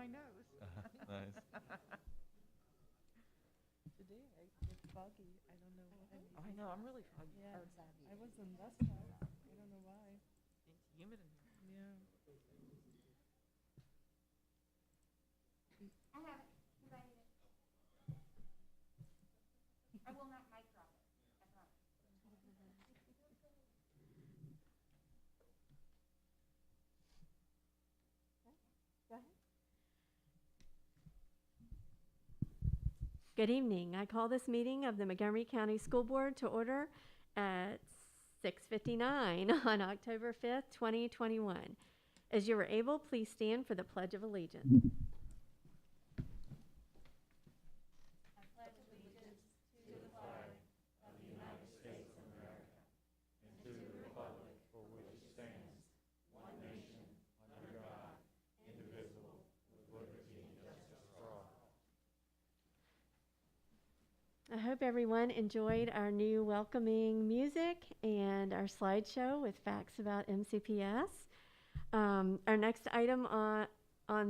my nose. Nice. Today it's foggy. I don't know why. I know, I'm really foggy. Yeah, Or savvy. I was in dust clouds. I don't know why. It's humid in here. Yeah. I have it, because I need it. I will not mic drop it, I promise. Go ahead. Good evening. I call this meeting of the Montgomery County School Board to order at 6:59 on October 5th, 2021. As you are able, please stand for the Pledge of Allegiance. I hope everyone enjoyed our new welcoming music and our slideshow with facts about MCPS. Our next item on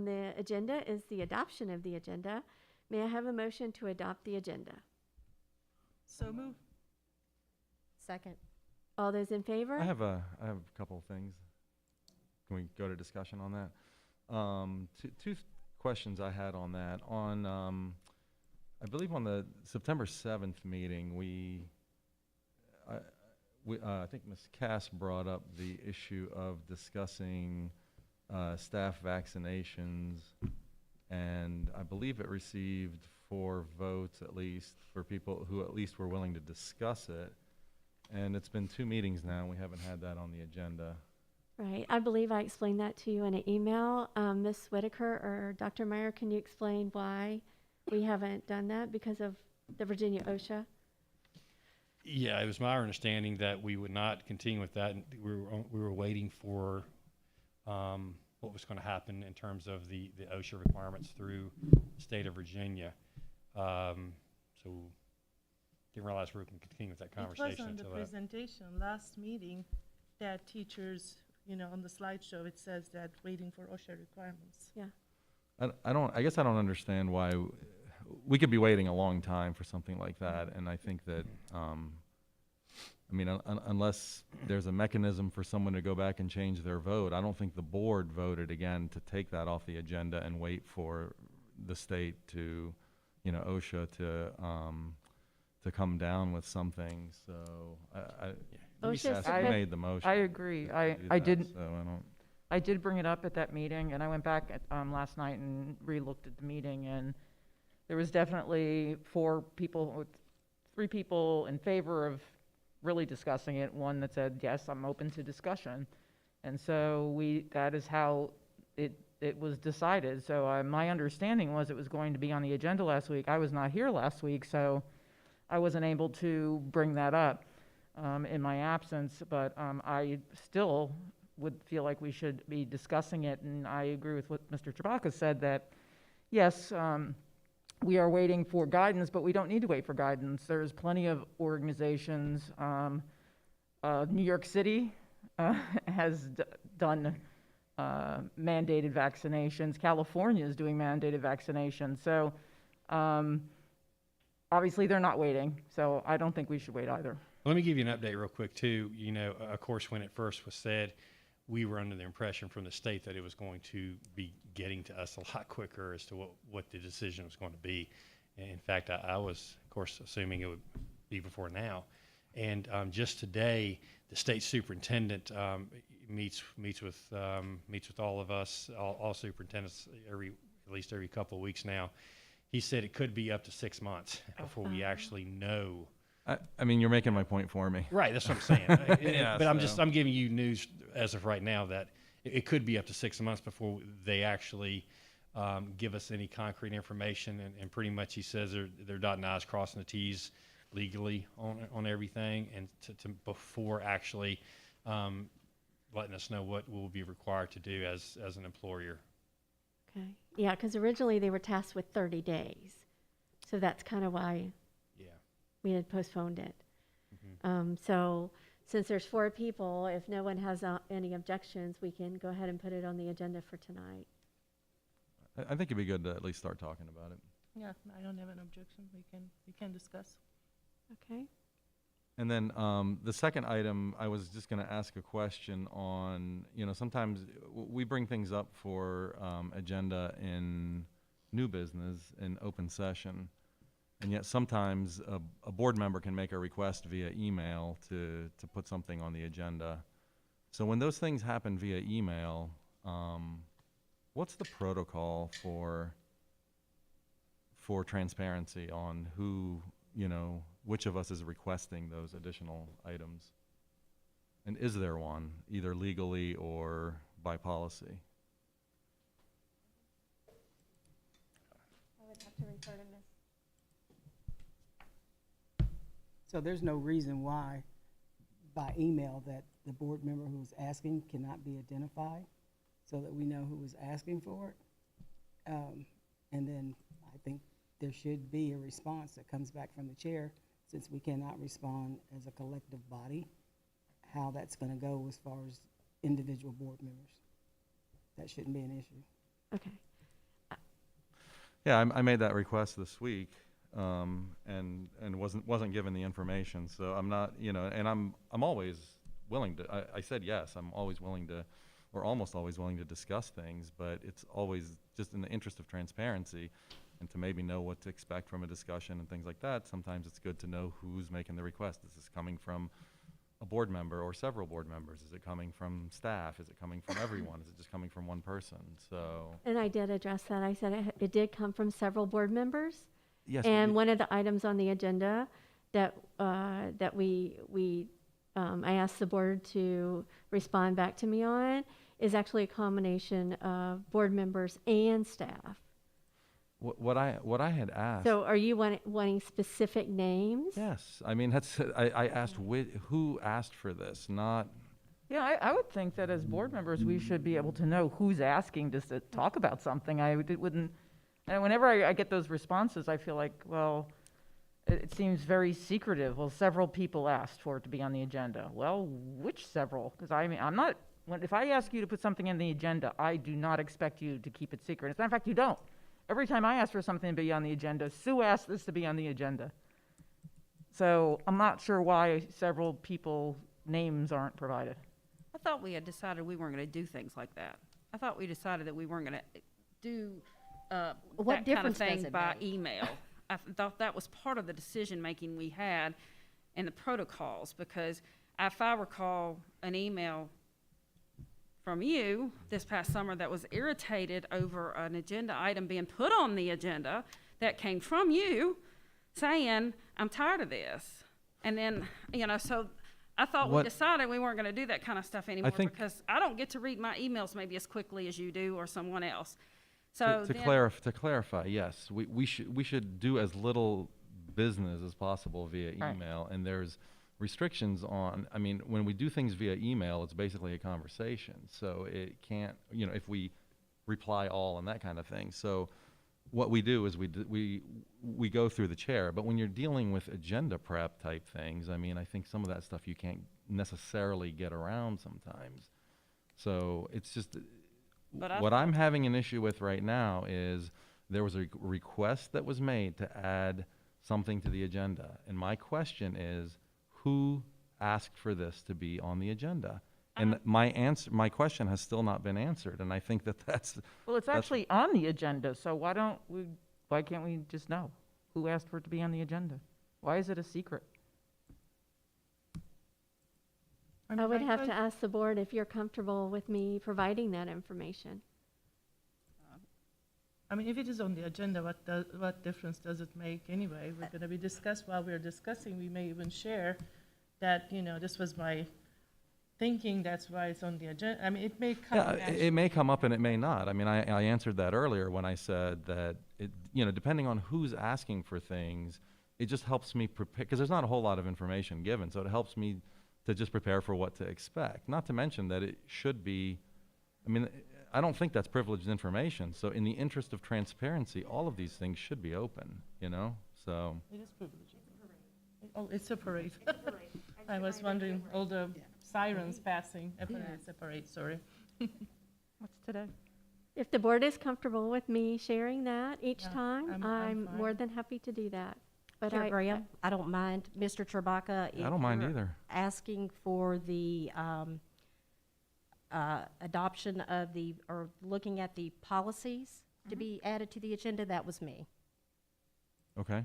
the agenda is the adoption of the agenda. May I have a motion to adopt the agenda? So move. Second. All those in favor? I have a couple of things. Can we go to discussion on that? Two questions I had on that. I believe on the September 7th meeting, I think Ms. Cass brought up the issue of discussing staff vaccinations, and I believe it received 4 votes at least for people who at least were willing to discuss it. And it's been 2 meetings now, and we haven't had that on the agenda. Right. I believe I explained that to you in an email. Ms. Whitaker or Dr. Meyer, can you explain why we haven't done that because of the Virginia OSHA? Yeah, it was my understanding that we would not continue with that. And we were waiting for what was going to happen in terms of the OSHA requirements through the state of Virginia. So didn't realize we were going to continue with that conversation. It was on the presentation last meeting that teachers, on the slideshow, it says that waiting for OSHA requirements. Yeah. I guess I don't understand why we could be waiting a long time for something like that, and I think that, unless there's a mechanism for someone to go back and change their vote, I don't think the board voted again to take that off the agenda and wait for the state to, OSHA to come down with something. So OSHA who made the motion. I agree. to do I that, didn't. So I don't. I did bring it up at that meeting, and I went back last night and re-looked at the meeting, and there was definitely 3 people in favor of really discussing it, 1 that said, yes, I'm open to discussion. And so that is how it was decided. So my understanding was it was going to be on the agenda last week. I was not here last week, so I wasn't able to bring that up in my absence, but I still would feel like we should be discussing it, and I agree with what Mr. Chewbacca said, that yes, we are waiting for guidance, but we don't need to wait for guidance. There's plenty of organizations. New York City has done mandated vaccinations. California is doing mandated vaccinations. So obviously they're not waiting, so I don't think we should wait either. Let me give you an update real quick too. Of course, when it first was said, we were under the impression from the state that it was going to be getting to us a lot quicker as to what the decision was going to be. And in fact, I was, of course, assuming it would be before now. And just today, the state superintendent meets with all of us, all superintendents, at least every couple of weeks now. He said it could be up to 6 months before we actually know. You're making my point for me. Right, that's what I'm saying. Yeah, but I'm giving you news as of right now that it could be up to 6 months before they actually give us any concrete information. And pretty much he says they're dotting I's, crossing the T's legally on everything, and to before actually letting us know what we'll be required to do as an employer. Okay. Yeah, because originally they were tasked with 30 days. So that's kind of why we had postponed it. Mm-hmm. So since there's 4 people, if no one has any objections, we can go ahead and put it on the agenda for tonight. I think it'd be good to at least start talking about it. Yeah, I don't have an objection. We can discuss. Okay. And then the second item, I was just going to ask a question on, sometimes we bring things up for agenda in new business in open session, and yet sometimes a board member can make a request via email to put something on the agenda. So when those things happen via email, what's the protocol for transparency on who, which of us is requesting those additional items? And is there one, either legally or by policy? I would have to refer to Ms. So there's no reason why by email that the board member who's asking cannot be identified so that we know who is asking for it. And then I think there should be a response that comes back from the chair, since we cannot respond as a collective body, how that's going to go as far as individual board members. That shouldn't be an issue. Okay. Yeah, I made that request this week, and wasn't given the information. So I'm not, and I'm always willing to. I said yes. I'm always willing to, or almost always willing to discuss things. But it's always just in the interest of transparency, and to maybe know what to expect from a discussion and things like that. Sometimes it's good to know who's making the request. Is this coming from a board member or several board members? Is it coming from staff? Is it coming from everyone? Is it just coming from one person? So. And I did address that. I said it did come from several board members. Yes. And one of the items on the agenda that I asked the board to respond back to me on is actually a combination of board members and staff. What I had asked. So are you wanting specific names? Yes, I mean I asked who asked for this, not. Yeah, I would think that as board members, we should be able to know who's asking to talk about something. Wouldn't, and whenever I get those responses, I feel like, well, it seems very secretive. Well, several people asked for it to be on the agenda. Well, which several? Because I'm not, if I ask you to put something in the agenda, I do not expect you to keep it secret. As a matter of fact, you don't. Every time I ask for something to be on the agenda, Sue asked this to be on the agenda. So I'm not sure why several people names aren't provided. I thought we had decided we weren't going to do things like that. I thought we decided that we weren't going to do What that kind of difference does thing it by make? email. I thought that was part of the decision-making we had in the protocols, because if I recall an email from you this past summer that was irritated over an agenda item being put on the agenda that came from you saying, I'm tired of this. And then, so I thought we decided we weren't going to do that kind of stuff anymore, because I don't get to read my emails maybe as quickly as you do or someone else. So To clarify, yes, we should do as little business as possible via email, and there's restrictions on, when we do things via email, it's basically a conversation, so it can't, if we reply all and that kind of thing. So what we do is we go through the chair, but when you're dealing with agenda prep type things, I think some of that stuff you can't necessarily get around sometimes. So it's just, what I'm having an issue with right now is there was a request that was made to add something to the agenda, and my question is, who asked for this to be on the agenda? And my question has still not been answered, and I think that's. Well, it's actually on the agenda, so why can't we just know who asked for it to be on the agenda? Why is it a secret? I would have to ask the board if you're comfortable with me providing that information. If it is on the agenda, what difference does it make anyway? We're going to be discussed while we're discussing. We may even share that, this was my thinking, that's why it's on the agenda. It may come. Yeah, it may come up and it may not. I answered that earlier when I said that, depending on who's asking for things, it just helps me prepare, because there's not a whole lot of information given, so it helps me to just prepare for what to expect. Not to mention that it should be, I don't think that's privileged information, so in the interest of transparency, all of these things should be open, so. It is privileged. Oh, it's a parade. I was wondering, all the sirens passing. It's a parade, sorry. What's today? If the board is comfortable with me sharing that each Yeah, time, I'm I'm more fine. than happy to do that. But Chair Graham, I don't mind. Mr. Chewbacca, I don't mind either. asking for the adoption of or looking at the policies to be added to the agenda, that was me. Okay.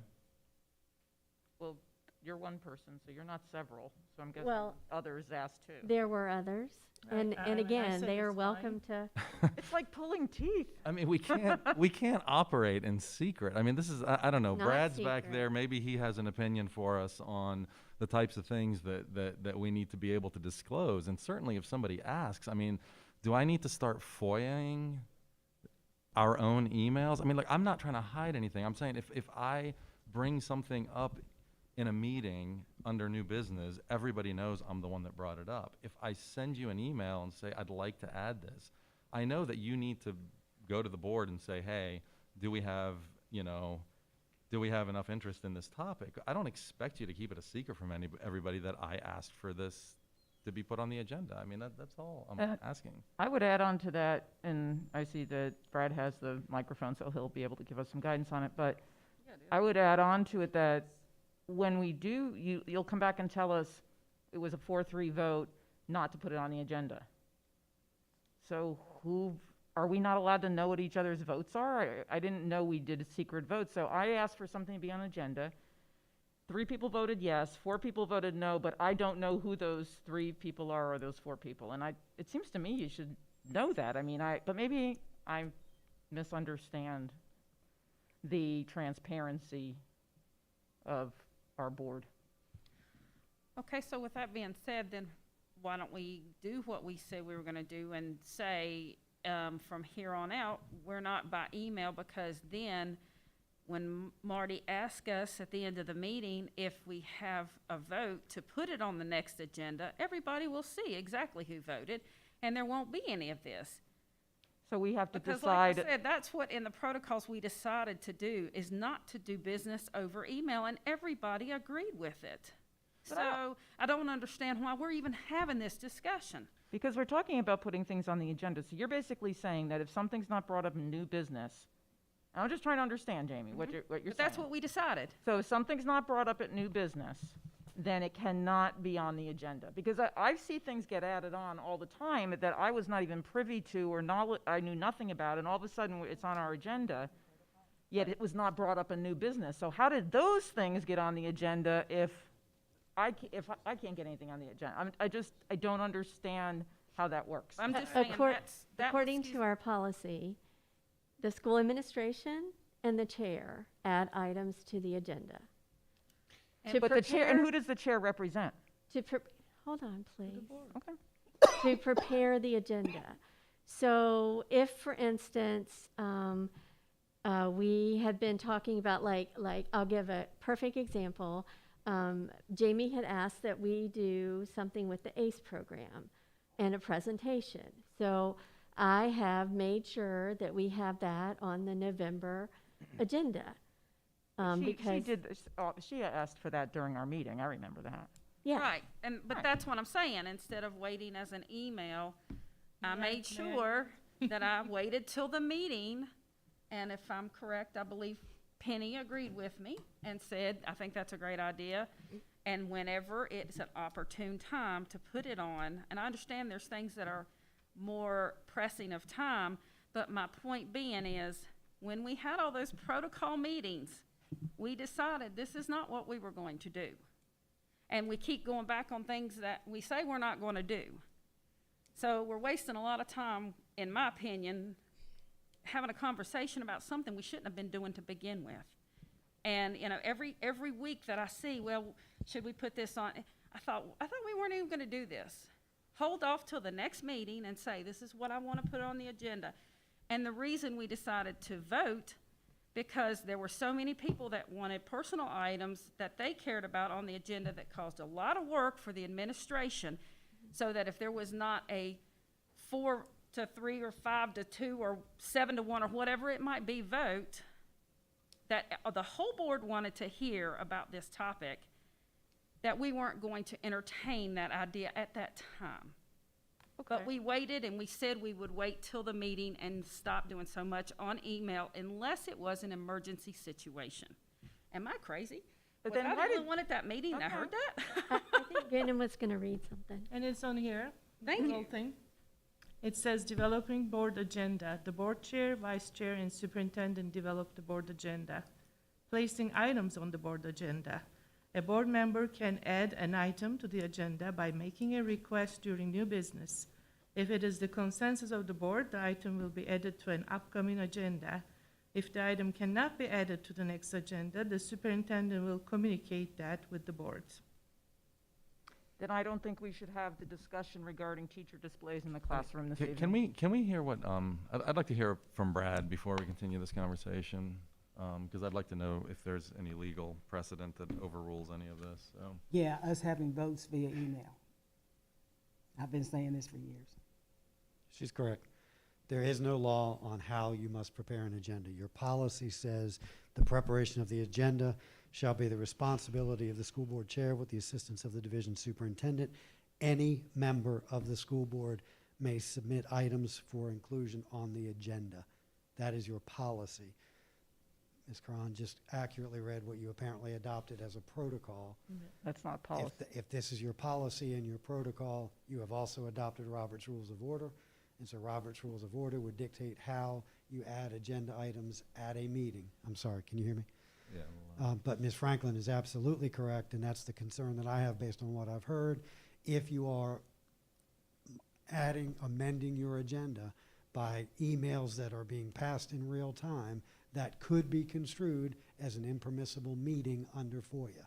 Well, you're one person, so you're not several, so I'm guessing Well- others asked too. there were others. And I again, said they are it's welcome to, It's like pulling teeth. I mean, we can't operate in secret. I mean, this is, I don't know, Not Brad's back secret. there, maybe he has an opinion for us on the types of things that we need to be able to disclose. And certainly if somebody asks, I mean, do I need to start FOIAing our own emails? I mean, like, I'm not trying to hide anything. I'm saying if I bring something up in a meeting under new business, everybody knows I'm the one that brought it up. If I send you an email and say, I'd like to add this, I know that you need to go to the board and say, hey, do we have enough interest in this topic? I don't expect you to keep it a secret from everybody that I asked for this to be put on the agenda. I mean, that's all I'm asking. I would add on to that, and I see that Brad has the microphone, so he'll be able to give us some guidance on it, but I would add on to it that when we do, you'll come back and tell us it was a 4-3 vote not to put it on the agenda. So are we not allowed to know what each other's votes are? I didn't know we did a secret vote, so I asked for something to be on the agenda. 3 people voted yes, 4 people voted no, but I don't know who those 3 people are or those 4 people. And it seems to me you should know that. I mean, but maybe I misunderstand the transparency of our board. Okay, so with that being said, then why don't we do what we said we were gonna do and say, from here on out, we're not by email, because then when Marty asks us at the end of the meeting if we have a vote to put it on the next agenda, everybody will see exactly who voted, and there won't be any of this. So we have to Because like decide. I said, that's what in the protocols we decided to do, is not to do business over email, and everybody agreed with it. But So I don't understand why we're even having this discussion. Because we're talking about putting things on the agenda. So you're basically saying that if something's not brought up in new business, and I'm just trying to understand, Jamie, what you're saying. But that's what we decided. So if something's not brought up at new business, then it cannot be on the agenda. Because I see things get added on all the time that I was not even privy to or I knew nothing about, and all of a sudden it's on our agenda, yet it was not brought up in new business. So how did those things get on the agenda if I can't get anything on the agenda? I don't understand how that works. I'm just saying according to our policy, the school administration and the chair add items to the agenda. To But the chair, and prepare- who does the chair represent? Hold on, please. Okay. To prepare the agenda. So if, for instance, we had been talking about, like I'll give a perfect example. Jamie had asked that we do something with the ACE program and a presentation. So I have made sure that we have that on the November agenda. Because, She asked for that during our meeting, I remember that. yeah. Right, but Right. that's what I'm saying. Instead of waiting as an email, I Yeah, made man. sure that I waited till the meeting. And if I'm correct, I believe Penny agreed with me and said, I think that's a great idea. And whenever it's an opportune time to put it on, and I understand there's things that are more pressing of time, but my point being is, when we had all those protocol meetings, we decided this is not what we were going to do. And we keep going back on things that we say we're not going to do. So we're wasting a lot of time, in my opinion, having a conversation about something we shouldn't have been doing to begin with. And, every week that I see, well, should we put this on? I thought we weren't even going to do this. Hold off till the next meeting and say, this is what I want to put on the agenda. And the reason we decided to vote, because there were so many people that wanted personal items that they cared about on the agenda that caused a lot of work for the administration, so that if there was not a 4-3 or 5-2 or 7-1 or whatever it might be vote, that the whole board wanted to hear about this topic, that we weren't going to entertain that idea at that time. But we waited and we said we would wait till the meeting and stop doing so much on email unless it was an emergency situation. Am I crazy? But Was then I why the did- only one at that meeting that Okay. heard that? I think Brandon was going to read something. And it's on here. Thank the whole you. thing. It says developing board agenda. The board chair, vice chair, and superintendent develop the board agenda. Placing items on the board agenda. A board member can add an item to the agenda by making a request during new business. If it is the consensus of the board, the item will be added to an upcoming agenda. If the item cannot be added to the next agenda, the superintendent will communicate that with the board. Then I don't think we should have the discussion regarding teacher displays in the classroom this evening. Can we hear what, I'd like to hear from Brad before we continue this conversation, because I'd like to know if there's any legal precedent that overrules any of this, so. Yeah, us having votes via email. I've been saying this for years. She's correct. There is no law on how you must prepare an agenda. Your policy says the preparation of the agenda shall be the responsibility of the school board chair with the assistance of the division superintendent. Any member of the school board may submit items for inclusion on the agenda. That is your policy. Ms. Cron just accurately read what you apparently adopted as a protocol. That's not policy. If this is your policy and your protocol, you have also adopted Robert's Rules of Order. And so Robert's Rules of Order would dictate how you add agenda items at a meeting. I'm sorry, can you hear me? Yeah. But Ms. Franklin is absolutely correct, and that's the concern that I have based on what I've heard. If you are amending your agenda by emails that are being passed in real time, that could be construed as an impermissible meeting under FOIA.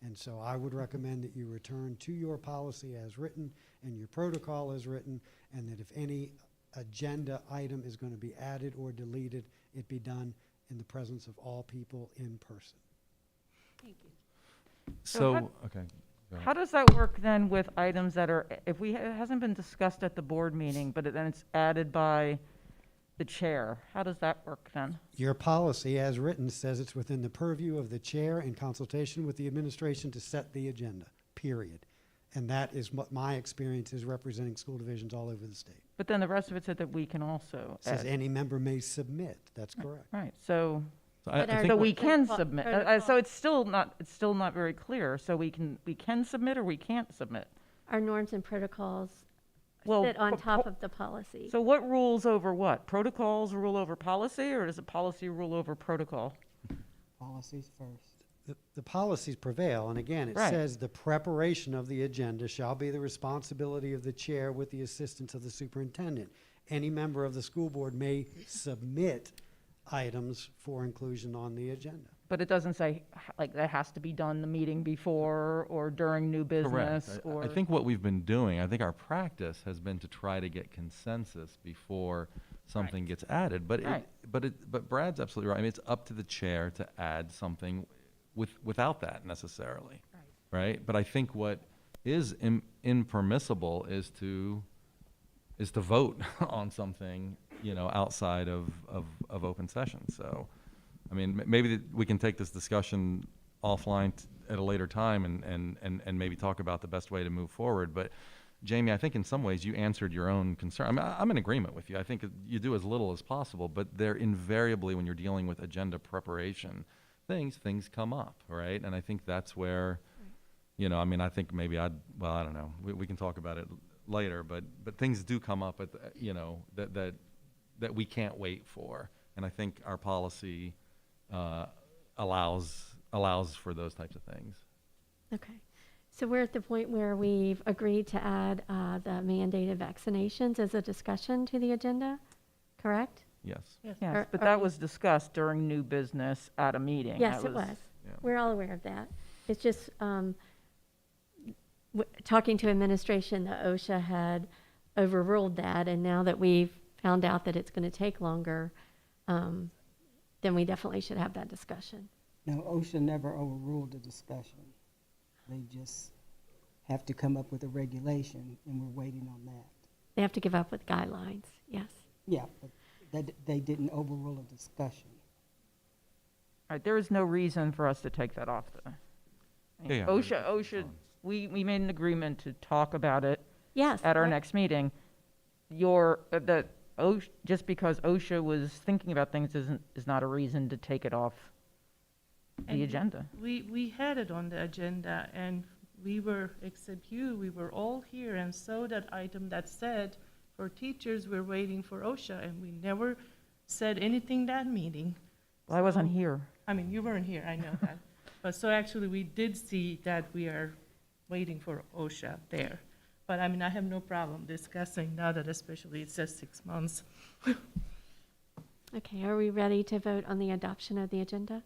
And so I would recommend that you return to your policy as written and your protocol as written, and that if any agenda item is going to be added or deleted, it be done in the presence of all people in person. Thank you. So how- Okay. Go ahead. How does that work then with items that are, if it hasn't been discussed at the board meeting, but then it's added by the chair, how does that work then? Your policy, as written, says it's within the purview of the chair in consultation with the administration to set the agenda, period. And that is what my experience is representing school divisions all over the state. But then the rest of it said that we can also Says add. any member may submit. That's correct. Right, so, So But I our- think so we the can pro- submit, protocol- so it's still not very clear, so we can submit or we can't submit? Our norms and protocols Well, sit on pro- top pro- of the policy. So what rules over what? Protocols rule over policy, or does a policy rule over protocol? Policies first. The policies prevail, and again, it Right. says the preparation of the agenda shall be the responsibility of the chair with the assistance of the superintendent. Any member of the school board may submit items for inclusion on the agenda. But it doesn't say, like, that has to be done the meeting before or during new Correct. business, I or? think what we've been doing, I think our practice has been to try to get consensus before something gets added. But Right. but Brad's absolutely right. I mean, it's up to the chair to add something without that necessarily, right? But I think what is impermissible is to vote on something, outside of open session. So, I mean, maybe we can take this discussion offline at a later time and maybe talk about the best way to move forward. But Jamie, I think in some ways you answered your own concern. I mean, I'm in agreement with you. I think you do as little as possible, but they're invariably, when you're dealing with agenda preparation, things come up, right? And I think that's where, I mean, I think maybe I don't know. We can talk about it later, but things do come up at that we can't wait for. And I think our policy allows for those types of things. Okay. So we're at the point where we've agreed to add the mandated vaccinations as a discussion to the agenda, correct? Yes. Yes, Are- but are that we- was discussed during new business at a meeting. Yes, That it was. Yeah. We're all aware of that. It's just, talking to administration, that OSHA had overruled that, and now that we've found out that it's going to take longer, then we definitely should have that discussion. No, OSHA never overruled the discussion. They just have to come up with a regulation, and we're waiting on that. They have to give up with guidelines, yes. Yeah, but they didn't overrule a discussion. All right, there is no reason for us to take that off the. Yeah, OSHA, we made an agreement to talk about it Yes. at our next meeting. just because OSHA was thinking about things is not a reason to take it off And the agenda. We had it on the agenda, and we were, except you, we were all here and saw that item that said, for teachers, we're waiting for OSHA, and we never said anything that meeting. Well, I wasn't So- here. I mean, you weren't here, I know that. But so actually, we did see that we are waiting for OSHA there. But I mean, I have no problem discussing now that especially it says 6 months. Okay, are we ready to vote on the adoption of the agenda?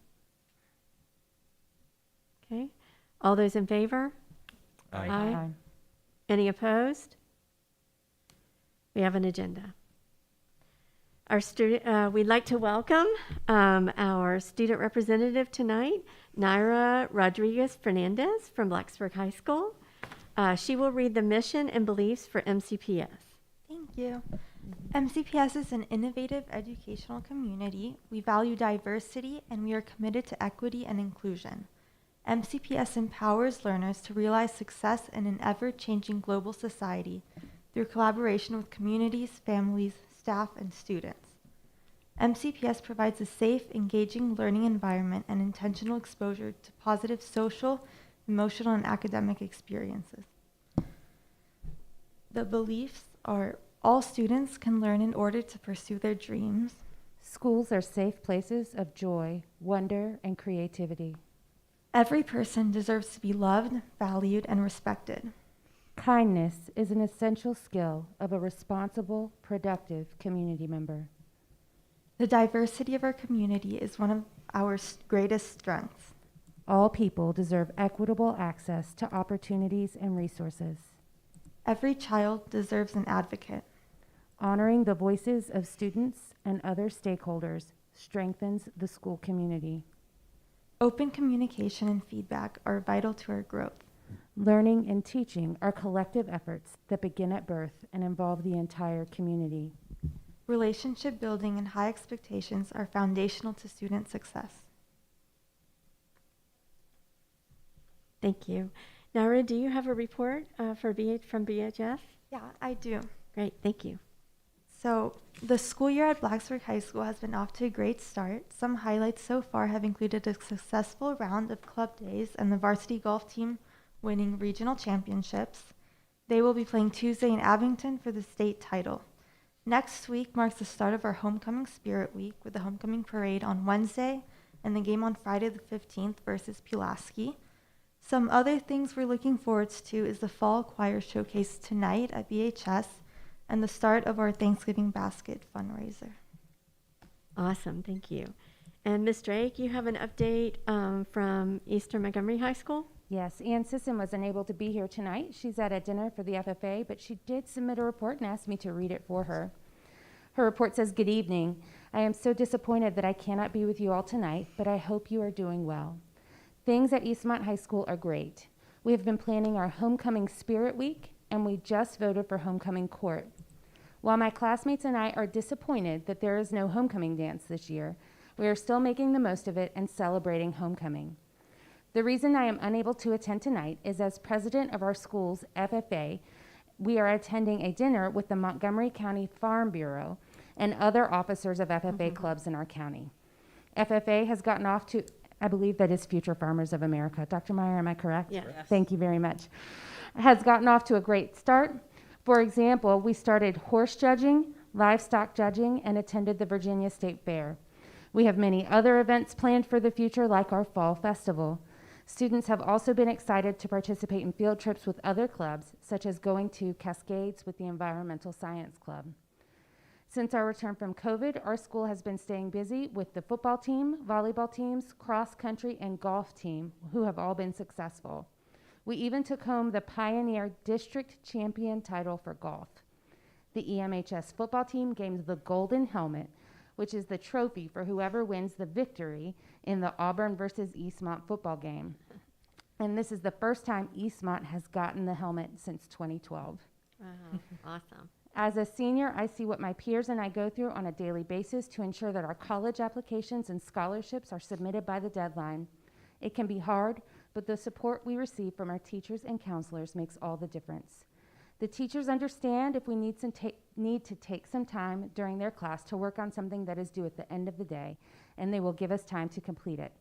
Okay, all those in favor? Aye. Aye. Any opposed? We have an agenda. We'd like to welcome our student representative tonight, Naira Rodriguez Fernandez from Blacksburg High School. She will read the mission and beliefs for MCPS. Thank you. MCPS is an innovative educational community. We value diversity and we are committed to equity and inclusion. MCPS empowers learners to realize success in an ever-changing global society through collaboration with communities, families, staff, and students. MCPS provides a safe, engaging learning environment and intentional exposure to positive social, emotional, and academic experiences. The beliefs are all students can learn in order to pursue their dreams. Schools are safe places of joy, wonder, and creativity. Every person deserves to be loved, valued, and respected. Kindness is an essential skill of a responsible, productive community member. The diversity of our community is one of our greatest strengths. All people deserve equitable access to opportunities and resources. Every child deserves an advocate. Honoring the voices of students and other stakeholders strengthens the school community. Open communication and feedback are vital to our growth. Learning and teaching are collective efforts that begin at birth and involve the entire community. Relationship building and high expectations are foundational to student success. Thank you. Naira, do you have a report from BHF? Yeah, I do. Great, thank you. So, the school year at Blacksburg High School has been off to a great start. Some highlights so far have included a successful round of club days and the varsity golf team winning regional championships. They will be playing Tuesday in Abington for the state title. Next week marks the start of our Homecoming Spirit Week with the homecoming parade on Wednesday and the game on Friday the 15th versus Pulaski. Some other things we're looking forward to is the fall choir showcase tonight at BHS and the start of our Thanksgiving basket fundraiser. Awesome, thank you. And Ms. Drake, you have an update from Eastern Montgomery High School? Yes, Ann Sisson was unable to be here tonight. She's at a dinner for the FFA, but she did submit a report and asked me to read it for her. Her report says, "Good evening. I am so disappointed that I cannot be with you all tonight, but I hope you are doing well. Things at Eastmont High School are great. We have been planning our Homecoming Spirit Week, and we just voted for Homecoming Court. While my classmates and I are disappointed that there is no homecoming dance this year, we are still making the most of it and celebrating homecoming. The reason I am unable to attend tonight is as president of our school's FFA, we are attending a dinner with the Montgomery County Farm Bureau and other officers of FFA clubs in our county. FFA has gotten off to, I believe that is Future Farmers of America. Dr. Meyer, am I correct? Yes. Thank you very much. Has gotten off to a great start. For example, we started horse judging, livestock judging, and attended the Virginia State Fair. We have many other events planned for the future, like our fall festival. Students have also been excited to participate in field trips with other clubs, such as going to Cascades with the Environmental Science Club. Since our return from COVID, our school has been staying busy with the football team, volleyball teams, cross country, and golf team, who have all been successful. We even took home the Pioneer District Champion title for golf. The EMHS football team gained the Golden Helmet, which is the trophy for whoever wins the victory in the Auburn versus Eastmont football game. And this is the first time Eastmont has gotten the helmet since 2012. Wow, awesome. As a senior, I see what my peers and I go through on a daily basis to ensure that our college applications and scholarships are submitted by the deadline. It can be hard, but the support we receive from our teachers and counselors makes all the difference. The teachers understand if we need need to take some time during their class to work on something that is due at the end of the day, and they will give us time to complete it.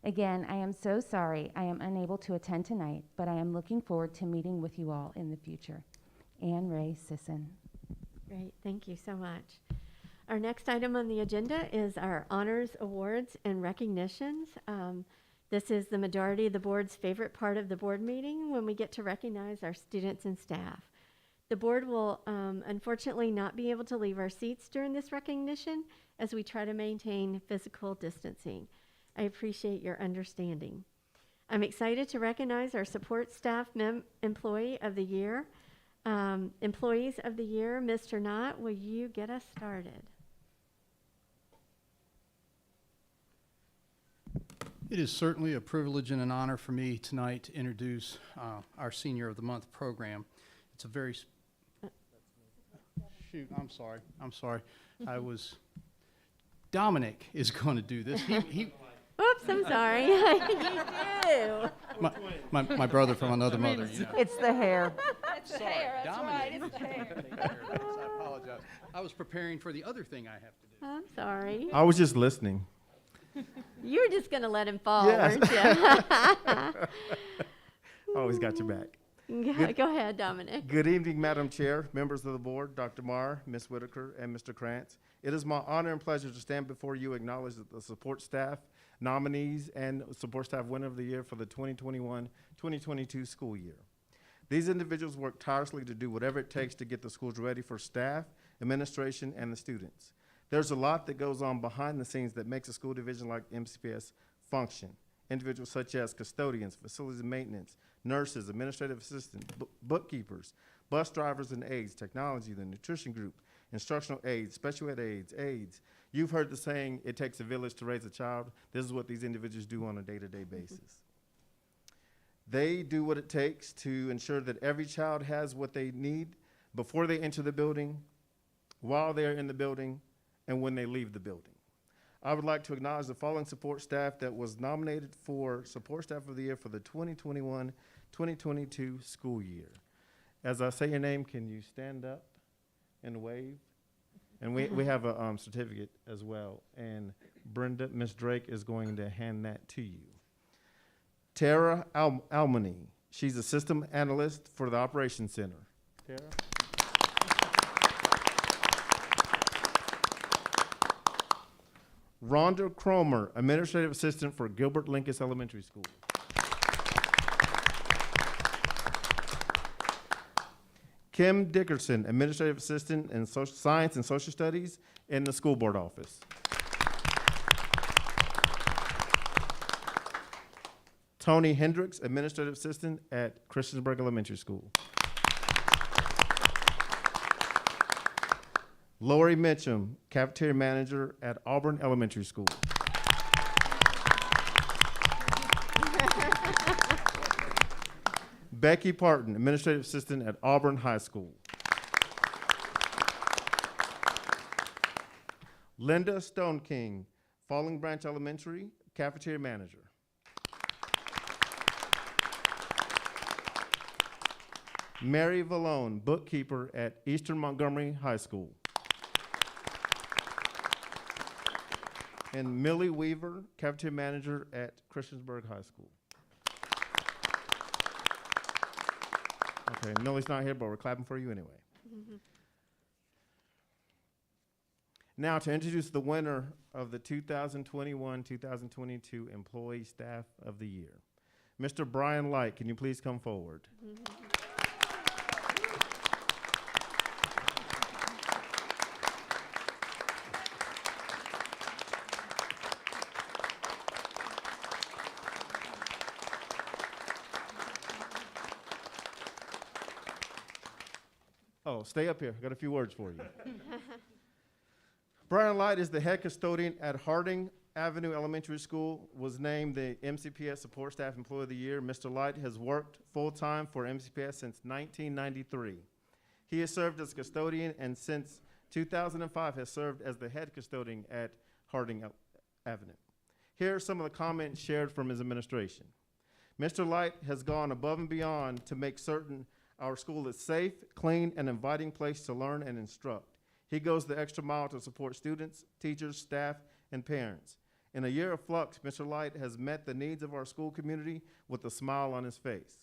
Again, I am so sorry I am unable to attend tonight, but I am looking forward to meeting with you all in the future. Anne Ray Sisson. Great, thank you so much. Our next item on the agenda is our honors, awards, and recognitions. This is the majority of the board's favorite part of the board meeting when we get to recognize our students and staff. The board will unfortunately not be able to leave our seats during this recognition as we try to maintain physical distancing. I appreciate your understanding. I'm excited to recognize our support staff employee of the year. Employees of the year, Mr. Knott, will you get us started? It is certainly a privilege and an honor for me tonight to introduce our Senior of the Month program. It's a very, shoot, I'm sorry. Dominic is going to do this. Oops, I'm sorry. You do. My brother from another mother, you know. It's the hair. It's the hair, that's right, it's the hair. I apologize. I was preparing for the other thing I have to do. I'm sorry. I was just listening. You were just going to let him fall, Yes. weren't Always got your back. you? Go ahead, Dominic. Good evening, Madam Chair, members of the board, Dr. Marr, Ms. Whitaker, and Mr. Krantz. It is my honor and pleasure to stand before you, acknowledge the support staff nominees and support staff winner of the year for the 2021-2022 school year. These individuals work tirelessly to do whatever it takes to get the schools ready for staff, administration, and the students. There's a lot that goes on behind the scenes that makes a school division like MCPS function. Individuals such as custodians, facilities and maintenance, nurses, administrative assistants, bookkeepers, bus drivers and aides, technology, the nutrition group, instructional aides, special ed aides. You've heard the saying, it takes a village to raise a child. This is what these individuals do on a day-to-day basis. They do what it takes to ensure that every child has what they need before they enter the building, while they're in the building, and when they leave the building. I would like to acknowledge the following support staff that was nominated for Support Staff of the Year for the 2021-2022 school year. As I say your name, can you stand up and wave? And we have a certificate as well. And Brenda, Ms. Drake is going to hand that to you. Tara Almany, she's a system analyst for the Operations Center. Tara? Rhonda Cromer, administrative assistant for Gilbert Lincoln Elementary School. Kim Dickerson, administrative assistant in science and social studies in the school board office. Tony Hendricks, administrative assistant at Christiansburg Elementary School. Lori Mitchum, cafeteria manager at Auburn Elementary School. Becky Parton, administrative assistant at Auburn High School. Linda Stone King, Falling Branch Elementary, cafeteria manager. Mary Vallone, bookkeeper at Eastern Montgomery High School. And Millie Weaver, cafeteria manager at Christiansburg High School. Okay, Millie's not here, but we're clapping for you anyway. Now to introduce the winner of the 2021-2022 Employee Staff of the Year. Mr. Brian Light, can you please come forward? Oh, stay up here. I got a few words for you. Brian Light is the head custodian at Harding Avenue Elementary School, was named the MCPS Support Staff Employee of the Year. Mr. Light has worked full-time for MCPS since 1993. He has served as custodian and since 2005 has served as the head custodian at Harding Avenue. Here are some of the comments shared from his administration. Mr. Light has gone above and beyond to make certain Our school is safe, clean, and inviting place to learn and instruct. He goes the extra mile to support students, teachers, staff, and parents. In a year of flux, Mr. Light has met the needs of our school community with a smile on his face.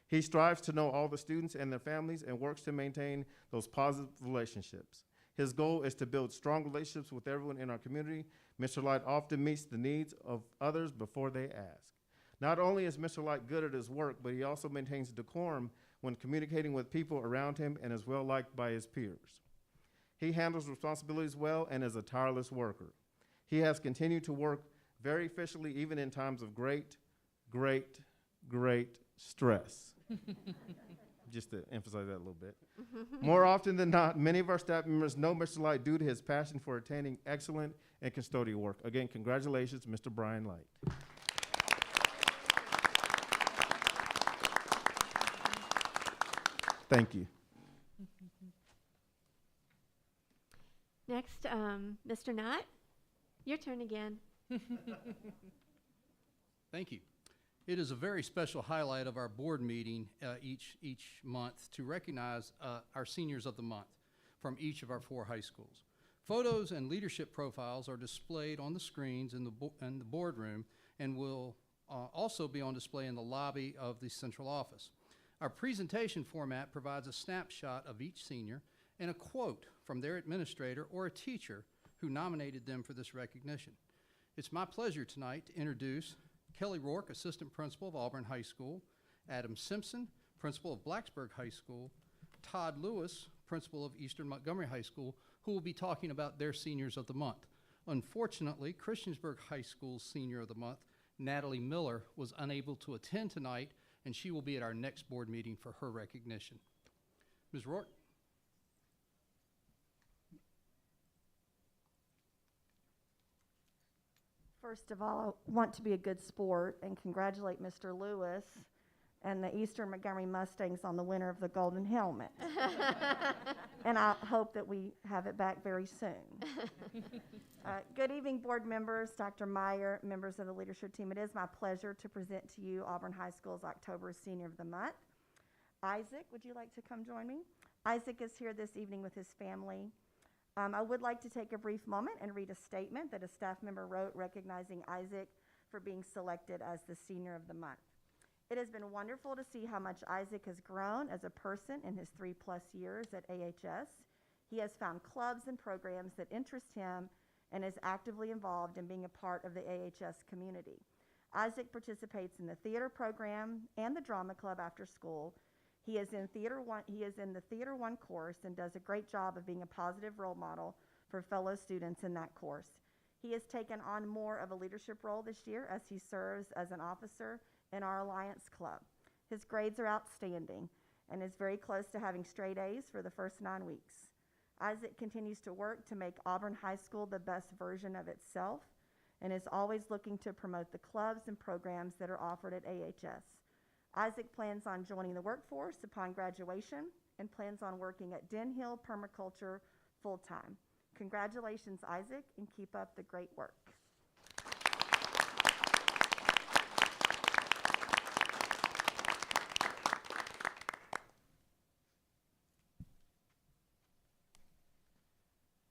He strives to know all the students and their families and works to maintain those positive relationships. His goal is to build strong relationships with everyone in our community. Mr. Light often meets the needs of others before they ask. Not only is Mr. Light good at his work, but he also maintains decorum when communicating with people around him and is well liked by his peers. He handles responsibilities well and is a tireless worker. He has continued to work very efficiently even in times of great stress. Just to emphasize that a little bit. More often than not, many of our staff members know Mr. Light due to his passion for attaining excellent and custodial work. Again, congratulations, Mr. Brian Light. Thank you. Next, Mr. Knott, your turn again. Thank you. It is a very special highlight of our board meeting each month to recognize our seniors of the month from each of our 4 high schools. Photos and leadership profiles are displayed on the screens in the boardroom and will also be on display in the lobby of the central office. Our presentation format provides a snapshot of each senior and a quote from their administrator or a teacher who nominated them for this recognition. It's my pleasure tonight to introduce Kelly Rourke, Assistant Principal of Auburn High School, Adam Simpson, Principal of Blacksburg High School, Todd Lewis, Principal of Eastern Montgomery High School, who will be talking about their Seniors of the Month. Unfortunately, Christiansburg High School's Senior of the Month, Natalie Miller, was unable to attend tonight, and she will be at our next board meeting for her recognition. Ms. Rourke? First of all, I want to be a good sport and congratulate Mr. Lewis and the Eastern Montgomery Mustangs on the winner of the Golden Helmet. And I hope that we have it back very soon. Good evening, board members, Dr. Meyer, members of the leadership team. It is my pleasure to present to you Auburn High School's October Senior of the Month. Isaac, would you like to come join me? Isaac is here this evening with his family. I would like to take a brief moment and read a statement that a staff member wrote recognizing Isaac for being selected as the Senior of the Month. It has been wonderful to see how much Isaac has grown as a person in his 3+ years at AHS. He has found clubs and programs that interest him and is actively involved in being a part of the AHS community. Isaac participates in the theater program and the drama club after school. He is in the Theater 1 course and does a great job of being a positive role model for fellow students in that course. He has taken on more of a leadership role this year as he serves as an officer in our Alliance Club. His grades are outstanding and is very close to having straight A's for the first 9 weeks. Isaac continues to work to make Auburn High School the best version of itself and is always looking to promote the clubs and programs that are offered at AHS. Isaac plans on joining the workforce upon graduation and plans on working at Den Hill Permaculture full-time. Congratulations, Isaac, and keep up the great work.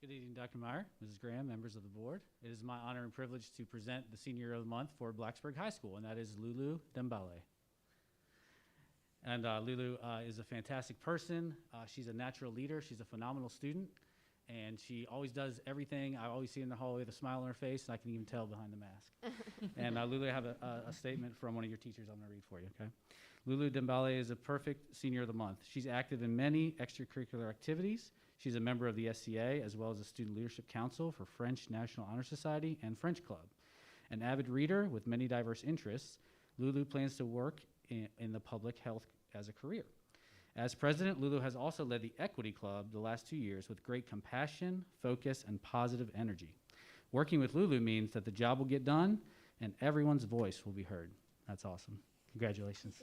Good evening, Dr. Meyer, Mrs. Graham, members of the board. It is my honor and privilege to present the Senior of the Month for Blacksburg High School, and that is Lulu Dembele. And Lulu is a fantastic person. She's a natural leader. She's a phenomenal student, and she always does everything. I always see her in the hallway with a smile on her face, and I can even tell behind the mask. And Lulu, I have a statement from one of your teachers I'm going to read for you, okay? Lulu Dembele is a perfect Senior of the Month. She's active in many extracurricular activities. She's a member of the SCA, as well as the Student Leadership Council for French National Honor Society and French Club. An avid reader with many diverse interests, Lulu plans to work in the public health as a career. As president, Lulu has also led the Equity Club the last 2 years with great compassion, focus, and positive energy. Working with Lulu means that the job will get done and everyone's voice will be heard. That's awesome. Congratulations.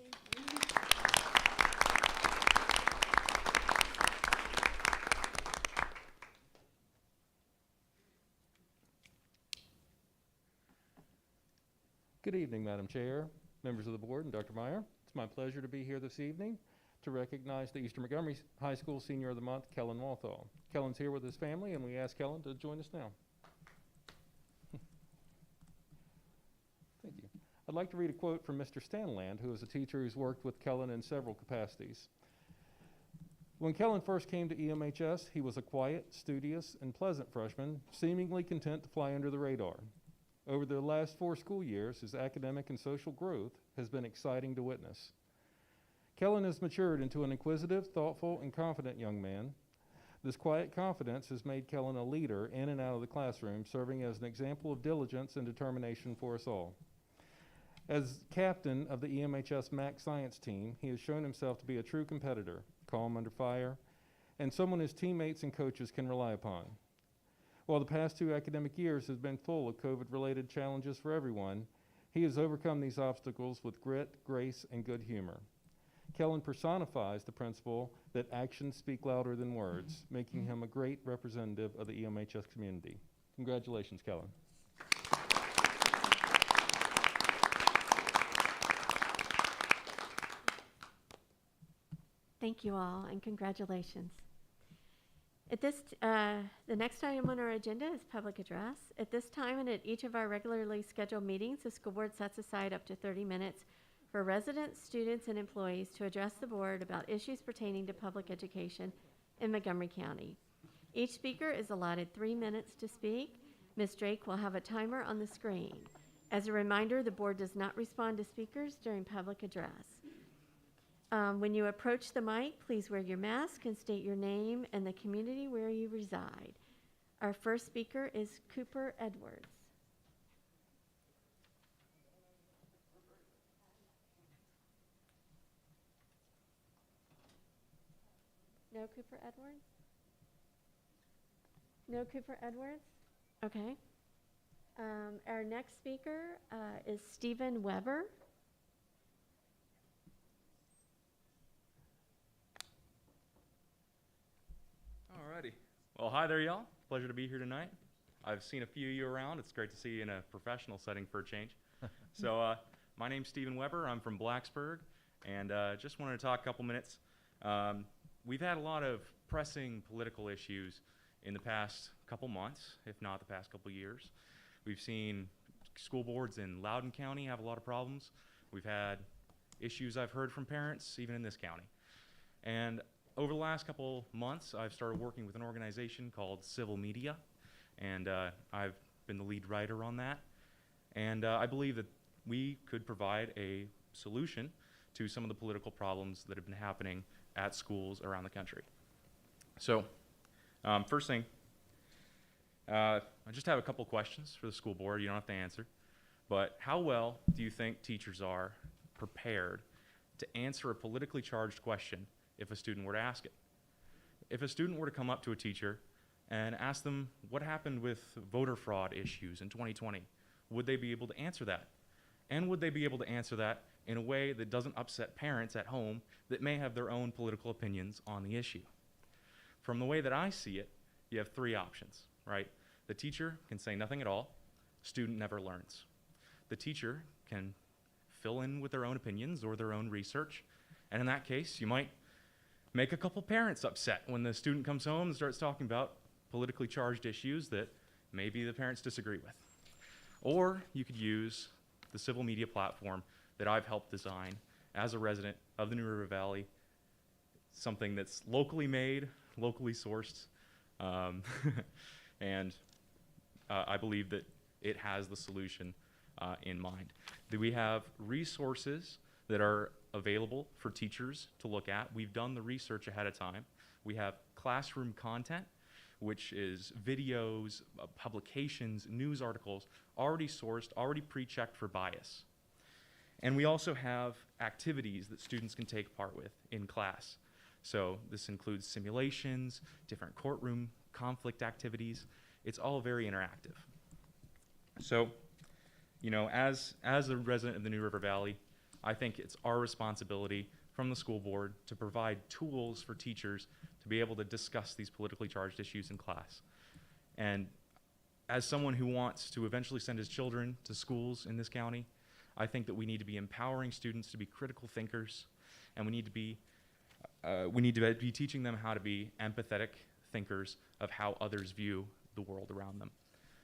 Good evening, Madam Chair, members of the board, and Dr. Meyer. It's my pleasure to be here this evening. to recognize the Eastern Montgomery High School Senior of the Month, Kellen Walthall. Kellen's here with his family, and we ask Kellen to join us now. Thank you. I'd like to read a quote from Mr. Stanland, who is a teacher who's worked with Kellen in several capacities. When Kellen first came to EMHS, he was a quiet, studious, and pleasant freshman, seemingly content to fly under the radar. Over the last 4 school years, his academic and social growth has been exciting to witness. Kellen has matured into an inquisitive, thoughtful, and confident young man. This quiet confidence has made Kellen a leader in and out of the classroom, serving as an example of diligence and determination for us all. As captain of the EMHS MAC science team, he has shown himself to be a true competitor, calm under fire, and someone his teammates and coaches can rely upon. While the past 2 academic years have been full of COVID-related challenges for everyone, he has overcome these obstacles with grit, grace, and good humor. Kellen personifies the principle that actions speak louder than words, making him a great representative of the EMHS community. Congratulations, Kellen. Thank you all, and congratulations. At this, the next item on our agenda is public address. At this time and at each of our regularly scheduled meetings, the school board sets aside up to 30 minutes for residents, students, and employees to address the board about issues pertaining to public education in Montgomery County. Each speaker is allotted 3 minutes to speak. Ms. Drake will have a timer on the screen. As a reminder, the board does not respond to speakers during public address. When you approach the mic, please wear your mask and state your name and the community where you reside. Our first speaker is Cooper Edwards. No Cooper Edwards? No Cooper Edwards? Okay. Our next speaker is Stephen Weber. Alrighty. Well, hi there, y'all. Pleasure to be here tonight. I've seen a few of you around. It's great to see you in a professional setting for a change. So, my name's Stephen Weber. I'm from Blacksburg, and just wanted to talk a couple minutes. We've had a lot of pressing political issues in the past couple months, if not the past couple years. We've seen school boards in Loudoun County have a lot of problems. We've had issues I've heard from parents, even in this county. And over the last couple months, I've started working with an organization called Civil Media, and I've been the lead writer on that. And I believe that we could provide a solution to some of the political problems that have been happening at schools around the country. So, first thing, I just have a couple questions for the school board. You don't have to answer. But how well do you think teachers are prepared to answer a politically charged question if a student were to ask it? If a student were to come up to a teacher and ask them what happened with voter fraud issues in 2020, would they be able to answer that? And would they be able to answer that in a way that doesn't upset parents at home that may have their own political opinions on the issue? From the way that I see it, you have 3 options, right? The teacher can say nothing at all. Student never learns. The teacher can fill in with their own opinions or their own research, and in that case, you might make a couple parents upset when the student comes home and starts talking about politically charged issues that maybe the parents disagree with. Or you could use the civil media platform that I've helped design as a resident of the New River Valley, something that's locally made, locally sourced, and I believe that it has the solution in mind. Do we have resources that are available for teachers to look at? We've done the research ahead of time. We have classroom content, which is videos, publications, news articles, already sourced, already pre-checked for bias. And we also have activities that students can take part with in class. So this includes simulations, different courtroom conflict activities. It's all very interactive. So, you know, as a resident of the New River Valley, I think it's our responsibility from the school board to provide tools for teachers to be able to discuss these politically charged issues in class. And as someone who wants to eventually send his children to schools in this county, I think that we need to be empowering students to be critical thinkers, and we need to be we need to be teaching them how to be empathetic thinkers of how others view the world around them.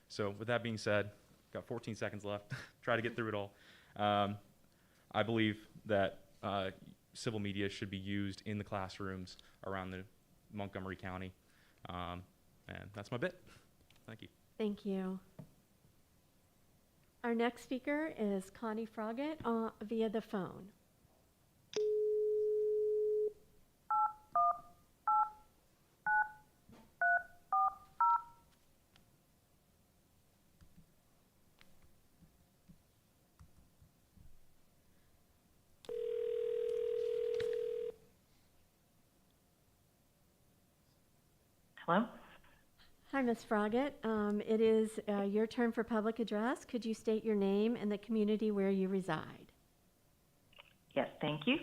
So with that being said, got 14 seconds left. Try to get through it all. I believe that civil media should be used in the classrooms around the Montgomery County. And that's my bit. Thank you. Thank you. Our next speaker is Connie Froggett via the phone. Hello? Hi, Ms. Froggett. It is your turn for public address. Could you state your name and the community where you reside? Yes, thank you.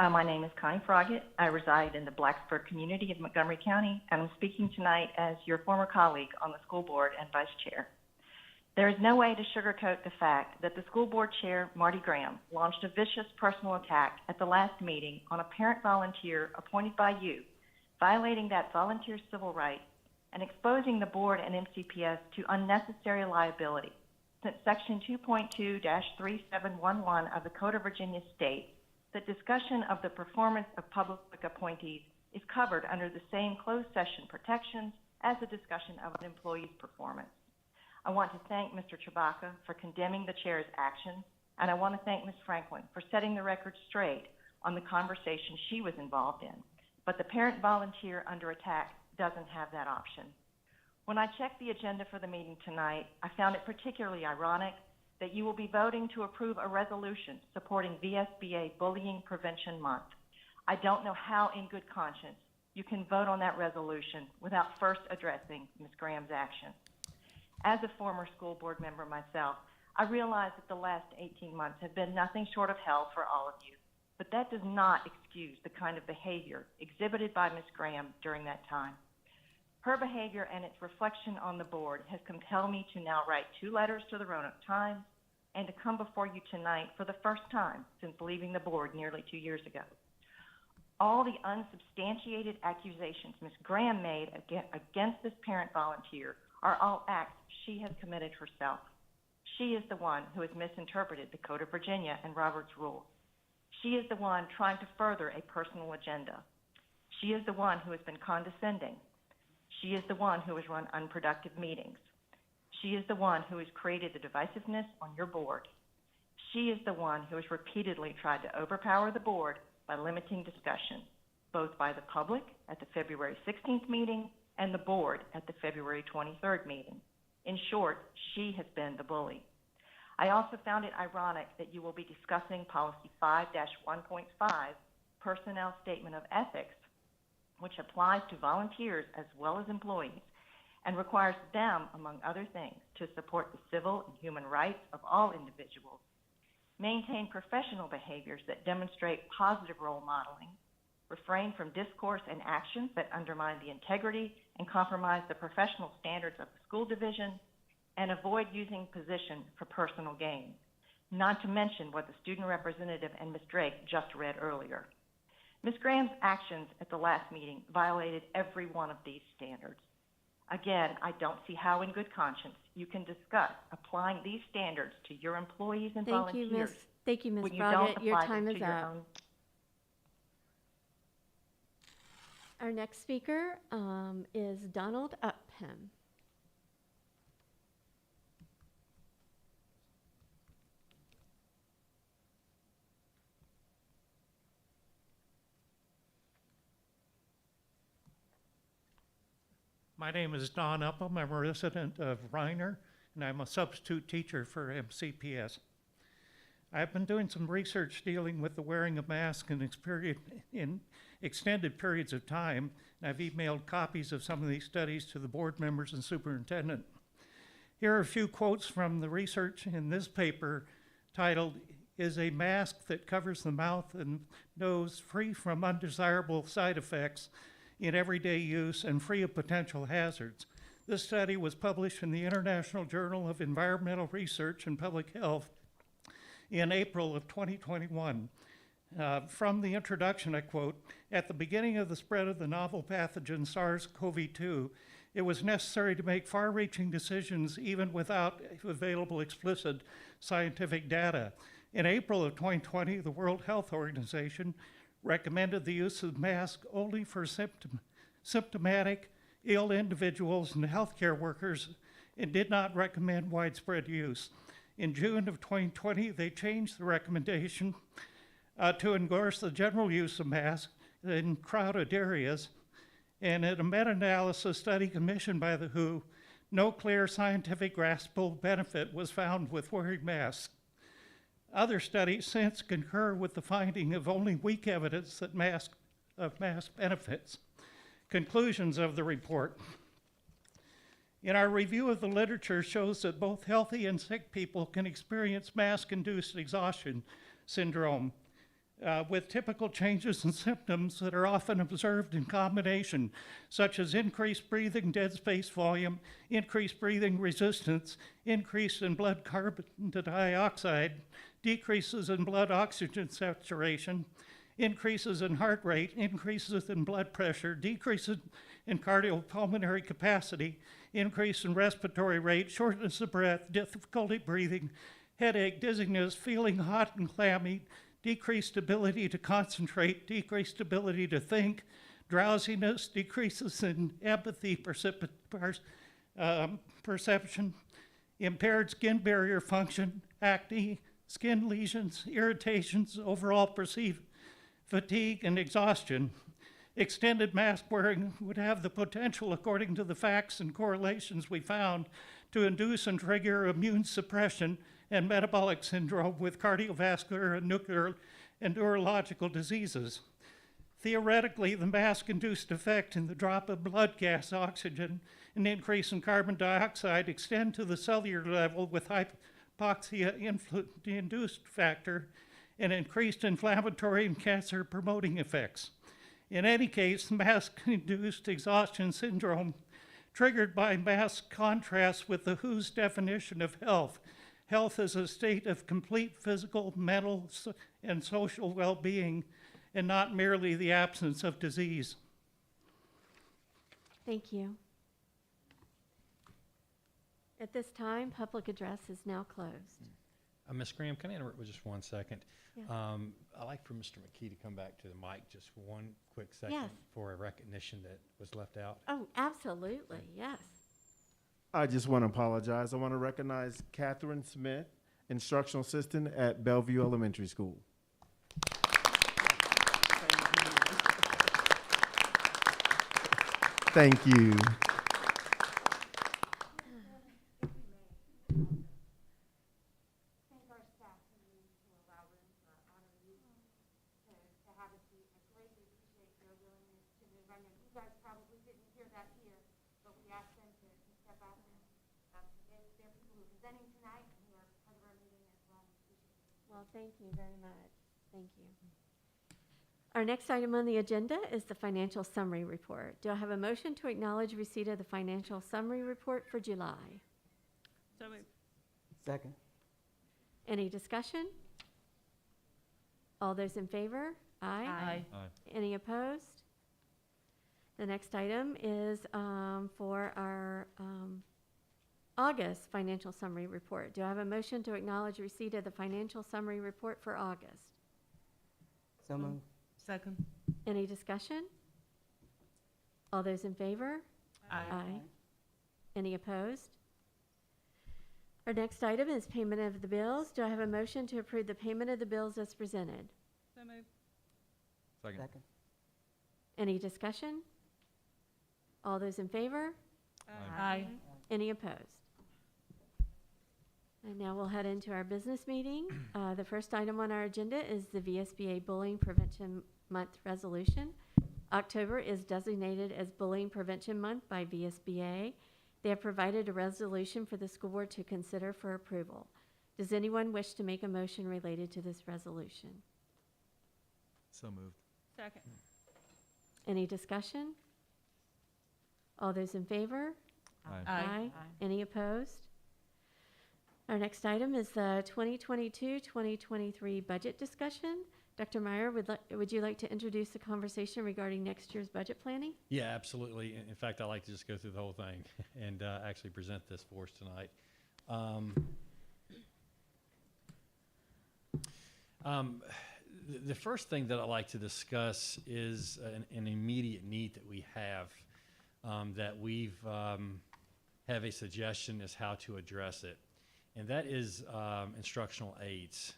My name is Connie Froggett. I reside in the Blacksburg community of Montgomery County, and I'm speaking tonight as your former colleague on the school board and vice chair. There is no way to sugarcoat the fact that the school board chair, Marty Graham, launched a vicious personal attack at the last meeting on a parent volunteer appointed by you, violating that volunteer's civil right and exposing the board and MCPS to unnecessary liability, since Section 2.2-3711 of the Code of Virginia states that discussion of the performance of public appointees is covered under the same closed session protections as the discussion of an employee's performance. I want to thank Mr. Chewbacca for condemning the chair's actions, and I want to thank Ms. Franklin for setting the record straight on the conversation she was involved in. But the parent volunteer under attack doesn't have that option. When I checked the agenda for the meeting tonight, I found it particularly ironic that you will be voting to approve a resolution supporting VSBA Bullying Prevention Month. I don't know how in good conscience you can vote on that resolution without first addressing Ms. Graham's action. As a former school board member myself, I realize that the last 18 months have been nothing short of hell for all of you, but that does not excuse the kind of behavior exhibited by Ms. Graham during that time. Her behavior and its reflection on the board has compelled me to now write 2 letters to the Roanoke Times and to come before you tonight for the first time since leaving the board nearly 2 years ago. All the unsubstantiated accusations Ms. Graham made against this parent volunteer are all acts she has committed herself. She is the one who has misinterpreted the Code of Virginia and Robert's Rules. She is the one trying to further a personal agenda. She is the one who has been condescending. She is the one who has run unproductive meetings. She is the one who has created the divisiveness on your board. She is the one who has repeatedly tried to overpower the board by limiting discussion, both by the public at the February 16th meeting and the board at the February 23rd meeting. In short, she has been the bully. I also found it ironic that you will be discussing Policy 5-1.5, Personnel Statement of Ethics, which applies to volunteers as well as employees and requires them, among other things, to support the civil and human rights of all individuals, maintain professional behaviors that demonstrate positive role modeling, refrain from discourse and actions that undermine the integrity and compromise the professional standards of the school division, and avoid using position for personal gain, not to mention what the student representative and Ms. Drake just read earlier. Ms. Graham's actions at the last meeting violated every one of these standards. Again, I don't see how in good conscience you can discuss applying these standards to your employees and volunteers. Thank you, Ms. when you don't Froggett. Your apply them time to is your up. own. Our next speaker is Donald Upham. My name is Don Upham. I'm a resident of Reiner, and I'm a substitute teacher for MCPS. I've been doing some research dealing with the wearing of masks in extended periods of time, and I've emailed copies of some of these studies to the board members and superintendent. Here are a few quotes from the research in this paper titled, "Is a mask that covers the mouth and nose free from undesirable side effects in everyday use and free of potential hazards?" This study was published in the International Journal of Environmental Research and Public Health in April of 2021. From the introduction, I quote, "At the beginning of the spread of the novel pathogen SARS-CoV-2, it was necessary to make far-reaching decisions even without available explicit scientific data. In April of 2020, the World Health Organization recommended the use of masks only for symptomatic, ill individuals and healthcare workers and did not recommend widespread use. In June of 2020, they changed the recommendation to endorse the general use of masks in crowded areas. And in a meta-analysis study commissioned by the WHO, no clear scientific graspable benefit was found with wearing masks. Other studies since concur with the finding of only weak evidence that mask benefits." Conclusions of the report. In our review of the literature shows that both healthy and sick people can experience mask-induced exhaustion syndrome, with typical changes in symptoms that are often observed in combination, such as increased breathing dead space volume, increased breathing resistance, increase in blood carbon dioxide, decreases in blood oxygen saturation, increases in heart rate, increases in blood pressure, decreases in cardiopulmonary capacity, increase in respiratory rate, shortness of breath, difficulty breathing, headache, dizziness, feeling hot and clammy, decreased ability to concentrate, decreased ability to think, drowsiness, decreases in empathy perception, impaired skin barrier function, acne, skin lesions, irritations, overall perceived fatigue, and exhaustion. Extended mask wearing would have the potential, according to the facts and correlations we found, to induce and trigger immune suppression and metabolic syndrome with cardiovascular and nuclear and neurological diseases. Theoretically, the mask-induced effect in the drop of blood gas oxygen and increase in carbon dioxide extend to the cellular level with hypoxia-induced factor and increased inflammatory and cancer-promoting effects. In any case, mask-induced exhaustion syndrome triggered by mask contrasts with the WHO's definition of health. Health is a state of complete physical, mental, and social well-being, and not merely the absence of disease. Thank you. At this time, public address is now closed. Ms. Graham, can I interrupt with just 1 second? Yeah. I'd like for Mr. McKee to come back to the mic just for 1 quick second Yes. for a recognition that was left out. Oh, absolutely, yes. I just want to apologize. I want to recognize Catherine Smith, instructional assistant at Bellevue Elementary School. Thank you. Thank our staff for the to allow room for honor you to have a seat. I greatly appreciate your willingness to move. I know you guys probably didn't hear that here, but we asked them to step out and they're people who are presenting tonight and who are part of our meeting as well. We appreciate it. Well, thank you very much. Thank you. Our next item on the agenda is the financial summary report. Do I have a motion to acknowledge receipt of the financial summary report for July? So moved. Second. Any discussion? All those in favor? Aye. Aye. Any opposed? The next item is for our August financial summary report. Do I have a motion to acknowledge receipt of the financial summary report for August? So moved. Second. Any discussion? All those in favor? Aye. Any opposed? Our next item is payment of the bills. Do I have a motion to approve the payment of the bills as presented? So moved. Second. Any discussion? All those in favor? Aye. Any opposed? And now we'll head into our business meeting. The first item on our agenda is the VSBA Bullying Prevention Month resolution. October is designated as Bullying Prevention Month by VSBA. They have provided a resolution for the school board to consider for approval. Does anyone wish to make a motion related to this resolution? So moved. Second. Any discussion? All those in favor? Aye. Any opposed? Our next item is the 2022-2023 budget discussion. Dr. Meyer, would you like to introduce the conversation regarding next year's budget planning? Yeah, absolutely. In fact, I like to just go through the whole thing and actually present this for us tonight. The first thing that I'd like to discuss is an immediate need that we have that we've have a suggestion as how to address it, and that is instructional aides.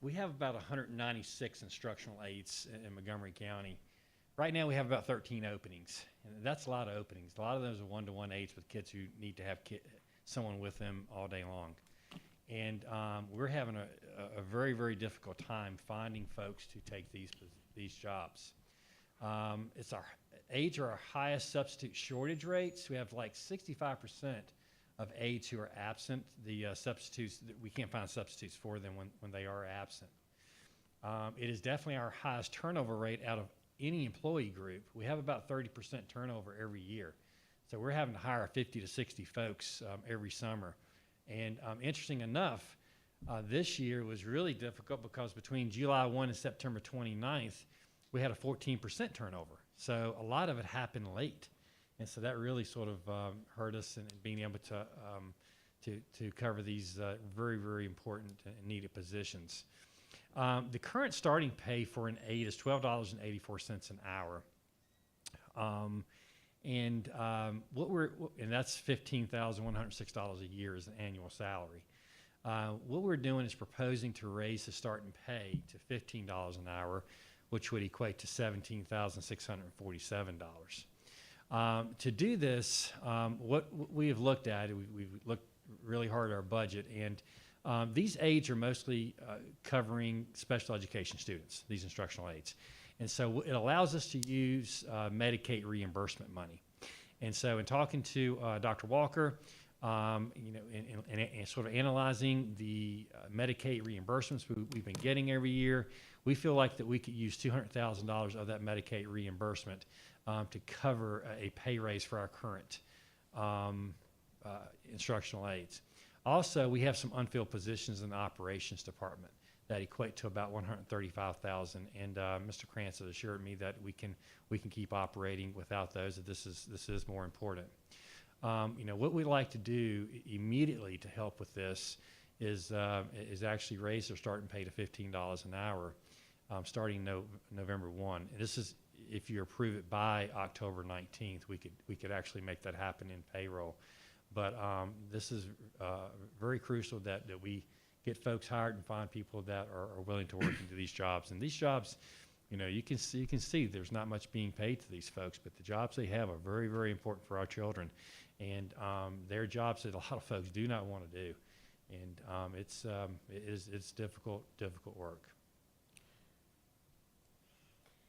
We have about 196 instructional aides in Montgomery County. Right now we have about 13 openings, and that's a lot of openings. A lot of those are one-to-one aides with kids who need to have someone with them all day long. And we're having a very, very difficult time finding folks to take these jobs. Aides are our highest substitute shortage rates. We have like 65% of aides who are absent. The substitutes, we can't find substitutes for them when they are absent. It is definitely our highest turnover rate out of any employee group. We have about 30% turnover every year. So we're having to hire 50 to 60 folks every summer. And interesting enough, this year was really difficult because between July 1 and September 29th, we had a 14% turnover. So a lot of it happened late. And so that really sort of hurt us in being able to cover these very, very important and needed positions. The current starting pay for an aide is $12.84 an hour. And that's $15,106 a year as an annual salary. What we're doing is proposing to raise the starting pay to $15 an hour, which would equate to $17,647. To do this, what we have looked at, we've looked really hard at our budget, and these aides are mostly covering special education students, these instructional aides. And so it allows us to use Medicaid reimbursement money. And so in talking to Dr. Walker, and sort of analyzing the Medicaid reimbursements we've been getting every year, we feel like that we could use $200,000 of that Medicaid reimbursement to cover a pay raise for our current instructional aides. Also, we have some unfilled positions in the operations department that equate to about $135,000, and Mr. Krantz has assured me that we can keep operating without those. That this is more important. What we'd like to do immediately to help with this is actually raise their starting pay to $15 an hour, starting November 1. And this is if you approve it by October 19th, we could actually make that happen in payroll. But this is very crucial that we get folks hired and find people that are willing to work into these jobs. And these jobs, you can see there's not much being paid to these folks, but the jobs they have are very, very important for our children. And they're jobs that a lot of folks do not want to do. And it's difficult work.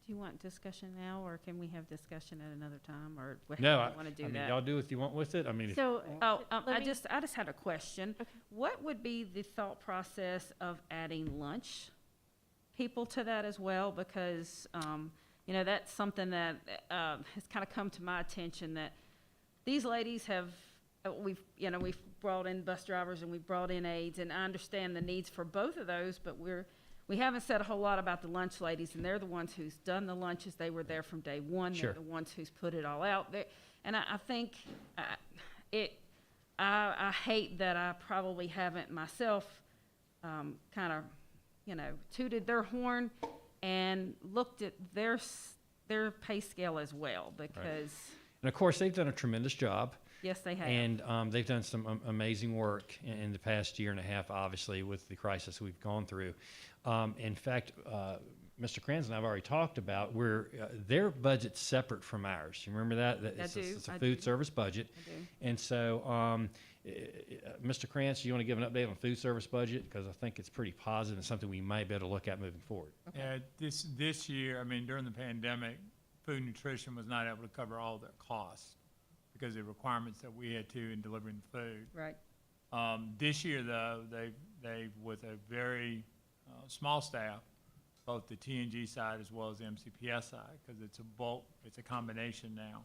Do you want discussion now, or can we have discussion at another time, or No, want to do I mean, that? y'all do what you want with it. I mean, So, I just had a question. Okay. What would be the thought process of adding lunch people to that as well? Because, that's something that has kind of come to my attention, that these ladies have, we've brought in bus drivers and we've brought in aides, and I understand the needs for both of those, but we haven't said a whole lot about the lunch ladies, and they're the ones who's done the lunches. They were there from day one. Sure. They're the ones who's put it all out there. And I think I hate that I probably haven't myself kind of, tooted their horn and looked at their pay scale as well, because. Right. And of course, they've done a tremendous job. Yes, they have. And they've done some amazing work in the past year and a half, obviously, with the crisis we've gone through. In fact, Mr. Krantz and I have already talked about where their budget's separate from ours. You remember that? It's a food service budget. I do. And so, Mr. Krantz, you want to give an update on food service budget? Because I think it's pretty positive and something we might be able to look at moving forward. Okay. Yeah, this year, during the pandemic, food and nutrition was not able to cover all their costs because of the requirements that we had to in delivering the food. Right. This year, though, they with a very small staff, both the TNG side as well as the MCPS side, because it's a combination now,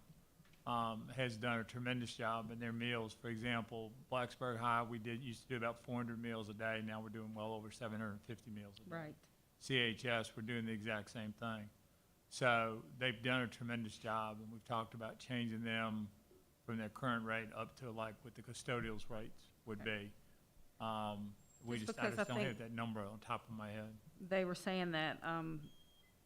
has done a tremendous job in their meals. For example, Blacksburg High, used to do about 400 meals a day. Now we're doing well over 750 meals a day. Right. CHS, we're doing the exact same thing. So they've done a tremendous job, and we've talked about changing them from their current rate up to like what the custodial's rates would be. I Just just because I don't think- have that number on top of my head. They were saying that,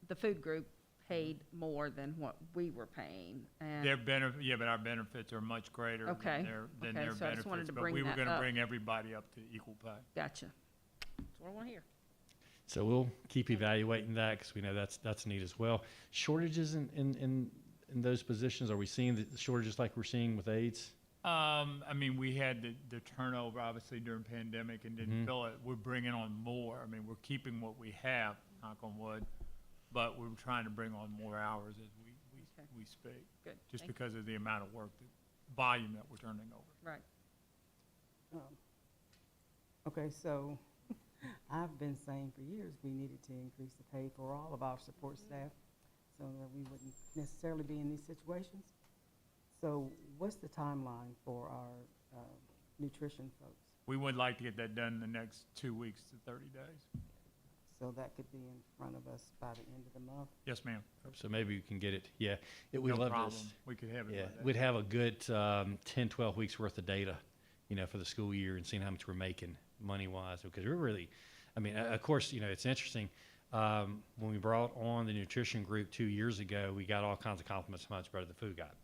the food group paid more than what we were paying, and. Their benefit, but our benefits are much greater Okay, than okay, their so I just wanted benefits. to But bring we were that gonna up. bring everybody up to equal pay. Gotcha. That's what I want to hear. So we'll keep evaluating that because we know that's neat as well. Shortages in those positions, are we seeing the shortages like we're seeing with aides? I mean, we had the turnover obviously during pandemic and didn't Mhm. fill it. We're bringing on more. I mean, we're keeping what we have, knock on wood, but we're trying to bring on more hours as we speak. Good. Just Thank you. because of the amount of work, the volume that we're turning over. Right. Okay, so I've been saying for years we needed to increase the pay for all of our support staff so that we wouldn't necessarily be in these situations. So what's the timeline for our nutrition folks? We would like to get that done in the next 2 weeks to 30 days. So that could be in front of us by the end of the month? Yes, ma'am. So maybe we can get it, yeah. We'd No love problem. this. We could have it Yeah, by then. we'd have a good 10, 12 weeks worth of data, for the school year and seeing how much we're making money-wise, because we're really, I mean, of course, it's interesting. When we brought on the nutrition group 2 years ago, we got all kinds of compliments how much better the food got.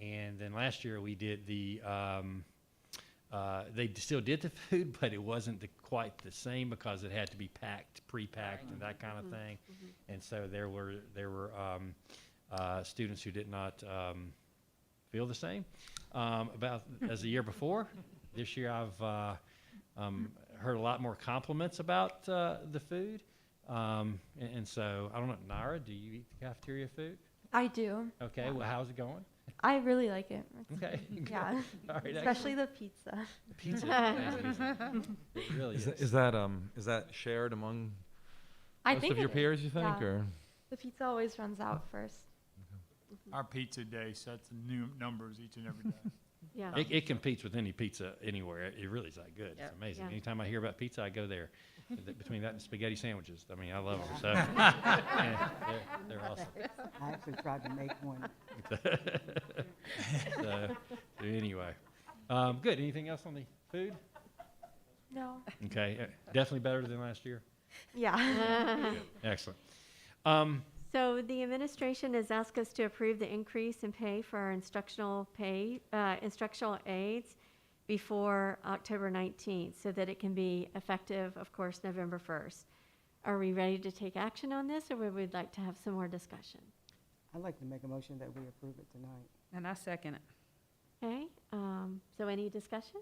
And then last year we did they still did the food, but it wasn't quite the same because it had to be packed, pre-packed, and that kind of thing. And so there were students who did not feel the same about as the year before. This year I've heard a lot more compliments about the food. And so I don't know, Naira, do you eat the cafeteria food? I do. Okay, well, how's it going? I really like it. Okay, good. Yeah. All right, Especially excellent. the pizza. The pizza is amazing. It really is. Is that shared among I most think of your it is, peers, you think, yeah. or? The pizza always runs out first. Our pizza day sets new numbers each and every day. Yeah. It competes with any pizza anywhere. It really is that good. Yeah. It's amazing. Yeah. Anytime I hear about pizza, I go there. Between that and spaghetti sandwiches, I mean, I love them. So yeah, they're awesome. I actually tried to make one. So anyway, good. Anything else on the food? No. Okay, definitely better than last year. Yeah. Good. Excellent. So the administration has asked us to approve the increase in pay for our instructional aides before October 19th, so that it can be effective, of course, November 1st. Are we ready to take action on this, or would we like to have some more discussion? I'd like to make a motion that we approve it tonight. And I second it. Okay, so any discussion?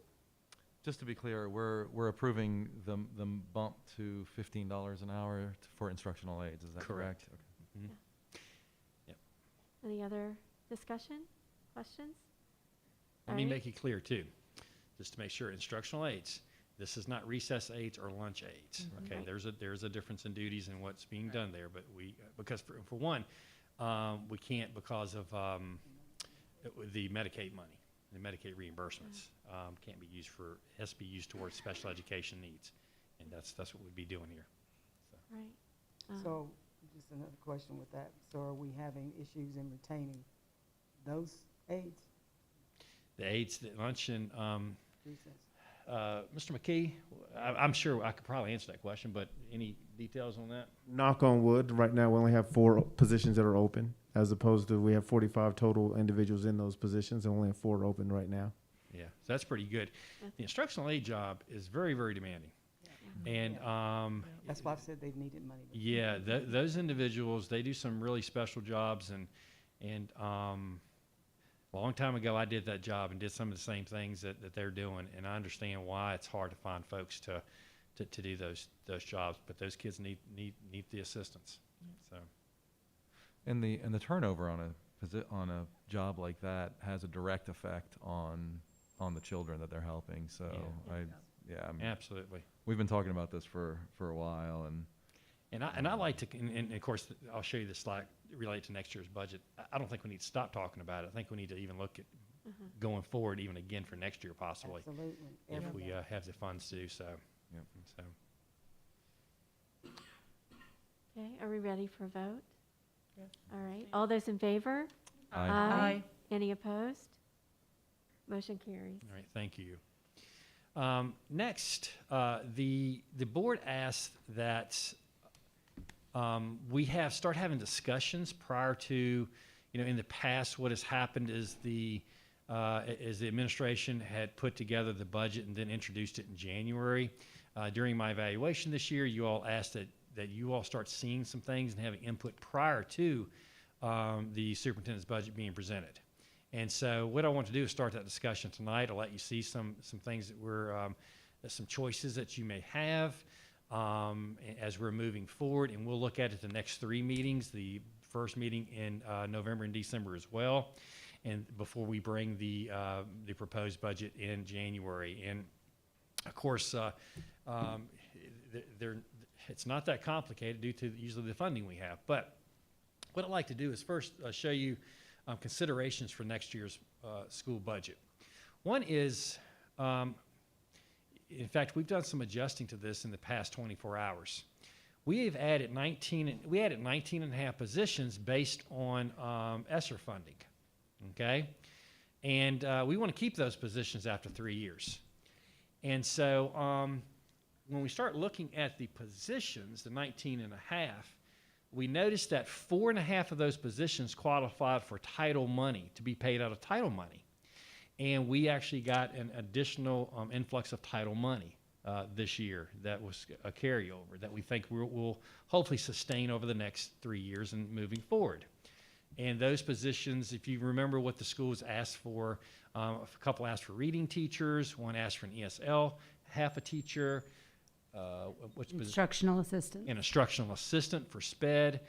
Just to be clear, we're approving the bump to $15 an hour for instructional aides, is that correct? Correct. Mhm. Okay. Any other discussion, questions? Let me Alright. make it clear too, just to make sure, instructional aides, this is not recess aides or lunch aides. Okay, Right. there's a difference in duties and what's being done there, but because for one, we can't because of the Medicaid money, the Medicaid reimbursements, can't be used has to be used towards special education needs, and that's what we'd be doing here. So. Right. So, just another question with that. So are we having issues in retaining those aides? The aides, the lunch, and Recess? Mr. McKee, I'm sure I could probably answer that question, but any details on that? Knock on wood, right now we only have 4 positions that are open, as opposed to we have 45 total individuals in those positions, and only have 4 open right now. Yeah, so that's pretty good. The instructional aid job is very, very demanding. And That's why I said they needed money. yeah, those individuals, they do some really special jobs, and a long time ago I did that job and did some of the same things that they're doing, and I understand why it's hard to find folks to do those jobs, but those kids need the assistance. So And the turnover on a job like that has a direct effect on the children that they're helping. So I mean, absolutely. we've been talking about this for a while, And I like to, and of course, I'll show you this slide related to next year's budget. I don't think we need to stop talking about it. I think we need to even look at going forward, even again for next year possibly. Absolutely. If we have the funds to do so. Yep. So. Okay, are we ready for a vote? Yes. All right, all those in favor? Aye. Aye. Any opposed? Motion carries. All right, thank you. Next, the board asked that we start having discussions prior to, in the past, what has happened is the administration had put together the budget and then introduced it in January. During my evaluation this year, you all asked that you all start seeing some things and having input prior to the superintendent's budget being presented. And so what I want to do is start that discussion tonight. I'll let you see some things that some choices that you may have as we're moving forward. And we'll look at it the next 3 meetings, the first meeting in November and December as well, and before we bring the proposed budget in January. And of course, it's not that complicated due to usually the funding we have. But what I'd like to do is first show you considerations for next year's school budget. One is, in fact, we've done some adjusting to this in the past 24 hours. We added 19 and a half positions based on ESSER funding, okay? And we want to keep those positions after 3 years. And so when we start looking at the positions, the 19 and a half, we noticed that 4.5 of those positions qualified for title money, to be paid out of title money. And we actually got an additional influx of title money this year that was a carryover that we think will hopefully sustain over the next 3 years and moving forward. And those positions, if you remember what the schools asked for, a couple asked for reading teachers, one asked for an ESL, half a teacher, Instructional assistant. An instructional assistant for SPED.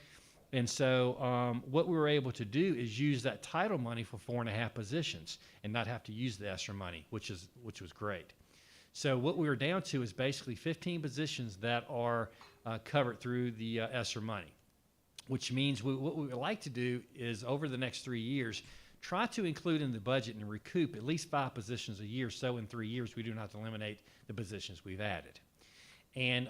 And so what we were able to do is use that title money for 4.5 positions and not have to use the ESSER money, which was great. So what we were down to is basically 15 positions that are covered through the ESSER money, which means what we would like to do is over the next 3 years, try to include in the budget and recoup at least 5 positions a year. So in 3 years, we do not have to eliminate the positions we've added. And,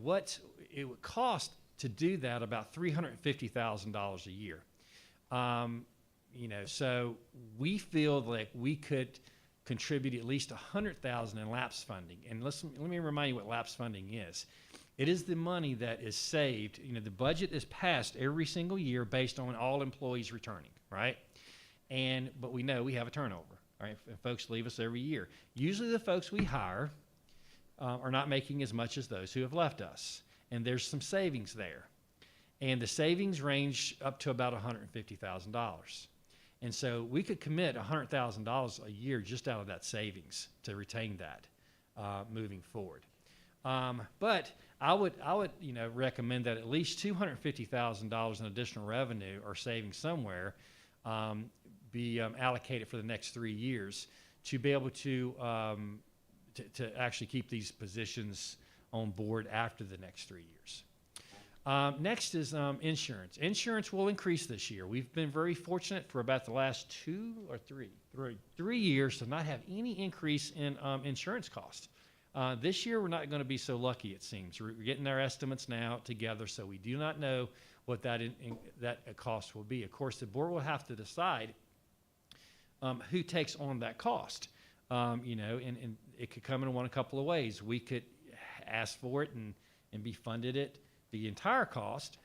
what it would cost to do that, about $350,000 a year. So we feel like we could contribute at least $100,000 in lapse funding. And let me remind you what lapse funding is. It is the money that is saved. The budget is passed every single year based on all employees returning, right? But we know we have a turnover, right? And folks leave us every year. Usually the folks we hire are not making as much as those who have left us. And there's some savings there. And the savings range up to about $150,000. And so we could commit $100,000 a year just out of that savings to retain that moving forward. But I would recommend that at least $250,000 in additional revenue or savings somewhere be allocated for the next 3 years to be able to actually keep these positions on board after the next 3 years. Next is insurance. Insurance will increase this year. We've been very fortunate for about the last 2 or 3 years to not have any increase in insurance costs. This year, we're not going to be so lucky, it seems. We're getting our estimates now together, so we do not know what that cost will be. Of course, the board will have to decide who takes on that cost. And it could come in a couple of ways. We could ask for it and be funded it, the entire cost,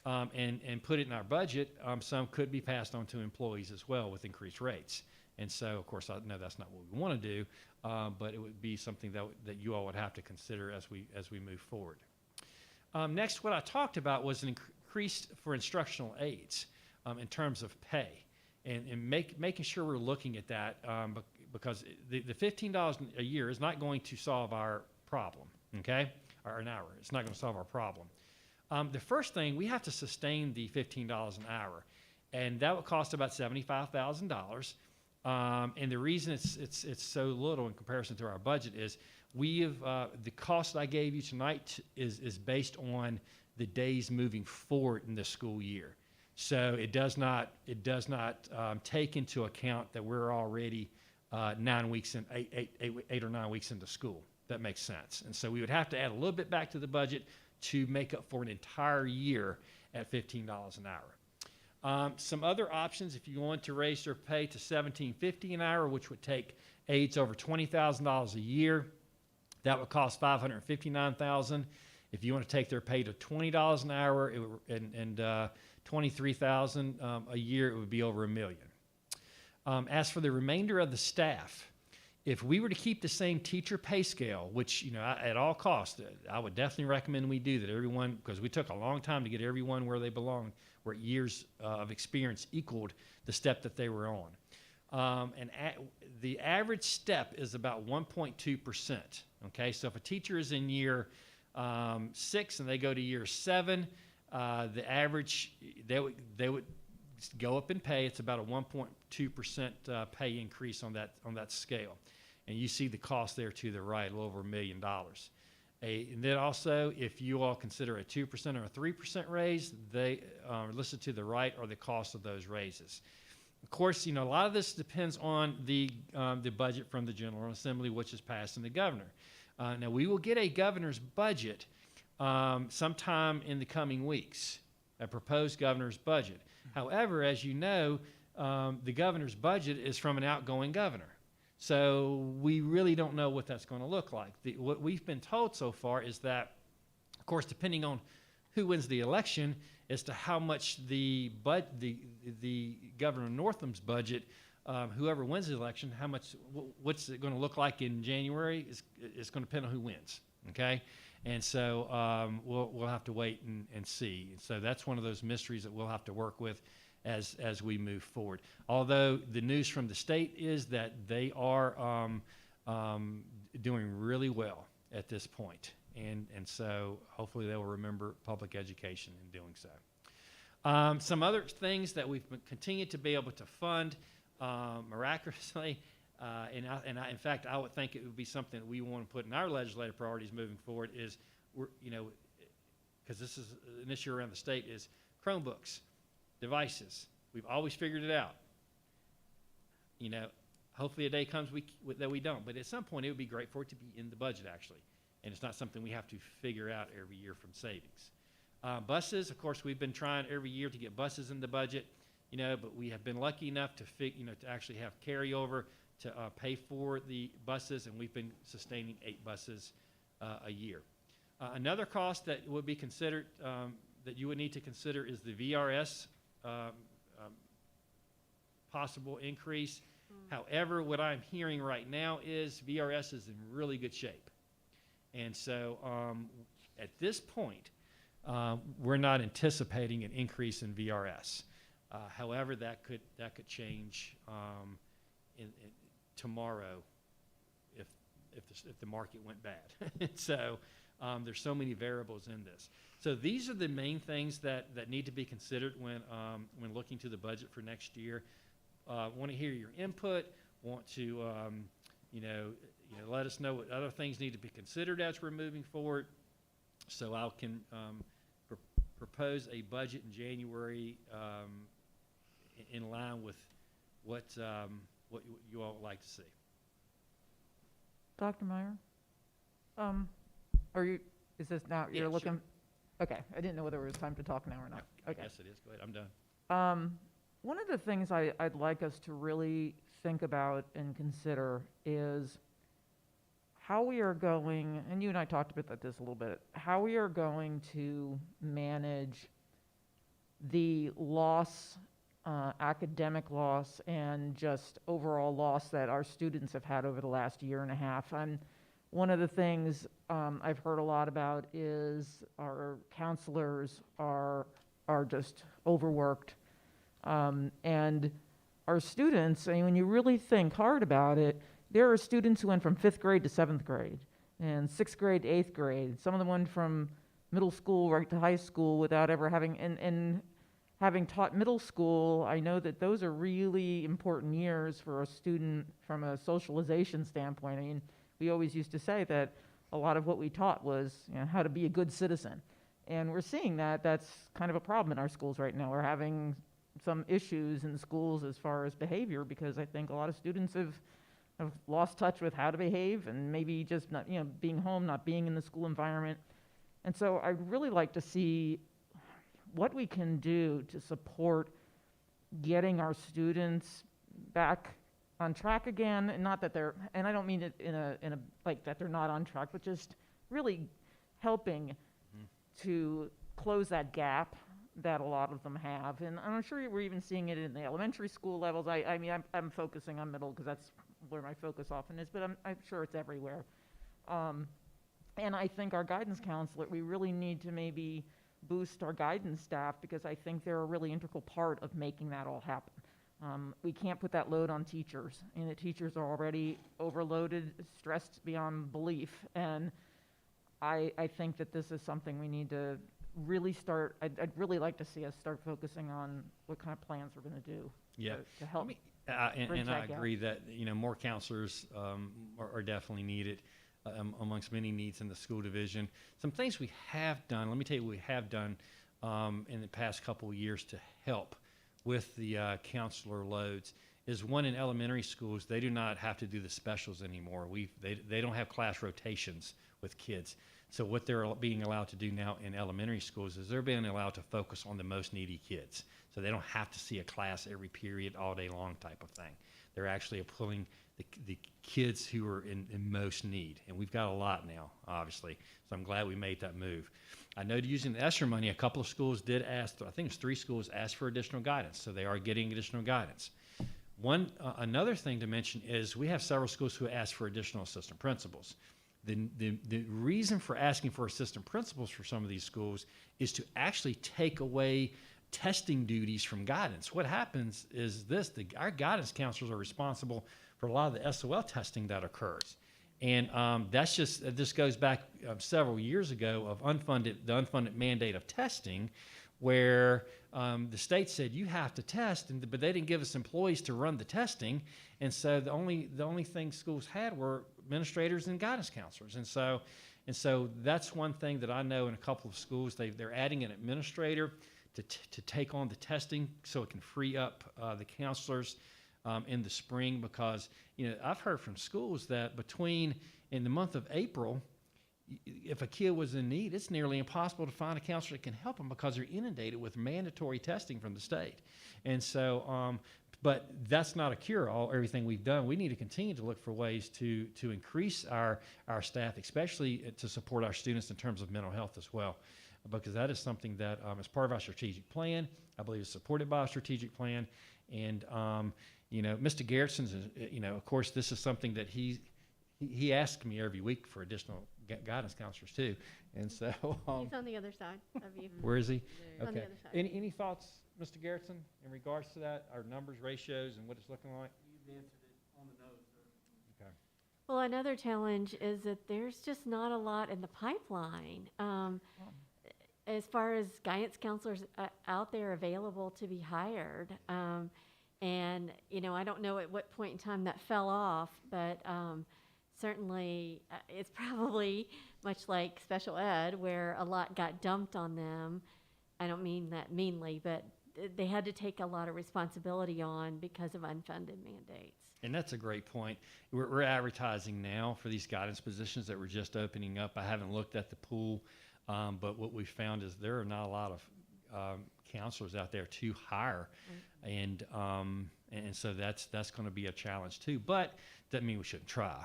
and put it in our budget. Some could be passed on to employees as well with increased rates. And so, of course, I know that's not what we want to do, but it would be something that you all would have to consider as we move forward. Next, what I talked about was an increase for instructional aides in terms of pay, and making sure we're looking at that because the $15 a year is not going to solve our problem, okay, or an hour. It's not going to solve our problem. The first thing, we have to sustain the $15 an hour, and that would cost about $75,000. And the reason it's so little in comparison to our budget is the cost I gave you tonight is based on the days moving forward in the school year. So it does not take into account that we're already 9 weeks in, 8 or 9 weeks into school. That makes sense. And so we would have to add a little bit back to the budget to make up for an entire year at $15 an hour. Some other options, if you want to raise their pay to $17.50 an hour, which would take aides over $20,000 a year, that would cost $559,000. If you want to take their pay to $20 an hour and $23,000 a year, it would be over $1 million. As for the remainder of the staff, if we were to keep the same teacher pay scale, which, you know, at all costs, I would definitely recommend we do that. Everyone, because we took a long time to get everyone where they belong, where years of experience equaled the step that they were on. The average step is about 1.2%. Okay, so if a teacher is in year 6 and they go to year 7, the average, they would go up in pay. It's about a 1.2% pay increase on that scale. And you see the cost there to the right, a little over $1 million. And then also, if you all consider a 2% or a 3% raise, they listed to the right are the cost of those raises. Of course, you know, a lot of this depends on the budget from the General Assembly, which is passed in the governor. Now, we will get a governor's budget sometime in the coming weeks, a proposed governor's budget. However, as you know, the governor's budget is from an outgoing governor. So we really don't know what that's going to look like. What we've been told so far is that, of course, depending on who wins the election, as to how much the Governor Northam's budget, whoever wins the election, what's it going to look like in January is going to depend on who wins. Okay, and so we'll have to wait and see. So that's one of those mysteries that we'll have to work with as we move forward. Although the news from the state is that they are doing really well at this point. And so hopefully they will remember public education in doing so. Some other things that we've continued to be able to fund miraculously, in fact, I would think it would be something that we want to put in our legislative priorities moving forward is, because this is an issue around the state, is Chromebooks, devices. We've always figured it out. You know, hopefully a day comes that we don't, but at some point it would be great for it to be in the budget actually. And it's not something we have to figure out every year from savings. Buses, of course, we've been trying every year to get buses in the budget, you know, but we have been lucky enough to to actually have carryover to pay for the buses, and we've been sustaining 8 buses a year. Another cost that would be considered, that you would need to consider, is the VRS possible increase. However, what I'm hearing right now is VRS is in really good shape. And so at this point, we're not anticipating an increase in VRS. However, that could change tomorrow if the market went bad. So there's so many variables in this. So these are the main things that need to be considered when looking to the budget for next year. Want to hear your input. Want to let us know what other things need to be considered as we're moving forward, so I can propose a budget in January in line with what you all would like to see. Dr. Meyer, is this now, you're looking? Sure. Okay, I didn't know whether it was time to talk now or not. Okay. Yes, it is. Go ahead, I'm done. One of the things I'd like us to really think about and consider is how we are going, and you and I talked about this a little bit, how we are going to manage the loss, academic loss, and just overall loss that our students have had over the last year and a half. One of the things I've heard a lot about is our counselors are just overworked. And our students, I mean, when you really think hard about it, there are students who went from 5th grade to 7th grade, and 6th grade to 8th grade. Some of them went from middle school right to high school without ever having, and having taught middle school, I know that those are really important years for a student from a socialization standpoint. I mean, we always used to say that a lot of what we taught was, how to be a good citizen. And we're seeing that that's kind of a problem in our schools right now. We're having some issues in schools as far as behavior, because I think a lot of students have lost touch with how to behave, and maybe just not, being home, not being in the school environment. And so I'd really like to see what we can do to support getting our students back on track again, and not that they're, and I don't mean it in a like that they're not on track, but just really helping to close that gap that a lot of them have. And I'm sure we're even seeing it in the elementary school levels. I mean, I'm focusing on middle because that's where my focus often is, but I'm sure it's everywhere. And I think our guidance counselor, we really need to maybe boost our guidance staff, because I think they're a really integral part of making that all happen. We can't put that load on teachers, and the teachers are already overloaded, stressed beyond belief. And I think that this is something we need to really start, I'd really like to see us start focusing on what kind of plans we're going to do to help. And I agree that, more counselors are definitely needed amongst many needs in the school division. Some things we have done, let me tell you what we have done in the past couple of years to help with the counselor loads is, one, in elementary schools, they do not have to do the specials anymore. They don't have class rotations with kids. So what they're being allowed to do now in elementary schools is they're being allowed to focus on the most needy kids. So they don't have to see a class every period all day long type of thing. They're actually pulling the kids who are in most need. And we've got a lot now, obviously. So I'm glad we made that move. I know using the ESSER money, a couple of schools did ask, I think it was 3 schools asked for additional guidance. So they are getting additional guidance. Another thing to mention is we have several schools who asked for additional assistant principals. The reason for asking for assistant principals for some of these schools is to actually take away testing duties from guidance. What happens is this: our guidance counselors are responsible for a lot of the SOL testing that occurs. And this goes back several years ago of the unfunded mandate of testing, where the state said you have to test, but they didn't give us employees to run the testing, and so the only thing schools had were administrators and guidance counselors. And so that's one thing that I know in a couple of schools, they're adding an administrator to take on the testing so it can free up the counselors in the spring, because I've heard from schools that in the month of April, if a kid was in need, it's nearly impossible to find a counselor that can help them because they're inundated with mandatory testing from the state. And so, but that's not a cure-all, everything we've done. We need to continue to look for ways to increase our staff, especially to support our students in terms of mental health as well, because that is something that is part of our strategic plan. I believe is supported by our strategic plan. And, Mr. Garrison's, of course, this is something that he asks me every week for additional guidance counselors too. And so he's on the other side of you. Where is he? On the Okay. other side. Any thoughts, Mr. Garrison, in regards to that, our numbers, ratios, and what it's looking like? You've answered it on the nose, sir. Okay. Well, another challenge is that there's just not a lot in the pipeline. As far as guidance counselors out there available to be hired. And, I don't know at what point in time that fell off, but certainly it's probably much like special ed, where a lot got dumped on them. I don't mean that meanly, but they had to take a lot of responsibility on because of unfunded mandates. And that's a great point. We're advertising now for these guidance positions that we're just opening up. I haven't looked at the pool, but what we found is there are not a lot of counselors out there to hire. And so that's going to be a challenge too. But doesn't mean we shouldn't try,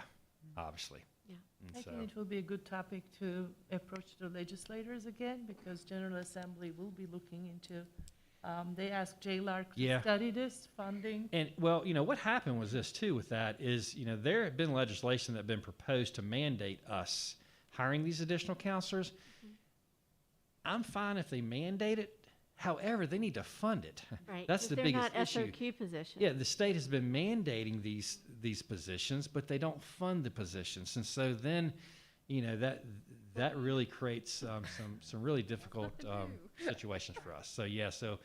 obviously. Yeah. And I so, think it will be a good topic to approach the legislators again, because General Assembly will be looking into, they asked JLARC to study this funding. And well, what happened was this too with that is, there had been legislation that had been proposed to mandate us hiring these additional counselors. I'm fine if they mandate it. However, they need to fund it. Right. That's the biggest they're issue. not SOQ positions. Yeah, the state has been mandating these positions, but they don't fund the positions, and so then, that really creates some really difficult situations for us. So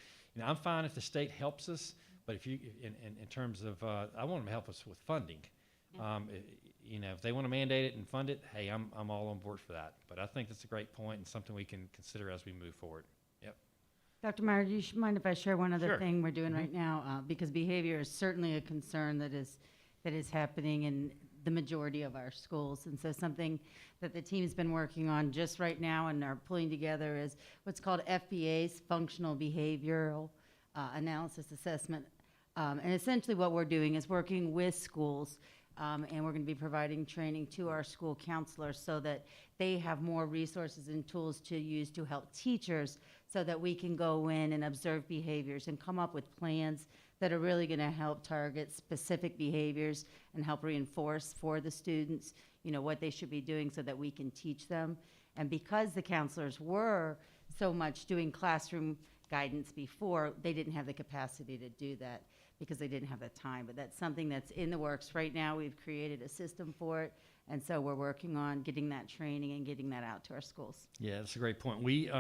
I'm fine if the state helps us, but if you in terms of I want them to help us with funding. If they want to mandate it and fund it, hey, I'm all on board for that. But I think that's a great point and something we can consider as we move forward. Yep. Dr. Meyer, do you mind if I share one other Sure. thing we're doing right now? Because behavior is certainly a concern that is happening, and the majority of our schools. And so something that the team's been working on just right now and are pulling together is what's called FBA's Functional Behavioral Analysis Assessment. And essentially what we're doing is working with schools, and we're going to be providing training to our school counselors so that they have more resources and tools to use to help teachers so that we can go in and observe behaviors and come up with plans that are really going to help target specific behaviors and help reinforce for the students, you know, what they should be doing so that we can teach them. And because the counselors were so much doing classroom guidance before, they didn't have the capacity to do that because they didn't have the time. But that's something that's in the works right now. We've created a system for it. And so we're working on getting that training and getting that out to our schools. Yeah, that's a great point. We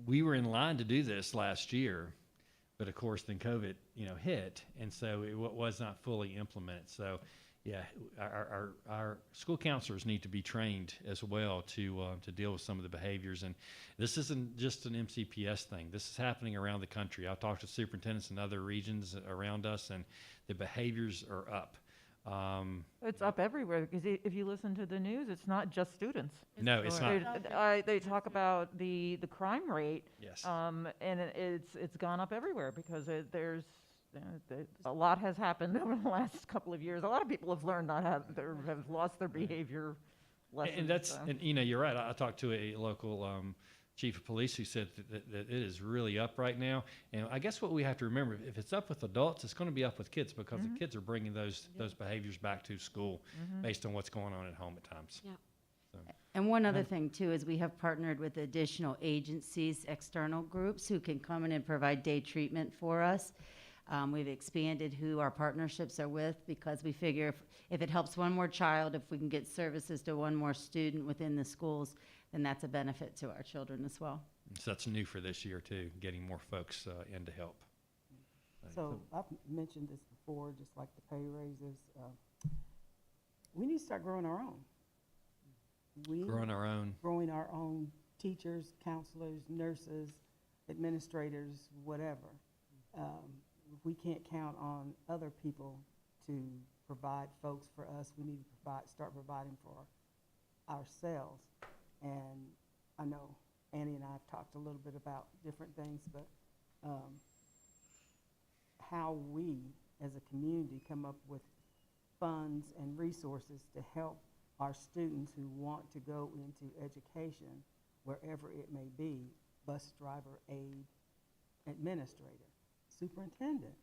we were in line to do this last year, but of course then COVID, hit, and so it was not fully implemented. So, yeah, our school counselors need to be trained as well to deal with some of the behaviors. And this isn't just an MCPS thing. This is happening around the country. I've talked to superintendents in other regions around us, and the behaviors are up. It's up everywhere, because if you listen to the news, it's not just students. No, it's not. They talk about the crime rate. Yes. And it's gone up everywhere because there's a lot has happened over the last couple of years. A lot of people have learned have lost their behavior lessons. And that's, and you're right. I talked to a local chief of police who said that it is really up right now. And I guess what we have to remember, if it's up with adults, it's going to be up with kids, because the kids are bringing those behaviors back to school based on what's going on at home at times. Yep. So. And one other thing too is we have partnered with additional agencies, external groups who can come in and provide day treatment for us. We've expanded who our partnerships are with, because we figure if it helps one more child, if we can get services to one more student within the schools, then that's a benefit to our children as well. So that's new for this year too, getting more folks in to help. So I've mentioned this before, just like the pay raises. We need to start growing our own. Growing our own teachers, counselors, nurses, administrators, whatever. If we can't count on other people to provide folks for us, we need to start providing for ourselves. And I know Annie and I have talked a little bit about different things, but how we as a community come up with funds and resources to help our students who want to go into education, wherever it may be, bus driver, aide, administrator, superintendent,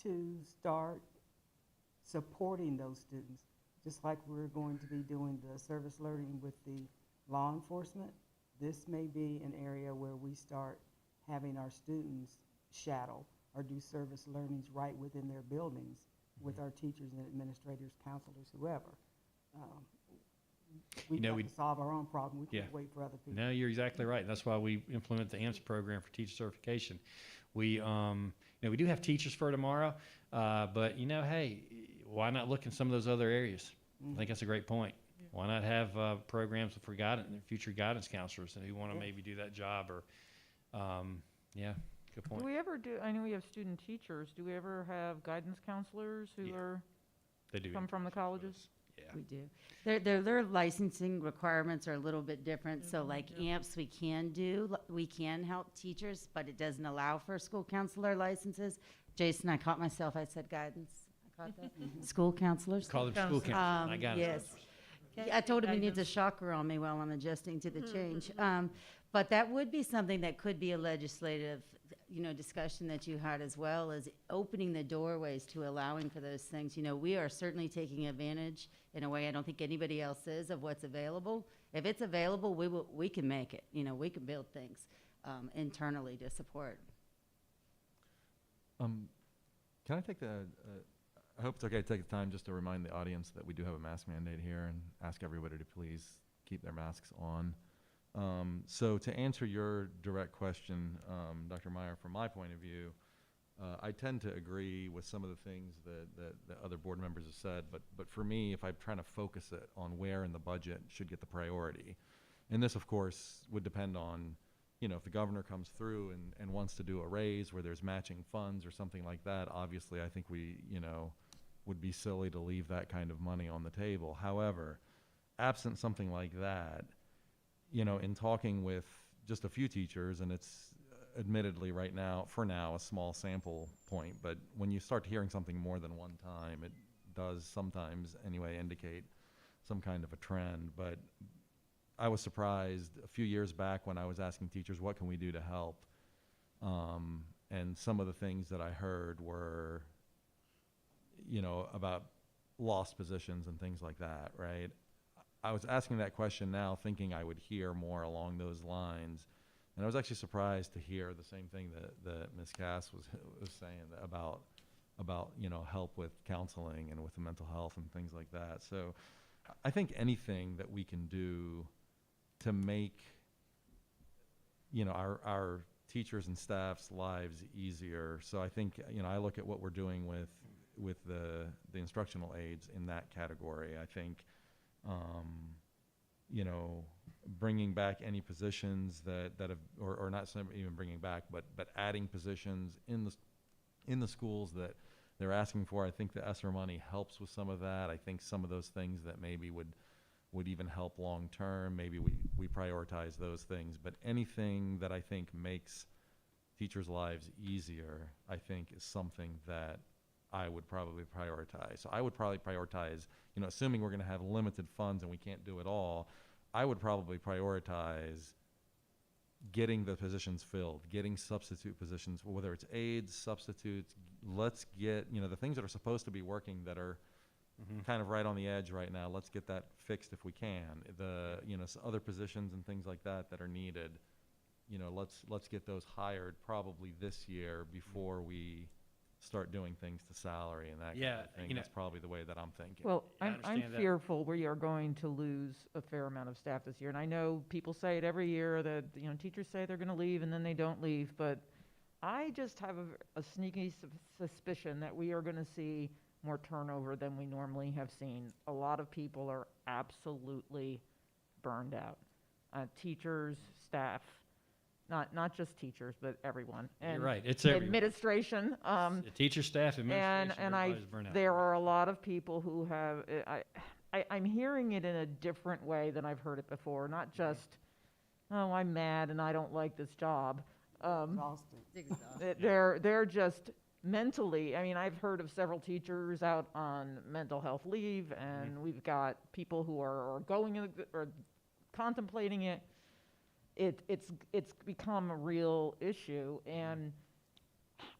to start supporting those students, just like we're going to be doing the service learning with the law enforcement. This may be an area where we start having our students shadow or do service learnings right within their buildings with our teachers and administrators, counselors, whoever. We have to solve our own problem. We can't wait for other people. No, you're exactly right. That's why we implement the AMPS program for teacher certification. We do have Teachers for Tomorrow, but hey, why not look in some of those other areas? I think that's a great point. Why not have programs for future guidance counselors who want to maybe do that job? Or, good point. Do we ever do? I know we have student teachers. Do we ever have guidance counselors who come from the colleges? Yeah. We do. Their licensing requirements are a little bit different. So like AMPS, we can help teachers, but it doesn't allow for school counselor licenses. Jason, I caught myself. I said guidance. I caught that. School counselors. Call them school counselors. I got it. Yes. I told him he needs a shocker on me while I'm adjusting to the change. But that would be something that could be a legislative, discussion that you had, as well as opening the doorways to allowing for those things. We are certainly taking advantage in a way I don't think anybody else is of what's available. If it's available, we can make it. We can build things internally to support. Can I take I hope it's okay to take the time just to remind the audience that we do have a mask mandate here, and ask everybody to please keep their masks on. So to answer your direct question, Dr. Meyer, from my point of view, I tend to agree with some of the things that other board members have said, but for me, if I'm trying to focus it on where in the budget should get the priority, and this, of course, would depend on, if the governor comes through and wants to do a raise where there's matching funds or something like that, obviously, I think we, would be silly to leave that kind of money on the table. However, absent something like that, you know, in talking with just a few teachers, and it's admittedly right now, for now, a small sample point, but when you start hearing something more than one time, it does sometimes anyway indicate some kind of a trend. But I was surprised a few years back when I was asking teachers, what can we do to help? And some of the things that I heard were, you know, about lost positions and things like that, right? I was asking that question now thinking I would hear more along those lines. And I was actually surprised to hear the same thing that Ms. Cass was saying about, you know, help with counseling and with the mental health and things like that. So I think anything that we can do to make, you know, our teachers and staff's lives easier. So I think, you know, I look at what we're doing with the instructional aides in that category. I think, you know, bringing back any positions that have, or not even bringing back, but adding positions in the schools that they're asking for. I think the ESSER money helps with some of that. I think some of those things that maybe would even help long term, maybe we prioritize those things. But anything that I think makes teachers' lives easier, I think is something that I would probably prioritize. So I would probably prioritize, you know, assuming we're going to have limited funds and we can't do it all, I would probably prioritize getting the positions filled, getting substitute positions, whether it's aides, substitutes. Let's get, you know, the things that are supposed to be working that are kind of right on the edge right now, let's get that fixed if we can. The, you know, other positions and things like that that are needed, you know, let's get those hired probably this year before we start doing things to salary and that kind of thing. You know, that's probably the way that I'm thinking. Well, I I'm understand that. fearful we are going to lose a fair amount of staff this year. And I know people say it every year that, you know, teachers say they're going to leave and then they don't leave. But I just have a sneaky suspicion that we are going to see more turnover than we normally have seen. A lot of people are absolutely burned out. Teachers, staff, not just teachers, but everyone. You're And right, it's everyone. administration. The teacher, staff, administration, And everybody's burnt out. there are a lot of people who have, I'm hearing it in a different way than I've heard it before. Not just, oh, I'm mad and I don't like this job. Exhausted. They're just mentally, I mean, I've heard of several teachers out on mental health leave, and we've got people who are going or contemplating it. It's become a real issue, and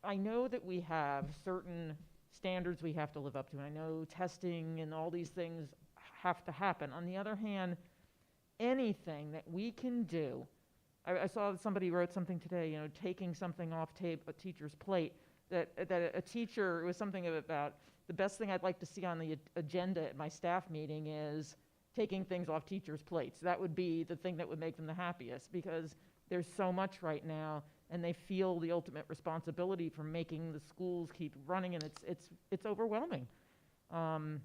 I know that we have certain standards we have to live up to, and I know testing and all these things have to happen. On the other hand, anything that we can do, I saw that somebody wrote something today, you know, taking something off a teacher's plate, that a teacher, it was something about the best thing I'd like to see on the agenda at my staff meeting is taking things off teachers' plates. That would be the thing that would make them the happiest, because there's so much right now, and they feel the ultimate responsibility for making the schools keep running, and it's overwhelming. And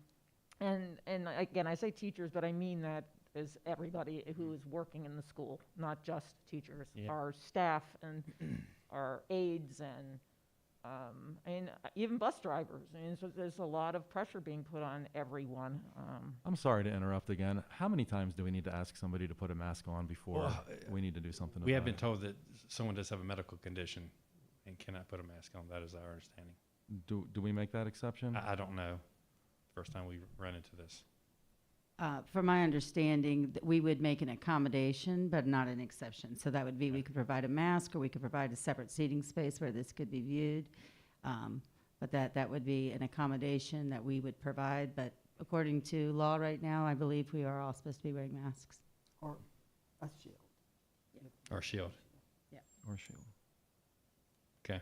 again, I say teachers, but I mean that as everybody who is working in the school, not just teachers. Yeah. Our staff and our aides and even bus drivers. I mean, so there's a lot of pressure being put on everyone. I'm sorry to interrupt again. How many times do we need to ask somebody to put a mask on before we need to do something We about have been it? told that someone does have a medical condition and cannot put a mask on. That is our understanding. Do we make that exception? I don't know. First time we run into this. From my understanding, we would make an accommodation, but not an exception. So that would be, we could provide a mask, or we could provide a separate seating space where this could be viewed. But that would be an accommodation that we would provide. But according to law right now, I believe we are all supposed to be wearing masks. Or a shield. Or shield. Yeah. Or shield. Okay.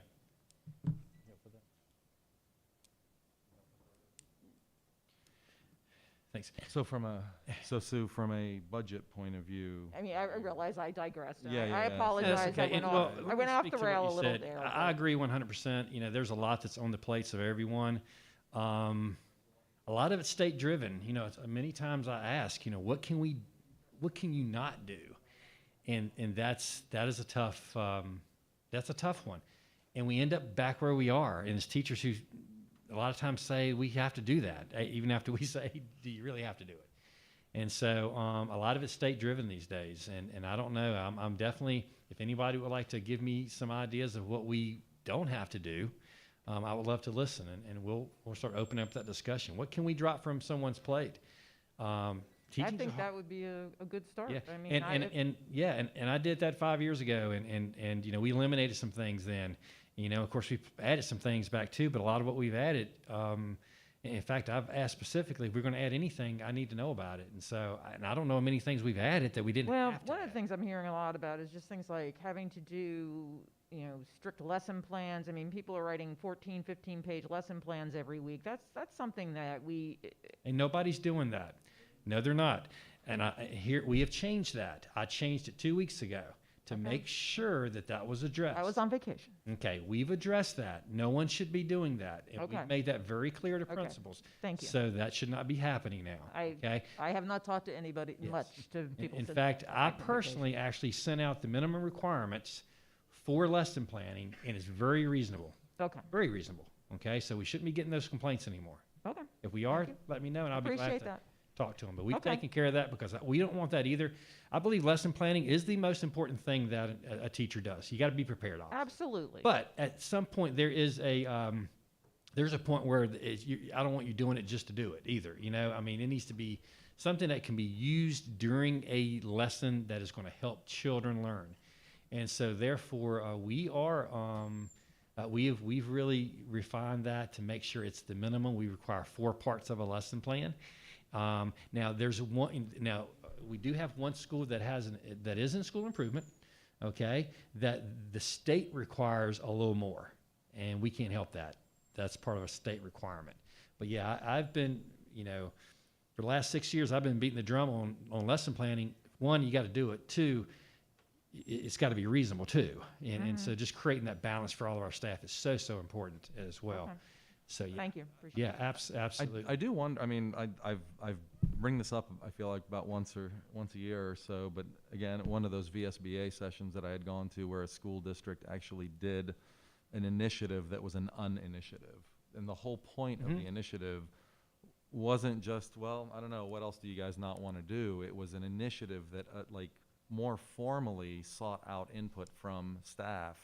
Thanks. So Sue, from a budget point of view, I mean, I realize I digressed. And Yeah, I yeah. apologize. That's okay. I went And, well, off, let I me went off speak the to what rail you a little said. there. I agree 100%. You know, there's a lot that's on the plates of everyone. A lot of it's state driven. You know, many times I ask, you know, what can you not do? And that is a tough, that's a tough one. And we end up back where we are. And as teachers who a lot of times say we have to do that, even after we say, do you really have to do it? And so a lot of it's state-driven these days, and I don't know. I'm definitely, if anybody would like to give me some ideas of what we don't have to do, I would love to listen, and we'll start opening up that discussion. What can we drop from someone's plate? I think that would be a good start. Yeah, I mean, and I did that 5 years ago, and you know, we eliminated some things then. You know, of course, we've added some things back too, but a lot of what we've added, in fact, I've asked specifically if we're going to add anything, I need to know about it. And so, I don't know many things we've added that we didn't well, have to one of the things I'm hearing a lot about is just things like having to do, you know, strict lesson plans. I mean, people are writing 14, 15-page lesson plans every week. That's something that And nobody's doing that. No, they're not. And here we have changed that. I changed it 2 weeks ago to make sure that was addressed. I was on vacation. Okay, we've addressed that. No one should be doing that. And we've made that very clear to principals. Thank you. So that should not be happening now. Okay. I have not talked to anybody much to people. In fact, I personally actually sent out the minimum requirements for lesson planning, and it's very reasonable. Okay. Very reasonable. Okay, so we shouldn't be getting those complaints anymore. Okay. If we are, let me know, and I'll be glad to talk to them. But we've taken care of that because we don't want that either. I believe lesson planning is the most important thing that a teacher does. You got to be prepared, obviously. Absolutely. But at some point, there is there's a point where I don't want you doing it just to do it either. You know, I mean, it needs to be something that can be used during a lesson that is going to help children learn. And so, therefore, we've really refined that to make sure it's the minimum. We require 4 parts of a lesson plan. Now there's one. Now we do have one school that that is in school improvement. Okay, that the state requires a little more, and we can't help that. That's part of a state requirement. But yeah, I've been, you know, for the last 6 years, I've been beating the drum on lesson planning. 1, you got to do it. 2, it's got to be reasonable too. And so just creating that balance for all of our staff is so important as well. Okay. So yeah. Thank you. Appreciate Absolutely. I do wonder. I mean, I've bring this up. I feel like about once a year or so. But again, one of those VSBA sessions that I had gone to, where a school district actually did an initiative that was an uninitiative, and the whole point of the initiative wasn't just, well, I don't know, what else do you guys not want to do? It was an initiative that like more formally sought out input from staff.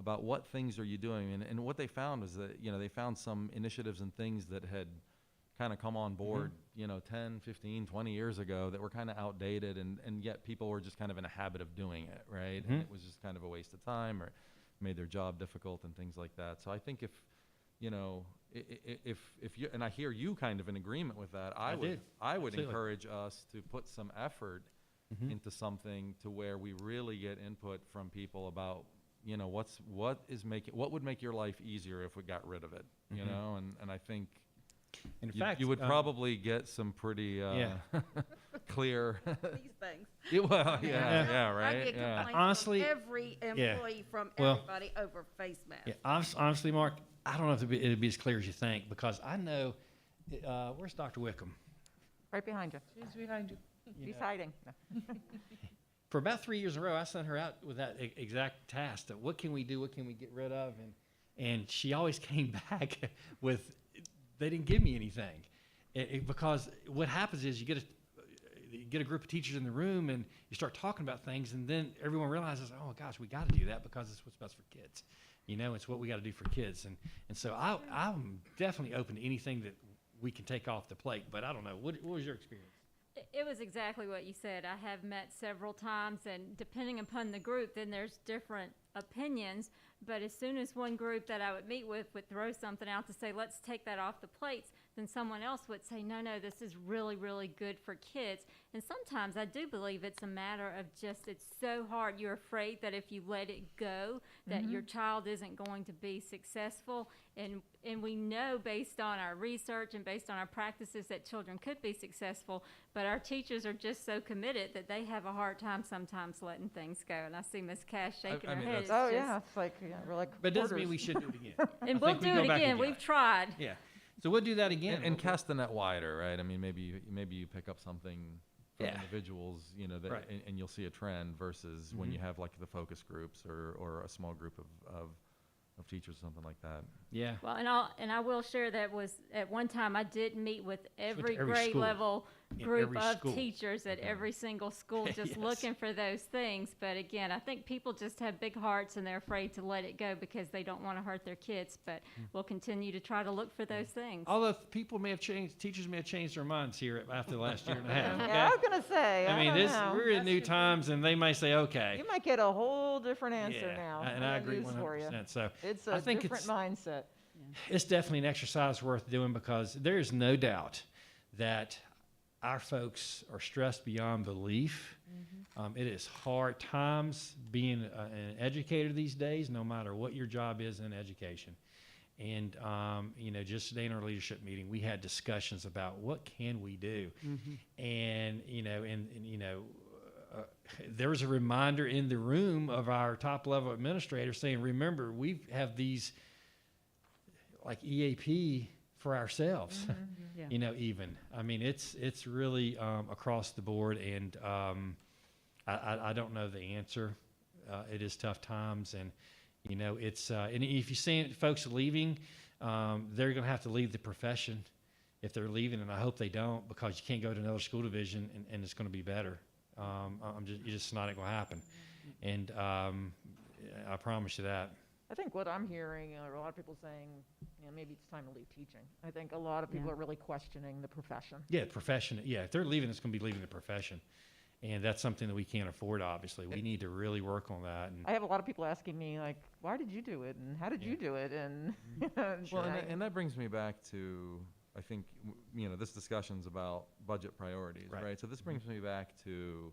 About what things are you doing, and what they found was that, you know, they found some initiatives and things that had kind of come on board, you know, 10, 15, 20 years ago that were kind of outdated, and yet people were just kind of in a habit of doing it, right? And it was just kind of a waste of time, or made their job difficult and things like that. So I think if, you know, if you, and I hear you kind of in agreement with that, I would Absolutely. encourage us to put some effort into something to where we really get input from people about, you know, what would make your life easier if we got rid of it, you know? And I think in fact, you would probably get some pretty clear. These things. Yeah, right. I get complaints Honestly, from every employee, from everybody over face masks. Yeah, honestly, Mark, I don't know if it'd be as clear as you think, because I know, where's Dr. Wickham? Right behind you. She's behind you. She's hiding. For about 3 years in a row, I sent her out with that exact task of what can we do, what can we get rid of, and she always came back with, they didn't give me anything, because what happens is you get a group of teachers in the room and you start talking about things, and then everyone realizes, oh gosh, we got to do that because it's what's best for kids. You know, it's what we got to do for kids, and so I'm definitely open to anything that we can take off the plate. But I don't know, what was your experience? It was exactly what you said. I have met several times, and depending upon the group, then there's different opinions. But as soon as one group that I would meet with would throw something out to say, let's take that off the plates, then someone else would say, no, this is really, really good for kids. And sometimes I do believe it's a matter of just, it's so hard. You're afraid that if you let it go, that your child isn't going to be successful. And we know based on our research and based on our practices that children could be successful, but our teachers are just so committed that they have a hard time sometimes letting things go. And I see Miss Cash shaking her head. Oh, yeah, it's like, we're like But it doesn't mean we should do it again. And we'll do it again. We've tried. Yeah. So we'll do that again. And cast the net wider, right? I mean, maybe you pick up something from individuals, you know, that, and you'll see a trend versus when you have like the focus groups or a small group of of teachers, something like that. Yeah. Well, and I will share that was, at one time, I did meet with every every grade school. level In group every of school. teachers at every single school, just Yes. looking for those things. But again, I think people just have big hearts and they're afraid to let it go because they don't want to hurt their kids. But we'll continue to try to look for those things. Although people may have changed, teachers may have changed their minds here after the last year and a half. Yeah, I was gonna say, I mean, don't know. we're in new times, and they may say, okay. You might get a whole different answer Yeah, now. and I have agree news for you. 100%. So It's I a think different mindset. it's definitely an exercise worth doing, because there is no doubt that our folks are stressed beyond belief. It is hard times being an educator these days, no matter what your job is in education. And, just today in our leadership meeting, we had discussions about what can we do. And, there was a reminder in the room of our top level administrator saying, remember, we have these like EAP for ourselves, Yeah. even. I mean, it's really across the board, and I don't know the answer. It is tough times, and, it's, and if you're seeing folks leaving, they're going to have to leave the profession if they're leaving, and I hope they don't, because you can't go to another school division and it's going to be better. It's just not going to happen. And I promise you that. I think what I'm hearing are a lot of people saying, maybe it's time to leave teaching. I think a lot of people are really questioning the profession. Yeah, profession. Yeah, if they're leaving, it's going to be leaving the profession. And that's something that we can't afford, obviously. We need to really work on that. And I have a lot of people asking me, like, why did you do it? And how did you do it? And, Well, and that brings me back to, I think, this discussion's about budget priorities, right? So this brings me back to,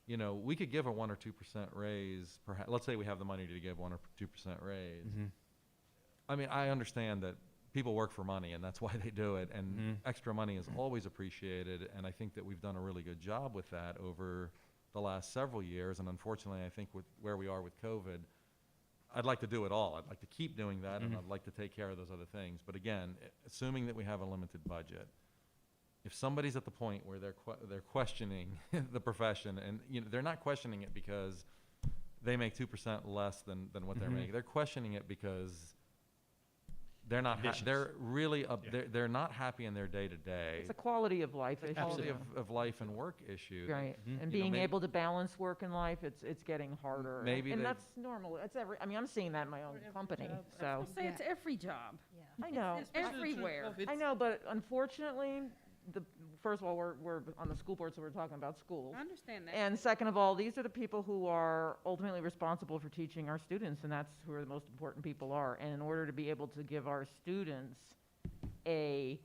we could give a 1 or 2% raise. Perhaps, let's say we have the money to give 1 or 2% raise. I mean, I understand that people work for money, and that's why they do it. And extra money is always appreciated. And I think that we've done a really good job with that over the last several years. And unfortunately, I think with where we are with COVID, I'd like to do it all. I'd like to keep doing that, and I'd like to take care of those other things. But again, assuming that we have a limited budget, if somebody's at the point where they're questioning the profession, and they're not questioning it because they make 2% less than what they're making. They're questioning it because they're not. They're really they're not happy in their day to day. it's a quality of life issue. Quality of life and work issue. Right. And being able to balance work and life, it's getting harder. Maybe and they- that's normal. It's I'm seeing that in my own company. So I'll say it's every job. I know. It's everywhere. I know, but unfortunately, first of all, we're on the school board, so we're talking about schools. I understand that. And second of all, these are the people who are ultimately responsible for teaching our students, and that's who the most important people are. And in order to be able to give our students an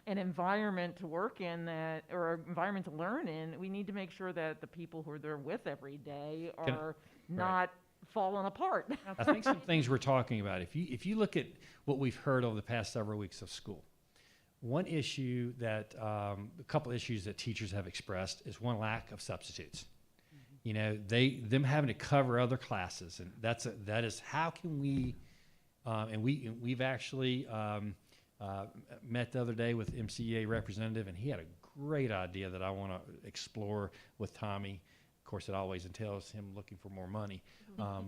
environment to work in or an environment to learn in, we need to make sure that the people who they're with every day are not falling apart. I think some things we're talking about, if you look at what we've heard over the past several weeks of school, one issue that, a couple issues that teachers have expressed is one, lack of substitutes. Them having to cover other classes, and that is how can we, and we've actually met the other day with MCEA representative, and he had a great idea that I want to explore with Tommy. Of course, it always entails him looking for more money,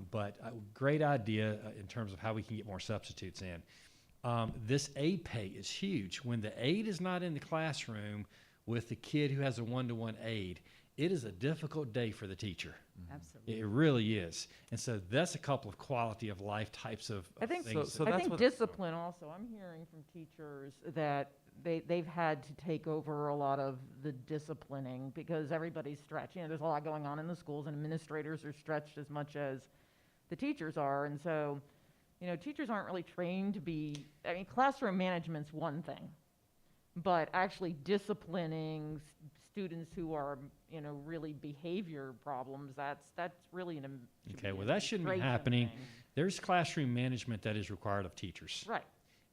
but a great idea in terms of how we can get more substitutes in. This aid pay is huge. When the aid is not in the classroom with the kid who has a one-to-one aid, it is a difficult day for the teacher. Absolutely. It really is. And so that's a couple of quality of life types of I think things. I think discipline also. I'm hearing from teachers that they've had to take over a lot of the disciplining because everybody's stretched. There's a lot going on in the schools, and administrators are stretched as much as the teachers are. And so, teachers aren't really trained to be, classroom management's one thing, but actually disciplining students who are, really behavior problems, that's really Okay, well, that shouldn't be happening. There's classroom management that is required of teachers. Right.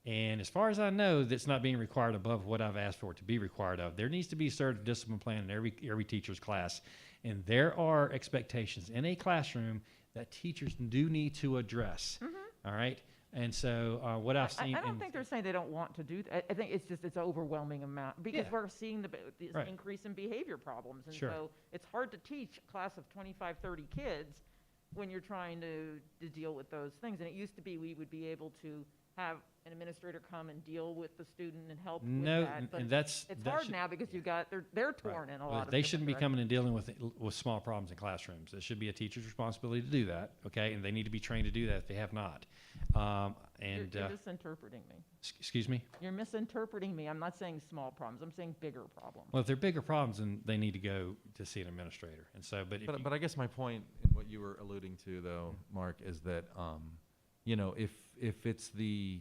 And as far as I know, that's not being required above what I've asked for it to be required of. There needs to be a certain discipline plan in every teacher's class. And there are expectations in a classroom that teachers do need to address. All right? And so what I've seen... I don't think they're saying they don't want to do that. I think it's just it's overwhelming amount because we're seeing this increase in behavior problems. And so it's hard to teach a class of 25, 30 kids when you're trying to deal with those things. And it used to be we would be able to have an administrator come and deal with the student and help with No, that. But and that's it's that hard should- now because you've got, they're torn in a Well, lot of they different shouldn't be directions. coming and dealing with small problems in classrooms. It should be a teacher's responsibility to do that, okay? And they need to be trained to do that if they have not. You're misinterpreting me. Excuse me? You're misinterpreting me. I'm not saying small problems. I'm saying bigger problems. Well, if they're bigger problems, then they need to go to see an administrator. And so, but if you- But I guess my point in what you were alluding to, though, Mark, is that, you know, if it's the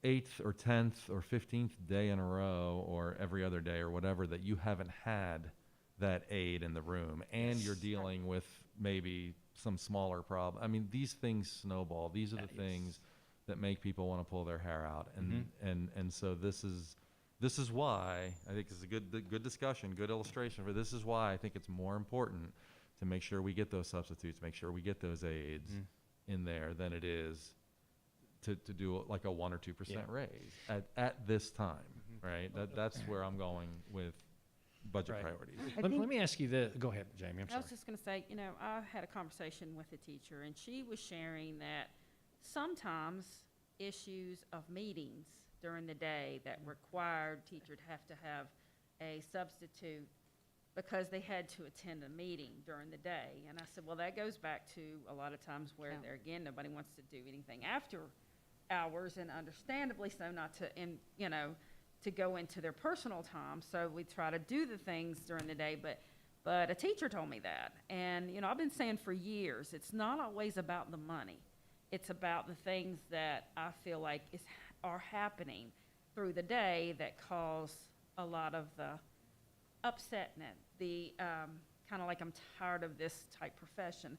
8th or 10th or 15th day in a row or every other day or whatever that you haven't had that aide in the room and you're dealing with maybe some smaller problem. I mean, these things snowball. These are the things that make people want to pull their hair out. And so this is why I think it's a good discussion, good illustration for this is why I think it's more important to make sure we get those substitutes, make sure we get those aides in there than it is to do like a 1 or 2% raise at this time, right? That's where I'm going with budget priorities. Let me ask you this. Go ahead, Jamie. I'm I sorry. was just going to say, you know, I had a conversation with a teacher, and she was sharing that sometimes issues of meetings during the day that required teacher to have a substitute because they had to attend a meeting during the day. And I said, well, that goes back to a lot of times where there, again, nobody wants to do anything after hours, and understandably so, not to, you know, to go into their personal time. So we try to do the things during the day, but a teacher told me that. And, you know, I've been saying for years, it's not always about the money. It's about the things that I feel like are happening through the day that cause a lot of the upsetness, the kind of like I'm tired of this type profession.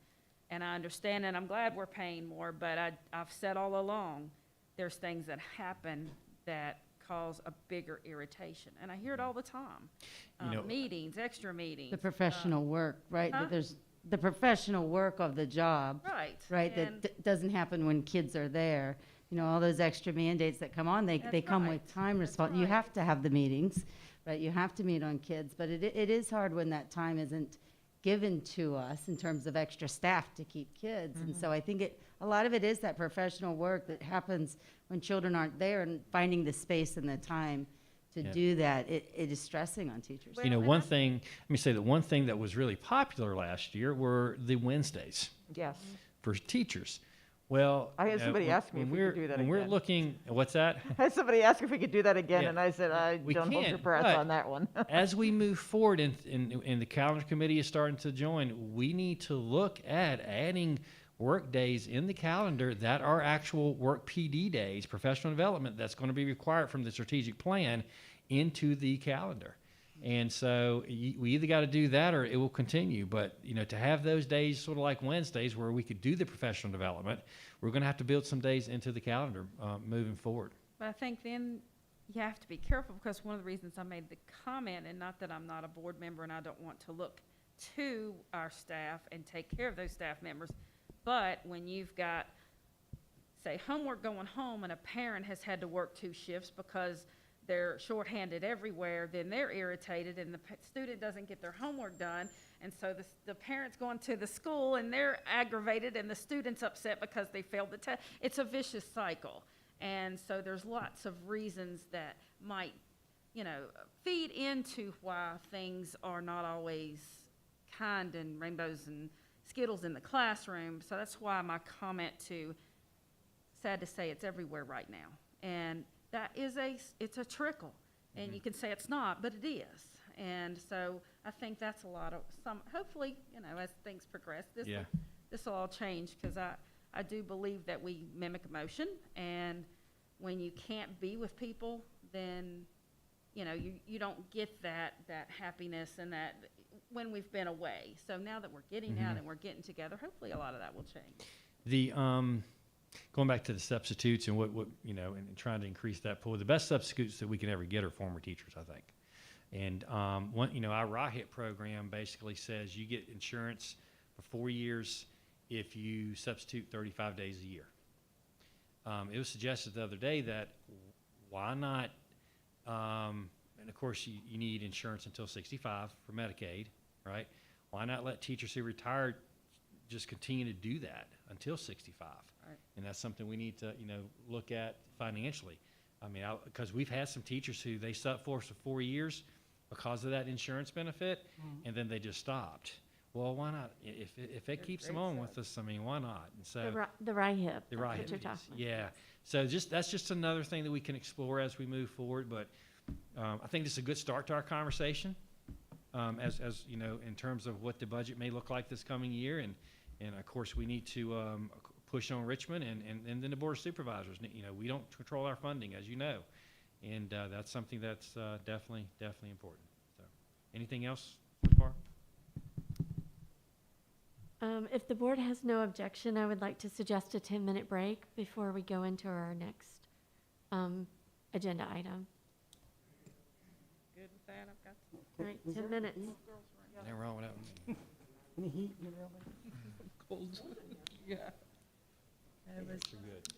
And I understand, and I'm glad we're paying more, but I've said all along, there's things that happen that cause a bigger irritation. And I hear it all the time. You know, meetings, extra meetings. The professional work, right? huh? That there's the professional work of the job. Right. Right, And- that doesn't happen when kids are there. You know, all those extra mandates that come on, they come with right. time response. You have to have the meetings, right? You have to meet on kids, but it is hard when that time isn't given to us in terms of extra staff to keep kids. And so I think a lot of it is that professional work that happens when children aren't there, and finding the space and the time to do that, it is stressing on teachers. You know, one thing, let me say that one thing that was really popular last year were the Wednesdays Yes. for teachers. Well, I had you know, somebody when- ask me when if we we're- could do that when we're again. looking, what's that? I had somebody ask if we could do that again, Yeah. and I said, I We don't hold your can, breath but on that one. as we move forward and the calendar committee is starting to join, we need to look at adding work days in the calendar that are actual work PD days, professional development, that's going to be required from the strategic plan into the calendar. And so we either got to do that or it will continue. But, you know, to have those days sort of like Wednesdays where we could do the professional development, we're going to have to build some days into the calendar moving forward. But I think then you have to be careful, because one of the reasons I made the comment, and not that I'm not a board member and I don't want to look to our staff and take care of those staff members, but when you've got, say, homework going home and a parent has had to work 2 shifts because they're shorthanded everywhere, then they're irritated and the student doesn't get their homework done. And so the parent's going to the school and they're aggravated and the student's upset because they failed the test. It's a vicious cycle. And so there's lots of reasons that might, you know, feed into why things are not always kind and rainbows and Skittles in the classroom. So that's why my comment sad to say, it's everywhere right now. And that is it's a trickle. And you can say it's not, but it is. And so I think that's a lot of hopefully, you know, as things progress, this will all change, because I do believe that we mimic emotion, and when you can't be with people, then, you know, you don't get that happiness and that when we've been away. So now that we're getting out and we're getting together, hopefully a lot of that will change. The going back to the substitutes and what you know, and trying to increase that pool, the best substitutes that we can ever get are former teachers, I think. And one, you know, our RIHIT program basically says you get insurance for 4 years if you substitute 35 days a year. It was suggested the other day that why not, and of course you need insurance until 65 for Medicaid, right? Why not let teachers who retired just continue to do that until 65. Right. And that's something we need to, look at financially. I mean, because we've had some teachers who they stuck for us for 4 years because of that insurance benefit, and then they just stopped. Well, why not? If it keeps them on with us, I mean, why not? And so The right hip. the that's right what you're piece, talking about. yeah. So that's just another thing that we can explore as we move forward. But I think this is a good start to our conversation, as in terms of what the budget may look like this coming year, and of course we need to push on Richmond and then the Board of Supervisors. We don't control our funding, as you know, and that's something that's definitely important. So, anything else so far? If the board has no objection, I would like to suggest a 10-minute break before we go into our next agenda item. Good with that, I've got. All right, 10 minutes. Nothing wrong with that. Any heat in the building? Cold. Yeah. It was Good.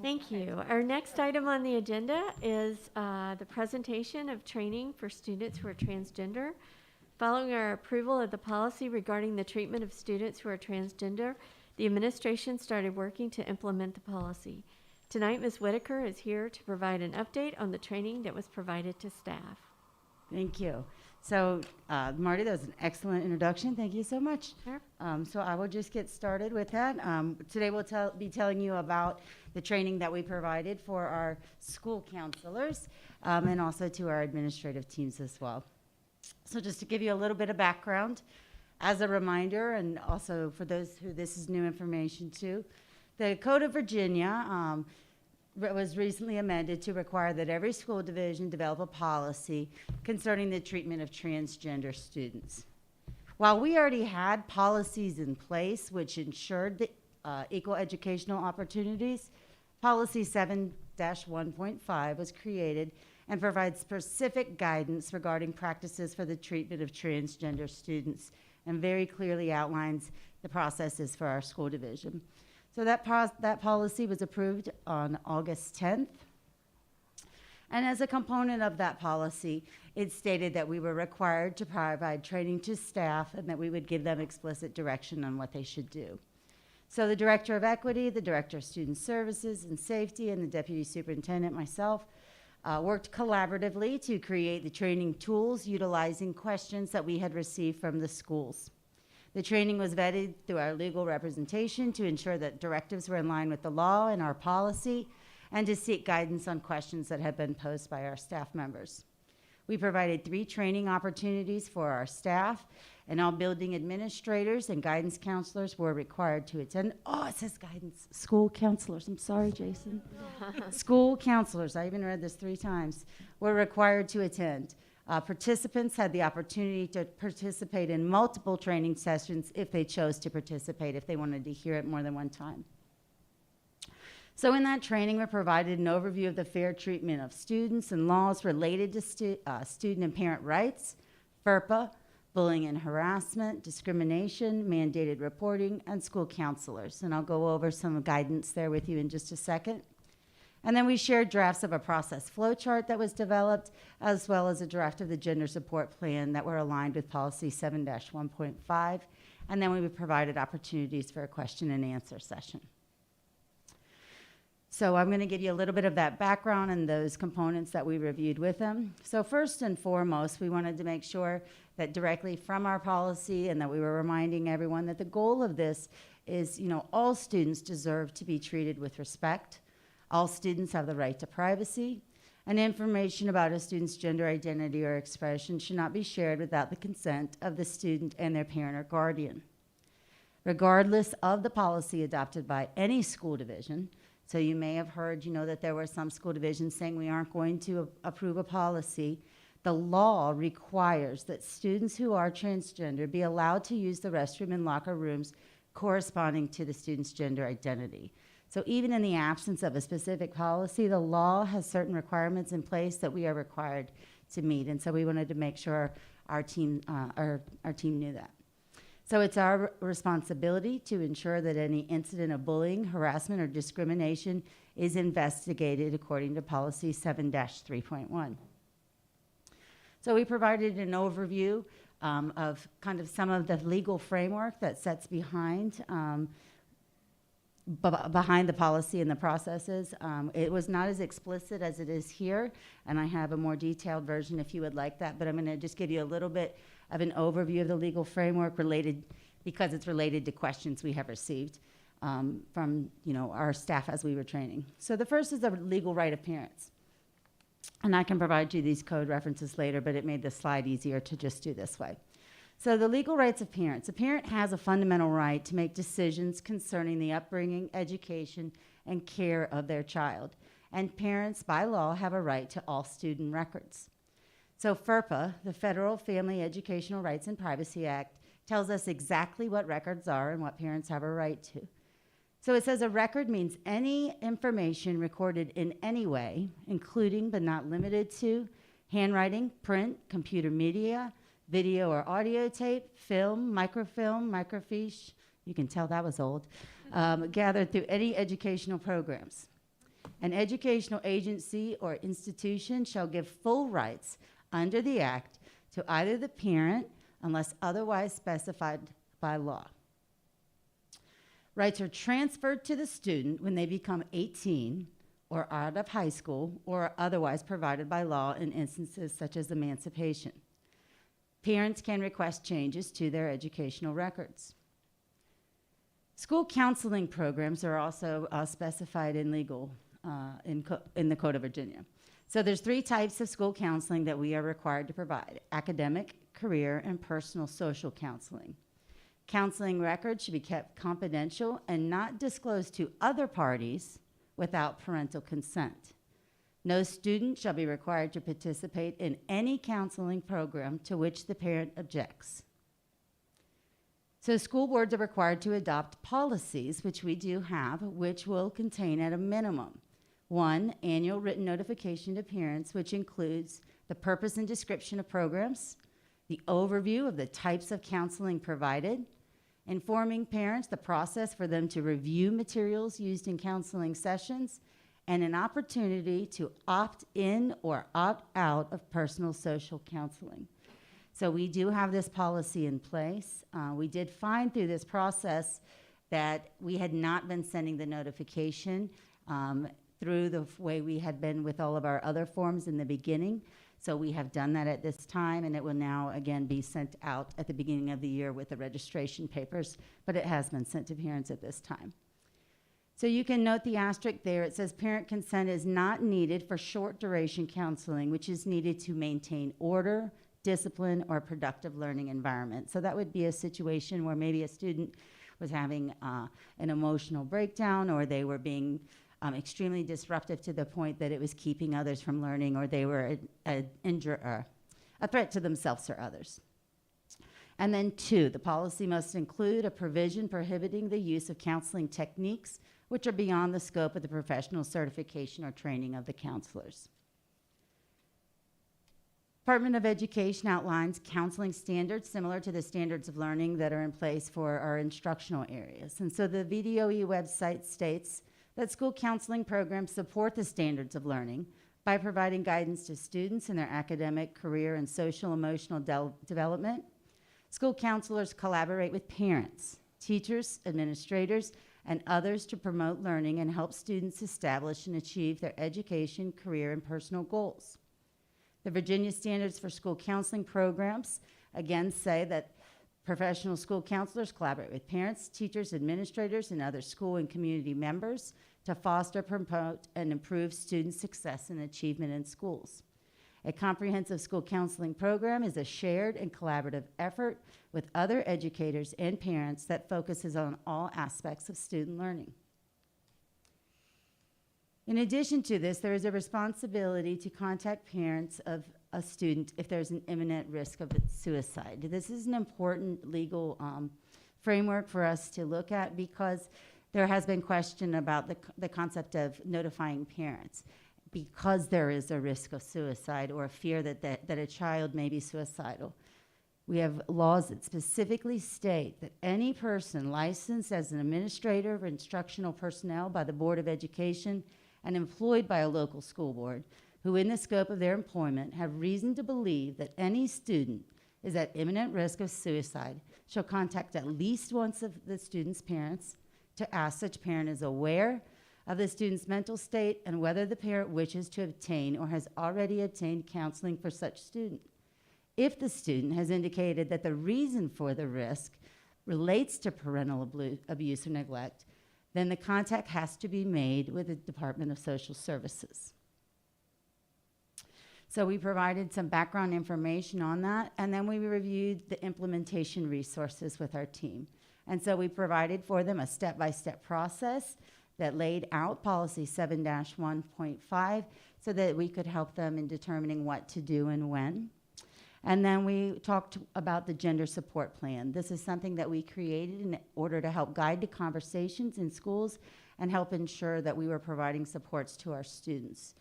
Thank you. Our next item on the agenda is the presentation of training for students who are transgender. Following our approval of the policy regarding the treatment of students who are transgender, the administration started working to implement the policy. Tonight, Ms. Whitaker is here to provide an update on the training that was provided to staff. Thank you. So, Marty, that was an excellent introduction. Thank you so much. Sure. So I will just get started with that. Today we'll be telling you about the training that we provided for our school counselors and also to our administrative teams as well. So just to give you a little bit of background, as a reminder, and also for those who this is new information to, the Code of Virginia was recently amended to require that every school division develop a policy concerning the treatment of transgender students. While we already had policies in place which ensured the equal educational opportunities, Policy 7-1.5 was created and provides specific guidance regarding practices for the treatment of transgender students and very clearly outlines the processes for our school division. So that policy was approved on August 10th. And as a component of that policy, it stated that we were required to provide training to staff and that we would give them explicit direction on what they should do. So the Director of Equity, the Director of Student Services and Safety, and the Deputy Superintendent, myself, worked collaboratively to create the training tools utilizing questions that we had received from the schools. The training was vetted through our legal representation to ensure that directives were in line with the law and our policy, and to seek guidance on questions that had been posed by our staff members. We provided 3 training opportunities for our staff, and all building administrators and guidance counselors were required to attend. Oh, it says guidance, school counselors. I'm sorry, Jason. School counselors, I even read this 3 times, were required to attend. Participants had the opportunity to participate in multiple training sessions if they chose to participate, if they wanted to hear it more than one time. So in that training, we provided an overview of the fair treatment of students and laws related to student and parent rights, FERPA, bullying and harassment, discrimination, mandated reporting, and school counselors. And I'll go over some guidance there with you in just a second. And then we shared drafts of a process flow chart that was developed, as well as a draft of the gender support plan that were aligned with policy 7-1.5. And then we provided opportunities for a question and answer session. So I'm going to give you a little bit of that background and those components that we reviewed with them. So first and foremost, we wanted to make sure that directly from our policy and that we were reminding everyone that the goal of this is, all students deserve to be treated with respect. All students have the right to privacy, and information about a student's gender identity or expression should not be shared without the consent of the student and their parent or guardian. Regardless of the policy adopted by any school division, so you may have heard, that there were some school divisions saying we aren't going to approve a policy. The law requires that students who are transgender be allowed to use the restroom and locker rooms corresponding to the student's gender identity. So even in the absence of a specific policy, the law has certain requirements in place that we are required to meet. And so we wanted to make sure our team knew that. So it's our responsibility to ensure that any incident of bullying, harassment, or discrimination is investigated according to policy 7-3.1. So we provided an overview of kind of some of the legal framework that sets behind the policy and the processes. It was not as explicit as it is here, and I have a more detailed version if you would like that, but I'm going to just give you a little bit of an overview of the legal framework because it's related to questions we have received from our staff as we were training. So the first is the legal right of parents. And I can provide you these code references later, but it made the slide easier to just do this way. So the legal rights of parents. A parent has a fundamental right to make decisions concerning the upbringing, education, and care of their child. And parents, by law, have a right to all student records. So FERPA, the Federal Family Educational Rights and Privacy Act, tells us exactly what records are and what parents have a right to. So it says a record means any information recorded in any way, including but not limited to handwriting, print, computer media, video or audio tape, film, microfilm, microfiche, you can tell that was old, gathered through any educational programs. An educational agency or institution shall give full rights under the Act to either the parent unless otherwise specified by law. Rights are transferred to the student when they become 18 or out of high school or are otherwise provided by law in instances such as emancipation. Parents can request changes to their educational records. School counseling programs are also specified in legal in the Code of Virginia. So there's 3 types of school counseling that we are required to provide: academic, career, and personal social counseling. Counseling records should be kept confidential and not disclosed to other parties without parental consent. No student shall be required to participate in any counseling program to which the parent objects. So school boards are required to adopt policies, which we do have, which will contain at a minimum 1, annual written notification to parents, which includes the purpose and description of programs, the overview of the types of counseling provided, informing parents the process for them to review materials used in counseling sessions, and an opportunity to opt in or opt out of personal social counseling. So we do have this policy in place. We did find through this process that we had not been sending the notification through the way we had been with all of our other forms in the beginning. So we have done that at this time, and it will now again be sent out at the beginning of the year with the registration papers, but it has been sent to parents at this time. So you can note the asterisk there. It says parent consent is not needed for short duration counseling, which is needed to maintain order, discipline, or productive learning environment. So that would be a situation where maybe a student was having an emotional breakdown, or they were being extremely disruptive to the point that it was keeping others from learning, or they were a threat to themselves or others. And then 2, the policy must include a provision prohibiting the use of counseling techniques which are beyond the scope of the professional certification or training of the counselors. Department of Education outlines counseling standards similar to the standards of learning that are in place for our instructional areas. And so the VDOE website states that school counseling programs support the standards of learning by providing guidance to students in their academic, career, and social emotional development. School counselors collaborate with parents, teachers, administrators, and others to promote learning and help students establish and achieve their education, career, and personal goals. The Virginia Standards for School Counseling Programs again say that professional school counselors collaborate with parents, teachers, administrators, and other school and community members to foster, promote, and improve student success and achievement in schools. A comprehensive school counseling program is a shared and collaborative effort with other educators and parents that focuses on all aspects of student learning. In addition to this, there is a responsibility to contact parents of a student if there's an imminent risk of suicide. This is an important legal framework for us to look at because there has been question about the concept of notifying parents because there is a risk of suicide or a fear that a child may be suicidal. We have laws that specifically state that any person licensed as an administrator of instructional personnel by the Board of Education and employed by a local school board who in the scope of their employment have reason to believe that any student is at imminent risk of suicide shall contact at least once of the student's parents to ask such parent is aware of the student's mental state and whether the parent wishes to obtain or has already obtained counseling for such student. If the student has indicated that the reason for the risk relates to parental abuse or neglect, then the contact has to be made with the Department of Social Services. So we provided some background information on that, and then we reviewed the implementation resources with our team. And so we provided for them a step-by-step process that laid out policy 7-1.5 so that we could help them in determining what to do and when. And then we talked about the gender support plan. This is something that we created in order to help guide the conversations in schools and help ensure that we were providing supports to our students.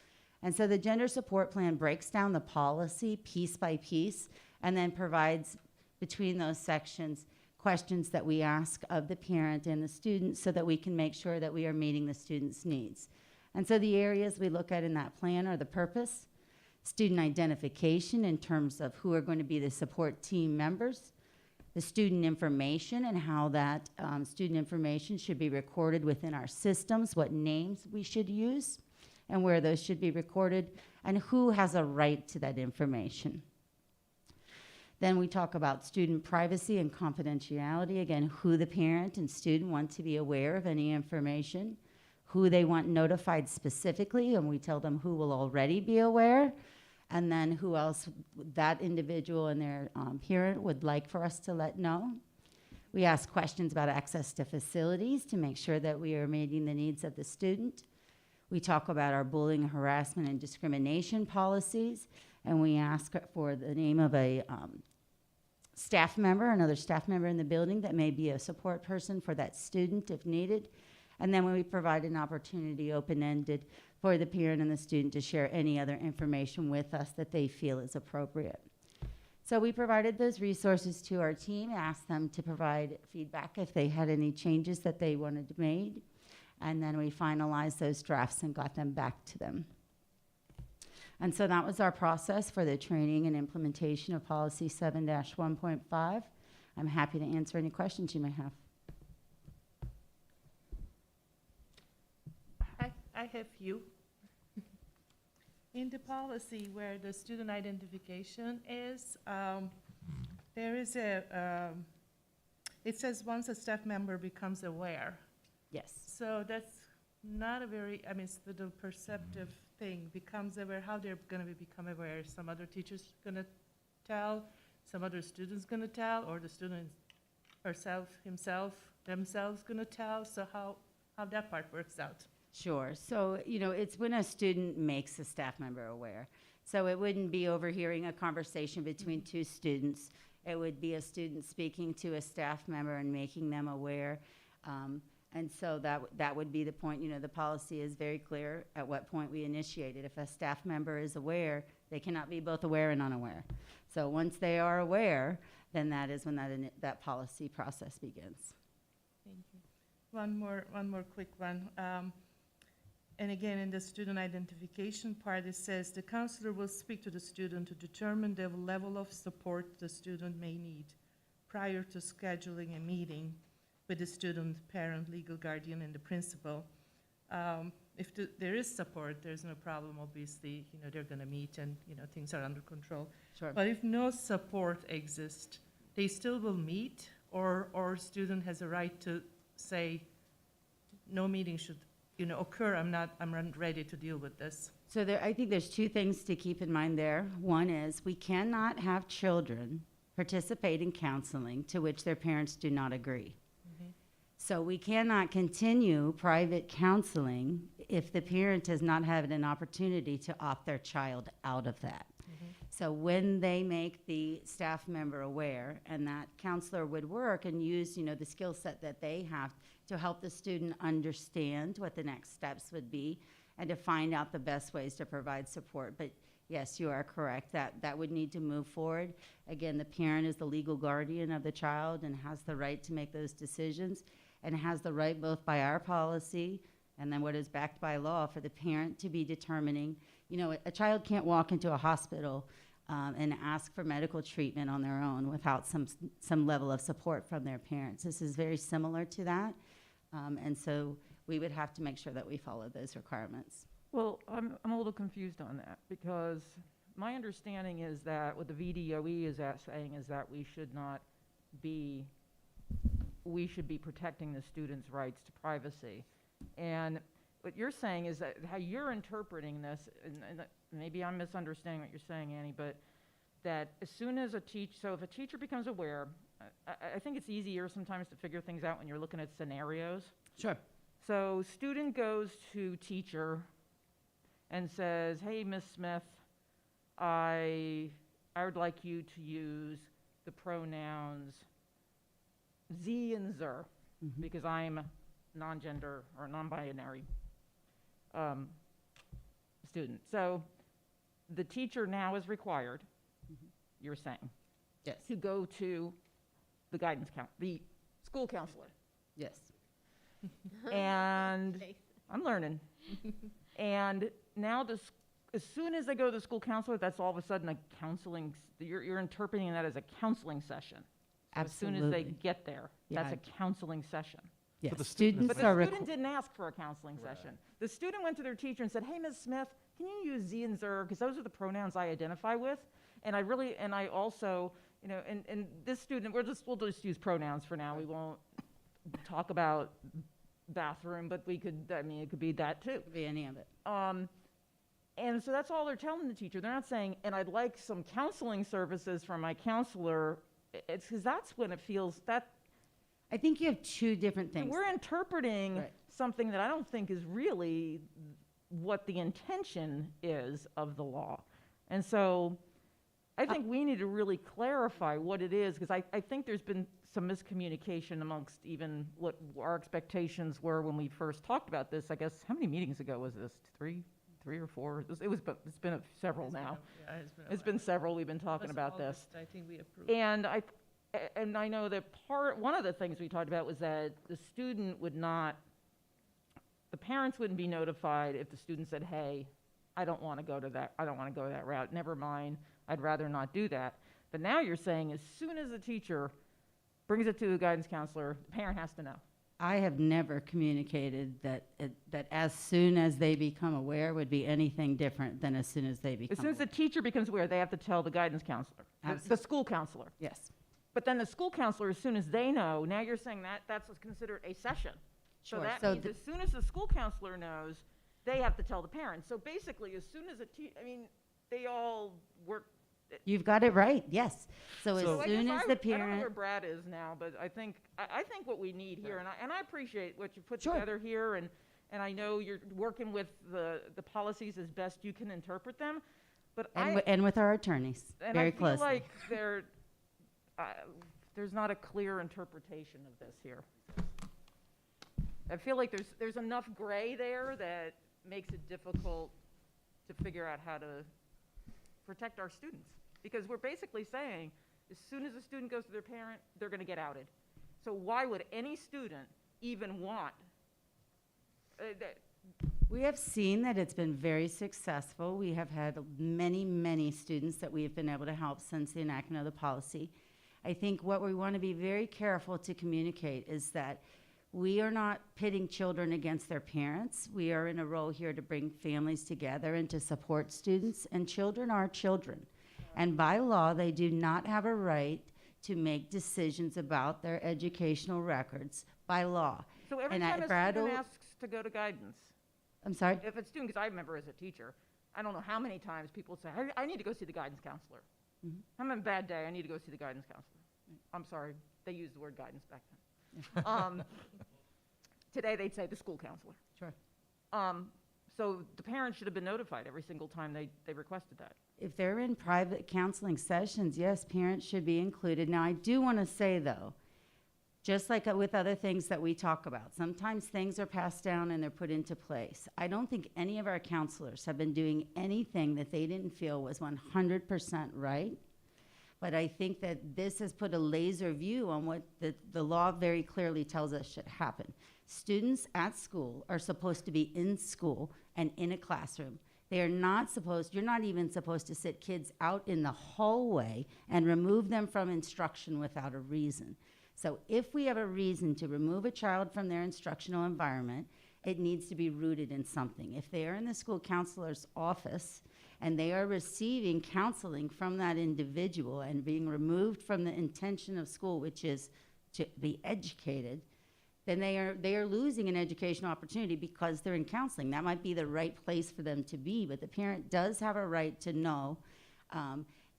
And so the gender support plan breaks down the policy piece by piece and then provides between those sections questions that we ask of the parent and the student so that we can make sure that we are meeting the student's needs. And so the areas we look at in that plan are the purpose, student identification in terms of who are going to be the support team members, the student information and how that student information should be recorded within our systems, what names we should use, and where those should be recorded, and who has a right to that information. Then we talk about student privacy and confidentiality, again, who the parent and student want to be aware of any information, who they want notified specifically, and we tell them who will already be aware, and then who else that individual and their parent would like for us to let know. We ask questions about access to facilities to make sure that we are meeting the needs of the student. We talk about our bullying, harassment, and discrimination policies, and we ask for the name of a staff member, another staff member in the building that may be a support person for that student if needed. And then when we provide an opportunity, open-ended, for the parent and the student to share any other information with us that they feel is appropriate. So we provided those resources to our team, asked them to provide feedback if they had any changes that they wanted made, and then we finalized those drafts and got them back to them. And so that was our process for the training and implementation of policy 7-1.5. I'm happy to answer any questions you may have. I have few. In the policy where the student identification is, there is it says once a staff member becomes aware. Yes. So that's not a very, I mean, it's the perceptive thing, becomes aware, how they're gonna become aware. Some other teacher's gonna tell, some other student's gonna tell, or the student themselves gonna tell. So how that part works out. Sure. So, it's when a student makes a staff member aware. So it wouldn't be overhearing a conversation between two students. It would be a student speaking to a staff member and making them aware. And so that would be the point. The policy is very clear at what point we initiate it. If a staff member is aware, they cannot be both aware and unaware. So once they are aware, then that is when that policy process begins. Thank you. One more quick one. And again, in the student identification part, it says the counselor will speak to the student to determine the level of support the student may need prior to scheduling a meeting with the student, parent, legal guardian, and the principal. If there is support, there's no problem, obviously, they're gonna meet and, things are under control. Sure. But if no support exists, they still will meet, or student has a right to say, no meeting should occur, I'm not ready to deal with this. So I think there's two things to keep in mind there. One is we cannot have children participate in counseling to which their parents do not agree. Mm-hmm. So we cannot continue private counseling if the parent has not had an opportunity to opt their child out of that. Mm-hmm. So when they make the staff member aware, and that counselor would work and use, the skill set that they have to help the student understand what the next steps would be and to find out the best ways to provide support. But yes, you are correct, that would need to move forward. Again, the parent is the legal guardian of the child and has the right to make those decisions, and has the right both by our policy and then what is backed by law for the parent to be determining. A child can't walk into a hospital and ask for medical treatment on their own without some level of support from their parents. This is very similar to that. And so we would have to make sure that we follow those requirements. Well, I'm a little confused on that, because my understanding is that what the VDOE is saying is that we should be protecting the student's rights to privacy. And what you're saying is that how you're interpreting this, and maybe I'm misunderstanding what you're saying, Annie, but that as soon as if a teacher becomes aware, I think it's easier sometimes to figure things out when you're looking at scenarios. Sure. So student goes to teacher and says, hey, Miss Smith, I would like you to use the pronouns Z and Zer, because I'm non-gender or non-binary student. So the teacher now is required, you're saying, yes, to go to the school counselor. Yes. And I'm learning. And now as soon as they go to the school counselor, that's all of a sudden a counseling, you're interpreting that as a counseling session. So as soon as they Absolutely. get there, that's a counseling session. Yes, the students But the are student didn't ask for a counseling session. The student went to their teacher and said, hey, Ms. Smith, can you use Z and Zer? Because those are the pronouns I identify with. And I also, and this student, we'll just use pronouns for now. We won't talk about bathroom, but it could be that too. Could be any of it. And so that's all they're telling the teacher. They're not saying, and I'd like some counseling services from my counselor. It's because that's when it feels that. I think you have two different things. We're interpreting Right. something that I don't think is really what the intention is of the law. And so I think we need to really clarify what it is, because I think there's been some miscommunication amongst even what our expectations were when we first talked about this. I guess, how many meetings ago was this? Three or four? It's been several now. It's been several. We've been talking about this. I think we approved. And I know that one of the things we talked about was that the parents wouldn't be notified if the student said, hey, I don't want to go to that route. Never mind, I'd rather not do that. But now you're saying as soon as the teacher brings it to the guidance counselor, the parent has to know. I have never communicated that as soon as they become aware would be anything different than as soon as they become As soon as the teacher becomes aware, they have to tell the guidance counselor, the school counselor. Yes. But then the school counselor, as soon as they know, now you're saying that's what's considered a session. So Sure. that So means as soon as the school counselor knows, they have to tell the parents. So basically, as soon as they all work. You've got it right, yes. So So as I soon guess as I the don't know where parent, Brad is now, but I think what we need here, and I appreciate what you put Sure. together here, and I know you're working with the policies as best you can interpret them, but and with our attorneys, very closely. I feel like there's not a clear interpretation of this here. I feel like there's enough gray there that makes it difficult to figure out how to protect our students. Because we're basically saying, as soon as a student goes to their parent, they're going to get outed. So why would any student even want We have seen that it's been very successful. We have had many, many students that we have been able to help since the enactment of the policy. I think what we want to be very careful to communicate is that we are not pitting children against their parents. We are in a role here to bring families together and to support students, and children are children. And by law, they do not have a right to make decisions about their educational records by law. So every And time a Brad student will- asks to go to guidance, I'm sorry? if a student, because I remember as a teacher, I don't know how many times people say, I need to go see the guidance counselor. Mhm. I'm having a bad day, I need to go see the guidance counselor. I'm sorry, they used the word guidance back then. Today, they'd say the school counselor. Sure. So the parents should have been notified every single time they requested that. If they're in private counseling sessions, yes, parents should be included. Now, I do want to say, though, just like with other things that we talk about, sometimes things are passed down and they're put into place. I don't think any of our counselors have been doing anything that they didn't feel was 100% right. But I think that this has put a laser view on what the law very clearly tells us should happen. Students at school are supposed to be in school and in a classroom. They are not supposed, you're not even supposed to sit kids out in the hallway and remove them from instruction without a reason. So if we have a reason to remove a child from their instructional environment, it needs to be rooted in something. If they are in the school counselor's office and they are receiving counseling from that individual and being removed from the intention of school, which is to be educated, then they are losing an educational opportunity because they're in counseling. That might be the right place for them to be, but the parent does have a right to know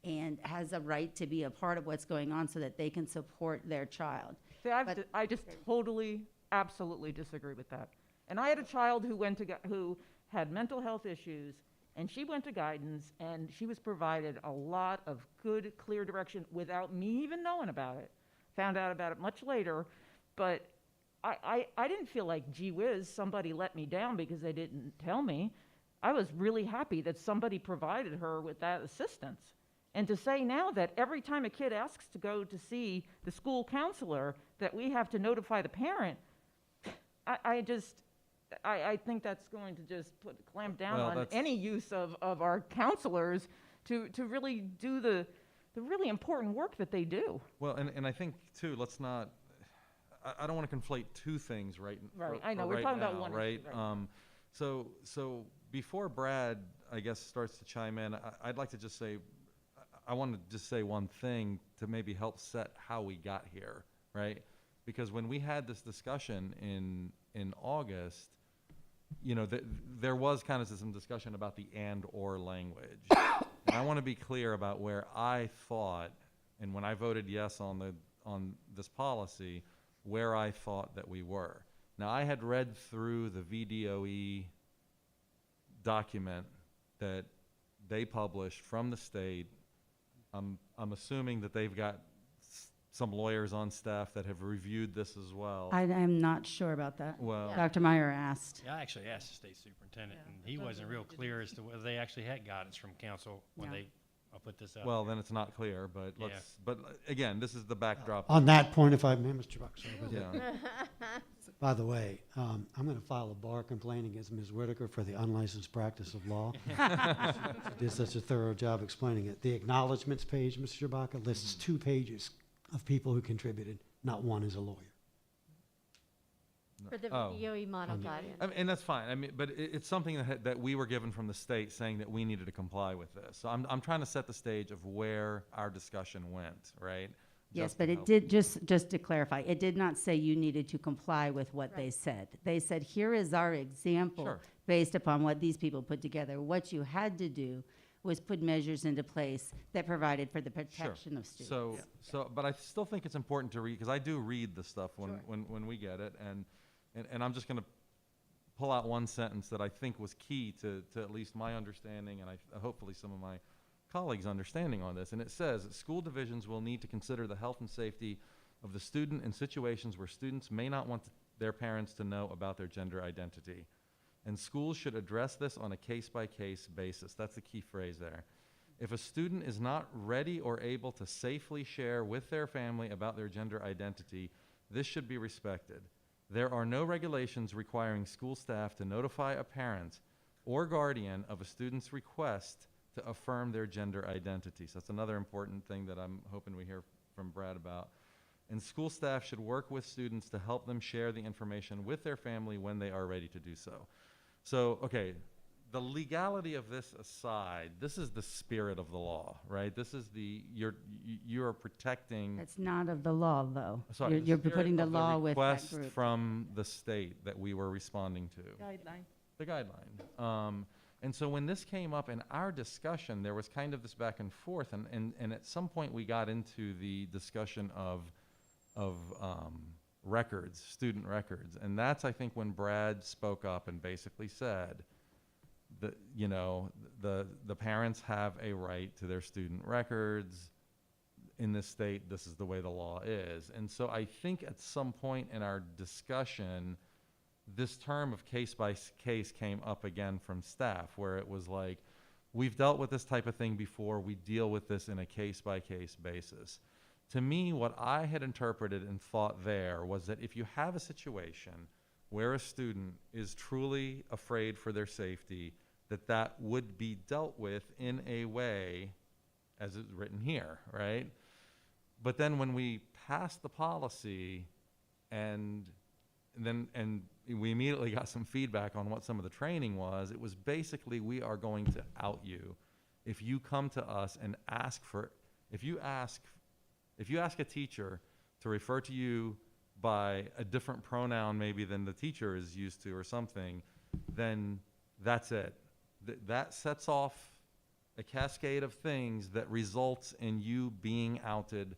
and has a right to be a part of what's going on so that they can support their child. See, I just totally, absolutely disagree with that. And I had a child who had mental health issues, and she went to guidance, and she was provided a lot of good, clear direction without me even knowing about it. Found out about it much later, but I didn't feel like, gee whiz, somebody let me down because they didn't tell me. I was really happy that somebody provided her with that assistance. And to say now that every time a kid asks to go to see the school counselor, that we have to notify the parent, I think that's going to just clamp down Well, on that's- any use of our counselors to really do the really important work that they do. Well, and I think too, let's not, I don't want to conflate two things right Right, for- I know, for we're right talking about now, one issue, right? right. So before Brad, I guess, starts to chime in, I'd like to just say, I want to just say one thing to maybe help set how we got here, right? Because when we had this discussion in August, you know, there was kind of some discussion about the and/or language. And I want to be clear about where I thought, and when I voted yes on this policy, where I thought that we were. Now, I had read through the VDOE document that they published from the state. I'm assuming that they've got some lawyers on staff that have reviewed this as well. I'm not sure about that. Well- Dr. Meyer asked. Yeah, I actually asked the state superintendent, and he wasn't real clear as to whether they actually had guidance from council when No. they put this out. Well, there. then it's not clear, but Yeah. but again, this is the backdrop. On that point, if I may, Mr. Buck, sorry, with Yeah. it. By the way, I'm going to file a bar complaint against Ms. Whitaker for the unlicensed practice of law. She did such a thorough job explaining it. The acknowledgements page, Mr. Shabaka, lists 2 pages of people who contributed. Not one is a lawyer. For the Oh. VDOE model guidance. I mean, and that's fine. I mean, but it's something that we were given from the state saying that we needed to comply with this. So I'm trying to set the stage of where our discussion went, right? Yes, Just but to it help. did, just to clarify, it did not say you needed to comply with what they said. They said, here is our example Sure. based upon what these people put together. What you had to do was put measures into place that provided for the protection of students. But I still think it's important to read, because I do read the stuff when we get it, and I'm just going to pull out one sentence that I think was key to at least my understanding, and hopefully some of my colleagues' understanding on this. And it says that school divisions will need to consider the health and safety of the student in situations where students may not want their parents to know about their gender identity. And schools should address this on a case-by-case basis. That's the key phrase there. If a student is not ready or able to safely share with their family about their gender identity, this should be respected. There are no regulations requiring school staff to notify a parent or guardian of a student's request to affirm their gender identity. So that's another important thing that I'm hoping we hear from Brad about. And school staff should work with students to help them share the information with their family when they are ready to do so. So, okay, the legality of this aside, this is the spirit of the law, right? This is you're protecting. It's not of the law, though. Sorry, You're spirit putting the of law with that request group. from the state that we were responding to. Guideline. The guideline. And so when this came up in our discussion, there was kind of this back and forth, and at some point we got into the discussion of records, student records, and that's, I think, when Brad spoke up and basically said that, you know, the parents have a right to their student records in this state. This is the way the law is. And so I think at some point in our discussion, this term of case by case came up again from staff, where it was like, we've dealt with this type of thing before, we deal with this in a case by case basis. To me, what I had interpreted and thought there was that if you have a situation where a student is truly afraid for their safety, that would be dealt with in a way as it's written here, right? But then when we passed the policy and we immediately got some feedback on what some of the training was, it was basically, we are going to out you if you come to us and if you ask a teacher to refer to you by a different pronoun maybe than the teacher is used to or something, then that's it. That sets off a cascade of things that results in you being outed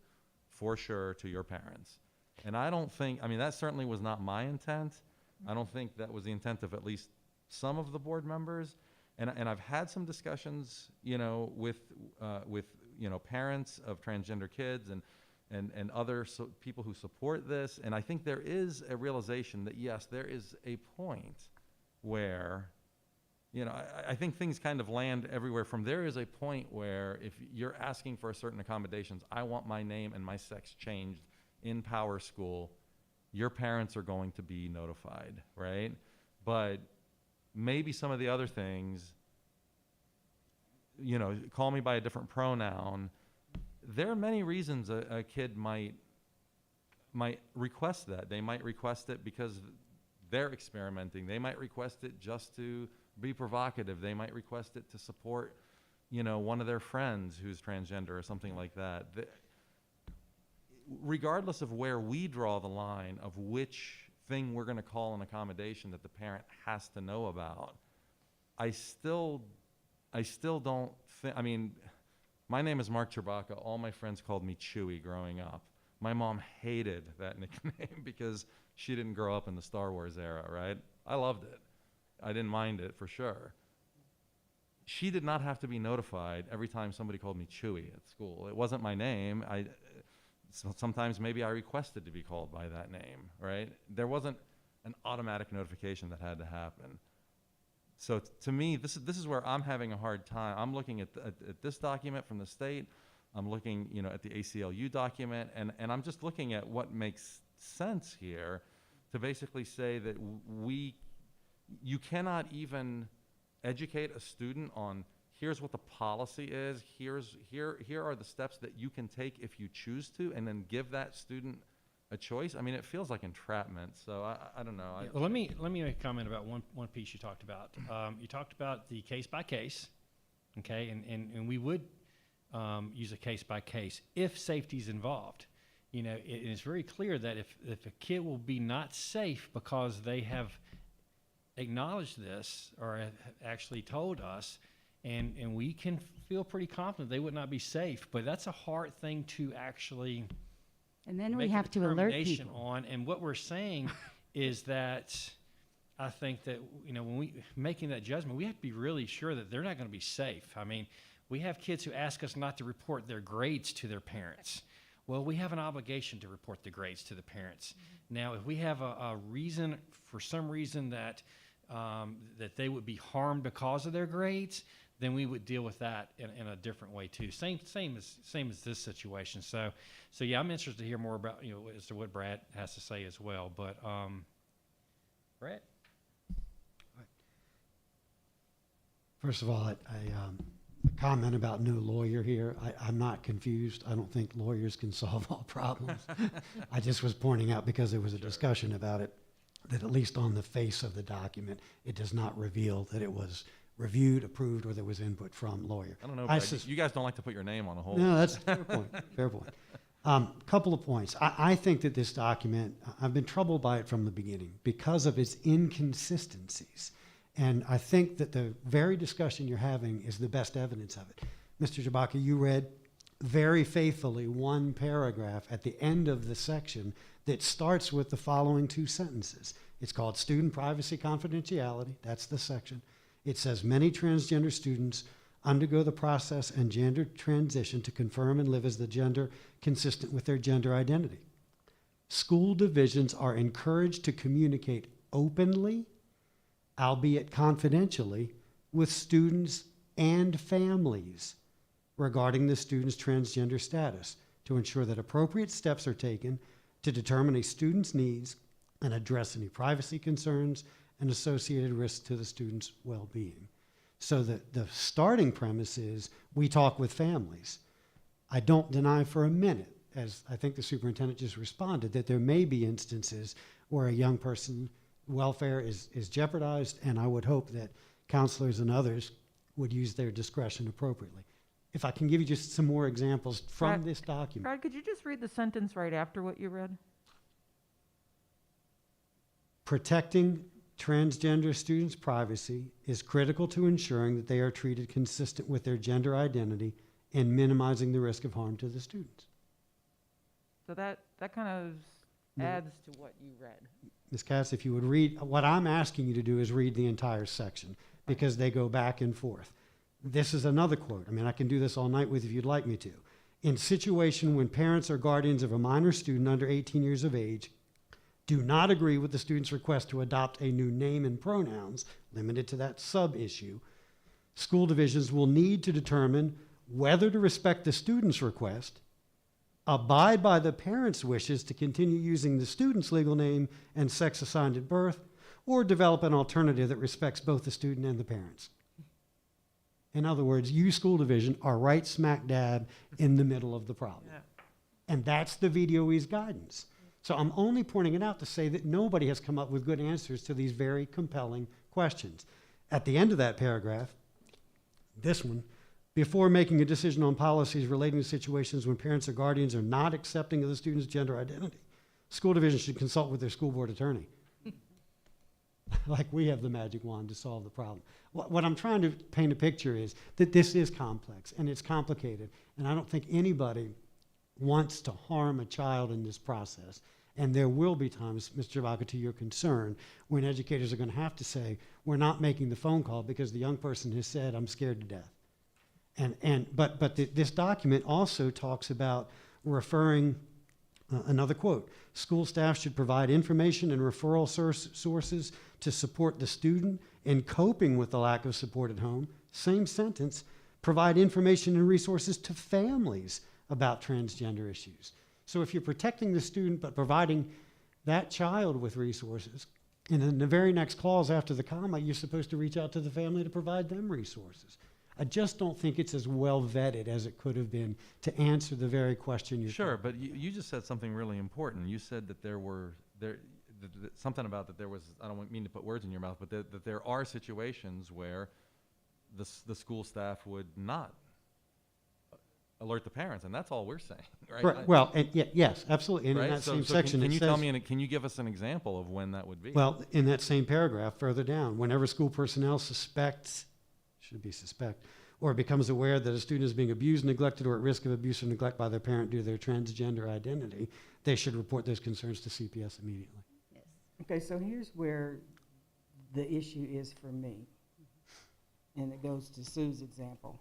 for sure to your parents. And I don't think, I mean, that certainly was not my intent. I don't think that was the intent of at least some of the board members. And I've had some discussions, you know, with you know, parents of transgender kids and other people who support this. And I think there is a realization that, yes, there is a point where, you know, I think things kind of land everywhere from there is a point where if you're asking for certain accommodations, I want my name and my sex changed in Power School, your parents are going to be notified, right? but maybe some of the other things, you know, call me by a different pronoun. There are many reasons a kid might request that. They might request it because they're experimenting. They might request it just to be provocative. They might request it to support, you know, one of their friends who's transgender or something like that. Regardless of where we draw the line of which thing we're going to call an accommodation that the parent has to know about, I still don't think, I mean, my name is Mark Chewbacca. All my friends called me Chewie growing up. My mom hated that nickname because she didn't grow up in the Star Wars era, right? I loved it. I didn't mind it, for sure. She did not have to be notified every time somebody called me Chewie at school. It wasn't my name. So sometimes maybe I requested to be called by that name, right? There wasn't an automatic notification that had to happen. So to me, this is where I'm having a hard time. I'm looking at this document from the state. I'm looking, you know, at the ACLU document, and I'm just looking at what makes sense here to basically say that you cannot even educate a student on here's what the policy is, here are the steps that you can take if you choose to, and then give that student a choice. I mean, it feels like entrapment. So I don't know. Well, let me make a comment about one piece you talked about. You talked about the case by case, okay, and we would use a case by case if safety is involved. You know, it's very clear that if a kid will be not safe because they have acknowledged this or have actually told us, and we can feel pretty confident they would not be safe, but that's a hard thing to actually And then we make a have to alert determination people. on. And what we're saying is that I think that, you know, when we making that judgment, we have to be really sure that they're not going to be safe. I mean, we have kids who ask us not to report their grades to their parents. Well, we have an obligation to report the grades to the parents. Now, if we have a reason, for some reason that that they would be harmed because of their grades, then we would deal with that in a different way too. Same as this situation. So yeah, I'm interested to hear more about, you know, as to what Brad has to say as well. But Brad. First of all, a comment about no lawyer here. I'm not confused. I don't think lawyers can solve all problems. I just was pointing out, because there was a discussion about it, that at least on the face of the document, it does not reveal that it was reviewed, approved, or there was input from lawyer. I don't know, Brad, you guys don't like to put your name on a whole. No, that's a fair point. Fair point. Couple of points. I think that this document, I've been troubled by it from the beginning because of its inconsistencies. And I think that the very discussion you're having is the best evidence of it. Mr. Chewbacca, you read very faithfully one paragraph at the end of the section that starts with the following two sentences. It's called Student Privacy Confidentiality. That's the section. It says many transgender students undergo the process and gender transition to confirm and live as the gender consistent with their gender identity. School divisions are encouraged to communicate openly, albeit confidentially, with students and families regarding the student's transgender status to ensure that appropriate steps are taken to determine a student's needs and address any privacy concerns and associated risks to the student's well-being. So the starting premise is we talk with families. I don't deny for a minute, as I think the superintendent just responded, that there may be instances where a young person's welfare is jeopardized, and I would hope that counselors and others would use their discretion appropriately. If I can give you just some more examples from this document. Brad, could you just read the sentence right after what you read? Protecting transgender students' privacy is critical to ensuring that they are treated consistent with their gender identity and minimizing the risk of harm to the students. So that kind of adds to what you read. Ms. Cass, if you would read, what I'm asking you to do is read the entire section, because they go back and forth. This is another quote. I mean, I can do this all night with if you'd like me to. In situation when parents or guardians of a minor student under 18 years of age do not agree with the student's request to adopt a new name and pronouns, limited to that sub-issue, school divisions will need to determine whether to respect the student's request, abide by the parent's wishes to continue using the student's legal name and sex assigned at birth, or develop an alternative that respects both the student and the parents. In other words, you school division are right smack dab in the middle of the problem. Yeah. And that's the VDOE's guidance. So I'm only pointing it out to say that nobody has come up with good answers to these very compelling questions. At the end of that paragraph, this one, before making a decision on policies relating to situations when parents or guardians are not accepting of the student's gender identity, school division should consult with their school board attorney. Like we have the magic wand to solve the problem. What I'm trying to paint a picture is that this is complex and it's complicated, and I don't think anybody wants to harm a child in this process. And there will be times, Mr. Vaca, to your concern, when educators are going to have to say, we're not making the phone call because the young person has said, I'm scared to death. But this document also talks about referring, another quote, school staff should provide information and referral sources to support the student in coping with the lack of support at home. Same sentence, provide information and resources to families about transgender issues. So if you're protecting the student but providing that child with resources, and in the very next clause after the comma, you're supposed to reach out to the family to provide them resources. I just don't think it's as well vetted as it could have been to answer the very question you're Sure, but you just said something really important. You said that there were, something about that there was, I don't mean to put words in your mouth, but that there are situations where the school staff would not alert the parents, and that's all we're saying, right? Right. Well, yes, absolutely. And right? in that So same section, can it you says, tell me, can you give us an example of when that would be? well, in that same paragraph further down, whenever school personnel should be suspect, or becomes aware that a student is being abused, neglected, or at risk of abuse or neglect by their parent due to their transgender identity, they should report those concerns to CPS immediately. Yes. Okay, so here's where the issue is for me. And it goes to Sue's example.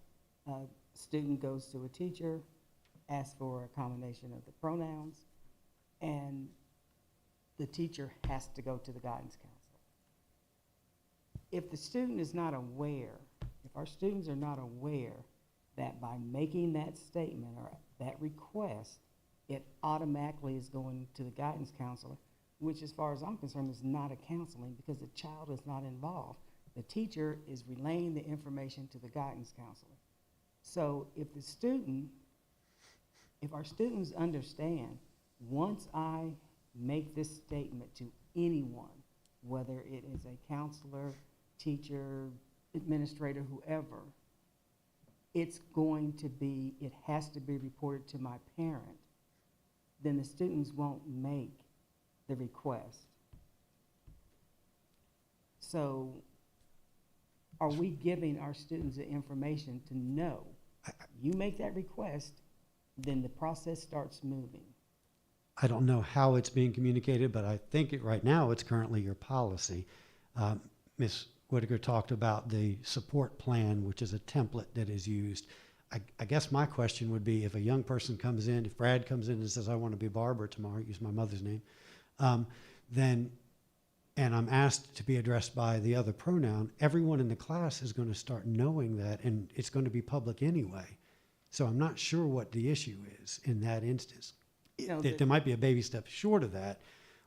Student goes to a teacher, asks for a combination of the pronouns, and the teacher has to go to the guidance counselor. If the student is not aware, if our students are not aware that by making that statement or that request, it automatically is going to the guidance counselor, which as far as I'm concerned is not a counseling because the child is not involved. The teacher is relaying the information to the guidance counselor. So if our students understand, once I make this statement to anyone, whether it is a counselor, teacher, administrator, whoever, it has to be reported to my parent, then the students won't make the request. So are we giving our students the information to know, you make that request, then the process starts moving? I don't know how it's being communicated, but I think right now it's currently your policy. Ms. Whitaker talked about the support plan, which is a template that is used. I guess my question would be, if a young person comes in, if Brad comes in and says, I want to be Barbara tomorrow, use my mother's name, and I'm asked to be addressed by the other pronoun, everyone in the class is going to start knowing that, and it's going to be public anyway. So I'm not sure what the issue is in that instance. There might be a baby step short of that,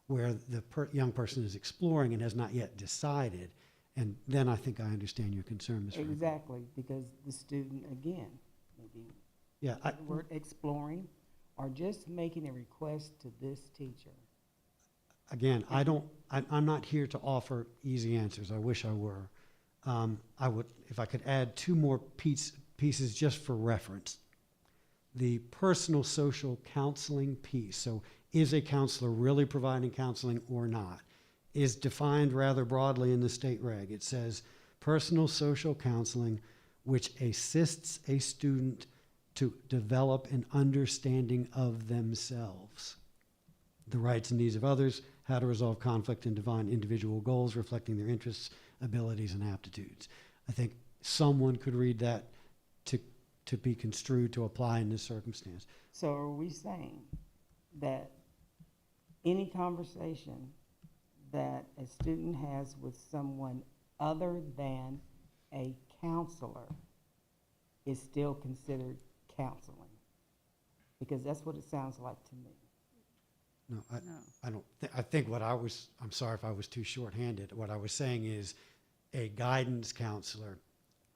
where the young person is exploring and has not yet decided. And then I think I understand your concern, Ms. Franklin. Exactly, because the student, again, maybe Yeah, the word exploring, or just making a request to this teacher. Again, I'm not here to offer easy answers. I wish I were. I would, if I could add two more pieces just for reference. The personal social counseling piece. So is a counselor really providing counseling or not? Is defined rather broadly in the state reg. It says personal social counseling which assists a student to develop an understanding of themselves, the rights and needs of others, how to resolve conflict and define individual goals reflecting their interests, abilities, and aptitudes. I think someone could read that to be construed to apply in this circumstance. So are we saying that any conversation that a student has with someone other than a counselor is still considered counseling? Because that's what it sounds like to me. No, No. I think I'm sorry if I was too shorthanded. What I was saying is a guidance counselor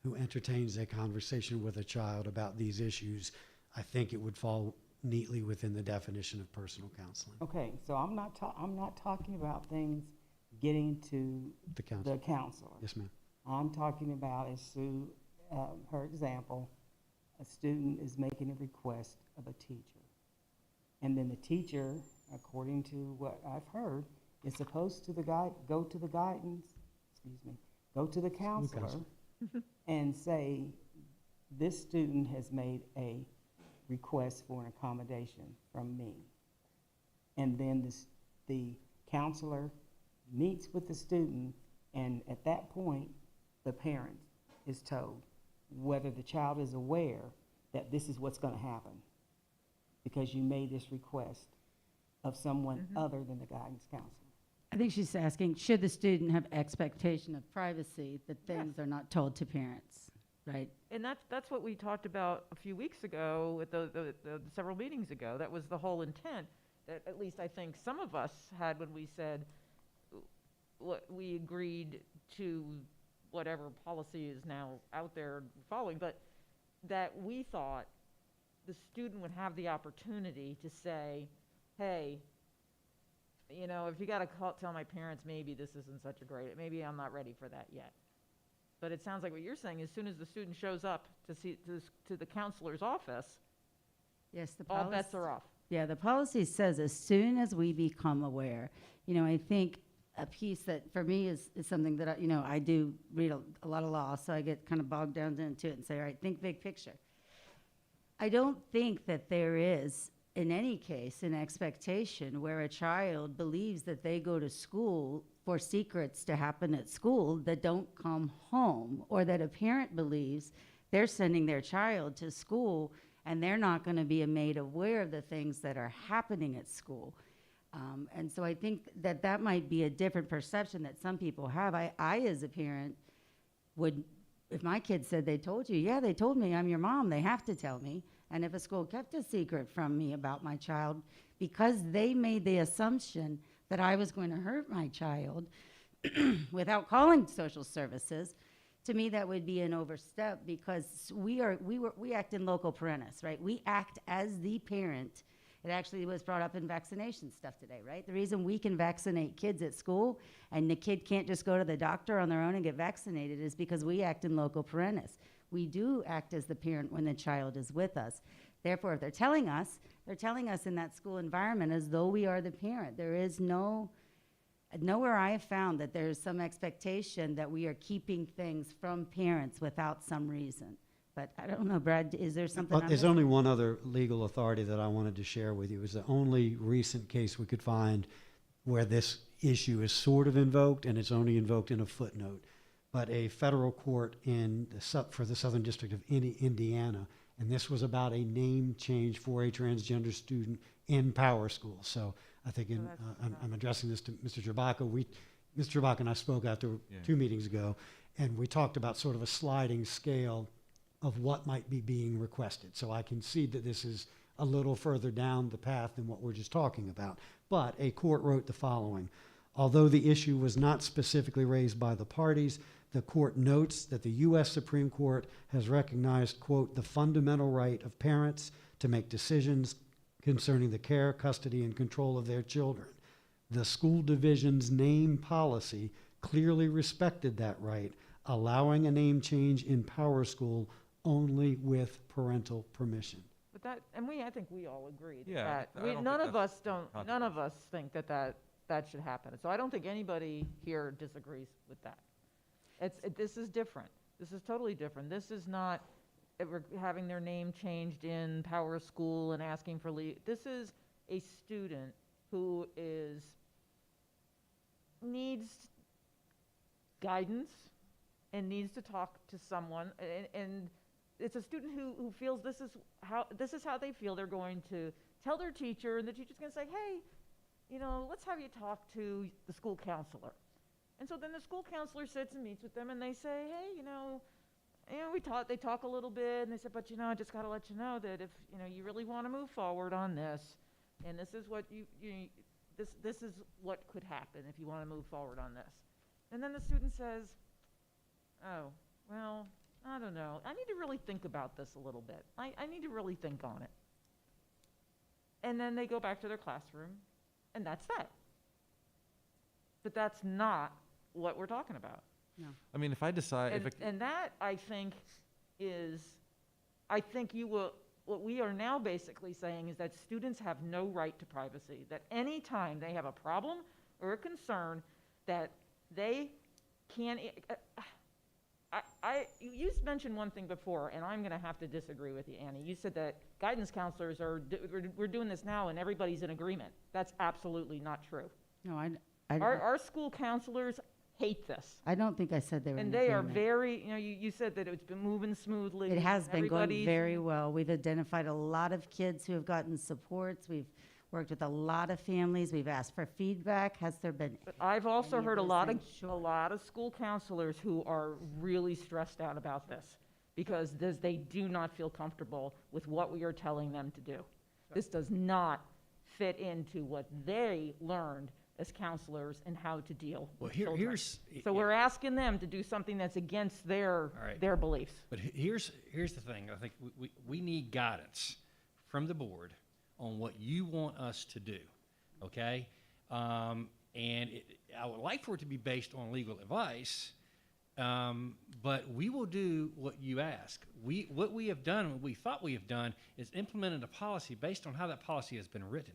who entertains a conversation with a child about these issues, I think it would fall neatly within the definition of personal counseling. Okay, so I'm not talking about things getting to The counselor. the counselor. Yes, ma'am. I'm talking about, as Sue, her example, a student is making a request of a teacher. And then the teacher, according to what I've heard, is supposed to go to the guidance, go to the counselor and say, this student has made a request for an accommodation from me. And then the counselor meets with the student, and at that point, the parent is told whether the child is aware that this is what's going to happen because you made this request of someone other than the guidance counselor. I think she's asking, should the student have expectation of privacy that things are not told to parents, right? And that's what we talked about a few weeks ago with the several meetings ago. That was the whole intent that at least I think some of us had when we said what we agreed to whatever policy is now out there following, but that we thought the student would have the opportunity to say, hey, you know, if you got to tell my parents, maybe this isn't such a great, maybe I'm not ready for that yet. But it sounds like what you're saying, as soon as the student shows up to the counselor's office, Yes, the all policy. bets are off. Yeah, the policy says as soon as we become aware, you know, I think a piece that for me is something that, I do read a lot of law, so I get kind of bogged down into it and say, all right, think big picture. I don't think that there is, in any case, an expectation where a child believes that they go to school for secrets to happen at school that don't come home, or that a parent believes they're sending their child to school and they're not going to be made aware of the things that are happening at school. And so I think that might be a different perception that some people have. I as a parent, would, if my kids said they told you, yeah, they told me, I'm your mom, they have to tell me. And if a school kept a secret from me about my child because they made the assumption that I was going to hurt my child without calling social services, to me that would be an overstep, because we act in loco parentis, right? We act as the parent. It actually was brought up in vaccination stuff today, right? The reason we can vaccinate kids at school and the kid can't just go to the doctor on their own and get vaccinated is because we act in loco parentis. We do act as the parent when the child is with us. Therefore, if they're telling us in that school environment as though we are the parent. There is nowhere I have found that there is some expectation that we are keeping things from parents without some reason. But I don't know, Brad, is there something? Well, there's only one other legal authority that I wanted to share with you. It was the only recent case we could find where this issue is sort of invoked, and it's only invoked in a footnote. But a federal court for the Southern District of Indiana, and this was about a name change for a transgender student in Power School. So I think I'm addressing this to Mr. Gerbaka. Mr. Gerbaka and I spoke after 2 meetings ago, and we talked about sort of a sliding scale of what might be being requested. So I can see that this is a little further down the path than what we're just talking about. But a court wrote the following: although the issue was not specifically raised by the parties, the court notes that the U.S. Supreme Court has recognized, quote, the fundamental right of parents to make decisions concerning the care, custody, and control of their children. The school division's name policy clearly respected that right, allowing a name change in Power School only with parental permission. But that, and I think we all agreed Yeah, that none of us think that should happen. So I don't think anybody here disagrees with that. This is different. This is totally different. This is not having their name changed in Power School and asking for leave. This is a student who needs guidance and needs to talk to someone, and it's a student who feels this is how they feel they're going to tell their teacher, and the teacher's going to say, hey, let's have you talk to the school counselor. And so then the school counselor sits and meets with them, and they say, hey, they talk a little bit, and they said, but I just got to let you know that if you really want to move forward on this, and this is what this is what could happen if you want to move forward on this. And then the student says, oh, well, I don't know. I need to really think about this a little bit. I need to really think on it. And then they go back to their classroom, and that's that. But that's not what we're talking about. No. I mean, if I decide, And that, I think, what we are now basically saying is that students have no right to privacy, that any time they have a problem or a concern, that they can, you mentioned one thing before, and I'm gonna have to disagree with you, Annie. You said that guidance counselors we're doing this now and everybody's in agreement. That's absolutely not true. No, Our school counselors hate this. I don't think I said they were in And they are agreement. very, you said that it's been moving smoothly. It has been going everybody's- very well. We've identified a lot of kids who have gotten supports. We've worked with a lot of families. We've asked for feedback. Has there been? But I've also any heard a those lot things? a lot of school counselors who are really stressed out about this because they do not feel comfortable with what we are telling them to do. This does not fit into what they learned as counselors and how to deal Well, with children. So yeah. we're asking them to do something that's against their right. their beliefs. But here's the thing. I think we need guidance from the board on what you want us to do, okay? I would like for it to be based on legal advice, but we will do what you ask. What we have done, what we thought we have done, is implemented a policy based on how that policy has been written,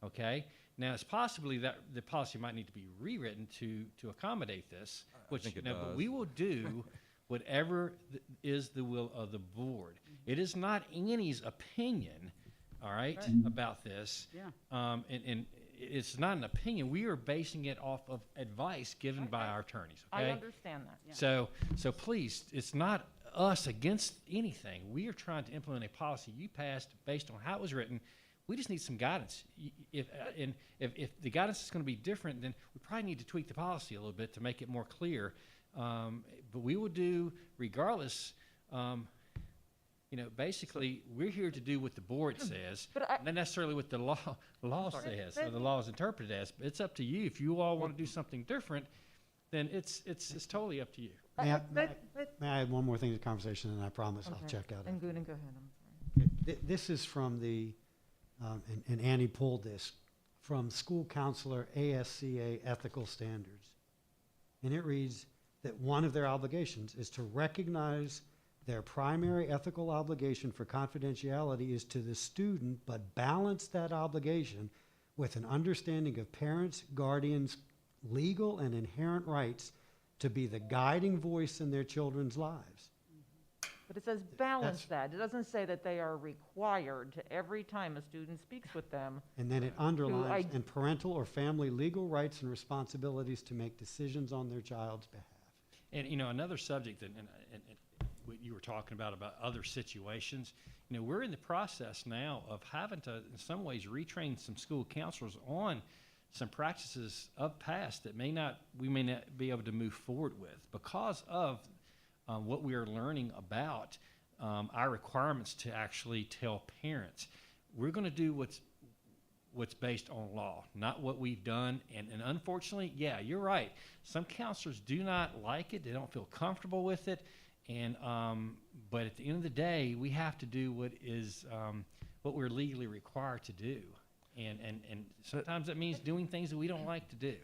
okay? Now, it's possibly that the policy might need to be rewritten to accommodate this, which, think it but does. we will do whatever is the will of the board. It is not Annie's opinion, all right, about this. Yeah. And it's not an opinion. We are basing it off of advice given by our attorneys, okay? I understand that. Yeah. So please, it's not us against anything. We are trying to implement a policy you passed based on how it was written. We just need some guidance. If the guidance is going to be different, then we probably need to tweak the policy a little bit to make it more clear. But we will do, regardless, basically, we're here to do what the board says, not necessarily what the law says, or the law is interpreted as. But it's up to you. If you all want to do something different, then it's totally up to you. May I add one more thing to the conversation, and I promise I'll check out. And go ahead, I'm sorry. This is from the, and Annie pulled this, from School Counselor ASCA Ethical Standards. And it reads that one of their obligations is to recognize their primary ethical obligation for confidentiality is to the student, but balance that obligation with an understanding of parents, guardians' legal and inherent rights to be the guiding voice in their children's lives. But it says balance that. It doesn't say that they are required to every time a student speaks with them. And then it underlines, and parental or family legal rights and responsibilities to make decisions on their child's behalf. And, another subject that, and what you were talking about other situations, we're in the process now of having to, in some ways, retrain some school counselors on some practices of past that we may not be able to move forward with because of what we are learning about our requirements to actually tell parents. We're going to do what's based on law, not what we've done. And unfortunately, yeah, you're right. Some counselors do not like it. They don't feel comfortable with it. And but at the end of the day, we have to do what we're legally required to do. And sometimes that means doing things that we don't like to do.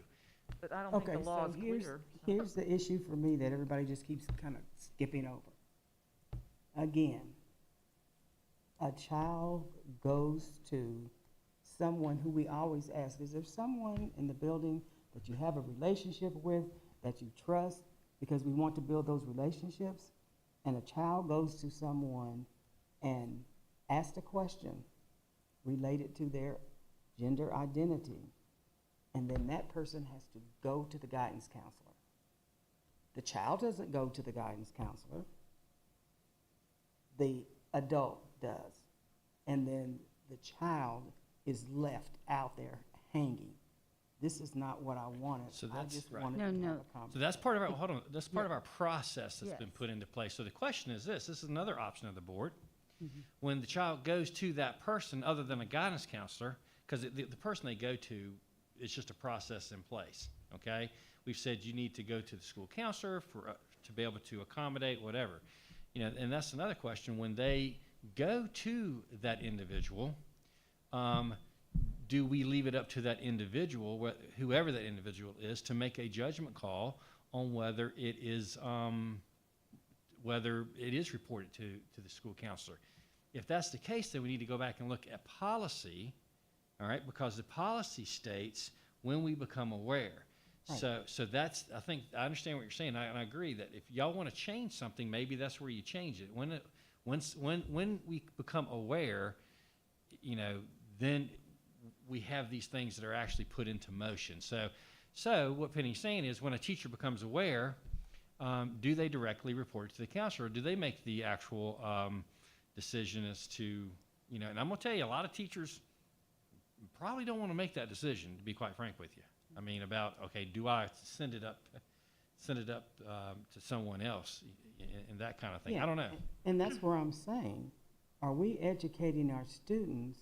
But I don't think the law is clear. Here's the issue for me that everybody just keeps kind of skipping over. Again, a child goes to someone who we always ask, is there someone in the building that you have a relationship with, that you trust, because we want to build those relationships? And a child goes to someone and asks a question related to their gender identity, and then that person has to go to the guidance counselor. The child doesn't go to the guidance counselor. The adult does. And then the child is left out there hanging. This is not what I wanted. So I that's just right. wanted to have a conversation. So that's part of our, hold on, that's part of our process that's been put into place. So the question is this is another option of the board. When the child goes to that person other than a guidance counselor, because the person they go to it's just a process in place, okay? We've said you need to go to the school counselor to be able to accommodate whatever. You know, and that's another question. When they go to that individual, do we leave it up to that individual, whoever that individual is, to make a judgment call on whether it is reported to the school counselor? If that's the case, then we need to go back and look at policy, all right, because the policy states when we become aware. Right. So that's, I think, I understand what you're saying, and I agree that if y'all want to change something, maybe that's where you change it. When we become aware, you know, then we have these things that are actually put into motion. So what Penny's saying is, when a teacher becomes aware, do they directly report it to the counselor, or do they make the actual decision as to, you know, and I'm going to tell you, a lot of teachers probably don't want to make that decision, to be quite frank with you. I mean, about, okay, do I send it up to someone else and that kind of thing? Yeah, I don't know. And that's where I'm saying, are we educating our students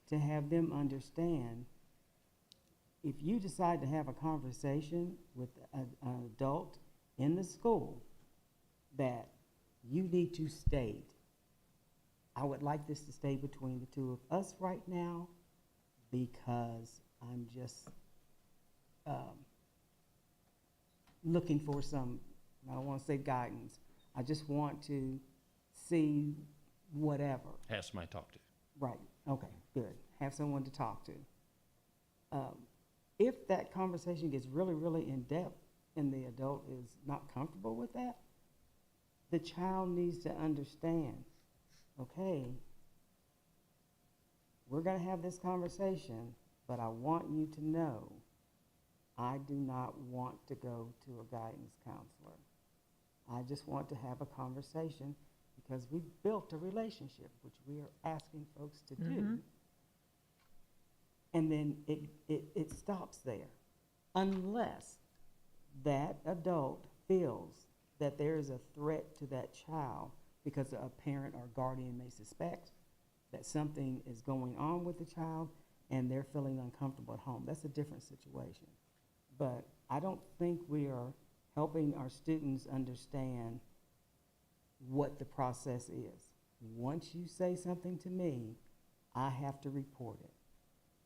to have them understand, if you decide to have a conversation with an adult in the school, that you need to state, I would like this to stay between the two of us right now, because I'm just looking for some, I don't want to say guidance, I just want to see whatever. Have somebody to talk to. Right, okay, good. Have someone to talk to. If that conversation gets really, really in-depth and the adult is not comfortable with that, the child needs to understand, okay, we're going to have this conversation, but I want you to know I do not want to go to a guidance counselor. I just want to have a conversation because we've built a relationship, which we are asking folks to do. And then it stops there, unless that adult feels that there is a threat to that child because a parent or guardian may suspect that something is going on with the child and they're feeling uncomfortable at home. That's a different situation. But I don't think we are helping our students understand what the process is. Once you say something to me, I have to report it.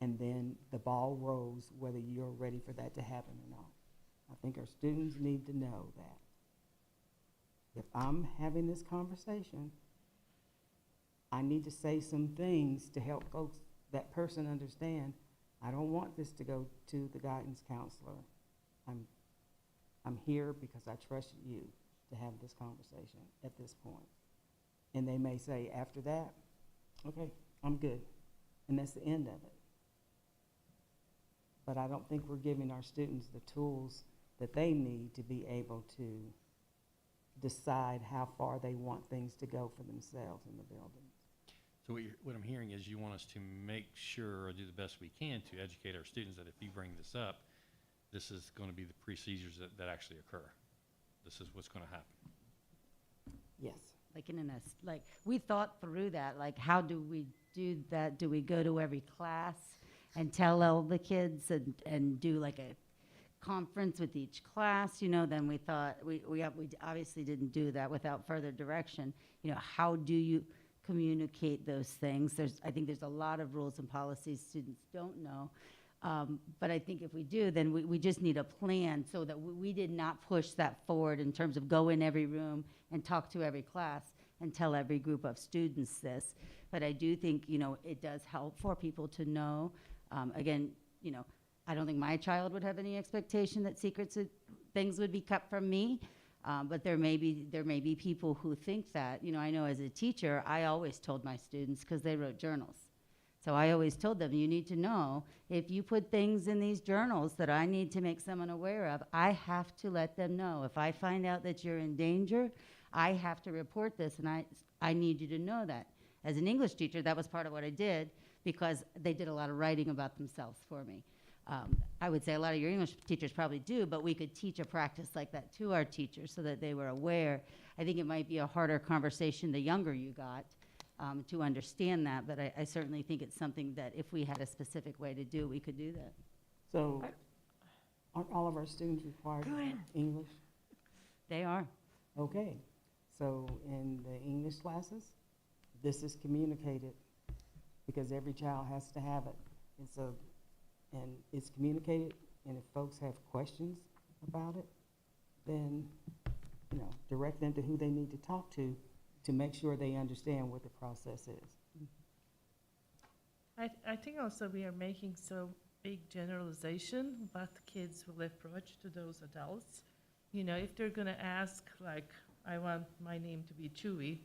And then the ball rolls whether you're ready for that to happen or not. I think our students need to know that. If I'm having this conversation, I need to say some things to help folks, that person understand, I don't want this to go to the guidance counselor. I'm here because I trust you to have this conversation at this point. And they may say after that, okay, I'm good. And that's the end of it. But I don't think we're giving our students the tools that they need to be able to decide how far they want things to go for themselves in the building. So what I'm hearing is you want us to make sure or do the best we can to educate our students that if you bring this up, this is going to be the procedures that actually occur. This is what's going to happen. Yes. Like we thought through that, like how do we do that? Do we go to every class and tell all the kids and do like a conference with each class? You know, then we thought, we obviously didn't do that without further direction. You know, how do you communicate those things? I think there's a lot of rules and policies students don't know. But I think if we do, then we just need a plan so that we did not push that forward in terms of go in every room and talk to every class and tell every group of students this. But I do think, you know, it does help for people to know. Again, you know, I don't think my child would have any expectation that things would be kept from me. But there may be people who think that. You know, I know as a teacher, I always told my students, because they wrote journals. So I always told them, you need to know, if you put things in these journals that I need to make someone aware of, I have to let them know. If I find out that you're in danger, I have to report this, and I need you to know that. As an English teacher, that was part of what I did, because they did a lot of writing about themselves for me. I would say a lot of your English teachers probably do, but we could teach a practice like that to our teachers so that they were aware. I think it might be a harder conversation the younger you got to understand that, but I certainly think it's something that if we had a specific way to do, we could do that. So aren't all of our students required to have English? They are. Okay, so in the English classes, this is communicated because every child has to have it. And it's communicated, and if folks have questions about it, then, you know, direct them to who they need to talk to make sure they understand what the process is. I think also we are making so big generalization what kids will approach to those adults. You know, if they're gonna ask, like, I want my name to be Chewy,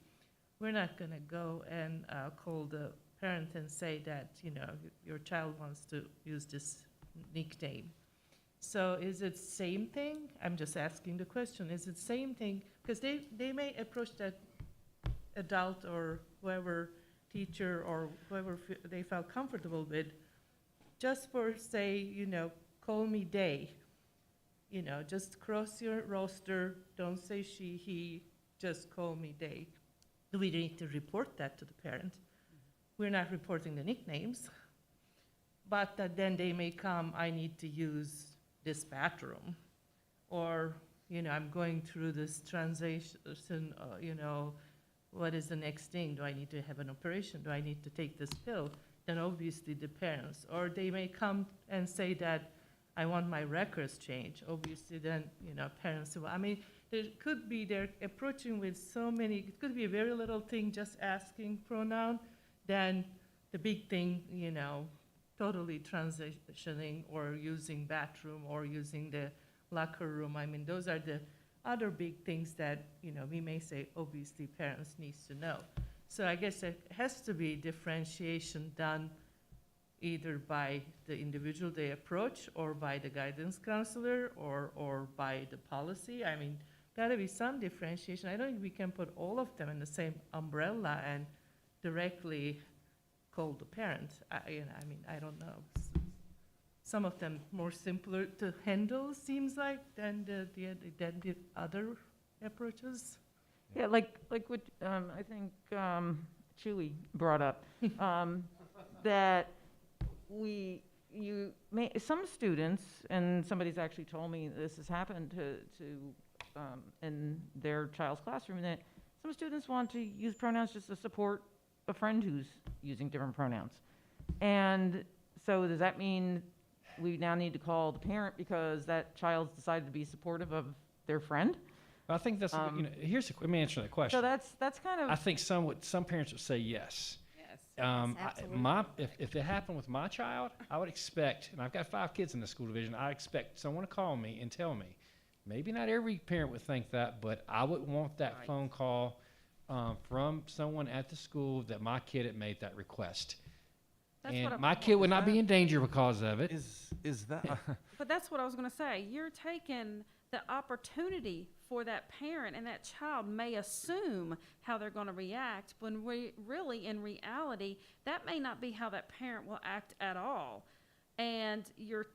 we're not gonna go and call the parent and say that, you know, your child wants to use this nickname. So is it same thing? I'm just asking the question, is it same thing? Because they may approach that adult or whoever, teacher or whoever they felt comfortable with, just for say, you know, call me they. You know, just cross your roster, don't say she, he, just call me they. Do we need to report that to the parent? We're not reporting the nicknames, but then they may come, I need to use this bathroom, or, you know, I'm going through this transition, you know, what is the next thing? Do I need to have an operation? Do I need to take this pill? Then obviously the parents, or they may come and say that I want my records changed. Obviously then, you know, parents say, well, I mean, there could be, they're approaching with so many, it could be a very little thing, just asking pronoun, then the big thing, you know, totally transitioning or using bathroom or using the locker room. I mean, those are the other big things that, you know, we may say, obviously parents needs to know. So I guess it has to be differentiation done either by the individual they approach or by the guidance counselor or by the policy. I mean, gotta be some differentiation. I don't think we can put all of them in the same umbrella and directly call the parent. You know, I mean, I don't know. Some of them more simpler to handle, seems like, than the other approaches. Yeah, like what I think Chewy brought up, that some students, and somebody's actually told me this has happened to in their child's classroom, that some students want to use pronouns just to support a friend who's using different pronouns. And so does that mean we now need to call the parent because that child's decided to be supportive of their friend? I think that's, you know, let me answer that question. So that's kind of. I think some parents would say yes. Yes, If it happened with my child, I would expect, and I've got 5 kids in the school division, I expect someone to call me and tell me. Maybe not every parent would think that, but I would want that phone call from someone at the school that my kid had made that request. And my kid would not be in danger because of it. Is that? But that's what I was going to say. You're taking the opportunity for that parent, and that child may assume how they're going to react, when really, in reality, that may not be how that parent will act at all. And you're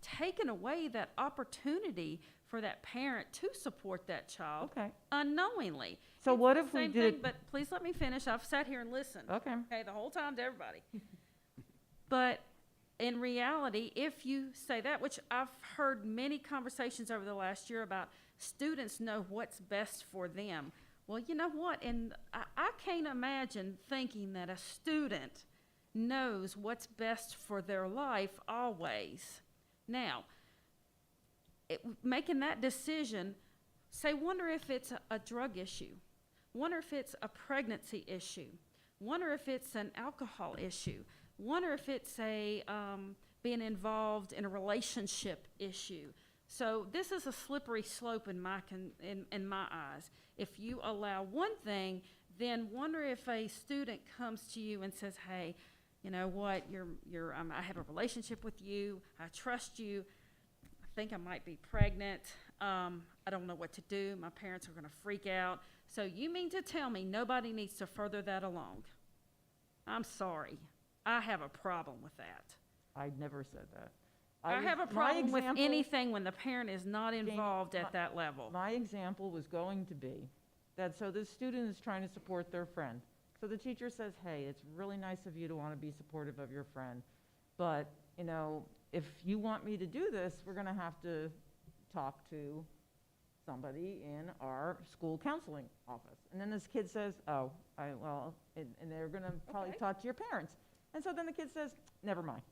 taking away that opportunity for that parent to support that child unknowingly. So It's what the if we same did? thing, but please let me finish. I've sat here and listened. Okay. Okay, the whole time to everybody. But in reality, if you say that, which I've heard many conversations over the last year about students know what's best for them. Well, you know what? And I can't imagine thinking that a student knows what's best for their life always. Now, making that decision, say, wonder if it's a drug issue. Wonder if it's a pregnancy issue. Wonder if it's an alcohol issue. Wonder if it's a being involved in a relationship issue. So this is a slippery slope in my eyes. If you allow one thing, then wonder if a student comes to you and says, "Hey, you know what? I have a relationship with you. I trust you. I think I might be pregnant. I don't know what to do. My parents are going to freak out. So you mean to tell me nobody needs to further that along?" I'm sorry. I have a problem with that. I never said that. I have a problem with anything when the parent is not involved at that level. My example was going to be that, so the student is trying to support their friend. So the teacher says, hey, it's really nice of you to want to be supportive of your friend, but, you know, if you want me to do this, we're gonna have to talk to somebody in our school counseling office. And then this kid says, oh, and they're gonna probably talk to your parents. And so then the kid says, never mind.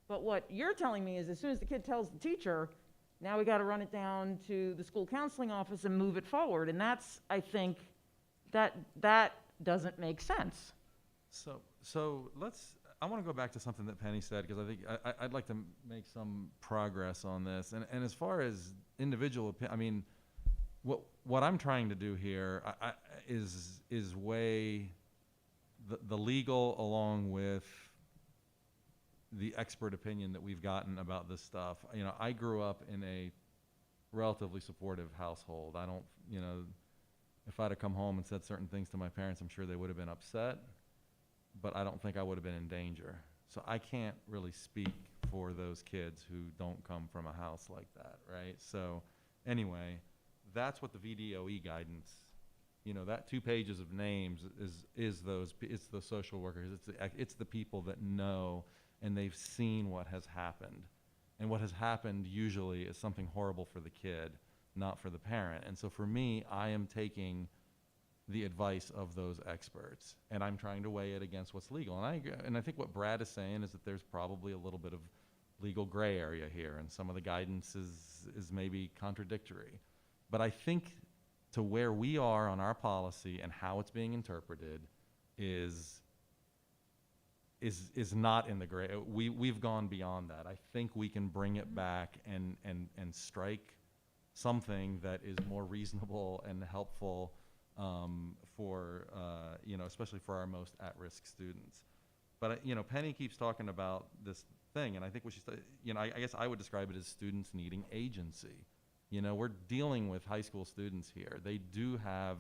But what you're telling me is as soon as the kid tells the teacher, now we gotta run it down to the school counseling office and move it forward. And that's, I think, that doesn't make sense. So I want to go back to something that Penny said, because I think I'd like to make some progress on this. And as far as individual, I mean, what I'm trying to do here is weigh the legal along with the expert opinion that we've gotten about this stuff. You know, I grew up in a relatively supportive household. I don't, you know, if I'd have come home and said certain things to my parents, I'm sure they would have been upset, but I don't think I would have been in danger. So I can't really speak for those kids who don't come from a house like that, right? So anyway, that's what the VDOE guidance, you know, that 2 pages of names is it's the social workers, it's the people that know and they've seen what has happened. And what has happened usually is something horrible for the kid, not for the parent. And so for me, I am taking the advice of those experts, and I'm trying to weigh it against what's legal. And I think what Brad is saying is that there's probably a little bit of legal gray area here, and some of the guidance is maybe contradictory. But I think to where we are on our policy and how it's being interpreted is not in the gray. We've gone beyond that. I think we can bring it back and strike something that is more reasonable and helpful for, you know, especially for our most at-risk students. But, you know, Penny keeps talking about this thing, and I think what she's, you know, I guess I would describe it as students needing agency. You know, we're dealing with high school students here. They do have,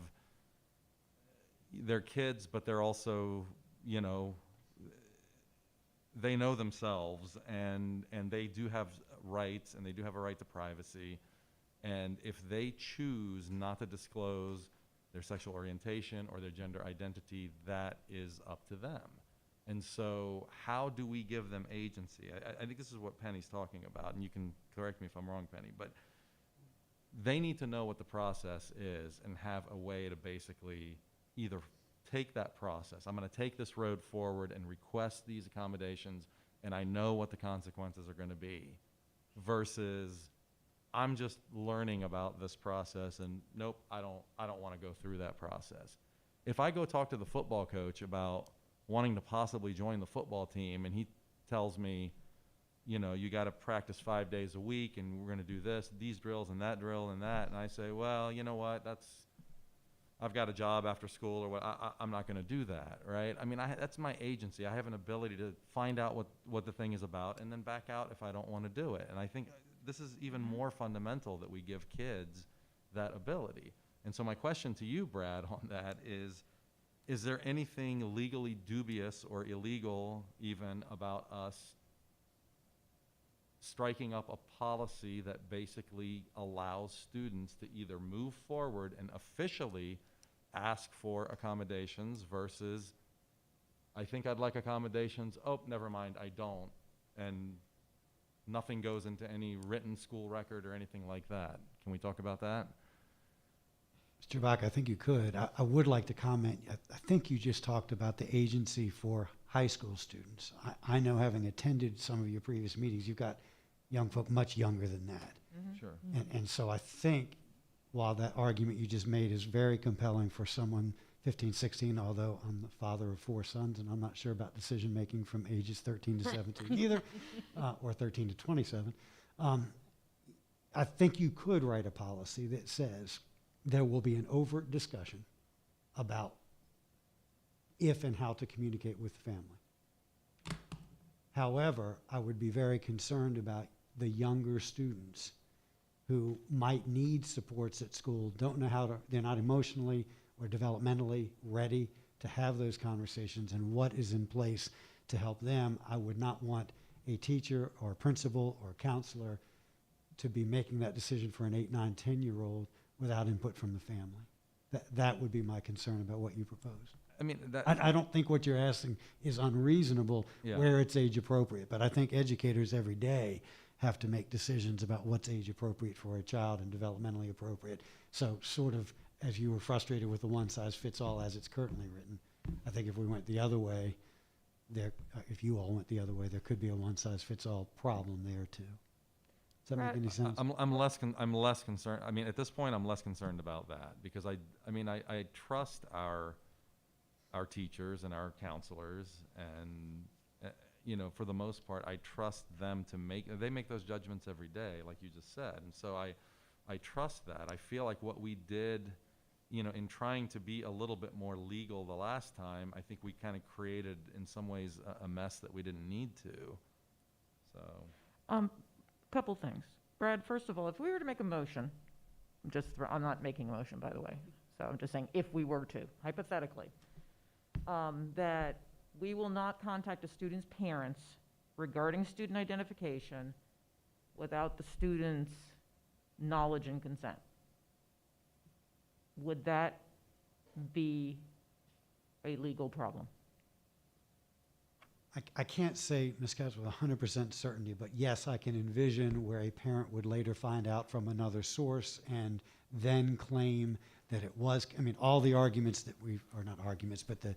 they're kids, but they're also, you know, they know themselves, and they do have rights, and they do have a right to privacy. And if they choose not to disclose their sexual orientation or their gender identity, that is up to them. And so how do we give them agency? I think this is what Penny's talking about, and you can correct me if I'm wrong, Penny, but they need to know what the process is and have a way to basically either take that process. I'm going to take this road forward and request these accommodations, and I know what the consequences are going to be, versus I'm just learning about this process and nope, I don't want to go through that process. If I go talk to the football coach about wanting to possibly join the football team, and he tells me, you know, you got to practice 5 days a week, and we're going to do this, these drills and that drill and that, and I say, well, you know what, I've got a job after school, or what, I'm not going to do that, right? I mean, that's my agency. I have an ability to find out what the thing is about and then back out if I don't want to do it. And I think this is even more fundamental, that we give kids that ability. And so my question to you, Brad, on that is there anything legally dubious or illegal even about us striking up a policy that basically allows students to either move forward and officially ask for accommodations versus, I think I'd like accommodations, oh, never mind, I don't, and nothing goes into any written school record or anything like that. Can we talk about that? Mr. Bach, I think you could. I would like to comment. I think you just talked about the agency for high school students. I know, having attended some of your previous meetings, you've got young folk much younger than that. Mm-hmm. Sure. And so I think while that argument you just made is very compelling for someone 15, 16, although I'm the father of 4 sons, and I'm not sure about decision-making from ages 13 to 17 either, or 13 to 27. I think you could write a policy that says there will be an overt discussion about if and how to communicate with the family. However, I would be very concerned about the younger students who might need supports at school, don't know how to, they're not emotionally or developmentally ready to have those conversations, and what is in place to help them. I would not want a teacher or a principal or a counselor to be making that decision for an 8, 9, 10-year-old without input from the family. That would be my concern about what you propose. I mean, that. I don't think what you're asking is unreasonable Yeah. where it's age appropriate, but I think educators every day have to make decisions about what's age appropriate for a child and developmentally appropriate. So sort of as you were frustrated with the one size fits all as it's currently written, I think if we went the other way, if you all went the other way, there could be a one size fits all problem there too. Does that make any sense? I'm less concerned. I mean, at this point, I'm less concerned about that because I trust our teachers and our counselors, and for the most part, I trust them they make those judgments every day, like you just said, and so I trust that. I feel like what we did, in trying to be a little bit more legal the last time, I think we kind of created, in some ways, a mess that we didn't need to. So. Couple things. Brad, first of all, if we were to make a motion, I'm not making a motion, by the way, so I'm just saying if we were to, hypothetically, that we will not contact a student's parents regarding student identification without the student's knowledge and consent. Would that be a legal problem? I can't say, Ms. Katz, with 100% certainty, but yes, I can envision where a parent would later find out from another source and then claim that it was, all the arguments that or not arguments, but the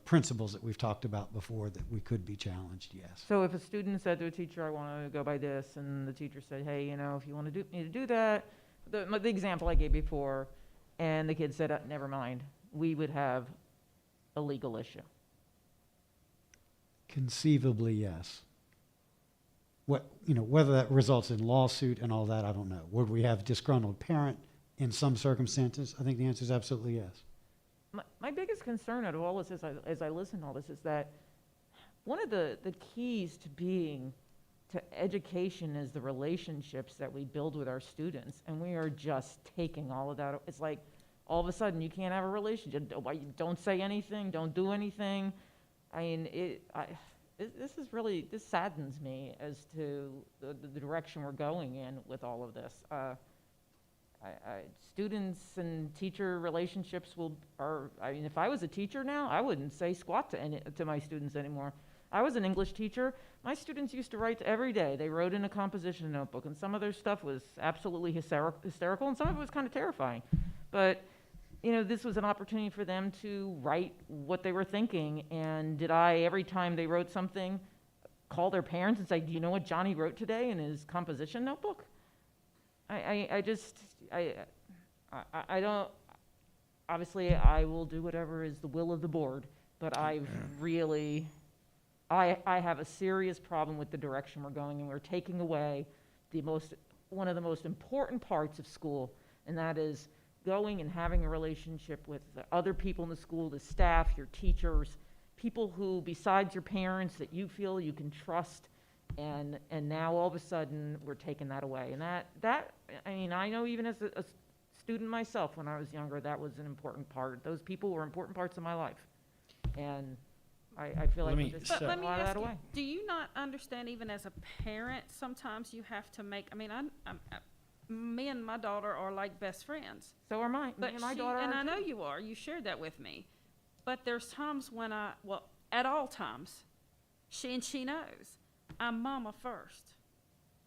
principles that we've talked about before that we could be challenged, yes. So if a student said to a teacher, I want to go by this, and the teacher said, hey, if you want to do that, the example I gave before, and the kid said, never mind, we would have a legal issue. Conceivably, yes. Whether that results in lawsuit and all that, I don't know. Would we have disgruntled parent in some circumstances? I think the answer is absolutely yes. My biggest concern out of all this, as I listen to all this, is that one of the keys to education is the relationships that we build with our students, and we are just taking all of that. It's like all of a sudden you can't have a relationship. Don't say anything. Don't do anything. I mean, this saddens me as to the direction we're going in with all of this. Students and teacher relationships if I was a teacher now, I wouldn't say squat to my students anymore. I was an English teacher. My students used to write every day. They wrote in a composition notebook, and some of their stuff was absolutely hysterical, and some of it was kind of terrifying. But this was an opportunity for them to write what they were thinking. And did I, every time they wrote something, call their parents and say, do you know what Johnny wrote today in his composition notebook? I don't, obviously I will do whatever is the will of the board, but I have a serious problem with the direction we're going, and we're taking away one of the most important parts of school, and that is going and having a relationship with the other people in the school, the staff, your teachers, people who, besides your parents, that you feel you can trust, and now all of a sudden we're taking that away. And I know even as a student myself, when I was younger, that was an important part. Those people were important parts of my life, and I feel like we're just But let taking me a lot of ask that you, away. do you not understand, even as a parent, sometimes you have to make, me and my daughter are like best friends. So are mine. But Me and my daughter and are I know too. you are. You shared that with me. But there's times when at all times, she knows I'm mama first,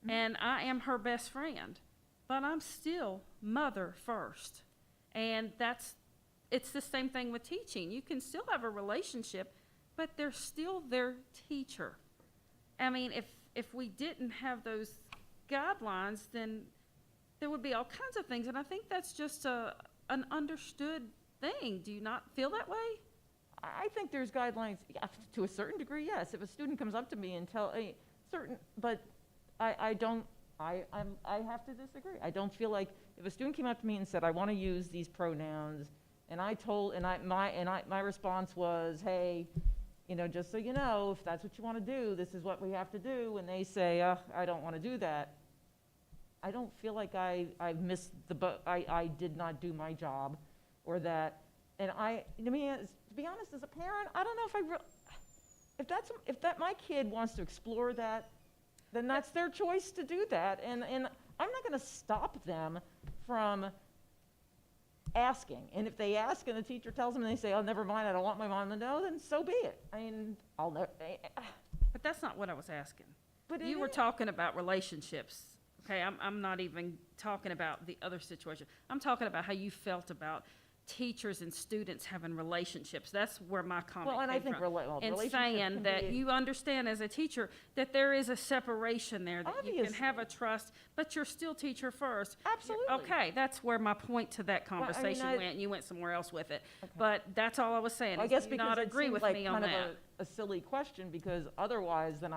and I am her best friend, but I'm still mother first, and it's the same thing with teaching. You can still have a relationship, but they're still their teacher. If we didn't have those guidelines, then there would be all kinds of things, and I think that's just an understood thing. Do you not feel that way? I think there's guidelines, yeah, to a certain degree, yes. If a student comes up to me and but I have to disagree. I don't feel like if a student came up to me and said, I want to use these pronouns, and my response was, hey, just so you know, if that's what you want to do, this is what we have to do, and they say, I don't want to do that, I don't feel like I missed the boat. I did not do my job, or that. And to be honest, as a parent, I don't know if my kid wants to explore that, then that's their choice to do that. And I'm not going to stop them from asking. And if they ask and the teacher tells them and they say, oh, never mind, I don't want my mom to know, then so be it. I mean, I'll never. But that's not what I was asking. But You were talking about relationships. Okay, I'm not even talking about the other situation. I'm talking about how you felt about teachers and students having relationships. That's where my comment Well, and I came think from. And relationships saying can that be- you understand as a teacher that there is a separation there, that you can have a trust, but you're still teacher first. Absolutely. Okay, that's where my point to that Well, I mean, conversation I- went, and you went somewhere else with it. But that's all I was saying. I is guess do you because not it agree seemed with like me on kind that. of a silly question, because otherwise then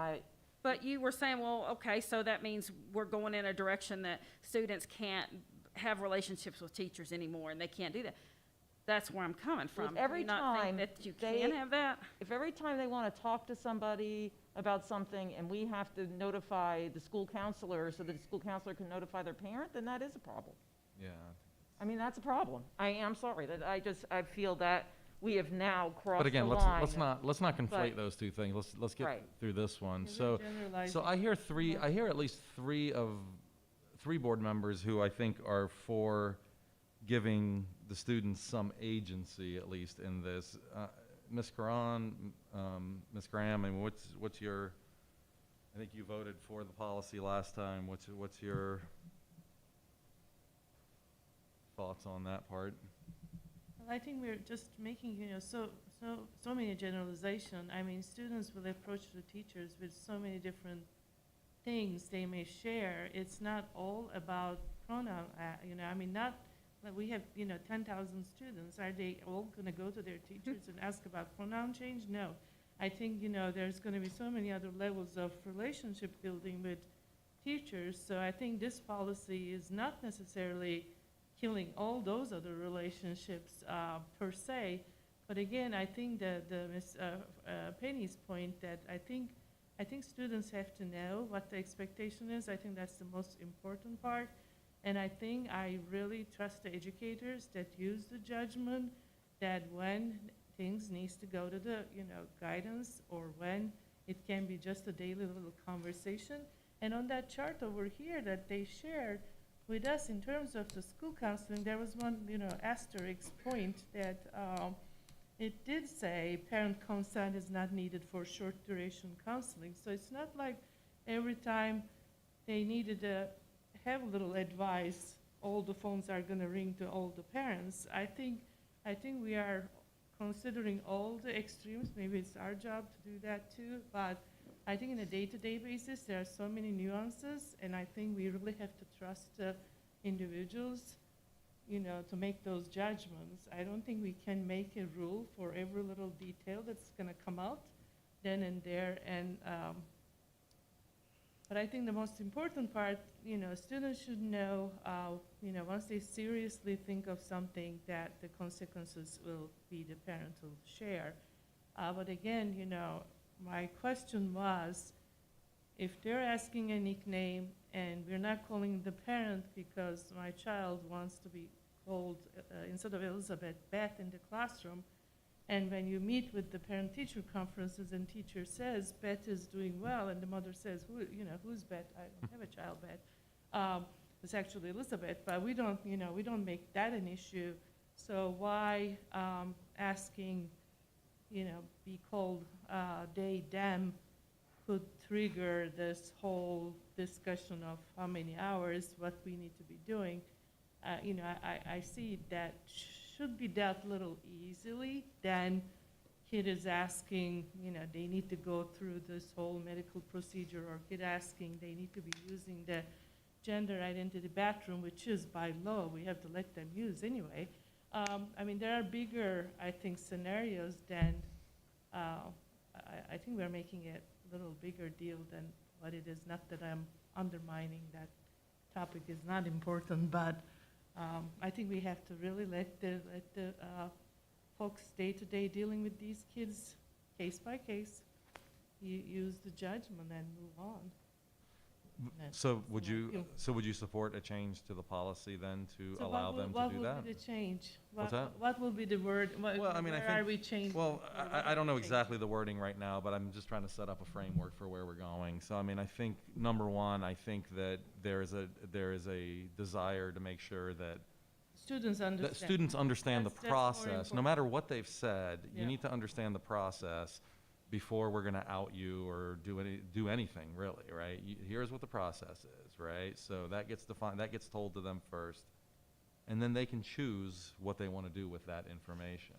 But you were saying, well, okay, so that means we're going in a direction that students can't have relationships with teachers anymore, and they can't do that. That's where I'm coming Well, from. if every Do you not time think that you they- can have that? If every time they want to talk to somebody about something and we have to notify the school counselor so that the school counselor can notify their parent, then that is a problem. Yeah. I mean, that's a problem. I'm sorry, that I feel that we have now crossed But again, the let's line. let's not conflate But- those two things. Let's get Right. through this one. Yeah, So we're generalizing so I hear too much. I hear at least three board members who I think are for giving the students some agency, at least in this. Ms. Karan, Ms. Graham, I mean, what's your? I think you voted for the policy last time. What's your thoughts on that part? Well, I think we're just making, so many generalization. I mean, students will approach the teachers with so many different things they may share. It's not all about pronoun, I mean, not, like we have, 10,000 students. Are they all gonna go to their teachers and ask about pronoun change? No. I think, there's gonna be so many other levels of relationship building with teachers. So I think this policy is not necessarily killing all those other relationships per se. But again, I think that Ms. Penny's point that I think students have to know what the expectation is. I think that's the most important part. And I think I really trust the educators that use the judgment that when things needs to go to the, guidance, or when it can be just a daily little conversation. And on that chart over here that they shared with us in terms of the school counseling, there was one, asterisk point that it did say parent consent is not needed for short duration counseling. So it's not like every time they needed to have a little advice, all the phones are gonna ring to all the parents. I think we are considering all the extremes. Maybe it's our job to do that too, but I think in a day-to-day basis, there are so many nuances, and I think we really have to trust the individuals, to make those judgments. I don't think we can make a rule for every little detail that's gonna come out then and there, and but I think the most important part, students should know, once they seriously think of something, that the consequences will be the parental share. But again, my question was, if they're asking a nickname and we're not calling the parent because my child wants to be called, instead of Elizabeth, Beth in the classroom, and when you meet with the parent-teacher conferences and teacher says, Beth is doing well, and the mother says, who's Beth? I don't have a child, Beth. It's actually Elizabeth, but we don't make that an issue. So why asking, be called they, them, could trigger this whole discussion of how many hours, what we need to be doing. I see that should be dealt a little easily than kid is asking, they need to go through this whole medical procedure, or kid asking they need to be using the gender identity bathroom, which is by law, we have to let them use anyway. I mean, there are bigger, I think, scenarios than, I think we're making it a little bigger deal than what it is. Not that I'm undermining that topic is not important, but I think we have to really let the folks day-to-day dealing with these kids, case by case, use the judgment and move on. So would you support a change to the policy then to So allow them to do that? What will be the change? What's that? What will be the word? Well, I mean, I where think. are we changing? Well, or what I are don't we know changing? exactly the wording right now, but I'm just trying to set up a framework for where we're going. So, I mean, I think, number one, I think that there is a desire to make sure that Students that understand. students understand the That's more process. No important. matter what they've said, Yeah. you need to understand the process before we're gonna out you or do anything really, right? Here's what the process is, right? So that gets defined, that gets told to them first. And then they can choose what they wanna do with that information.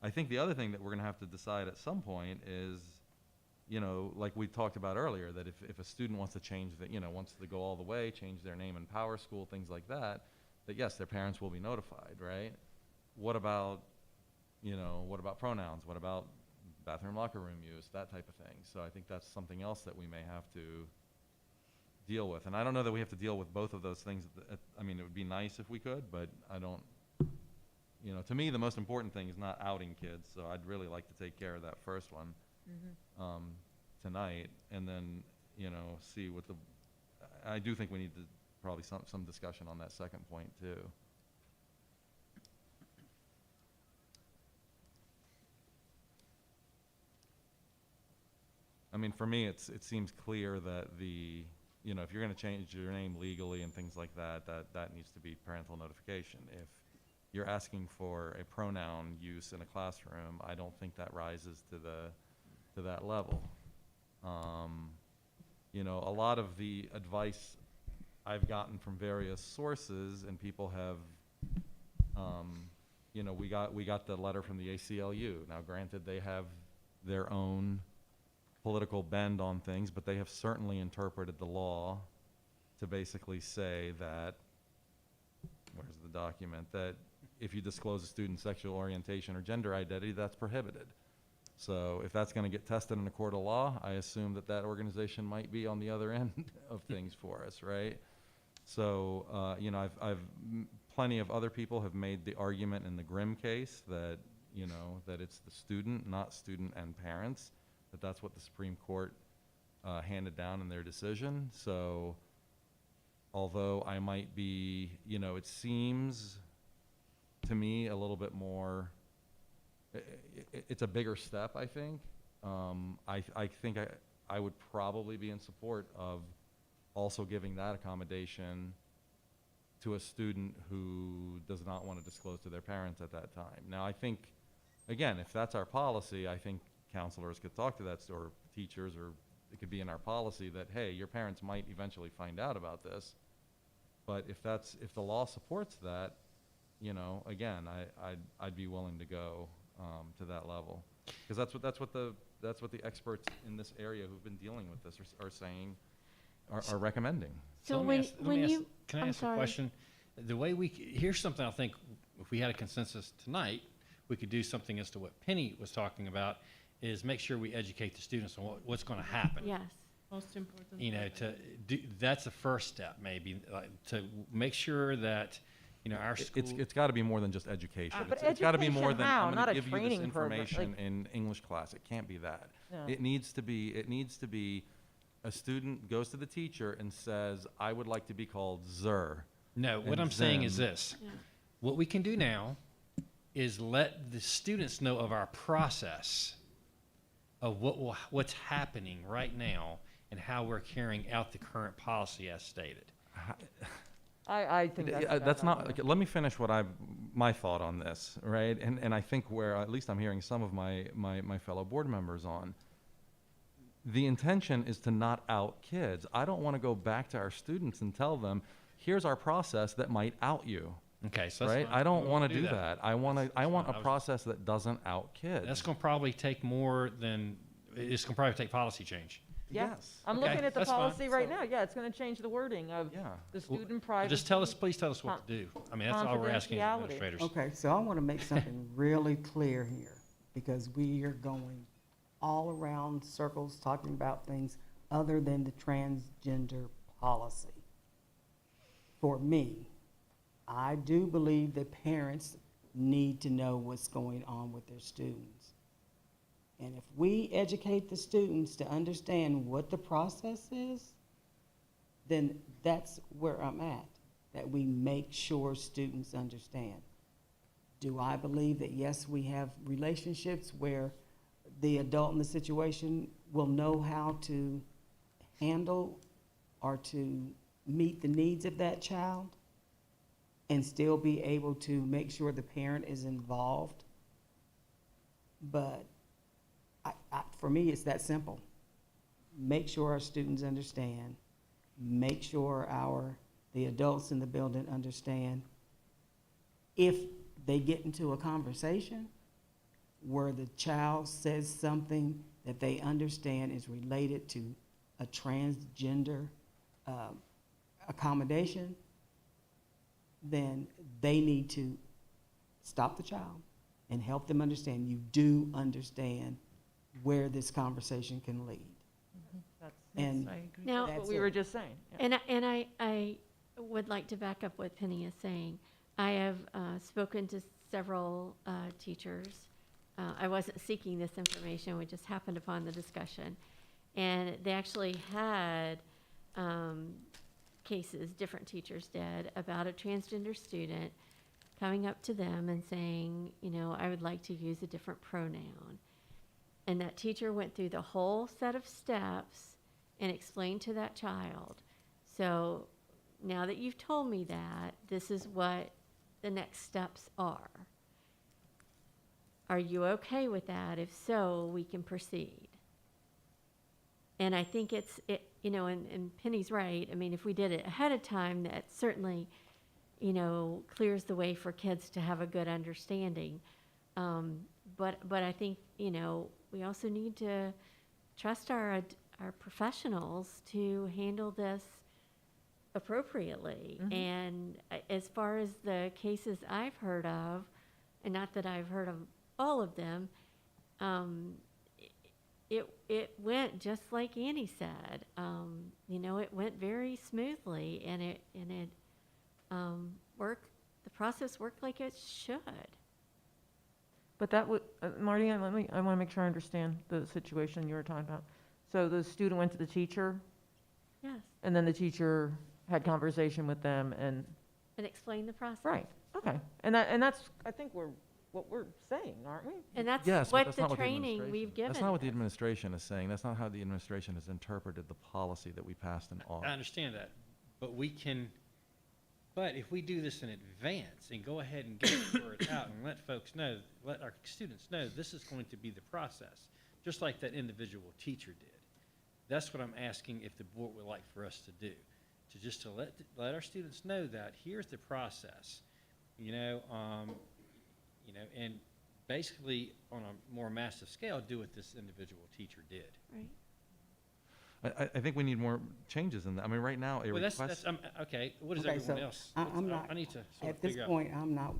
I think the other thing that we're gonna have to decide at some point is, you know, like we talked about earlier, that if a student wants to change the, you know, wants to go all the way, change their name in Power School, things like that yes, their parents will be notified, right? What about, you know, what about pronouns? What about bathroom, locker room use, that type of thing? So I think that's something else that we may have to deal with. And I don't know that we have to deal with both of those things. I mean, it would be nice if we could, but I don't, you know, to me, the most important thing is not outing kids, so I'd really like to take care of that first one tonight, and then, you know, see what I do think we need to probably some discussion on that second point too. I mean, for me, it seems clear that you know, if you're gonna change your name legally and things like that, that needs to be parental notification. If you're asking for a pronoun use in a classroom, I don't think that rises to that level. You know, a lot of the advice I've gotten from various sources, and people have, you know, we got the letter from the ACLU. Now, granted, they have their own political bend on things, but they have certainly interpreted the law to basically say that, where's the document, that if you disclose a student's sexual orientation or gender identity, that's prohibited. So if that's going to get tested in a court of law, I assume that organization might be on the other end of things for us, right? So, you know, plenty of other people have made the argument in the Grimm case that, you know, that it's the student, not student and parents, that's what the Supreme Court handed down in their decision. So although I might be, you know, it seems to me a little bit more, it's a bigger step, I think. I think I would probably be in support of also giving that accommodation to a student who does not want to disclose to their parents at that time. Now, I think, again, if that's our policy, I think counselors could talk to that, or teachers, or it could be in our policy that, hey, your parents might eventually find out about this. But if the law supports that, you know, again, I'd be willing to go to that level, because that's what the experts in this area who've been dealing with this are saying, are recommending. So can I ask a question? The way here's something I think if we had a consensus tonight, we could do something as to what Penny was talking about, is make sure we educate the students on what's going to happen. Yes. Most important. You know, that's the first step, maybe, to make sure that, you know, our school. It's got to be more than just education. But It's got to be more education than, how? I'm Not going a to give you this training program, information like- in English class. It can't be that. No. It needs to be a student goes to the teacher and says, I would like to be called Zer. No, what and I'm saying is Zen." this. What we can do now is let the students know of our process of what's happening right now and how we're carrying out the current policy as stated. I think that's a bad That's not, idea. okay, let me finish my thought on this, right? And I think where at least I'm hearing some of my fellow board members on. The intention is to not out kids. I don't want to go back to our students and tell them, here's our process that might out you. Okay, so that's right? fine. I don't We want won't to do do that. that. I want That's a fine. I was- process that doesn't out kids. That's going to probably take more than, it's going to probably take policy change. Yeah. Yes. I'm Okay, looking at the that's fine. policy right now. Yeah, it's going to change the wording of the student privacy. Just please tell us what to do. I mean, that's all we're asking confidentiality. administrators. Okay, so I want to make something really clear here, because we are going all around circles talking about things other than the transgender policy. For me, I do believe that parents need to know what's going on with their students. And if we educate the students to understand what the process is, then that's where I'm at, that we make sure students understand. Do I believe that, yes, we have relationships where the adult in the situation will know how to handle or to meet the needs of that child? and still be able to make sure the parent is involved. But for me, it's that simple. Make sure our students understand, make sure the adults in the building understand. If they get into a conversation where the child says something that they understand is related to a transgender accommodation, then they need to stop the child and help them understand you do understand where this conversation can lead. And I agree. Now- That's what we were just saying. Yeah. And I would like to back up what Penny is saying. I have spoken to several teachers. I wasn't seeking this information, we just happened upon the discussion. And they actually had cases, different teachers did, about a transgender student coming up to them and saying, you know, I would like to use a different pronoun. And that teacher went through the whole set of steps and explained to that child, so now that you've told me that, this is what the next steps are. Are you okay with that? If so, we can proceed. And I think you know, and Penny's right. I mean, if we did it ahead of time, that certainly, you know, clears the way for kids to have a good understanding. But I think, you know, we also need to trust our professionals to handle this appropriately. Mhm. And as far as the cases I've heard of, and not that I've heard of all of them, it went just like Annie said. You know, it went very smoothly, and it worked. The process worked like it should. But that would, Marty, I want to make sure I understand the situation you were talking about. So the student went to the teacher, Yes, and then the teacher had conversation with them, and, and explain the process. right, okay. And that's, I think what we're saying, aren't we? And that's Yes, but what that's the not what the training administration- we've given. That's not what the them. administration is saying. That's not how the administration has interpreted the policy that we passed in I August. understand that, but but if we do this in advance and go ahead and get the word out and let folks know, let our students know, this is going to be the process, just like that individual teacher did. That's what I'm asking if the board would like for us to do, to let our students know that here's the process, and basically on a more massive scale, do what this individual teacher did. Right. I think we need more changes in that. I mean, right now, a Well, request. okay, what is Okay, everyone so else? I'm not, I need to sort of at this figure out. point, I'm not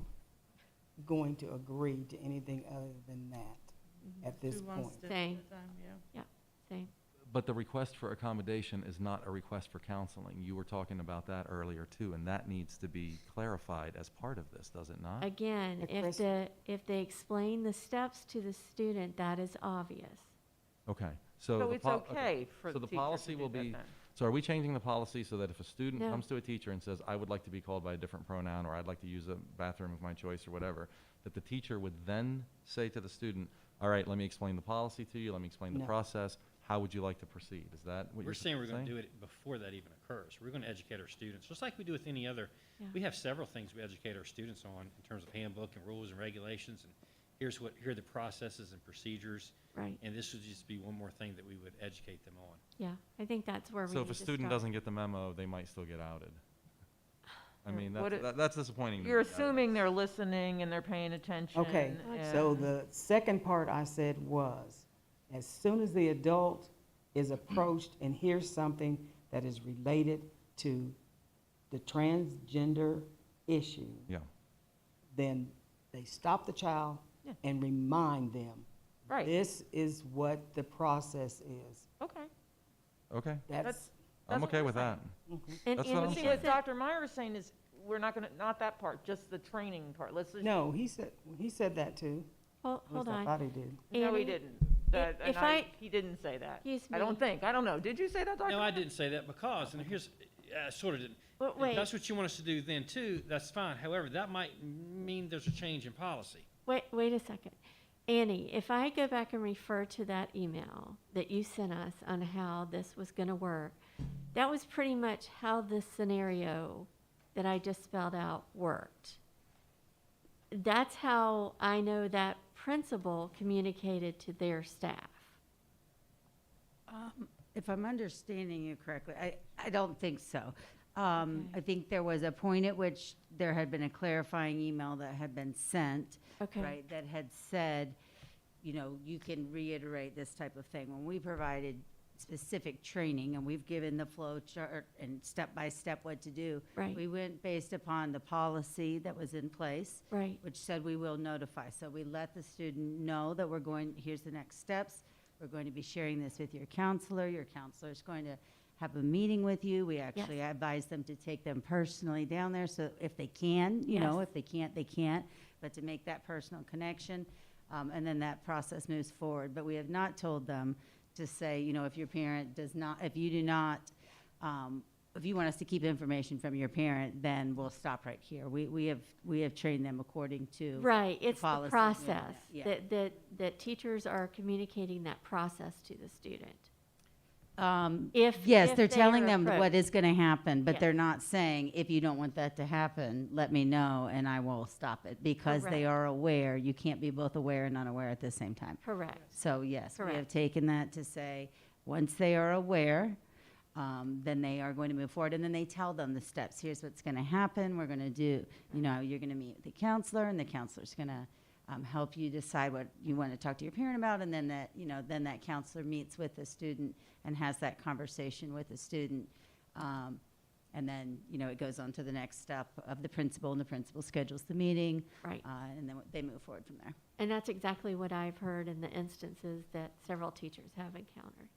going to agree to anything other than that at this Who wants point. to Same. take the time, yeah. Yeah, same. But the request for accommodation is not a request for counseling. You were talking about that earlier too, and that needs to be clarified as part of this, does it not? Again, Yeah, Chris- if they explain the steps to the student, that is obvious. Okay, so. So the it's pol- okay for So the the teacher policy to do will that be, then? so are we changing the policy so that if a student No. comes to a teacher and says, I would like to be called by a different pronoun, or I'd like to use a bathroom of my choice or whatever, that the teacher would then say to the student, all right, let me explain the policy to you, let me explain the No. process, how would you like to proceed? Is that what We're you're saying we're going to saying? do it before that even occurs. We're going to educate our students, just like we do with any other. Yeah. We have several things we educate our students on in terms of handbook and rules and regulations, and here are the processes and procedures. Right. And this would just be one more thing that we would educate them on. Yeah, I think that's where we So need if to a student start. doesn't get the memo, they might still get outed. I mean, What that's disappointing to me. You're assuming they're listening and they're paying attention. Okay, so the second part I said was, as soon as the adult is approached and hears something that is related to the transgender issue, Yeah. then they stop the child Yeah. and remind them, Right. this is what the process is. Okay. Okay, That's, I'm what okay we're with that. And, That's and what I'm See, saying. what Dr. Meyer is saying is, we're not gonna, not that part, just the training part. Let's just. no, he said that too. Hold At least I on. thought he did. No, he Annie, didn't. That, if and he didn't say that. Excuse I don't me. think. I don't know. Did you say that, Dr.? No, I didn't say that because, and here's, I sort of didn't. But If wait, that's what you want us to do then too, that's fine. However, that might mean there's a change in policy. wait a second. Annie, if I go back and refer to that email that you sent us on how this was going to work, that was pretty much how this scenario that I just spelled out worked. That's how I know that principal communicated to their staff. If I'm understanding you correctly, I don't think so. I think there was a point at which there had been a clarifying email that had been sent, Okay. right, that had said, you know, you can reiterate this type of thing. When we provided specific training and we've given the flow chart and step by step what to do, Right. we went based upon the policy that was in place, Right. which said we will notify. So we let the student know that we're going, here's the next steps. We're going to be sharing this with your counselor. Your counselor is going to have a meeting with you. We actually advise them to take them personally down there, so if they can, you know, Yes. if they can't, they can't, but to make that personal connection, and then that process moves forward. But we have not told them to say, you know, if your parent does not, if you do not, if you want us to keep information from your parent, then we'll stop right here. We have trained them according to Right, it's the policy. process, Yeah. that teachers are communicating that process to the student. Yes, if they're they telling are them what approached. is going to happen, but they're Yes. not saying, if you don't want that to happen, let me know and I will stop it, because they Correct. are aware. You can't be both aware and unaware at the same time. Correct. So yes, we have Correct. taken that to say, once they are aware, then they are going to move forward, and then they tell them the steps. Here's what's going to happen. We're going to do, you know, you're going to meet with the counselor, and the counselor's going to help you decide what you want to talk to your parent about, and then that, you know, then that counselor meets with the student and has that conversation with the student. And then, you know, it goes on to the next step of the principal, and the principal schedules the meeting. Right. And then they move forward from there. And that's exactly what I've heard in the instances that several teachers have encountered.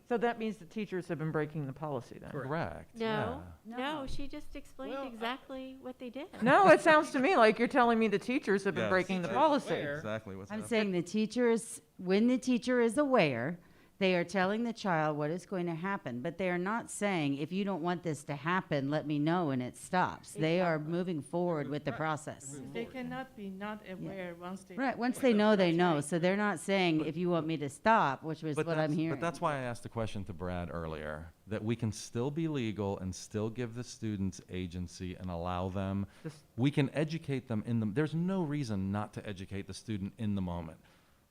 So that means the teachers have been breaking the policy then? Correct, No, yeah. no, she just explained exactly what they did. No, it sounds to me like you're telling me the teachers have been Yes, breaking the that's policy. Exactly what's I'm happening. saying the teachers, when the teacher is aware, they are telling the child what is going to happen, but they are not saying, if you don't want this to happen, let me know and it stops. They are moving forward with the process. They cannot be not aware once they. Right, once they know, they That's know. right. So they're not saying, if you want me to stop, which was what I'm hearing. But that's why I asked the question to Brad earlier, that we can still be legal and still give the students agency and allow them, we can educate them there's no reason not to educate the student in the moment.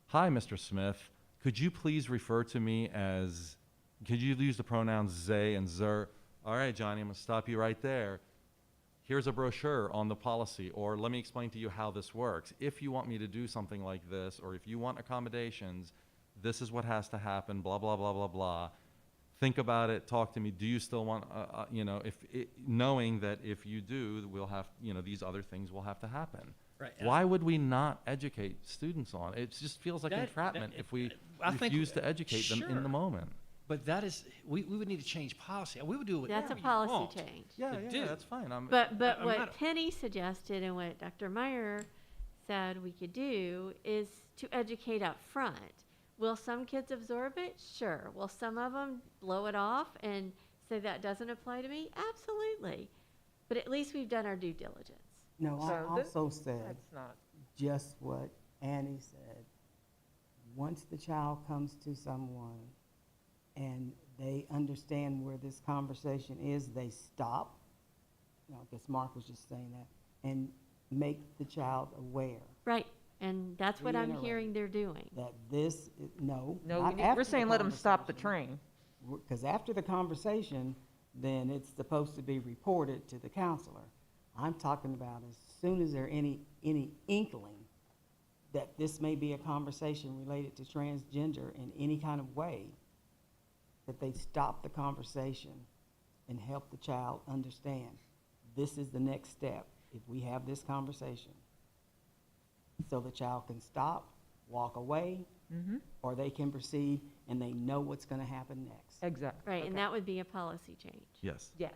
Hi, Mr. Smith, could you please refer to me as, could you use the pronouns they and zer? All right, Johnny, I'm gonna stop you right there. Here's a brochure on the policy, or let me explain to you how this works. If you want me to do something like this, or if you want accommodations, this is what has to happen, blah, blah, blah, blah, blah. Think about it, talk to me. Do you still want, you know, knowing that if you do, we'll have, you know, these other things will have to happen. Right. Why would we not educate students on it? It just feels like entrapment if we I think- refuse to educate them in sure. the moment. But that is, we would need to change policy. We would do whatever That's a you policy want change. Yeah, to yeah, do. that's fine. But I'm what not- Penny suggested and what Dr. Meyer said we could do is to educate up front. Will some kids absorb it? Sure. Will some of them blow it off and say that doesn't apply to me? Absolutely. But at least we've done our due diligence. No, I So this- also said That's not, just what Annie said. Once the child comes to someone and they understand where this conversation is, they stop. You know, I guess Mark was just saying that, and make the child aware Right. And that's what I'm Reiterate. hearing they're doing. that this, no. no, not we after we're the saying let them stop the conversation. train. Because after the conversation, then it's supposed to be reported to the counselor. I'm talking about as soon as there any inkling that this may be a conversation related to transgender in any kind of way, that they stop the conversation and help the child understand, this is the next step if we have this conversation. So the child can stop, walk away, or they can proceed and they know what's going to happen next. Exactly. Right. And that would be a policy change. Yes. Yes.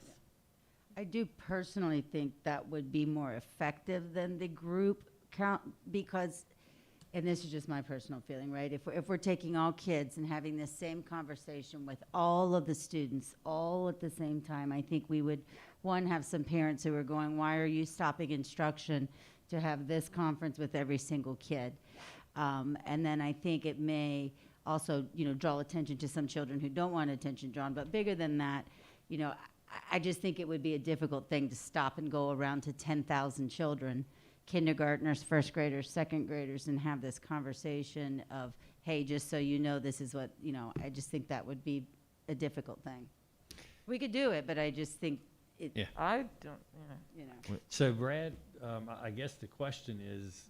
I do personally think that would be more effective than the group count, because, and this is just my personal feeling, right? If we're taking all kids and having this same conversation with all of the students all at the same time, I think we would, one, have some parents who are going, why are you stopping instruction to have this conference with every single kid? And then I think it may also, you know, draw attention to some children who don't want attention drawn, but bigger than that, you know, I just think it would be a difficult thing to stop and go around to 10,000 children, kindergartners, first graders, second graders, and have this conversation of, hey, just so you know, this is what, I just think that would be a difficult thing. We could do it, but I just think it, Yeah. I don't, So Brad, I guess the question is,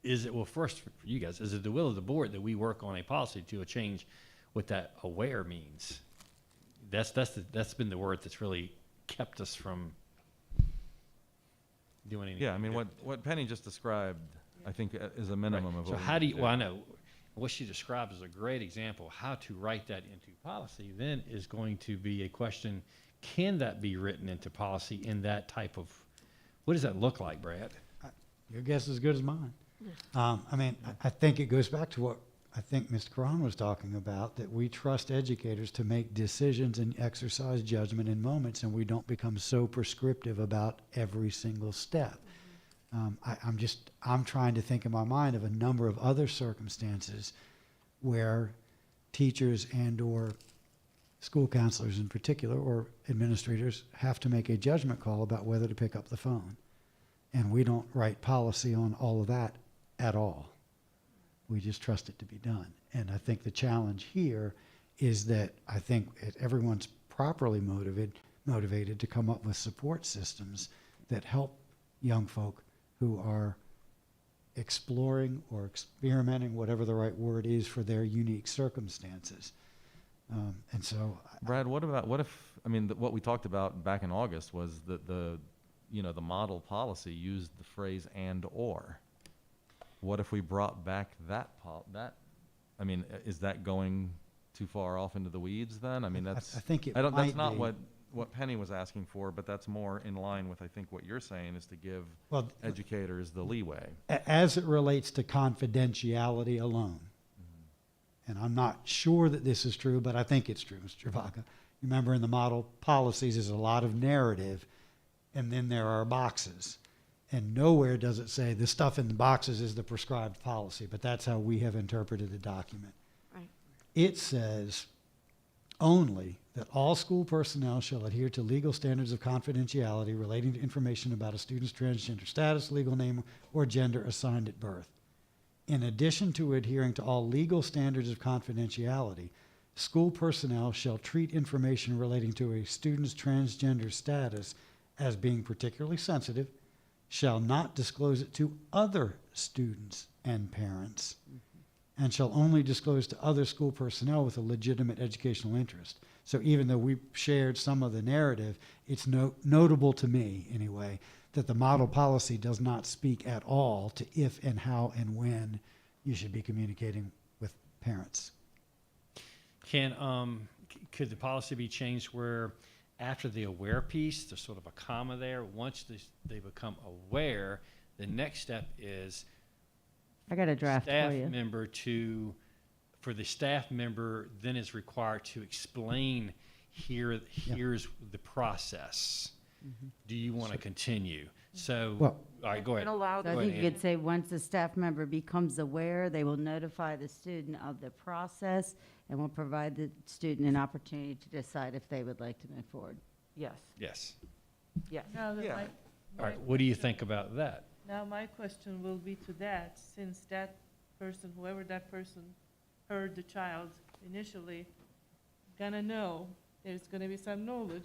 is it, well, first for you guys, is it the will of the board that we work on a policy to change what that aware means? That's been the word that's really kept us from doing anything. Yeah, I mean, what Penny just described, I think, is a minimum of So what we how do need you, to well, I know, what she described is a great example. How to write that into policy then is going to be a question, can that be written into policy in that type of, what does that look like, Brad? Your guess is as good as mine. I think it goes back to what I think Mr. Karan was talking about, that we trust educators to make decisions and exercise judgment in moments, and we don't become so prescriptive about every single step. I'm trying to think in my mind of a number of other circumstances where teachers and or school counselors in particular, or administrators, have to make a judgment call about whether to pick up the phone. And we don't write policy on all of that at all. We just trust it to be done. And I think the challenge here is that I think everyone's properly motivated to come up with support systems that help young folk who are exploring or experimenting, whatever the right word is, for their unique circumstances. And so, Brad, what if, what we talked about back in August was that the model policy used the phrase "and or." What if we brought back is that going too far off into the weeds then? That's, I think it that's might not be. what Penny was asking for, but that's more in line with, I think, what you're saying is to give educators the leeway. As it relates to confidentiality alone, and I'm not sure that this is true, but I think it's true, Mr. Vaca. Remember, in the model policies, there's a lot of narrative, and then there are boxes. And nowhere does it say the stuff in the boxes is the prescribed policy, but that's how we have interpreted the document. Right. It says only that all school personnel shall adhere to legal standards of confidentiality relating to information about a student's transgender status, legal name, or gender assigned at birth. In addition to adhering to all legal standards of confidentiality, school personnel shall treat information relating to a student's transgender status as being particularly sensitive, shall not disclose it to other students and parents, and shall only disclose to other school personnel with a legitimate educational interest. So even though we shared some of the narrative, it's notable to me, anyway, that the model policy does not speak at all to if and how and when you should be communicating with parents. Could the policy be changed where after the aware piece, there's sort of a comma there? Once they become aware, the next step is I got a draft staff for you. member for the staff member then is required to explain here's the process. Do you want to continue? So, all right, go ahead. So I think you could say once the staff member becomes aware, they will notify the student of the process and will provide the student an opportunity to decide if they would like to move forward. Yes. Yes. Yes. Now that my- All right, what do you think about that? Now, my question will be to that, since that person, whoever that person heard the child initially, gonna know there's gonna be some knowledge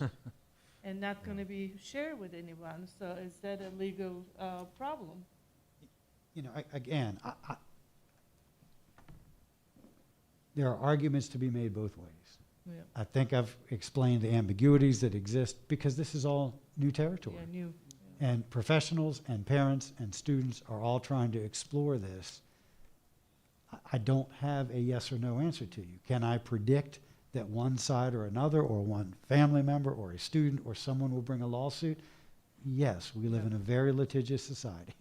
and not gonna be shared with anyone, so is that a legal problem? Again, there are arguments to be made both ways. Yeah. I think I've explained the ambiguities that exist because this is all new territory. Yeah, new. And professionals and parents and students are all trying to explore this. I don't have a yes or no answer to you. Can I predict that one side or another, or one family member or a student or someone will bring a lawsuit? Yes, we live in a very litigious society.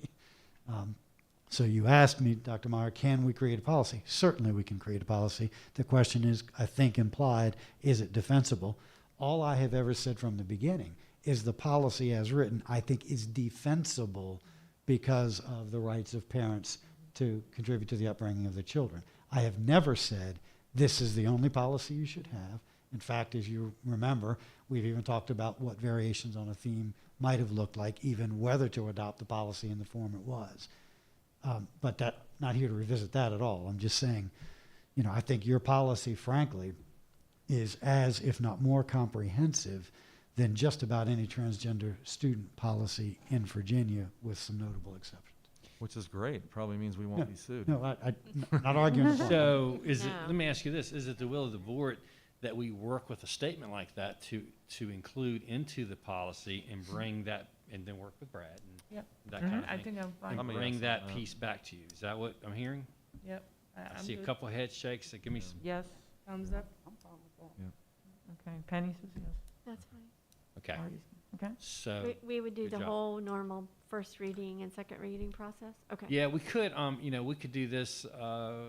So you asked me, Dr. Meyer, can we create a policy? Certainly we can create a policy. The question is, I think implied, is it defensible? All I have ever said from the beginning is the policy as written, I think, is defensible because of the rights of parents to contribute to the upbringing of their children. I have never said this is the only policy you should have, In fact, as you remember, we've even talked about what variations on a theme might have looked like, even whether to adopt the policy in the form it was. But not here to revisit that at all. I'm just saying, I think your policy, frankly, is as, if not more comprehensive than just about any transgender student policy in Virginia, with some notable exceptions. Which is great. Probably means we won't be sued. No, not arguing the point. So No. let me ask you this, is it the will of the board that we work with a statement like that to include into the policy and bring that, and then work with Brad and Yep. that kind of I thing? think I'm fine. And I'm a bring yes on that that. piece back to you. Is that what I'm hearing? Yep. I I'm see a good. couple of head shakes, so give me some. Yes, Thumbs up. I'm fine with that. okay, Penny says yes. That's fine. Okay, Marty's- Okay, so. We would do good the job. whole normal first reading and second reading process? Okay. Yeah, we could, we could do this, of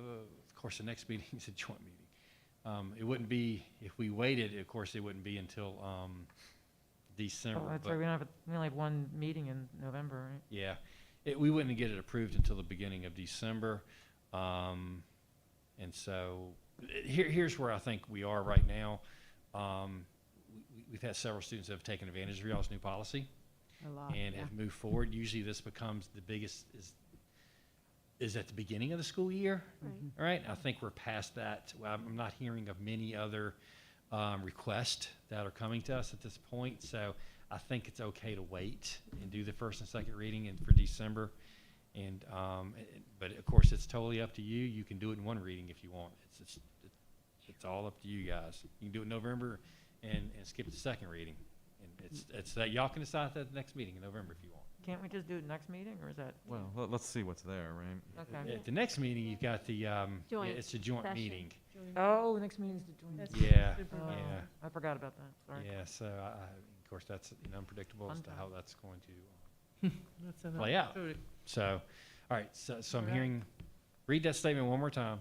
course, the next meeting is a joint meeting. It wouldn't be, if we waited, of course, it wouldn't be until, December. oh, that's but- right, we only have one meeting in November, right? Yeah, we wouldn't get it approved until the beginning of December. And so, here's where I think we are right now. We've had several students that have taken advantage of y'all's new policy A lot, and yeah. have moved forward. Usually this becomes the biggest, is at the beginning of the school year. Right. All right, I think we're past that. Well, I'm not hearing of many other requests that are coming to us at this point. So I think it's okay to wait and do the first and second reading for December. And, but of course, it's totally up to you. You can do it in one reading if you want. It's all up to you guys. You can do it in November and skip the second reading. And it's that y'all can decide that at the next meeting in November if you want. Can't we just do it next meeting, or is that? Well, let's see what's there, right? Okay. At the next meeting, you've got the, Joint it's a joint session. meeting. Oh, the next meeting's the joint. That's Yeah, super Oh, fun. yeah. I forgot about that, sorry. Yeah, so of course, that's unpredictable as Fun to time. how that's going to That's enough. play out. True. So, all right, so I'm Alright. hearing, read that statement one more time.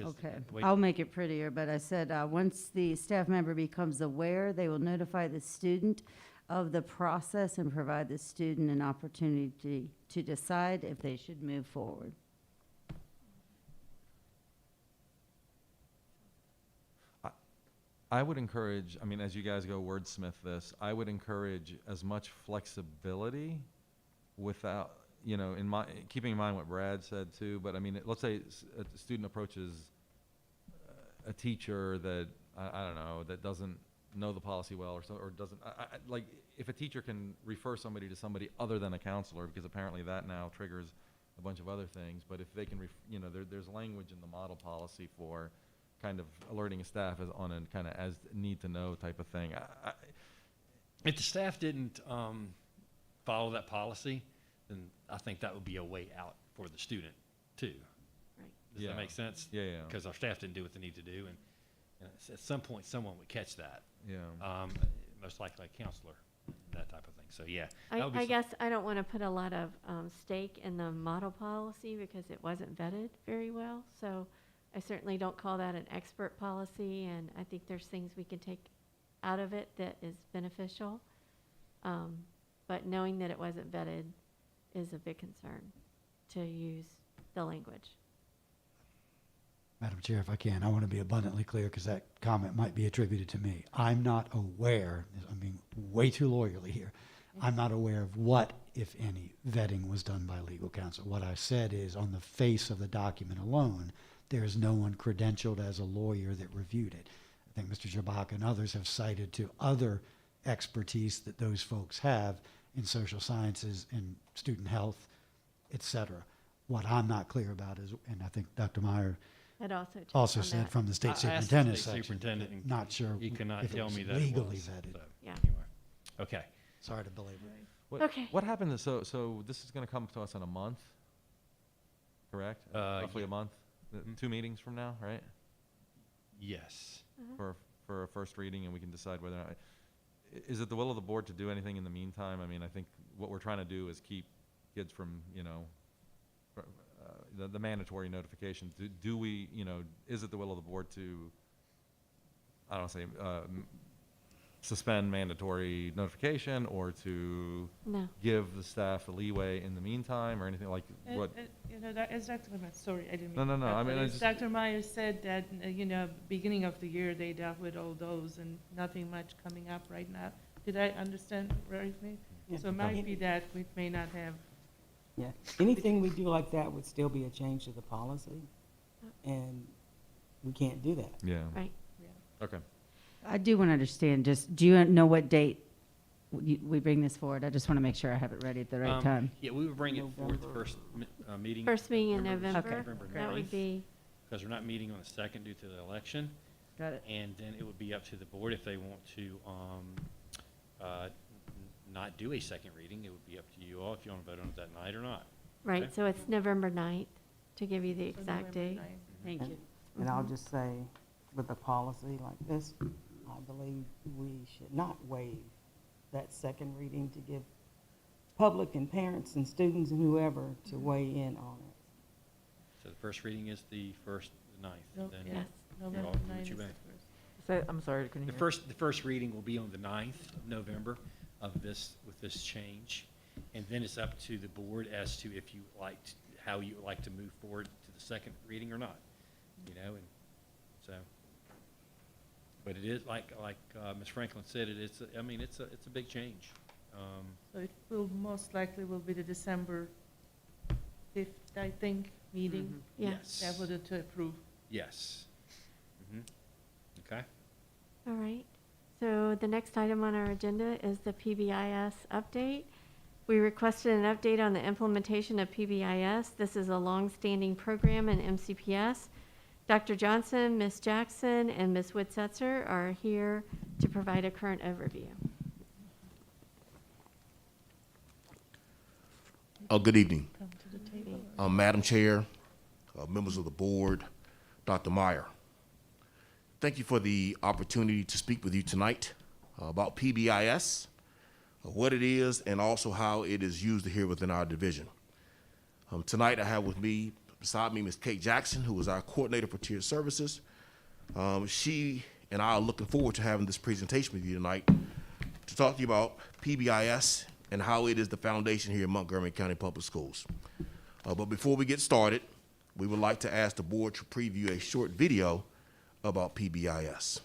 Okay, Wait, I'll make it prettier, but I said, once the staff member becomes aware, they will notify the student of the process and provide the student an opportunity to decide if they should move forward. I would encourage, I mean, as you guys go wordsmith this, I would encourage as much flexibility without, keeping in mind what Brad said too, but I mean, let's say a student approaches a teacher that, I don't know, that doesn't know the policy well or doesn't, like, if a teacher can refer somebody to somebody other than a counselor, because apparently that now triggers a bunch of other things, but if they can, there's language in the model policy for kind of alerting a staff as on a kind of as need to know type of thing. if the staff didn't follow that policy, then I think that would be a way out for the student too. Right. Does that make sense? Yeah, yeah. Because our staff didn't do what they need to do, and at some point, someone would catch that. Yeah. Most likely a counselor, that type of thing. So, yeah. that would be I some- guess I don't want to put a lot of stake in the model policy because it wasn't vetted very well. So I certainly don't call that an expert policy, and I think there's things we can take out of it that is beneficial. But knowing that it wasn't vetted is a big concern to use the language. Madam Chair, if I can, I want to be abundantly clear because that comment might be attributed to me. I'm not aware, I'm being way too lawyerly here. I'm not aware of what, if any, vetting was done by legal counsel. What I said is on the face of the document alone, there is no one credentialed as a lawyer that reviewed it. I think Mr. Jabak and others have cited to other expertise that those folks have in social sciences, in student health, et cetera. What I'm not clear about is, and I think Dr. Meyer I'd also check also on said that. from the state I asked the superintendent state section, superintendent, and not sure he could not if it tell was me that it legally was, vetted. so, Yeah. anyway. Okay. Sorry to belabor it. What, Okay. What happens, so this is gonna come to us in a month, correct? Roughly yeah. a month, 2 meetings from now, right? Yes. For a first reading, and we can decide whether or not, is it the will of the board to do anything in the meantime? I mean, I think what we're trying to do is keep kids from, the mandatory notification. Do we, is it the will of the board to, I don't say, suspend mandatory notification or to No. give the staff a leeway in the meantime or anything like what? You know, that, as Dr. Myers, sorry, I didn't No, mean no, to no, cut, I mean, but I as just- Dr. Myers said that, you know, beginning of the year, they dealt with all those and nothing much coming up right now. Did I understand rightly? Yeah. So it might be that we may not have, Yeah, anything we do like that would still be a change to the policy, and we can't do that. Yeah. Right. Okay. I do want to understand, just, do you know what date we bring this forward? I just want to make sure I have it ready at the right time. Yeah, we would bring it forward the first meeting. First meeting in November November, that would 9th, be, Because we're not meeting on the second due to the election. Got it. And then it would be up to the board if they want to not do a second reading. It would be up to you all if you want to vote on it that night or not. right, Okay? so it's November 9th, to give you the exact date. Thank you. And I'll just say, with a policy like this, I believe we should not waive that second reading to give public and parents and students and whoever to weigh in on it. So the first reading is the first, the ninth. no, then yes, you November all do what 9th you is the may. first. I'm sorry, couldn't The hear. first reading will be on the 9th of November of this, with this change. And then it's up to the board as to if you liked, how you would like to move forward to the second reading or not, you know, and so. But it is, like Ms. Franklin said, it's a big change. So it will most likely will be the December 5th, I think, meeting. Yeah. Yes. That would to approve. Yes. Okay. All right. So the next item on our agenda is the PBIS update. We requested an update on the implementation of PBIS. This is a longstanding program in MCPS. Dr. Johnson, Ms. Jackson, and Ms. Woodsetzer are here to provide a current overview. Good evening, Come to the table. Madam Chair, members of the board, Dr. Meyer. Thank you for the opportunity to speak with you tonight about PBIS, what it is, and also how it is used here within our division. Tonight I have with me, beside me, Ms. Kate Jackson, who is our coordinator for tiered services. She and I are looking forward to having this presentation with you tonight to talk to you about PBIS and how it is the foundation here in Montgomery County Public Schools. But before we get started, we would like to ask the board to preview a short video about PBIS.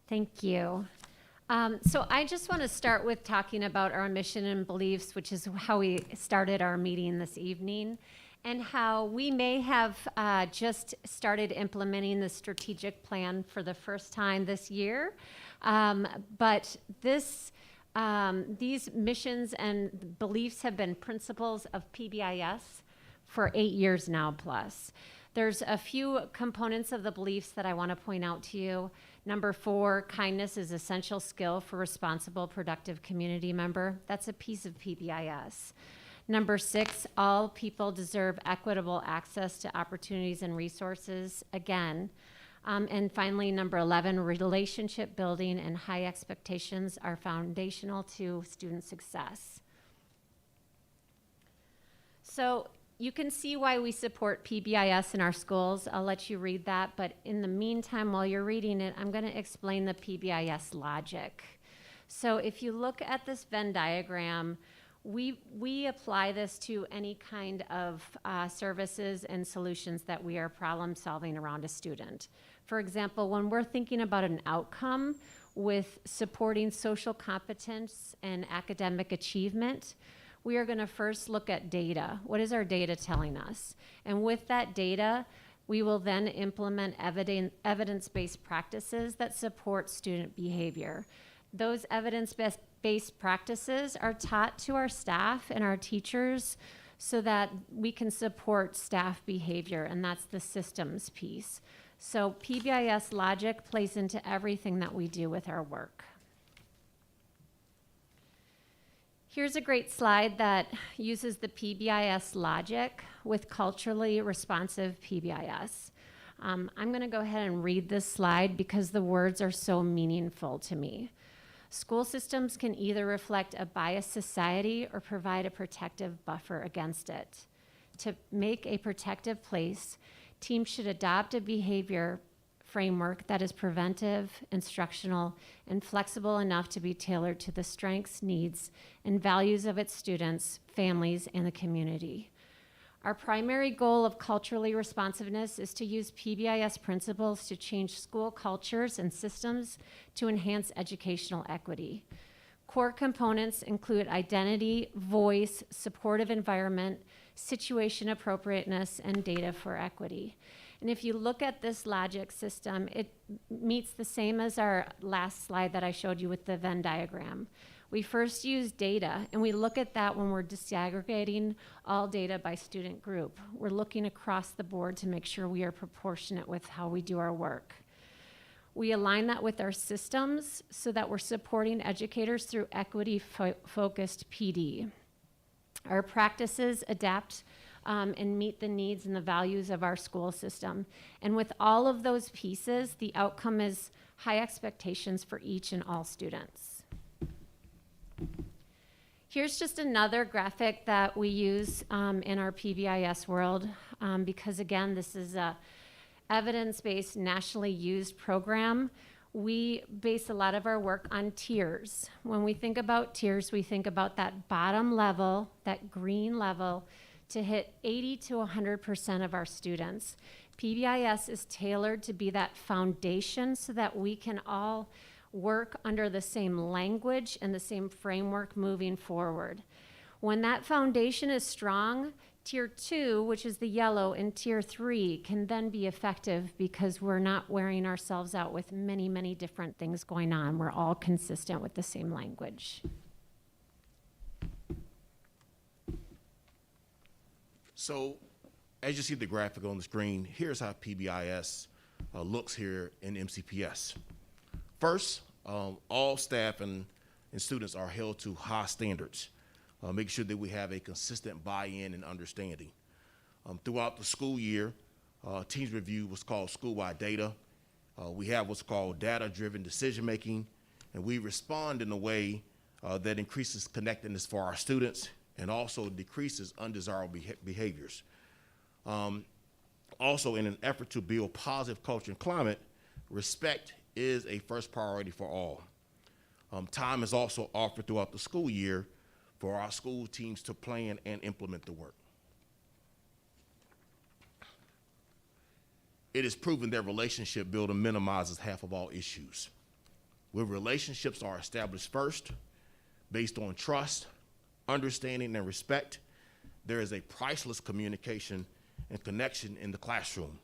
Thank you. So I just want to start with talking about our mission and beliefs, which is how we started our meeting this evening, and how we may have just started implementing the strategic plan for the first time this year. But these missions and beliefs have been principles of PBIS for 8 years now plus. There's a few components of the beliefs that I want to point out to you. Number 4, kindness is essential skill for responsible, productive community member. That's a piece of PBIS. Number 6, all people deserve equitable access to opportunities and resources. Again. And finally, number 11, relationship building and high expectations are foundational to student success. So you can see why we support PBIS in our schools. I'll let you read that, but in the meantime, while you're reading it, I'm going to explain the PBIS logic. So if you look at this Venn diagram, we apply this to any kind of services and solutions that we are problem solving around a student. For example, when we're thinking about an outcome with supporting social competence and academic achievement, we are going to first look at data. What is our data telling us? And with that data, we will then implement evidence-based practices that support student behavior. Those evidence-based practices are taught to our staff and our teachers so that we can support staff behavior, and that's the systems piece. So PBIS logic plays into everything that we do with our work. Here's a great slide that uses the PBIS logic with culturally responsive PBIS. I'm going to go ahead and read this slide because the words are so meaningful to me. School systems can either reflect a biased society or provide a protective buffer against it. To make a protective place, teams should adopt a behavior framework that is preventive, instructional, and flexible enough to be tailored to the strengths, needs, and values of its students, families, and the community. Our primary goal of culturally responsiveness is to use PBIS principles to change school cultures and systems to enhance educational equity. Core components include identity, voice, supportive environment, situation appropriateness, and data for equity. And if you look at this logic system, it meets the same as our last slide that I showed you with the Venn diagram. We first use data, and we look at that when we're disaggregating all data by student group. We're looking across the board to make sure we are proportionate with how we do our work. We align that with our systems so that we're supporting educators through equity-focused PD. Our practices adapt and meet the needs and the values of our school system. And with all of those pieces, the outcome is high expectations for each and all students. Here's just another graphic that we use in our PBIS world because, again, this is a evidence-based, nationally used program. We base a lot of our work on tiers. When we think about tiers, we think about that bottom level, that green level, to hit 80 to 100% of our students. PBIS is tailored to be that foundation so that we can all work under the same language and the same framework moving forward. When that foundation is strong, Tier 2, which is the yellow, and Tier 3 can then be effective because we're not wearing ourselves out with many, many different things going on. We're all consistent with the same language. So, as you see the graphic on the screen, here's how PBIS looks here in MCPS. First, all staff and students are held to high standards. Make sure that we have a consistent buy-in and understanding. Throughout the school year, teams review what's called school-wide data. We have what's called data-driven decision-making, and we respond in a way that increases connectedness for our students and also decreases undesirable behaviors. Also, in an effort to build positive culture and climate, respect is a first priority for all. Time is also offered throughout the school year for our school teams to plan and implement the work. It is proven that relationship building minimizes half of all issues. where relationships are established first, based on trust, understanding, and respect, there is a priceless communication and connection in the classroom.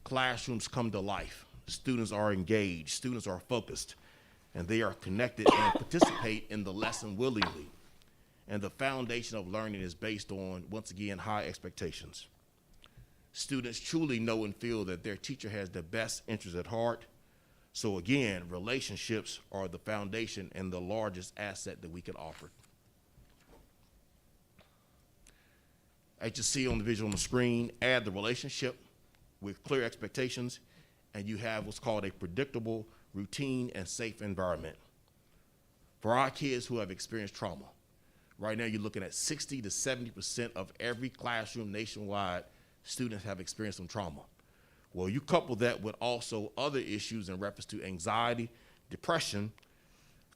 Classrooms come to life. Students are engaged, students are focused, and they are connected and participate in the lesson willingly. And the foundation of learning is based on, once again, high expectations. Students truly know and feel that their teacher has their best interests at heart. So again, relationships are the foundation and the largest asset that we can offer. As you see on the visual on the screen, add the relationship with clear expectations, and you have what's called a predictable, routine, and safe environment. For our kids who have experienced trauma, right now you're looking at 60 to 70% of every classroom nationwide, students have experienced some trauma. Well, you couple that with also other issues in reference to anxiety, depression,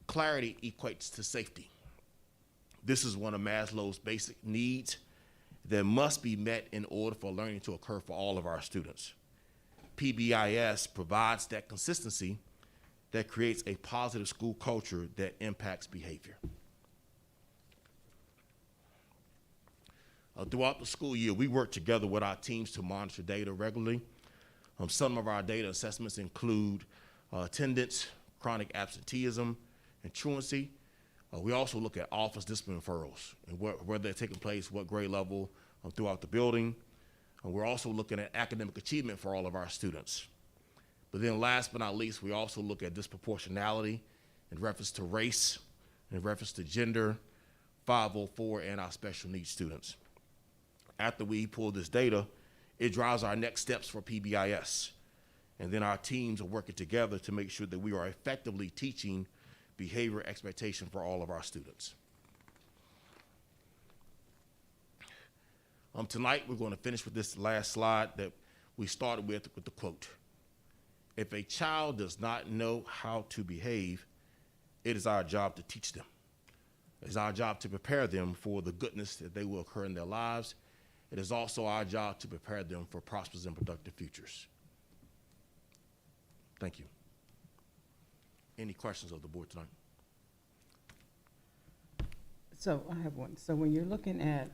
clarity equates to safety. This is one of Maslow's basic needs that must be met in order for learning to occur for all of our students. PBIS provides that consistency that creates a positive school culture that impacts behavior. Throughout the school year, we work together with our teams to monitor data regularly. Some of our data assessments include attendance, chronic absenteeism, and truancy. We also look at office discipline referrals and where they're taking place, what grade level throughout the building. We're also looking at academic achievement for all of our students. But then last but not least, we also look at disproportionality in reference to race, in reference to gender, 504, and our special needs students. After we pull this data, it drives our next steps for PBIS. And then our teams are working together to make sure that we are effectively teaching behavior expectation for all of our students. Tonight, we're going to finish with this last slide that we started with the quote. If a child does not know how to behave, it is our job to teach them. It is our job to prepare them for the goodness that they will occur in their lives. It is also our job to prepare them for prosperous and productive futures. Thank you. Any questions of the board tonight? So I have one. So when you're looking at,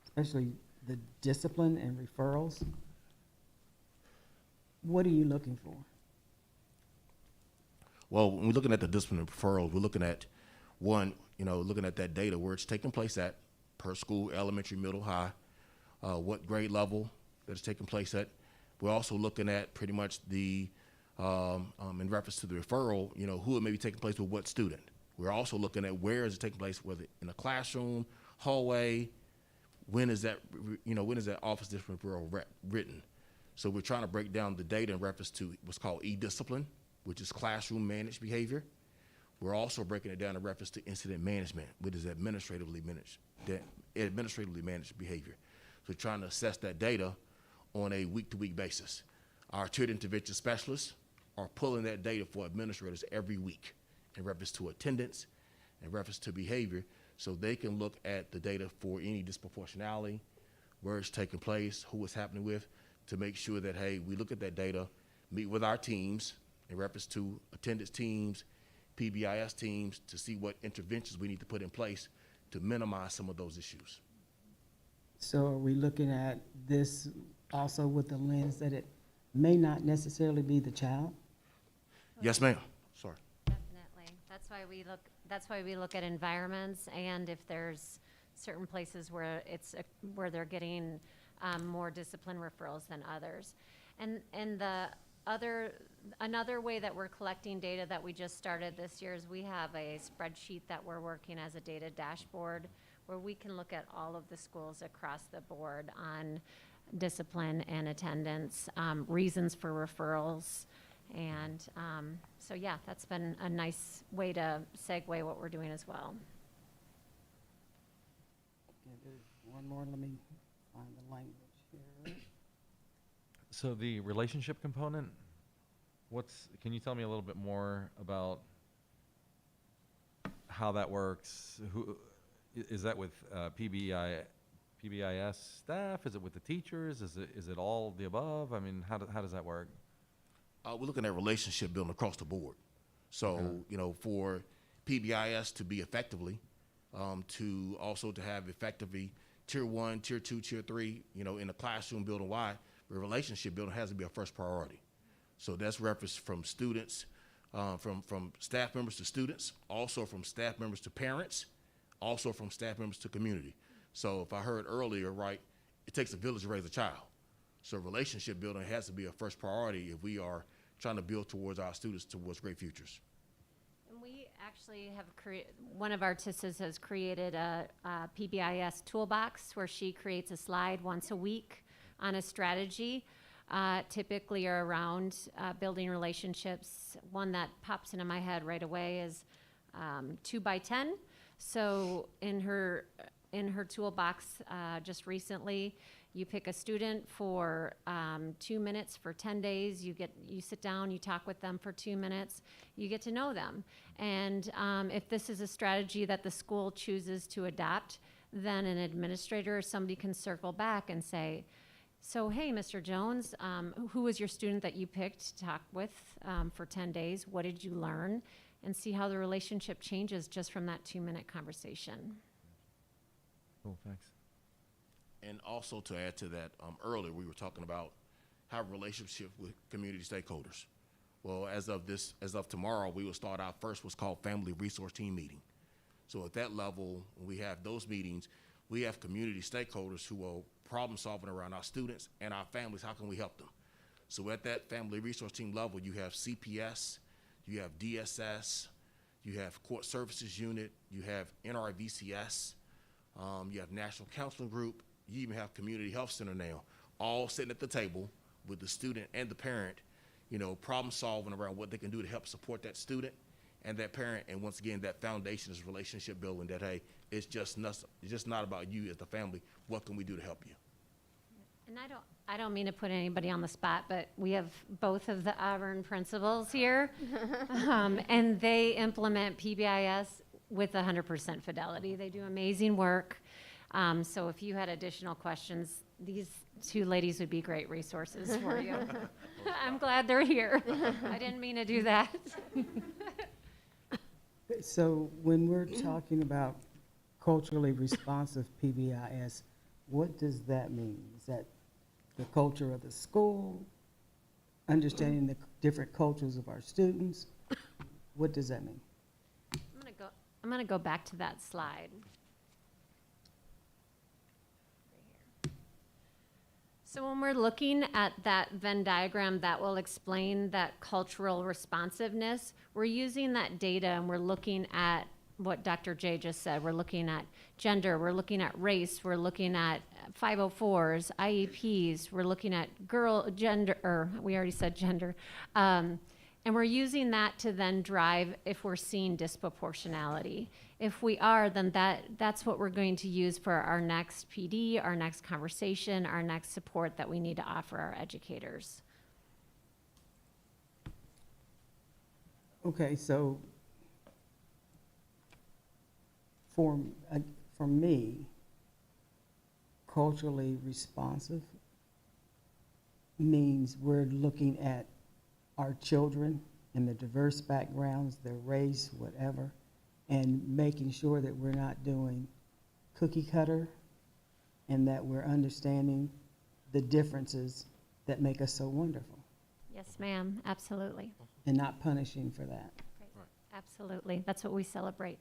especially the discipline and referrals, what are you looking for? Well, when we're looking at the discipline and referrals, we're looking at one, looking at that data where it's taking place at per school, elementary, middle, high, what grade level that it's taking place at. We're also looking at pretty much the, in reference to the referral, who it may be taking place with what student. We're also looking at where is it taking place, whether in a classroom, hallway, when is that office discipline referral written? So we're trying to break down the data in reference to what's called e-discipline, which is classroom managed behavior. We're also breaking it down in reference to incident management, which is administratively managed behavior. So we're trying to assess that data on a week-to-week basis. Our tiered intervention specialists are pulling that data for administrators every week in reference to attendance, in reference to behavior, so they can look at the data for any disproportionality, where it's taking place, who it's happening with, to make sure that, hey, we look at that data, meet with our teams in reference to attendance teams, PBIS teams, to see what interventions we need to put in place to minimize some of those issues. So are we looking at this also with the lens that it may not necessarily be the child? Yes, ma'am. Sorry. Definitely. That's why we look at environments, and if there's certain places where where they're getting more discipline referrals than others. And another way that we're collecting data that we just started this year is we have a spreadsheet that we're working as a data dashboard where we can look at all of the schools across the board on discipline and attendance, reasons for referrals. And so, yeah, that's been a nice way to segue what we're doing as well. Okay, there's one more, let me find the language here. So the relationship component, can you tell me a little bit more about how that works? Who is that with PBIS staff? Is it with the teachers? Is it all the above? I mean, how does that work? We're looking at relationship building across the board. So, you know, for PBIS to be effectively, to also to have effectively tier 1, tier 2, tier 3, you know, in the classroom building wide, the relationship building has to be a first priority. So that's reference from students, from staff members to students, also from staff members to parents, also from staff members to community. So if I heard earlier, right, it takes a village to raise a child. So relationship building has to be a first priority if we are trying to build towards our students towards great futures. And we actually have one of our TISAs has created a PBIS toolbox where she creates a slide once a week on a strategy, typically around building relationships. One that pops into my head right away is 2 by 10. So in her toolbox just recently, you pick a student for 2 minutes for 10 days. You sit down, you talk with them for 2 minutes. You get to know them. And if this is a strategy that the school chooses to adopt, then an administrator or somebody can circle back and say, so, hey, Mr. Jones, who was your student that you picked to talk with for 10 days? What did you learn? And see how the relationship changes just from that 2-minute conversation. Cool, thanks. And also to add to that, earlier we were talking about how relationship with community stakeholders. Well, as of tomorrow, we will start our first what's called Family Resource Team meeting. So at that level, when we have those meetings, we have community stakeholders who are problem solving around our students and our families. How can we help them? So at that Family Resource Team level, you have CPS, you have DSS, you have Court Services Unit, you have NRVCS, you have National Counseling Group, you even have Community Health Center now, all sitting at the table with the student and the parent, you know, problem solving around what they can do to help support that student and that parent. And once again, that foundation is relationship building, that, hey, it's just not about you as the family. What can we do to help you? And I don't mean to put anybody on the spot, but we have both of the Auburn principals here, and they implement PBIS with 100% fidelity. They do amazing work. So if you had additional questions, these two ladies would be great resources for you. I'm glad they're here. I didn't mean to do that. So when we're talking about culturally responsive PBIS, what does that mean? Is that the culture of the school, understanding the different cultures of our students? What does that mean? I'm gonna go back to that slide. So when we're looking at that Venn diagram that will explain that cultural responsiveness, we're using that data and we're looking at what Dr. J just said. We're looking at gender, we're looking at race, we're looking at 504s, IEPs, we're looking at we already said gender. And we're using that to then drive if we're seeing disproportionality. If we are, then that's what we're going to use for our next PD, our next conversation, our next support that we need to offer our educators. Okay, so for me, culturally responsive means we're looking at our children and their diverse backgrounds, their race, whatever, and making sure that we're not doing cookie cutter and that we're understanding the differences that make us so wonderful. Yes, ma'am, absolutely. And not punishing for that. Right. Absolutely, that's what we celebrate.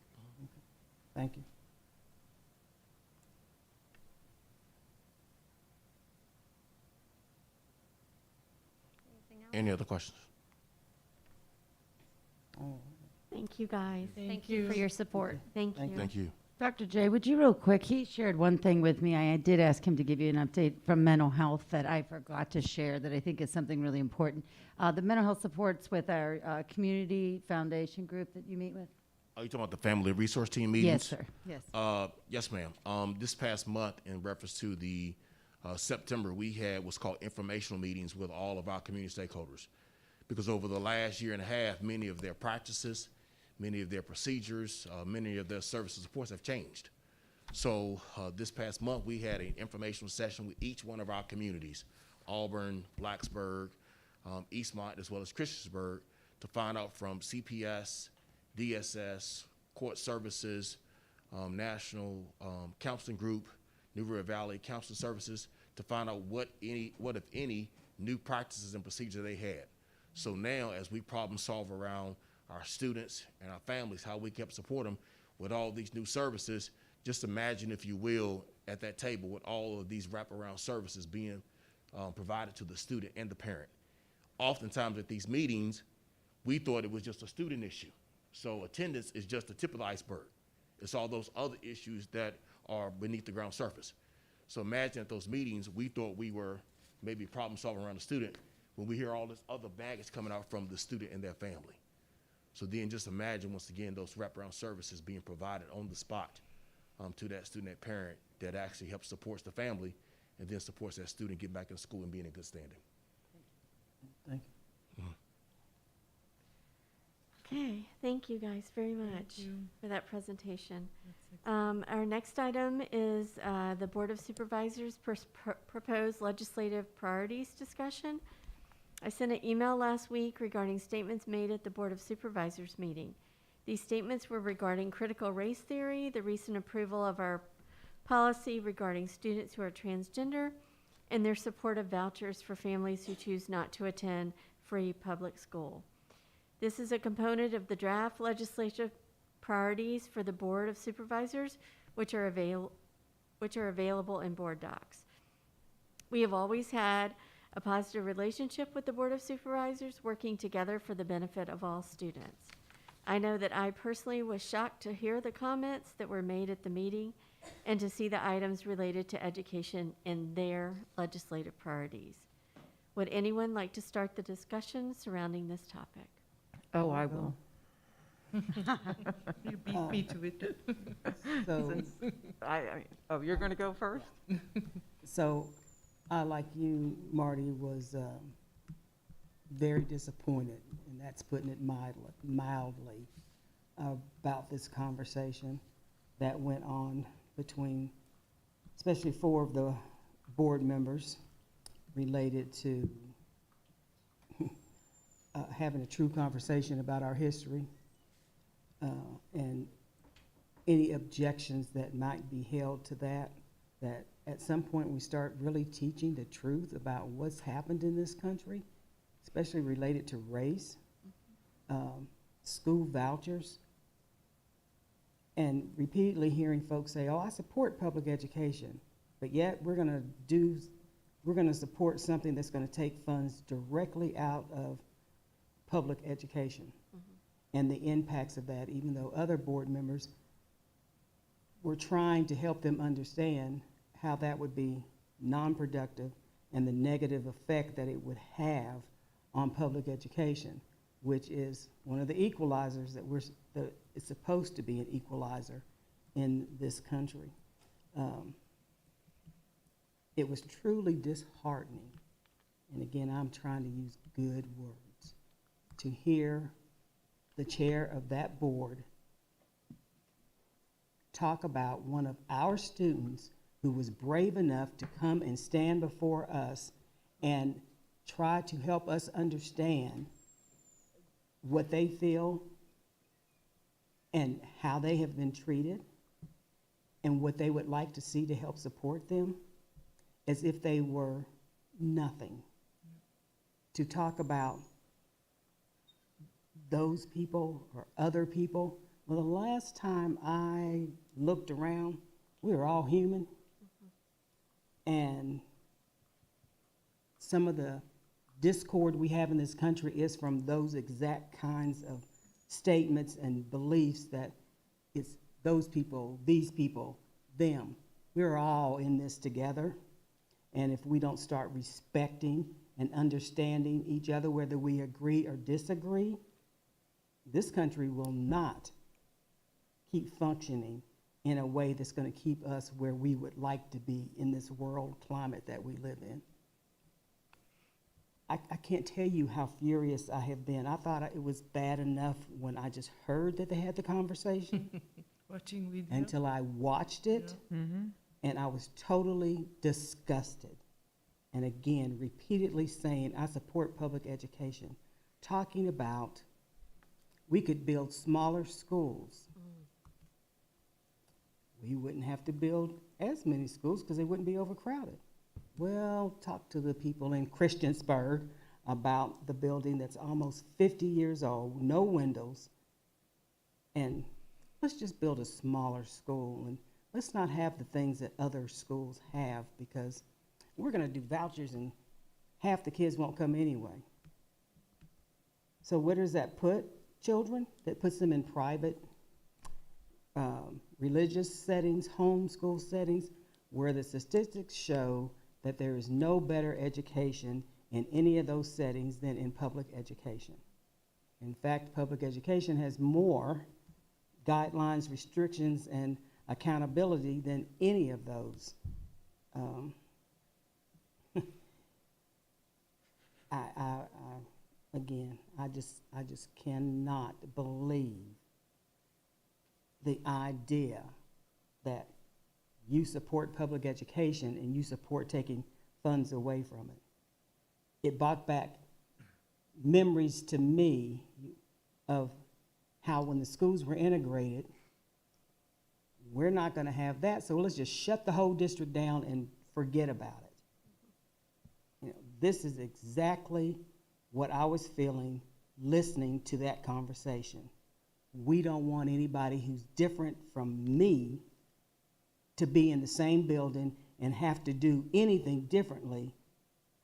Thank you. Any other questions? Oh. Thank you, guys. Thank you for your support. Thank you. Thank you. Dr. J, would you real quick, he shared one thing with me. I did ask him to give you an update from mental health that I forgot to share that I think is something really important. The mental health supports with our community foundation group that you meet with? Are you talking about the Family Resource Team meetings? Yes, sir. Yes. Yes, ma'am. This past month, in reference to the September, we had what's called informational meetings with all of our community stakeholders. Because over the last year and a half, many of their practices, many of their procedures, many of their services supports have changed. So this past month, we had an informational session with each one of our communities, Auburn, Blacksburg, Eastmont, as well as Christiansburg, to find out from CPS, DSS, court services, National Counseling Group, New River Valley Counseling Services, to find out what if any new practices and procedures they had. So now, as we problem solve around our students and our families, how we can support them with all these new services, just imagine, if you will, at that table with all of these wraparound services being provided to the student and the parent. Oftentimes at these meetings, we thought it was just a student issue. So attendance is just the tip of the iceberg. It's all those other issues that are beneath the ground surface. So imagine at those meetings, we thought we were maybe problem solving around the student when we hear all this other baggage coming out from the student and their family. So then just imagine, once again, those wraparound services being provided on the spot to that student and parent that actually helps supports the family and then supports that student getting back in school and being in good standing. Thank you. Okay, thank you guys very much you. for that presentation. Our next item is the Board of Supervisors proposed legislative priorities discussion. I sent an email last week regarding statements made at the Board of Supervisors meeting. These statements were regarding critical race theory, the recent approval of our policy regarding students who are transgender, and their support of vouchers for families who choose not to attend free public school. This is a component of the draft legislative priorities for the Board of Supervisors, which are available in board docs. We have always had a positive relationship with the Board of Supervisors, working together for the benefit of all students. I know that I personally was shocked to hear the comments that were made at the meeting and to see the items related to education in their legislative priorities. Would anyone like to start the discussion surrounding this topic? Oh, I will. You beat me to it. So, Oh, you're going to go first? so I, like you, Marty, was very disappointed, and that's putting it mildly, about this conversation that went on between especially 4 of the board members related to having a true conversation about our history and any objections that might be held to that at some point we start really teaching the truth about what's happened in this country, especially related to race, school vouchers, and repeatedly hearing folks say, oh, I support public education, but yet we're going to support something that's going to take funds directly out of public education and the impacts of that, even though other board members were trying to help them understand how that would be non-productive and the negative effect that it would have on public education, which is one of the equalizers that it's supposed to be an equalizer in this country. It was truly disheartening, and again, I'm trying to use good words, to hear the chair of that board talk about one of our students who was brave enough to come and stand before us and try to help us understand what they feel and how they have been treated and what they would like to see to help support them, as if they were nothing. To talk about those people or other people. Well, the last time I looked around, we were all human. And some of the discord we have in this country is from those exact kinds of statements and beliefs that it's those people, these people, them. We're all in this together. And if we don't start respecting and understanding each other, whether we agree or disagree, this country will not keep functioning in a way that's going to keep us where we would like to be in this world climate that we live in. I can't tell you how furious I have been. I thought it was bad enough when I just heard that they had the conversation Watching video. until I watched it, and I was totally disgusted. And again, repeatedly saying, I support public education, talking about we could build smaller schools. We wouldn't have to build as many schools because they wouldn't be overcrowded. Well, talk to the people in Christiansburg about the building that's almost 50 years old, no windows, and let's just build a smaller school, and let's not have the things that other schools have, because we're going to do vouchers and half the kids won't come anyway. So where does that put children? That puts them in private, religious settings, homeschool settings, where the statistics show that there is no better education in any of those settings than in public education. In fact, public education has more guidelines, restrictions, and accountability than any of those. Again, I just cannot believe the idea that you support public education and you support taking funds away from it. It brought back memories to me of how when the schools were integrated, we're not going to have that, so let's just shut the whole district down and forget about it. You know, this is exactly what I was feeling listening to that conversation. We don't want anybody who's different from me to be in the same building and have to do anything differently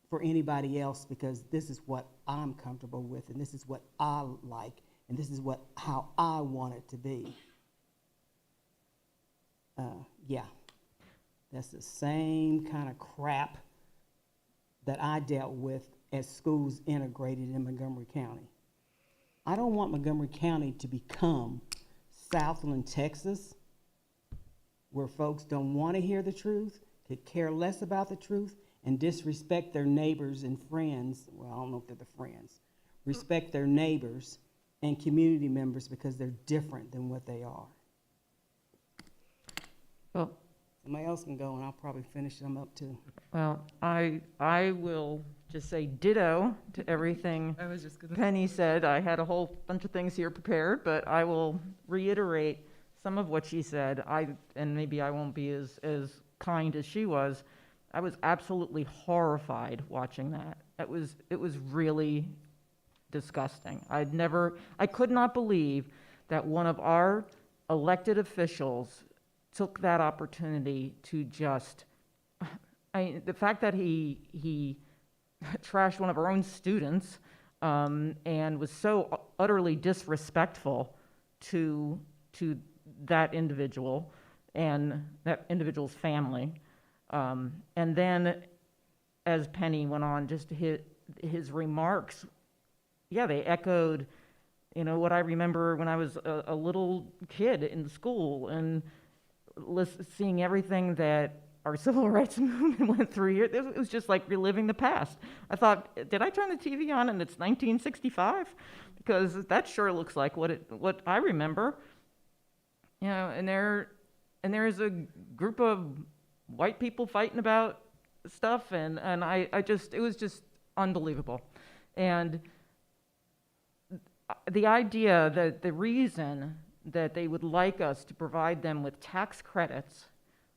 for anybody else, because this is what I'm comfortable with, and this is what I like, and this is how I want it to be. Yeah, that's the same kind of crap that I dealt with as schools integrated in Montgomery County. I don't want Montgomery County to become Southland, Texas, where folks don't want to hear the truth, could care less about the truth, and disrespect their neighbors and friends. Well, I don't know if they're the friends. Respect their neighbors and community members because they're different than what they are. Well, somebody else can go, and I'll probably finish them up too. Well, I will just say ditto to everything I was just gonna Penny said. I had a whole bunch of things here prepared, but I will reiterate some of what she said. And maybe I won't be as kind as she was. I was absolutely horrified watching that. It was really disgusting. I could not believe that one of our elected officials took that opportunity to just, the fact that he trashed one of our own students and was so utterly disrespectful to that individual and that individual's family. And then, as Penny went on, just his remarks, yeah, they echoed, what I remember when I was a little kid in school and seeing everything that our civil rights movement went through here. It was just like reliving the past. I thought, did I turn the TV on and it's 1965? Because that sure looks like what I remember. And there's a group of white people fighting about stuff, and it was just unbelievable. And the idea that the reason that they would like us to provide them with tax credits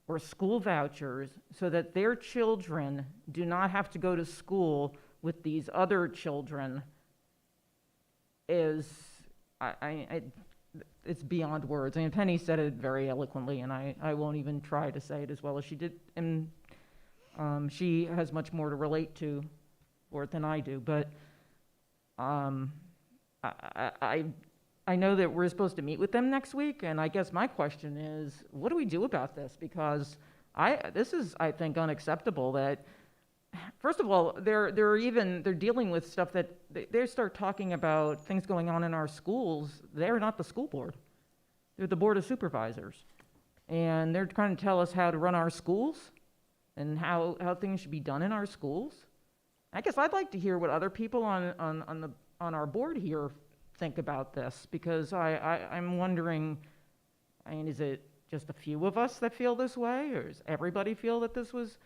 or school vouchers so that their children do not have to go to school with these other children is, it's beyond words. I mean, Penny said it very eloquently, and I won't even try to say it as well as she did. And she has much more to relate to for it than I do. But I know that we're supposed to meet with them next week, and I guess my question is, what do we do about this? Because this is, I think, unacceptable that, first of all, they're dealing with stuff that they start talking about things going on in our schools. They're not the school board. They're the board of supervisors. And they're trying to tell us how to run our schools and how things should be done in our schools. I guess I'd like to hear what other people on our board here think about this, because I'm wondering, is it just a few of us that feel this way, or does everybody feel that this was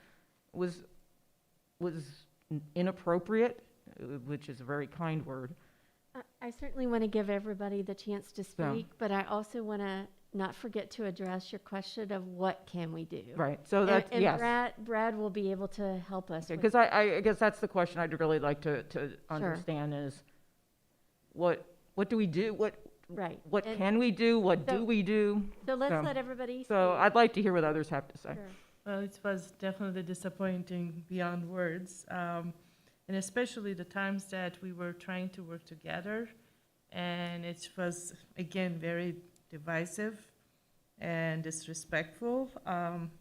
inappropriate, which is a very kind word, I certainly want to give everybody the chance to So- speak, but I also want to not forget to address your question of what can we do? Right, so And- that's, and yes. Brad will be able to help us. with Because I guess that's the question I'd really like to Sure. understand is, what do we do? Right. What And can we do? What so- do we do? So let's let everybody So speak. I'd like to hear what others have to say. Sure. Well, it was definitely disappointing beyond words, and especially the times that we were trying to work together, and it was, again, very divisive and disrespectful,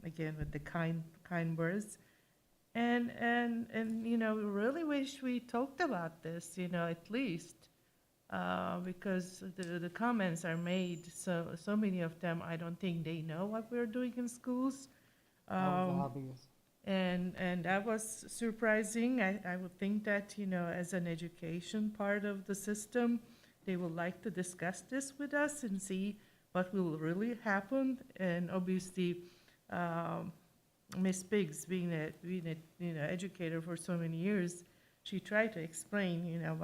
again, with the kind words. And, you know, we really wish we talked about this, you know, at least, because the comments are made, so many of them, I don't think they know what we're doing in schools. That was obvious. And that was surprising. I would think that, you know, as an education part of the system, they would like to discuss this with us and see what will really happen. And obviously, Ms. Biggs, being a you know, educator for so many years, she tried to explain, you know,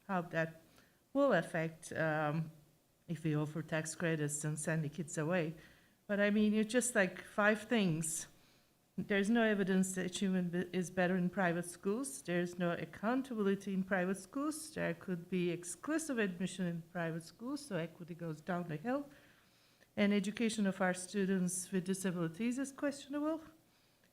how that will affect if we offer tax credits and send the kids away. But I mean, it's just like 5 things. There's no evidence that achievement is better in private schools. There's no accountability in private schools. There could be exclusive admission in private schools, so equity goes down the hill. And education of our students with disabilities is questionable.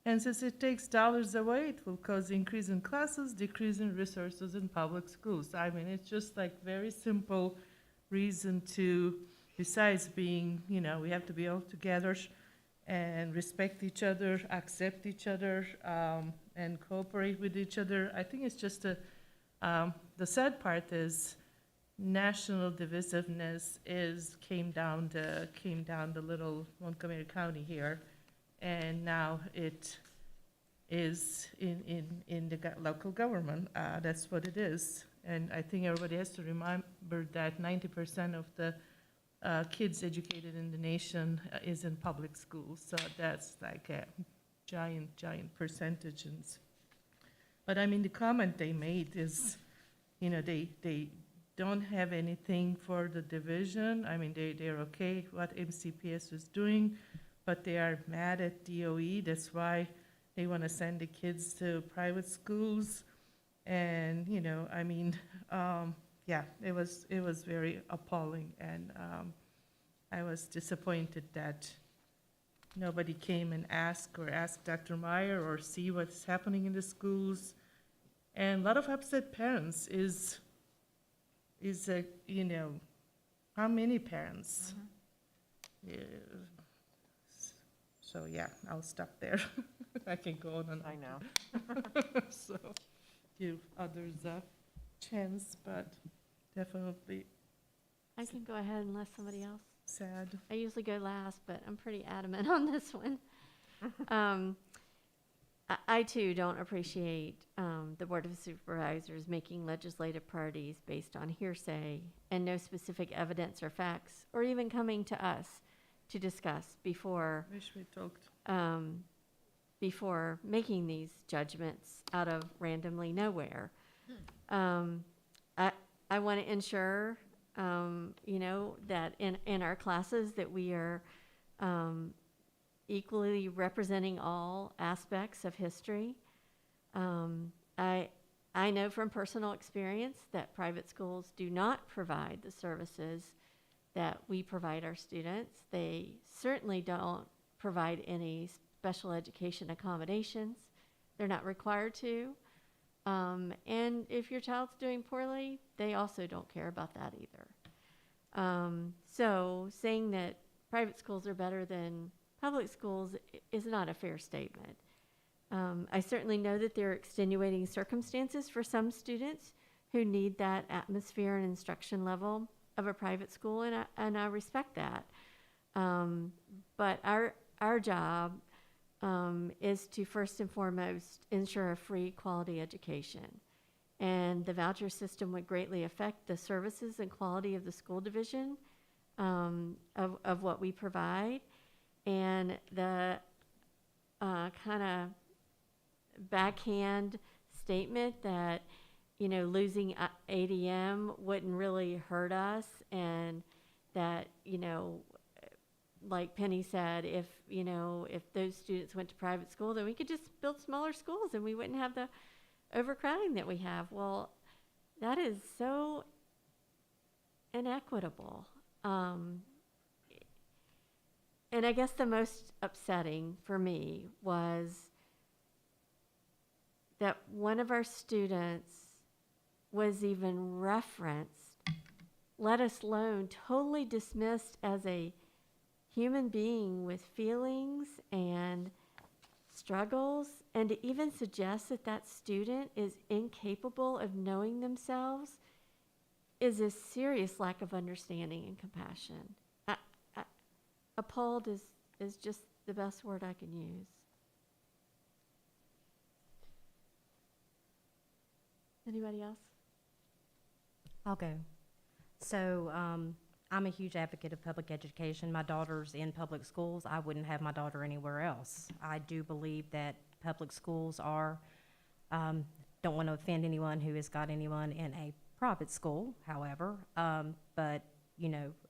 And since it takes dollars away, it will cause increase in classes, decrease in resources in public schools. I mean, it's just like very simple reason to, besides being, you know, we have to be all together and respect each other, accept each other, and cooperate with each other. I think it's just the sad part is national divisiveness came down the little Montgomery County here, and now it is in the local government. That's what it is. And I think everybody has to remember that 90% of the kids educated in the nation is in public schools. So that's like a giant percentage. But I mean, the comment they made is, you know, they don't have anything for the division. I mean, they're okay what MCPS is doing, but they are mad at DOE. That's why they want to send the kids to private schools. And, you know, I mean, yeah, it was very appalling, and I was disappointed that nobody came and asked Dr. Meyer or see what's happening in the schools. And a lot of upset parents is you know, how many parents? Yeah. So yeah, I'll stop there. I can go on and on. I know. So give others a chance, but definitely I can go ahead unless somebody else. sad. I usually go last, but I'm pretty adamant on this one. I too don't appreciate the Board of Supervisors making legislative priorities based on hearsay and no specific evidence or facts, or even coming to us to discuss before Wish we talked. before making these judgments out of randomly nowhere. I want to ensure, you know, that in our classes that we are equally representing all aspects of history. I know from personal experience that private schools do not provide the services that we provide our students. They certainly don't provide any special education accommodations. They're not required to. And if your child's doing poorly, they also don't care about that either. So saying that private schools are better than public schools is not a fair statement. I certainly know that there are extenuating circumstances for some students who need that atmosphere and instruction level of a private school, and I respect that. But our job is to first and foremost ensure a free, quality education. And the voucher system would greatly affect the services and quality of the school division of what we provide. And the kind of backhand statement that losing ADM wouldn't really hurt us, and that, like Penny said, if those students went to private school, then we could just build smaller schools and we wouldn't have the overcrowding that we have. Well, that is so inequitable. And I guess the most upsetting for me was that one of our students was even referenced, let us alone totally dismissed as a human being with feelings and struggles, and to even suggest that that student is incapable of knowing themselves is a serious lack of understanding and compassion. Appalled is just the best word I can use. Anybody else? I'll go. So I'm a huge advocate of public education. My daughter's in public schools. I wouldn't have my daughter anywhere else. I do believe that public schools are, don't want to offend anyone who has got anyone in a private school, however, but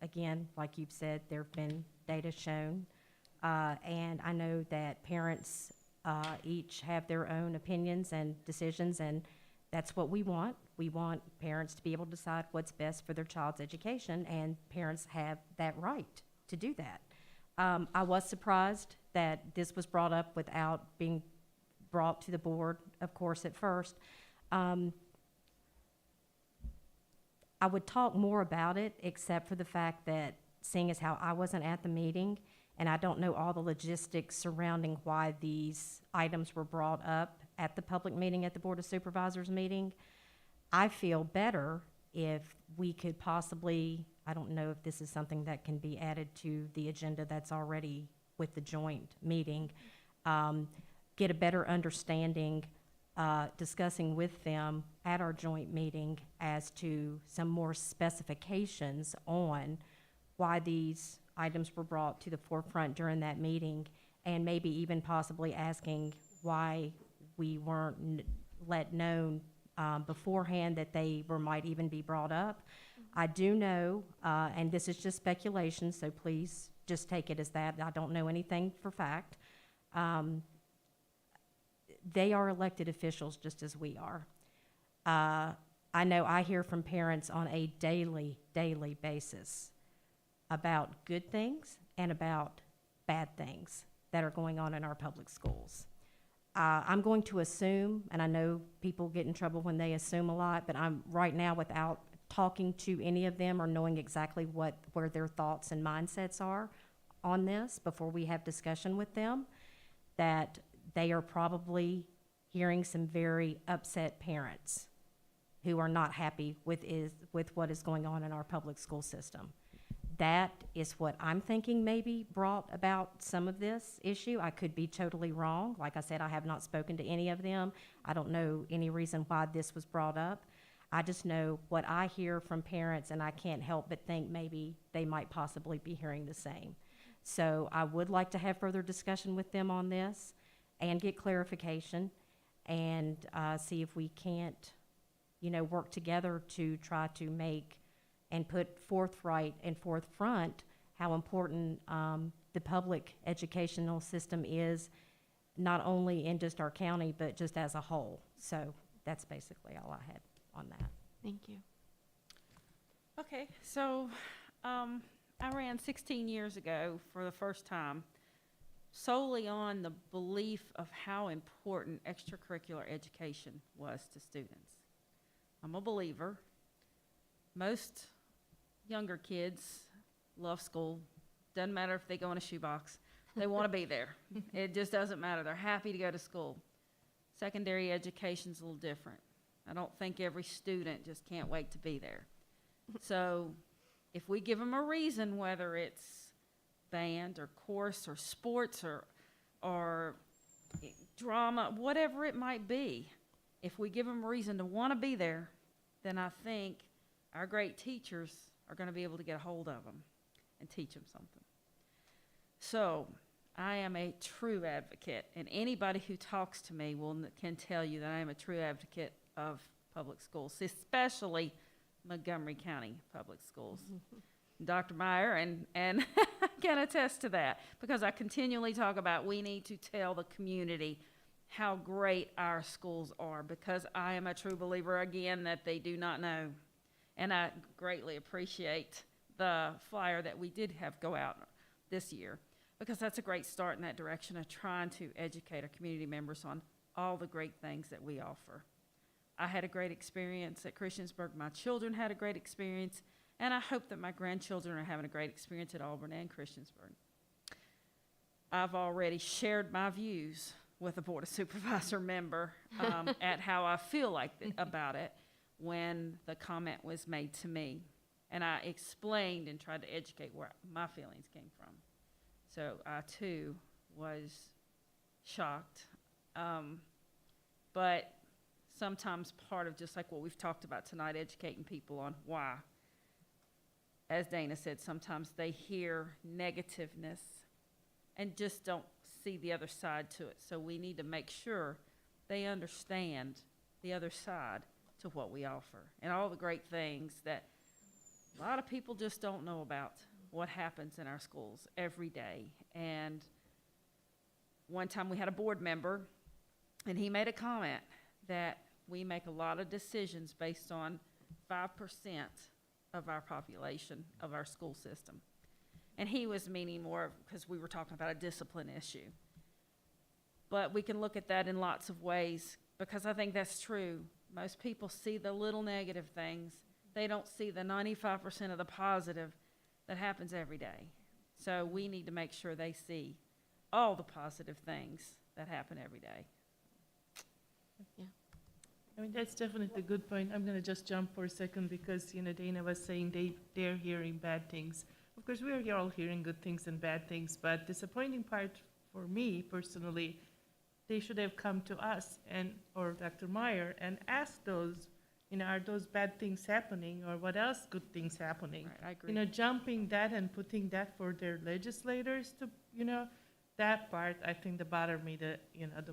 again, like you've said, there have been data shown, and I know that parents each have their own opinions and decisions, and that's what we want. We want parents to be able to decide what's best for their child's education, and parents have that right to do that. I was surprised that this was brought up without being brought to the board, of course, at first. I would talk more about it, except for the fact that, seeing as how I wasn't at the meeting, and I don't know all the logistics surrounding why these items were brought up at the public meeting, at the Board of Supervisors meeting, I feel better if we could possibly, I don't know if this is something that can be added to the agenda that's already with the joint meeting, get a better understanding, discussing with them at our joint meeting as to some more specifications on why these items were brought to the forefront during that meeting, and maybe even possibly asking why we weren't let known beforehand that they might even be brought up. I do know, and this is just speculation, so please just take it as that. I don't know anything for fact. They are elected officials just as we are. I know I hear from parents on a daily basis about good things and about bad things that are going on in our public schools. I'm going to assume, and I know people get in trouble when they assume a lot, but I'm right now, without talking to any of them or knowing exactly where their thoughts and mindsets are on this before we have discussion with them, that they are probably hearing some very upset parents who are not happy with what is going on in our public school system. That is what I'm thinking maybe brought about some of this issue. I could be totally wrong. Like I said, I have not spoken to any of them. I don't know any reason why this was brought up. I just know what I hear from parents, and I can't help but think maybe they might possibly be hearing the same. So I would like to have further discussion with them on this and get clarification, and see if we can't, work together to try to make and put forthright and forefront how important the public educational system is, not only in just our county, but just as a whole. So that's basically all I had on that. Thank you. Okay, so I ran 16 years ago for the first time, solely on the belief of how important extracurricular education was to students. I'm a believer. Most younger kids love school. Doesn't matter if they go in a shoebox. They want to be there. It just doesn't matter. They're happy to go to school. Secondary education's a little different. I don't think every student just can't wait to be there. So if we give them a reason, whether it's band or course or sports or drama, whatever it might be, if we give them a reason to want to be there, then I think our great teachers are going to be able to get a hold of them and teach them something. So I am a true advocate, and anybody who talks to me can tell you that I am a true advocate of public schools, especially Montgomery County Public Schools. Dr. Meyer and can attest to that, because I continually talk about we need to tell the community how great our schools are, because I am a true believer, again, that they do not know. And I greatly appreciate the flyer that we did have go out this year, because that's a great start in that direction of trying to educate our community members on all the great things that we offer. I had a great experience at Christiansburg. My children had a great experience, and I hope that my grandchildren are having a great experience at Auburn and Christiansburg. I've already shared my views with a Board of Supervisor member at how I feel like about it when the comment was made to me. And I explained and tried to educate where my feelings came from. So I, too, was shocked. But sometimes part of, just like what we've talked about tonight, educating people on why. As Dana said, sometimes they hear negativeness and just don't see the other side to it. So we need to make sure they understand the other side to what we offer and all the great things that a lot of people just don't know about what happens in our schools every day. And one time we had a board member, and he made a comment that we make a lot of decisions based on 5% of our population, of our school system. And he was meaning more because we were talking about a discipline issue. But we can look at that in lots of ways, because I think that's true. Most people see the little negative things. They don't see the 95% of the positive that happens every day. So we need to make sure they see all the positive things that happen every day. Yeah. I mean, that's definitely a good point. I'm going to just jump for a second because, you know, Dana was saying they're hearing bad things. Of course, we are all hearing good things and bad things, but disappointing part for me personally, they should have come to us or Dr. Meyer and asked those, you know, are those bad things happening or what else good things happening? Right, I agree. You know, jumping that and putting that for their legislators to, you know, that part I think that bothered me the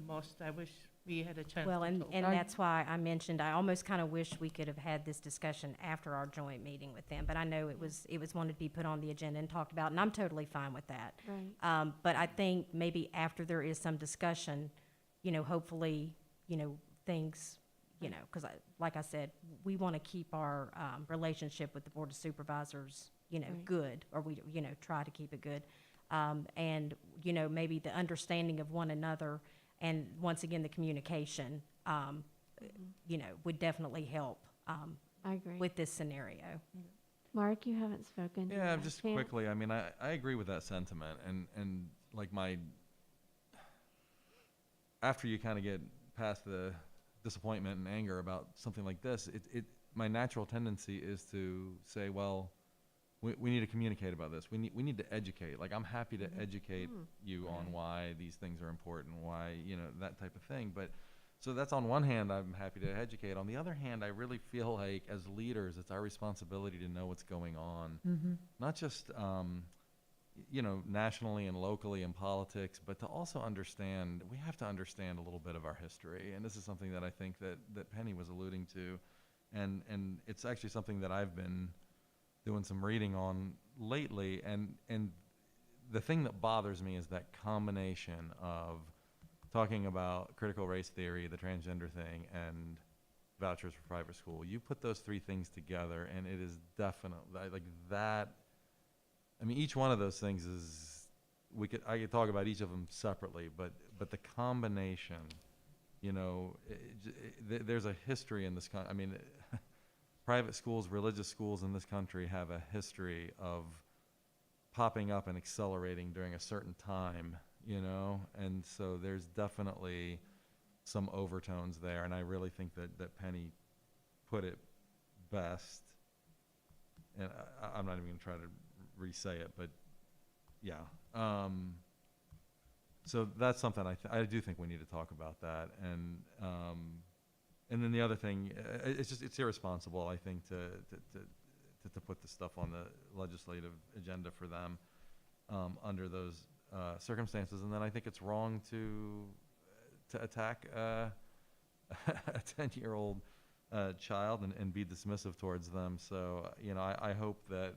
most. I wish we had a chance. Well, to and talk. that's why I mentioned, I almost kind of wish we could have had this discussion after our joint meeting with them, but I know it was wanted to be put on the agenda and talked about, and I'm totally fine with that. Right. But I think maybe after there is some discussion, you know, hopefully, you know, things, you know, because like I said, we want to keep our relationship with the Board of Supervisors, you know, Right. good, or we, you know, try to keep it good. And, you know, maybe the understanding of one another, and once again, the communication, you know, would definitely help I agree. with this scenario. Mark, you haven't spoken. to Yeah, that. just Pam? quickly, I mean, I agree with that sentiment, and like after you kind of get past the disappointment and anger about something like this, my natural tendency is to say, well, we need to communicate about this. We need to educate. Like, I'm happy to educate you on why these things are important, why, you know, that type of thing. But so that's on one hand, I'm happy to educate. On the other hand, I really feel like as leaders, it's our responsibility to know what's going on, not just you know, nationally and locally in politics, but to also understand. We have to understand a little bit of our history, and this is something that I think that Penny was alluding to, and it's actually something that I've been doing some reading on lately, and the thing that bothers me is that combination of talking about critical race theory, the transgender thing, and vouchers for private school. You put those three things together, and it is definitely like that. I mean, each one of those things is I could talk about each of them separately, but the combination, you know, there's a history in this I mean. Private schools, religious schools in this country have a history of popping up and accelerating during a certain time, you know, and so there's definitely some overtones there, and I really think that Penny put it best, and I'm not even going to try to re-say it, but yeah. So that's something I do think we need to talk about that, and then the other thing, it's irresponsible, I think, to put this stuff on the legislative agenda for them under those circumstances. And then I think it's wrong to attack a 10-year-old child and be dismissive towards them. So, I hope that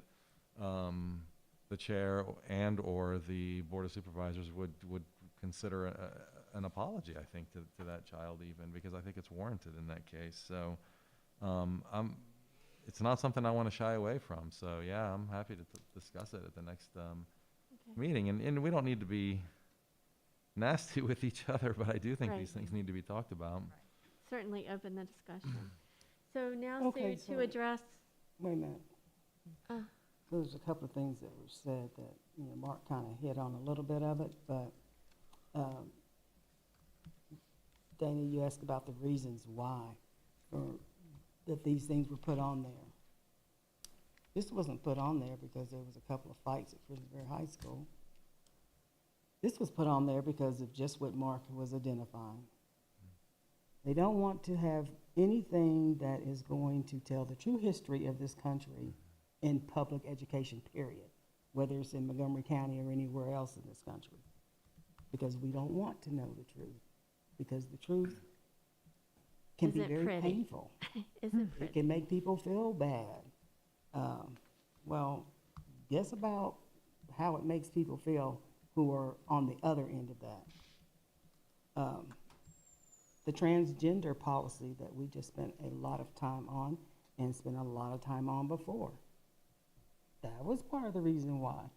the chair and/or the Board of Supervisors would consider an apology, I think, to that child even, because I think it's warranted in that case. So it's not something I want to shy away from. So, yeah, I'm happy to discuss it at the next meeting. And we don't need to be nasty with each other, but I do think Right. these things need to be talked about. Certainly open the discussion. So now, Okay, Sue, to so- address, Wait a minute. uh, There's a couple of things that were said that, Mark kind of hit on a little bit of it, but, Dana, you asked about the reasons why, or that these things were put on there. This wasn't put on there because there was a couple of fights at Frisbee High School. This was put on there because of just what Mark was identifying. They don't want to have anything that is going to tell the true history of this country in public education, period, whether it's in Montgomery County or anywhere else in this country, because we don't want to know the truth, because the truth can be Isn't very pretty. painful. isn't It pretty. can make people feel bad. Well, guess about how it makes people feel who are on the other end of that. The transgender policy that we just spent a lot of time on and spent a lot of time on before. That was part of the reason why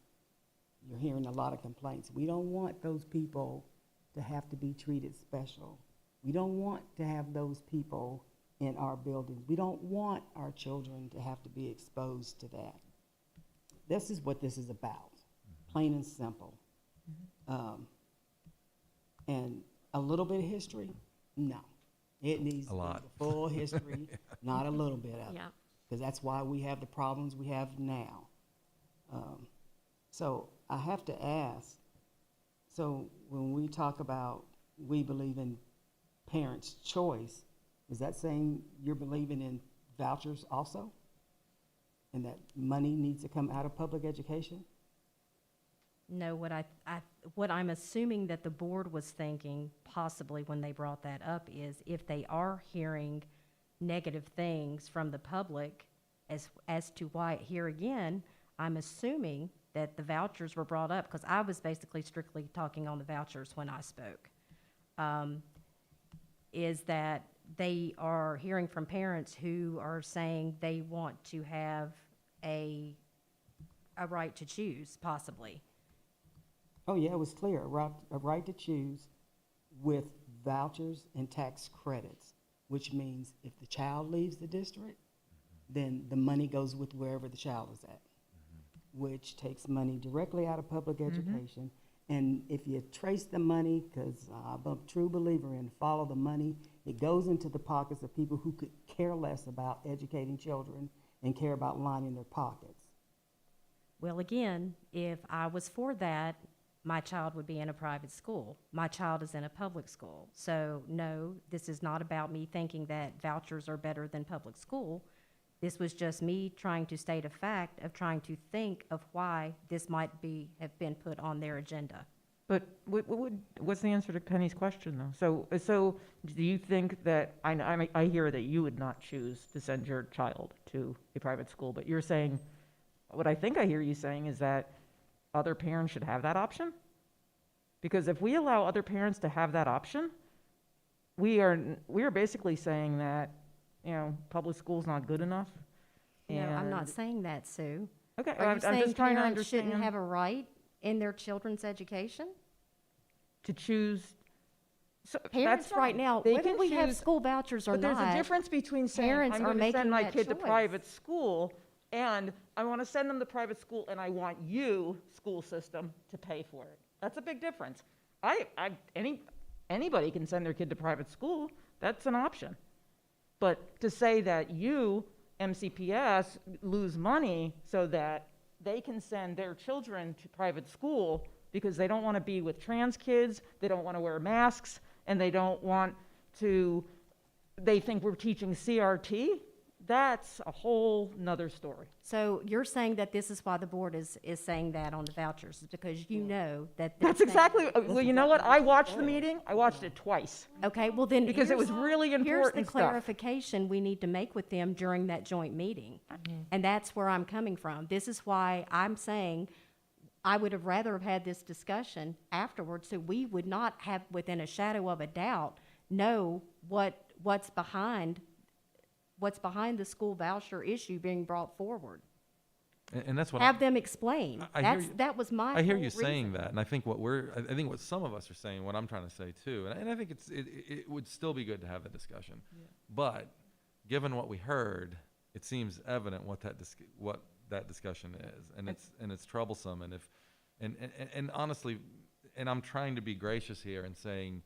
you're hearing a lot of complaints. We don't want those people to have to be treated special. We don't want to have those people in our buildings. We don't want our children to have to be exposed to that. This is what this is about, plain and simple. And a little bit of history? No. It needs to be lot. the full history, not a little bit of it. Yeah. Because that's why we have the problems we have now. So I have to ask, so when we talk about we believe in parents' choice, is that saying you're believing in vouchers also? And that money needs to come out of public education? No, what I'm assuming that the board was thinking possibly when they brought that up is if they are hearing negative things from the public as to why, here again, I'm assuming that the vouchers were brought up, because I was basically strictly talking on the vouchers when I spoke, is that they are hearing from parents who are saying they want to have a right to choose, possibly. Oh, yeah, it was clear, a right to choose with vouchers and tax credits, which means if the child leaves the district, then the money goes with wherever the child is at, which takes money directly out of public education. And if you trace the money, because I'm a true believer in follow the money, it goes into the pockets of people who could care less about educating children and care about lining their pockets. Well, again, if I was for that, my child would be in a private school. My child is in a public school. So no, this is not about me thinking that vouchers are better than public school. This was just me trying to state a fact of trying to think of why this might have been put on their agenda. But what's the answer to Penny's question, though? So do you think that, I hear that you would not choose to send your child to a private school, but you're saying, what I think I hear you saying is that other parents should have that option? Because if we allow other parents to have that option, we are basically saying that, public school's not good enough. No, I'm not and- saying that, Sue. Okay, Are you I'm saying just trying to parents shouldn't understand. have a right in their children's education? To choose. So Parents that's right fine. now, They whether can we have choose- school vouchers or But there's not, a difference between saying, parents I'm are going to making send my that kid to choice. private school, and I want to send them to private school, and I want you, school system, to pay for it. That's a big difference. Anybody can send their kid to private school. That's an option. But to say that you, MCPS, lose money so that they can send their children to private school because they don't want to be with trans kids, they don't want to wear masks, and they think we're teaching CRT, that's a whole nother story. So you're saying that this is why the board is saying that on the vouchers, is because you know that. they're That's saying- exactly, well, you know what? I watched the meeting. I watched it twice. Okay, well then. Because it was here's- really Here's the important stuff. clarification we need to make with them during that joint meeting. And that's where I'm coming from. This is why I'm saying I would have rather have had this discussion afterwards, so we would not have, within a shadow of a doubt, know what's behind the school voucher issue being brought forward. And that's what Have them explain. I hear That's, you. that was my I hear whole you saying reason. that, and I think I think what some of us are saying, what I'm trying to say too, and I think it would still be good to have the discussion. But given what we heard, it seems evident what that discussion is, and it's troublesome. And honestly, and I'm trying to be gracious here and saying,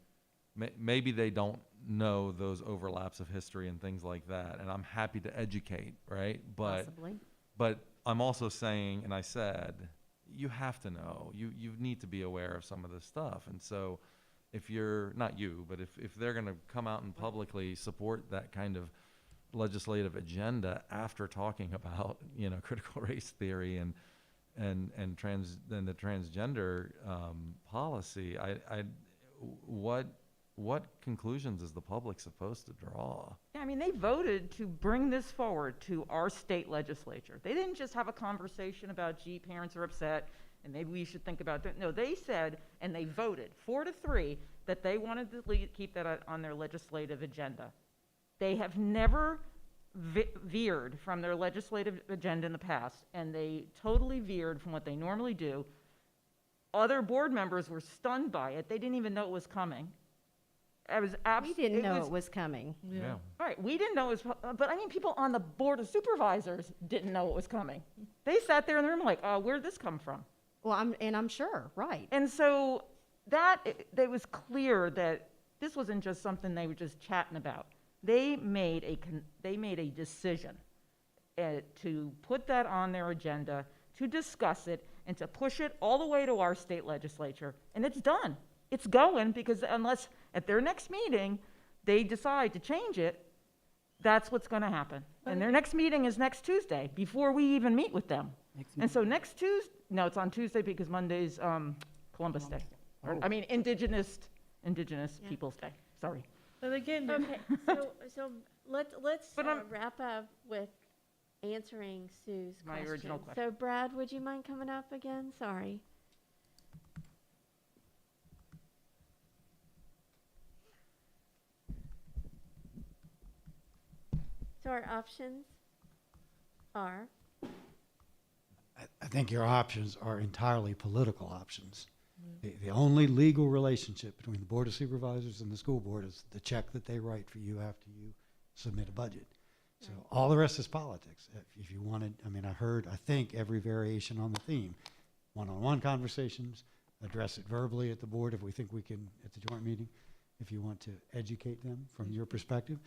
maybe they don't know those overlaps of history and things like that, and I'm happy to educate, right? Possibly. But I'm also saying, and I said, you have to know. You need to be aware of some of this stuff. And so if you're, not you, but if they're going to come out and publicly support that kind of legislative agenda after talking about, critical race theory and the transgender policy, what conclusions is the public supposed to draw? Yeah, I mean, they voted to bring this forward to our state legislature. They didn't just have a conversation about, gee, parents are upset, and maybe we should think about that. No, they said, and they voted 4-3, that they wanted to keep that on their legislative agenda. They have never veered from their legislative agenda in the past, and they totally veered from what they normally do. Other board members were stunned by it. They didn't even know it was coming. We didn't know it was coming. Yeah. Right, we didn't know it was, but I mean, people on the board of supervisors didn't know it was coming. They sat there in the room like, where'd this come from? Well, I'm sure, right. And so it was clear that this wasn't just something they were just chatting about. They made a decision to put that on their agenda, to discuss it, and to push it all the way to our state legislature. And it's done. It's going, because unless at their next meeting they decide to change it, that's what's going to happen. And their next meeting is next Tuesday, before we even meet with them. And so next Tuesday, no, it's on Tuesday because Monday's Columbus Day. I mean, Indigenous Peoples' Day. Sorry. But again, Okay, so let's wrap up with answering Sue's My question. original question. So Brad, would you mind coming up again? Sorry. So our options are, I think your options are entirely political options. The only legal relationship between the Board of Supervisors and the school board is the check that they write for you after you submit a budget. So all the rest is politics. If you wanted, I heard, I think, every variation on the theme. One-on-one conversations, address it verbally at the board if we think we can, at the joint meeting. If you want to educate them from your perspective,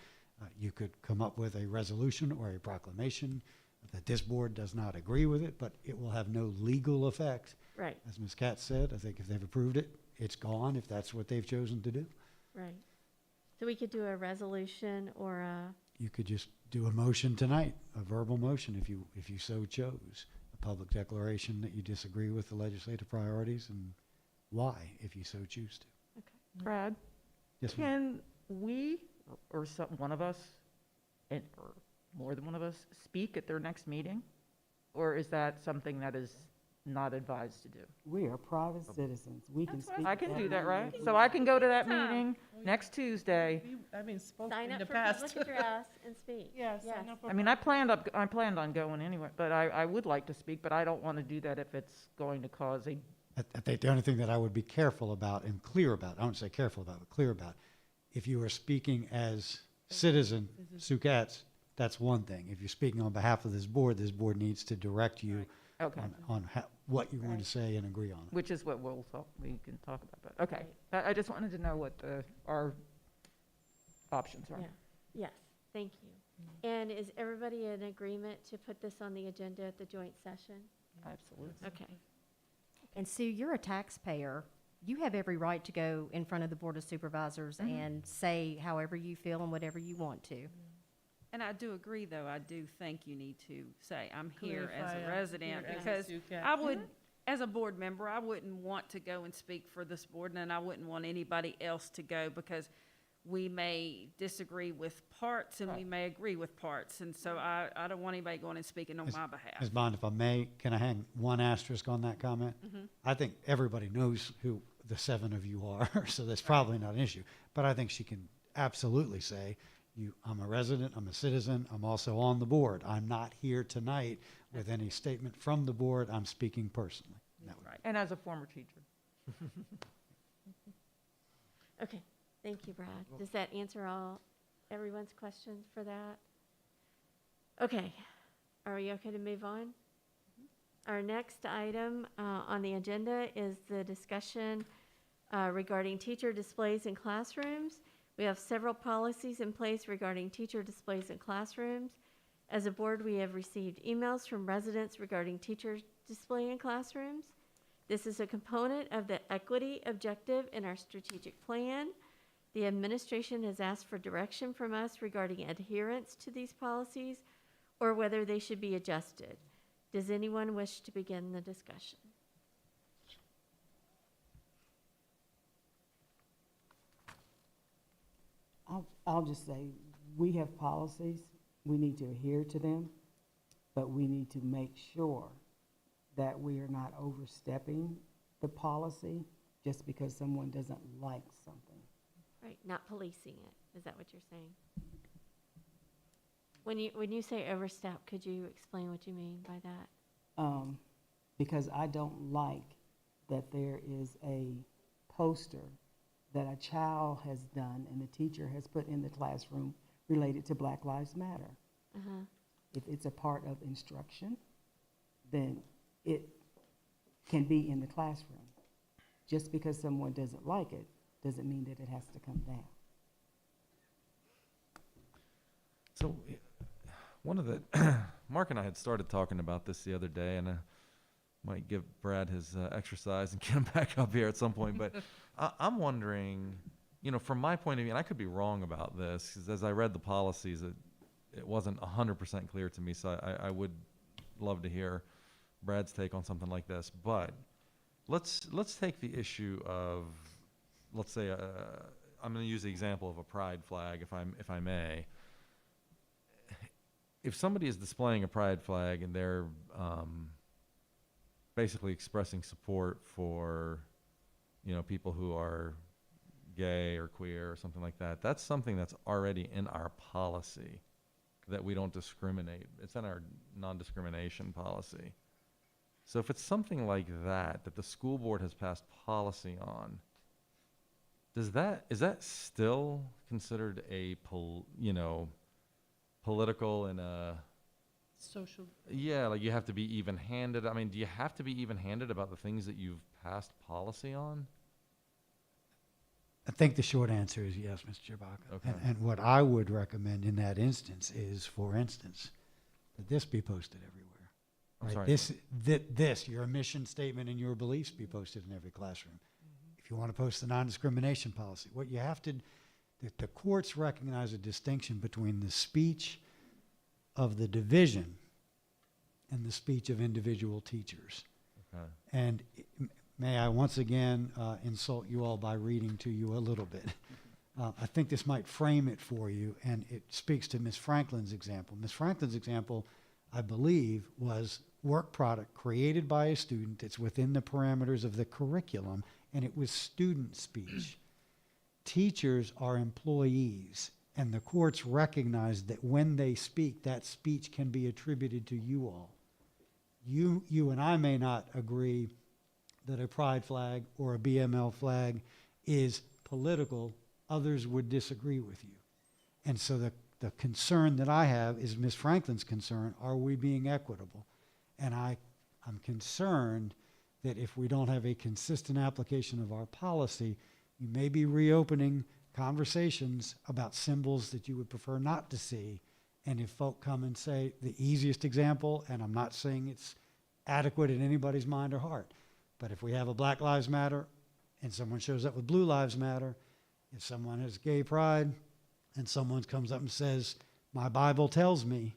you could come up with a resolution or a proclamation that this board does not agree with it, but it will have no legal effect. right, As Ms. Katz said, I think if they've approved it, it's gone if that's what they've chosen to do. right. So we could do a resolution or a, You could just do a motion tonight, a verbal motion if you so chose. A public declaration that you disagree with the legislative priorities and why, if you so choose to. Brad, Yes, ma'am. can we, or one of us, or more than one of us, speak at their next meeting? Or is that something that is not advised to do? We are private citizens. We can speak. I can at do that, any right? meeting. So I can go to that meeting next Tuesday. Spoke sign in up the for past. public address and speak. Yeah, Yes. sign up for. I mean, I planned on going anyway, but I would like to speak, but I don't want to do that if it's going to cause a, I think the only thing that I would be careful about and clear about, I won't say careful about, but clear about, if you are speaking as citizen, Sue Katz, that's one thing. If you're speaking on behalf of this board needs to direct you okay, on what you're going to say and agree on. which is what we can talk about, but, okay. I just wanted to know what our options are. Yeah, yes, thank you. And is everybody in agreement to put this on the agenda at the joint session? Absolutely. Okay. And Sue, you're a taxpayer. You have every right to go in front of the Board of Supervisors and say however you feel and whatever you want to. And I do agree, though, I do think you need to say, I'm here as Clarify, a resident, here as a because SUCAT. I would, as a board member, I wouldn't want to go and speak for this board, and I wouldn't want anybody else to go, because we may disagree with parts and we may agree with parts, and so I don't want anybody going and speaking on my behalf. Ms. Bond, if I may, can I hang one asterisk on that comment? I think everybody knows who the 7 of you are, so that's probably not an issue. But I think she can absolutely say, I'm a resident, I'm a citizen, I'm also on the board. I'm not here tonight with any statement from the board, I'm speaking personally. Right. And as a former teacher. Okay, thank you, Brad. Does that answer everyone's questions for that? Okay, are we okay to move on? Our next item on the agenda is the discussion regarding teacher displays in classrooms. We have several policies in place regarding teacher displays in classrooms. As a board, we have received emails from residents regarding teacher display in classrooms. This is a component of the equity objective in our strategic plan. The administration has asked for direction from us regarding adherence to these policies or whether they should be adjusted. Does anyone wish to begin the discussion? I'll just say, we have policies, we need to adhere to them, but we need to make sure that we are not overstepping the policy just because someone doesn't like something. Right, not policing it. Is that what you're saying? When you say overstep, could you explain what you mean by that? Because I don't like that there is a poster that a child has done and the teacher has put in the classroom related to Black Lives Matter. If it's a part of instruction, then it can be in the classroom. Just because someone doesn't like it doesn't mean that it has to come down. So, one of the, Mark and I had started talking about this the other day, and I might give Brad his exercise and get him back up here at some point, but I'm wondering, from my point of view, and I could be wrong about this, because as I read the policies, it wasn't 100% clear to me, so I would love to hear Brad's take on something like this. But let's take the issue of, let's say, I'm going to use the example of a pride flag, if I may. If somebody is displaying a pride flag and they're basically expressing support for, people who are gay or queer or something like that, that's something that's already in our policy, that we don't discriminate. It's in our non-discrimination policy. So if it's something like that the school board has passed policy on, is that still considered a political and Social. yeah, like you have to be even-handed? I mean, do you have to be even-handed about the things that you've passed policy on? I think the short answer is yes, Mr. Chewbacca. Okay. And what I would recommend in that instance is, for instance, that this be posted everywhere. I'm Right? sorry. This, your mission statement and your beliefs be posted in every classroom. If you want to post the non-discrimination policy, what you have to, the courts recognize a distinction between the speech of the division and the speech of individual teachers. Okay. And may I once again insult you all by reading to you a little bit. I think this might frame it for you, and it speaks to Ms. Franklin's example. Ms. Franklin's example, I believe, was work product created by a student. It's within the parameters of the curriculum, and it was student speech. Teachers are employees, and the courts recognize that when they speak, that speech can be attributed to you all. You and I may not agree that a pride flag or a BML flag is political. Others would disagree with you. And so the concern that I have is Ms. Franklin's concern: are we being equitable? And I'm concerned that if we don't have a consistent application of our policy, you may be reopening conversations about symbols that you would prefer not to see. And if folk come and say, the easiest example, and I'm not saying it's adequate in anybody's mind or heart, but if we have a Black Lives Matter and someone shows up with Blue Lives Matter, if someone has gay pride and someone comes up and says, my Bible tells me,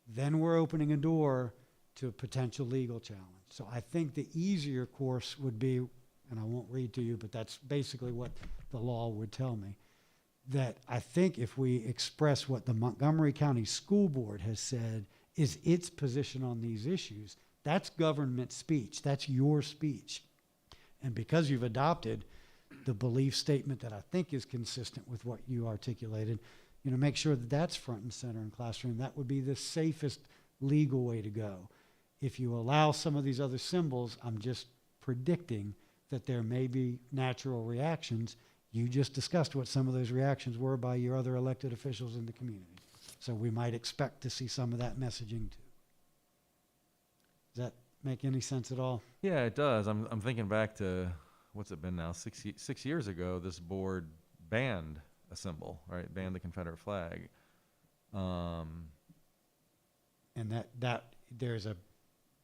then we're opening a door to a potential legal challenge. So I think the easier course would be, and I won't read to you, but that's basically what the law would tell me, that I think if we express what the Montgomery County School Board has said is its position on these issues, that's government speech. That's your speech. And because you've adopted the belief statement that I think is consistent with what you articulated, you know, make sure that that's front and center in classroom. That would be the safest legal way to go. If you allow some of these other symbols, I'm just predicting that there may be natural reactions. You just discussed what some of those reactions were by your other elected officials in the community. So we might expect to see some of that messaging too. Does that make any sense at all? Yeah, it does. I'm thinking back to, what's it been now, 6 years ago, this board banned a symbol, right? Banned the Confederate flag. And that there's a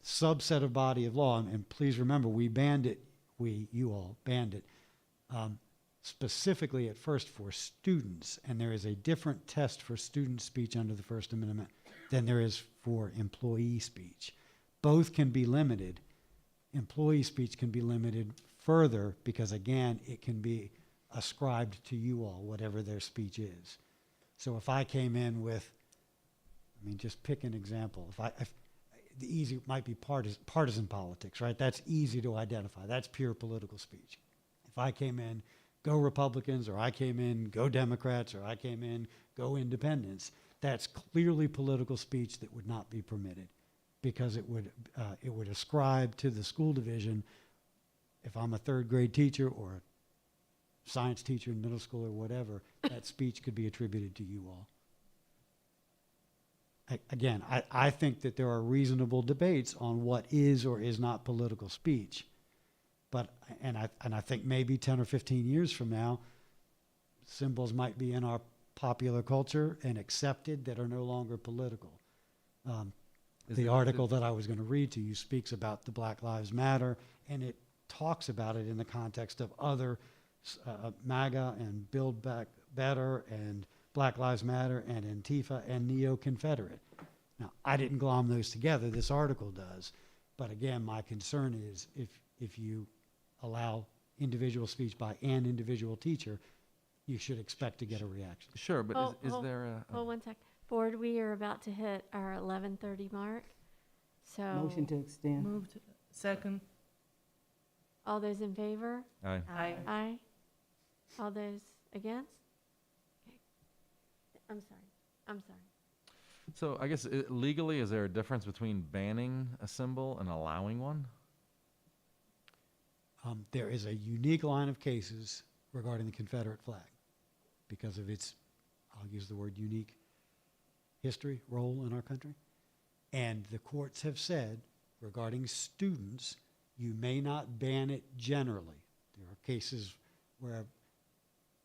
subset of body of law, and please remember, we banned it, you all banned it, specifically at first for students, and there is a different test for student speech under the First Amendment than there is for employee speech. Both can be limited. Employee speech can be limited further because, again, it can be ascribed to you all, whatever their speech is. So if I came in with, I mean, just pick an example. If the easy might be partisan politics, right? That's easy to identify. That's pure political speech. If I came in, go Republicans, or I came in, go Democrats, or I came in, go independents, that's clearly political speech that would not be permitted because it would ascribe to the school division. If I'm a third grade teacher or a science teacher in middle school or whatever, that speech could be attributed to you all. Again, I think that there are reasonable debates on what is or is not political speech. But, and I think maybe 10 or 15 years from now, symbols might be in our popular culture and accepted that are no longer political. The article that I was going to read to you speaks about the Black Lives Matter, and it talks about it in the context of other MAGA and Build Back Better and Black Lives Matter and Antifa and Neo-Confederate. Now, I didn't glom those together. This article does. But again, my concern is if you allow individual speech by an individual teacher, you should expect to get a reaction. Sure, but is there a... Hold one sec. Board, we are about to hit our 11:30 mark. So Motion to extend. Moved. Second. all those in favor? Aye. Aye. Aye. All those against? Okay. I'm sorry. So I guess legally, is there a difference between banning a symbol and allowing one? There is a unique line of cases regarding the Confederate flag because of its, I'll use the word unique, history, role in our country. And the courts have said regarding students, you may not ban it generally. There are cases where a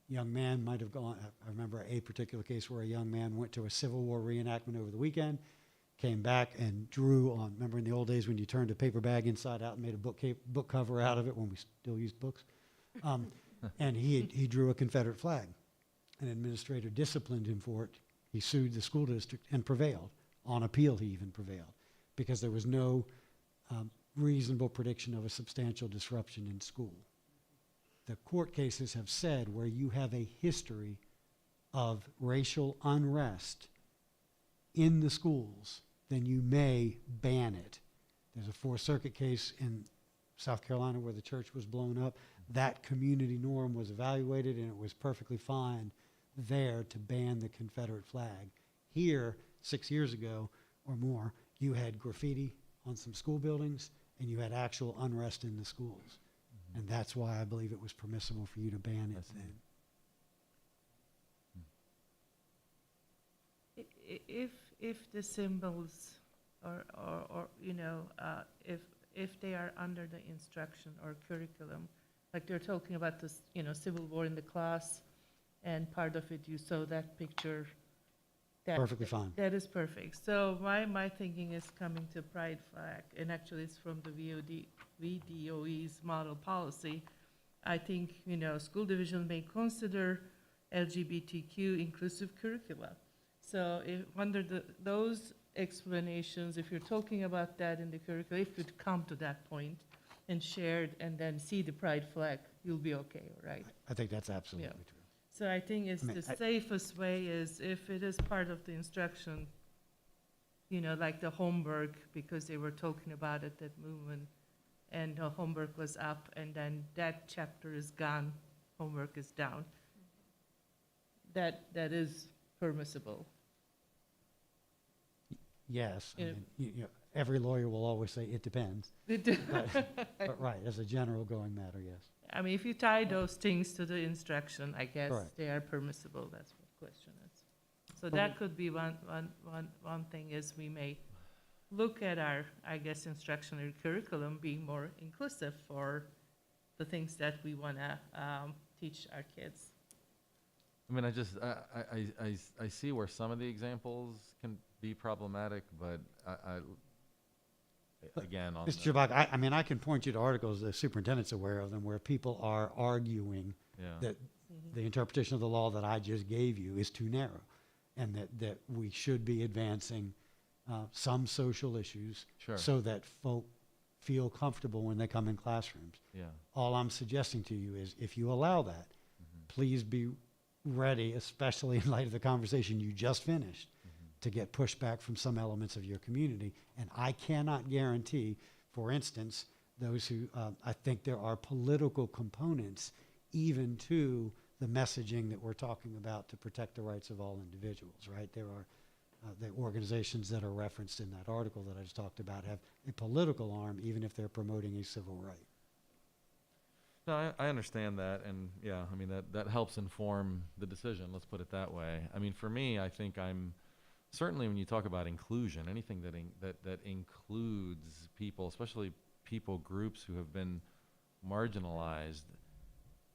young man might have gone, I remember a particular case where a young man went to a Civil War reenactment over the weekend, came back and drew on, remember in the old days when you turned a paper bag inside out and made a book cover out of it when we still used books? And he drew a Confederate flag. An administrator disciplined him for it. He sued the school district and prevailed. On appeal, he even prevailed because there was no reasonable prediction of a substantial disruption in school. The court cases have said where you have a history of racial unrest in the schools, then you may ban it. There's a Fourth Circuit case in South Carolina where the church was blown up. That community norm was evaluated and it was perfectly fine there to ban the Confederate flag. Here, 6 years ago or more, you had graffiti on some school buildings and you had actual unrest in the schools. And that's why I believe it was permissible for you to ban it then. If the symbols or you know, if they are under the instruction or curriculum, like they're talking about this, you know, Civil War in the class, and part of it you saw that picture. Perfectly fine. That is perfect. So my thinking is coming to pride flag, and actually it's from the VDOE's model policy. I think, you know, school division may consider LGBTQ inclusive curricula. So if, under those explanations, if you're talking about that in the curriculum, if you'd come to that point and shared and then see the pride flag, you'll be okay, right? I think that's absolutely Yeah. true. So I think it's I mean, the safest way is if it is part of the instruction, you know, like the homework, because they were talking about it, that movement, and the homework was up, and then that chapter is gone, homework is down. That is permissible. Yes, I Yeah. mean, you know, every lawyer will always say it depends. But right, as a general going matter, yes. I mean, if you tie those things to the instruction, I guess Correct. they are permissible, that's what the question is. So But that could be one thing is we may look at our, I guess, instructional curriculum being more inclusive for the things that we wanna, teach our kids. I mean, I see where some of the examples can be problematic, but again, on Mr. Chewbacca, I mean, I can point you to articles the superintendent's aware of them where people are arguing Yeah. that the interpretation of the law that I just gave you is too narrow, and that we should be advancing some social issues Sure. so that folk feel comfortable when they come in classrooms. Yeah. All I'm suggesting to you is if you allow that, please be ready, especially in light of the conversation you just finished, to get pushback from some elements of your community. And I cannot guarantee, for instance, those who, I think there are political components even to the messaging that we're talking about to protect the rights of all individuals, right? There are the organizations that are referenced in that article that I just talked about have a political arm, even if they're promoting a civil right. No, I understand that, and yeah, I mean, that helps inform the decision, let's put it that way. I mean, for me, I think certainly when you talk about inclusion, anything that includes people, especially people groups who have been marginalized,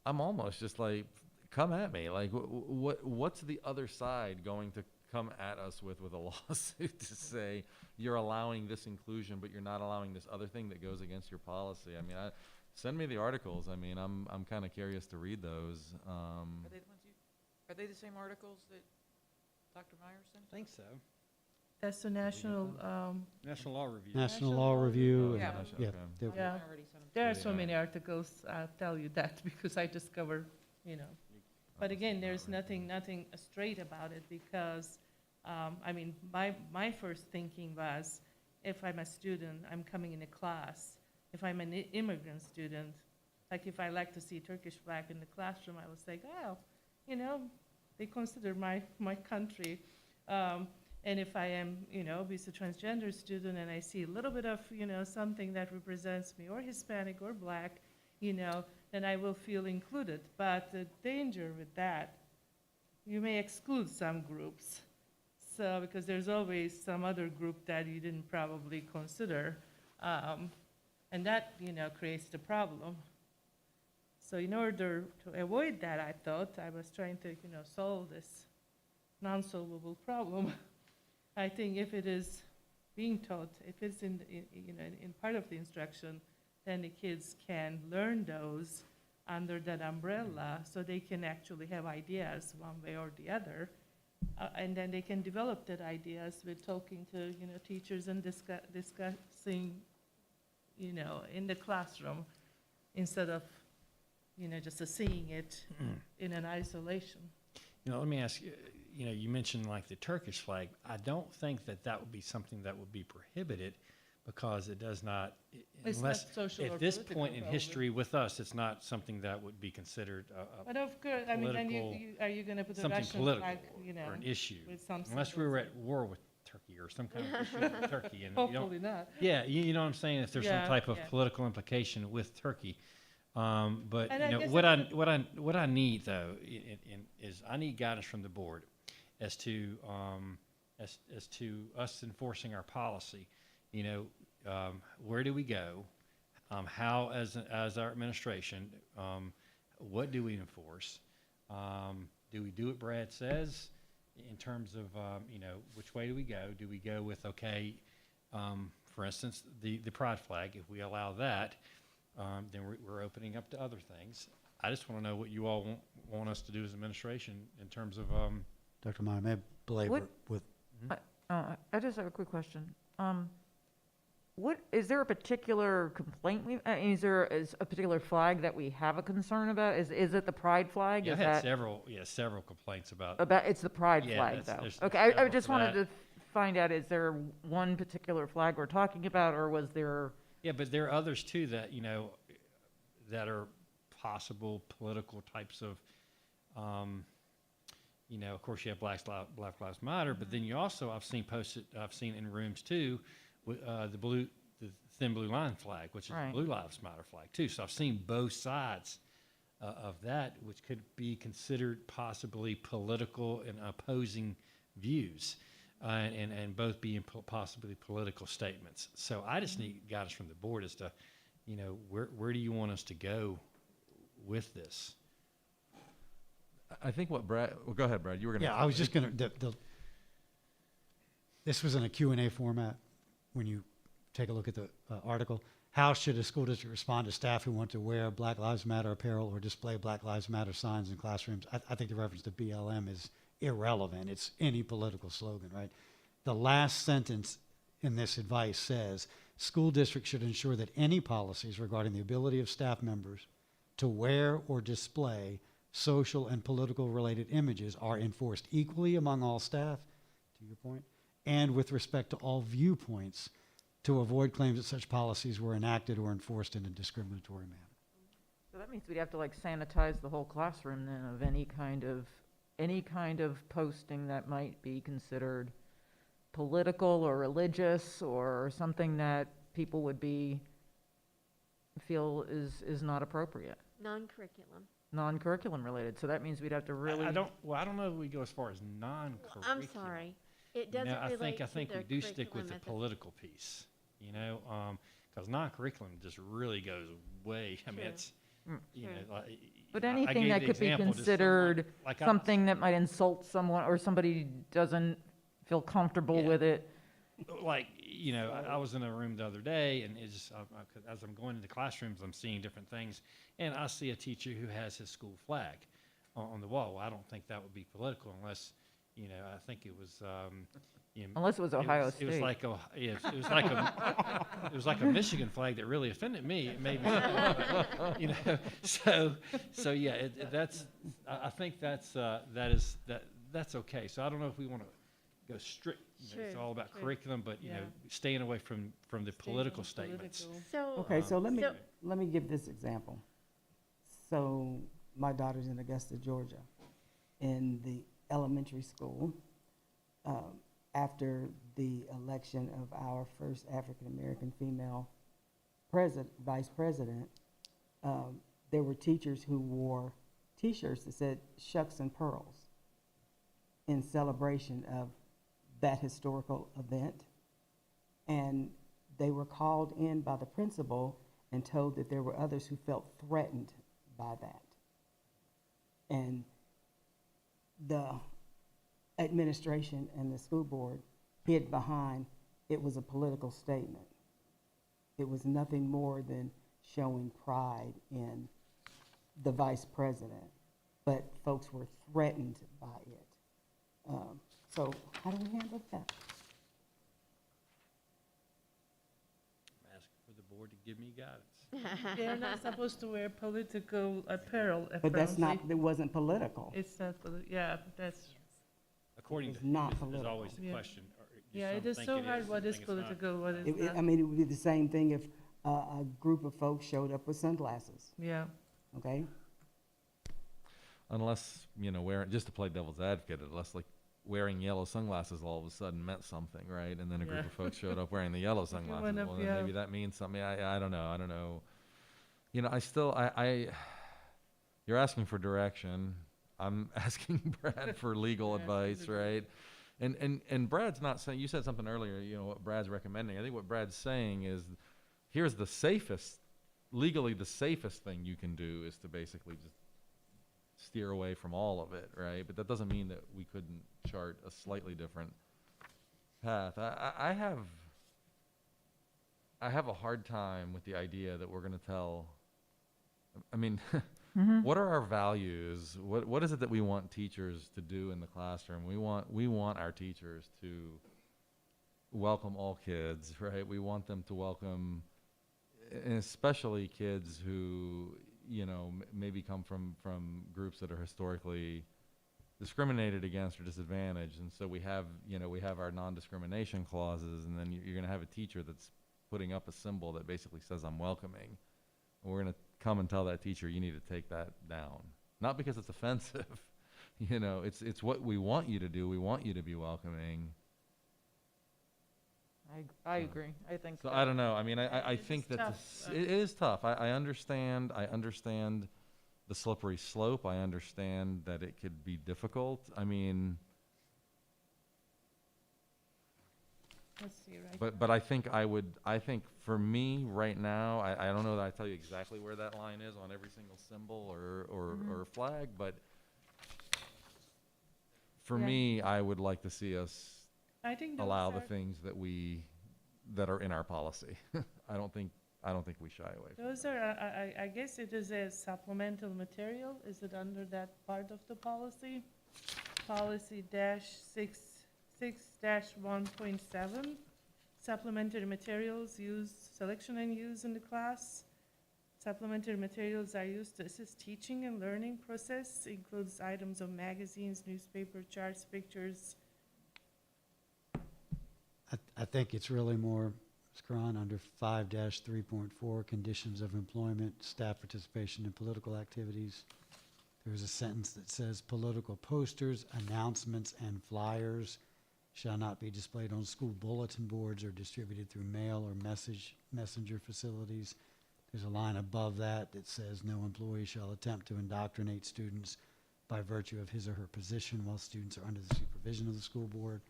I'm almost just like, come at me. Like, what's the other side going to come at us with a lawsuit to say you're allowing this inclusion, but you're not allowing this other thing that goes against your policy? I mean, send me the articles. I mean, I'm kind of curious to read those. Are they the same articles that Dr. Meyer sent? I think so. That's the national, National Law Review. National Law Review, Yeah. and, yeah, Okay. they're- yeah. I already sent them. There are so Yeah. many articles, I'll tell you that, because I discovered, you know. But again, there's nothing straight about it, because, I mean, my first thinking was, if I'm a student, I'm coming in a class. If I'm an immigrant student, like if I like to see Turkish flag in the classroom, I was like, oh, you know, they consider my country. And if I am, you know, with a transgender student and I see a little bit of, you know, something that represents me, or Hispanic or Black, you know, then I will feel included. But the danger with that, you may exclude some groups. So, because there's always some other group that you didn't probably consider. And that, you know, creates the problem. So in order to avoid that, I thought I was trying to, you know, solve this non-solvable problem. I think if it is being taught, if it's in part of the instruction, then the kids can learn those under that umbrella, so they can actually have ideas one way or the other. And then they can develop that ideas with talking to, you know, teachers and discussing, you know, in the classroom, instead of, you know, just seeing it in an isolation. You know, let me ask you, you know, you mentioned like the Turkish flag. I don't think that would be something that would be prohibited, because it does not, It's unless, not social or at this political, point in probably. history with us, it's not something that would be considered But of course, I mean, then political- are you gonna put a something Russian political flag, you know, or an issue. with some Unless we were symbols? at war with Turkey or some kind of issue with Turkey. And you don't- Hopefully not. Yeah, you know what I'm saying? If there's Yeah, some type of yeah. political implication with Turkey. But, And you I know, guess what I need though, is I need guidance from the board as to, as to us enforcing our policy. You know, where do we go? How, as our administration, what do we enforce? Do we do what Brad says in terms of, you know, which way do we go? Do we go with, okay, for instance, the pride flag, if we allow that, then we're opening up to other things. I just want to know what you all want us to do as administration in terms of, Dr. Meyer, may I belabor with. I just have a quick question. What, is there a particular complaint is there a particular flag that we have a concern about? Is it the pride flag? Yeah, Is I had that several complaints about. it's the pride Yeah, flag that's- though? there's Okay, I several just for wanted that. to find out, is there one particular flag we're talking about, or was there? Yeah, but there are others too that, that are possible political types of, of course you have Black Lives Matter, but then you also, I've seen in rooms too, the thin blue line flag, which is Right. the Blue Lives Matter flag too. So I've seen both sides of that, which could be considered possibly political and opposing views. And both being possibly political statements. So I just need guidance from the board as to, where do you want us to go with this? I think what Brad, well, go ahead, Brad, you were going to. Yeah, I was just going to, this was in a Q&A format when you take a look at the article. How should a school district respond to staff who want to wear Black Lives Matter apparel or display Black Lives Matter signs in classrooms? I think the reference to BLM is irrelevant. It's any political slogan, right? The last sentence in this advice says, school districts should ensure that any policies regarding the ability of staff members to wear or display social and political related images are enforced equally among all staff, to your point, and with respect to all viewpoints to avoid claims that such policies were enacted or enforced in a discriminatory manner. So that means we'd have to like sanitize the whole classroom then of any kind of posting that might be considered political or religious or something that people would feel is not appropriate, Non-curriculum. non-curriculum related. So that means we'd have to really. I don't know if we go as far as non-curriculum. I'm sorry. It doesn't relate I to think their we do stick with curriculum the at the- political piece, because non-curriculum just really goes way, I mean, True. it's, True. like. But I anything gave that the could be example, just considered like something that might insult someone or somebody doesn't feel comfortable Yeah. with it. Like, I was in a room the other day, and it's just, as I'm going into classrooms, I'm seeing different things, and I see a teacher who has his school flag on the wall. Well, I don't think that would be political unless, I think it was, Unless it was Ohio It was State. like it was like a Michigan flag that really offended me. It made me, So yeah, I think that's okay. So I don't know if we want to go strict. It's True, all about true. curriculum, but Yeah. staying away from the political statements. So, Okay, so let so- me give this example. So my daughter's in Augusta, Georgia, in the elementary school. After the election of our first African-American female vice president, there were teachers who wore T-shirts that said "Shucks and Pearls" in celebration of that historical event. And they were called in by the principal and told that there were others who felt threatened by that. And the administration and the school board hid behind it was a political statement. It was nothing more than showing pride in the vice president, but folks were threatened by it. So how do we handle that? I'm asking for the board to give me guidance. They're not supposed to wear political apparel. But that's not, apparently. it wasn't political. It's not, yeah, that's, According It's to not there's political. always the Yeah. question. Do yeah, it some is think so it hard is, what some is think it's not? political, what is I not. mean, it would be the same thing if a group of folks showed up with sunglasses, Yeah. okay? Unless, wearing, just to play devil's advocate, unless like wearing yellow sunglasses all of a sudden meant something, right? And then a group Yeah. of folks showed up wearing the yellow sunglasses. one of- Well, then yeah. maybe that means something. I don't know. You're asking for direction. I'm asking Brad for legal advice, right? And Brad's not saying, you said something earlier, what Brad's recommending. I think what Brad's saying is, here's the safest, legally the safest thing you can do is to basically just steer away from all of it, right? But that doesn't mean that we couldn't chart a slightly different path. I have a hard time with the idea that we're going to tell, I mean, What are our values? What is it that we want teachers to do in the classroom? We want our teachers to welcome all kids, right? We want them to welcome, and especially kids who, you know, maybe come from groups that are historically discriminated against or disadvantaged. And so we have our non-discrimination clauses, and then you're going to have a teacher that's putting up a symbol that basically says I'm welcoming. And we're going to come and tell that teacher, you need to take that down. Not because it's offensive. You know, it's what we want you to do. We want you to be welcoming. I agree. I think So that- I don't know. I mean, I It's think that tough. it is tough. I understand the slippery slope. I understand that it could be difficult. I mean, Let's see, right? but I think for me right now, I don't know that I tell you exactly where that line is on every single symbol or flag, but for Yeah. me, I would like to see us I think those allow the are- things that are in our policy. I don't think we shy away from Those are, I guess it is a supplemental material. Is it under that part of the policy? Policy -6-1.7, supplementary materials used, selection and use in the class. Supplementary materials are used to assist teaching and learning process, includes items of magazines, newspaper, charts, pictures. I think it's really more, Ms. Cron, under 5-3.4, conditions of employment, staff participation in political activities. There's a sentence that says political posters, announcements, and flyers shall not be displayed on school bulletin boards or distributed through mail or messenger facilities. There's a line above that that says no employee shall attempt to indoctrinate students by virtue of his or her position while students are under the supervision of the school board.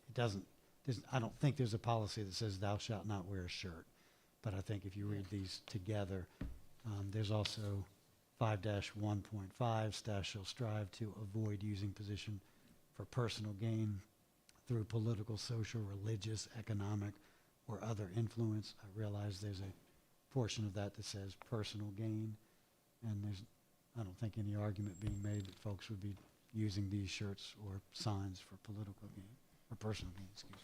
It doesn't, I don't think there's a policy that says thou shalt not wear a shirt. But I think if you read these together, there's also 5-1.5, staff shall strive to avoid using position for personal gain through political, social, religious, economic, or other influence. I realize there's a portion of that that says personal gain, and I don't think any argument being made that folks would be using these shirts or signs for political gain, or personal gain, excuse me.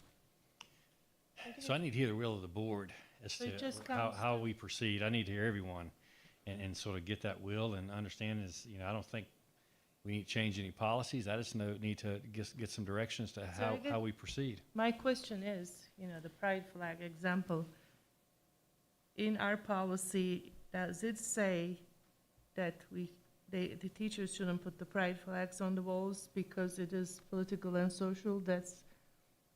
So I need to hear the will of the board as So it to just how, comes how we proceed. I need to hear everyone and sort of get that will and understand is, you know, I don't think we need to change any policies. I just need to get some directions to So I how get- we proceed. My question is, the pride flag example. In our policy, does it say that the teachers shouldn't put the pride flags on the walls because it is political and social?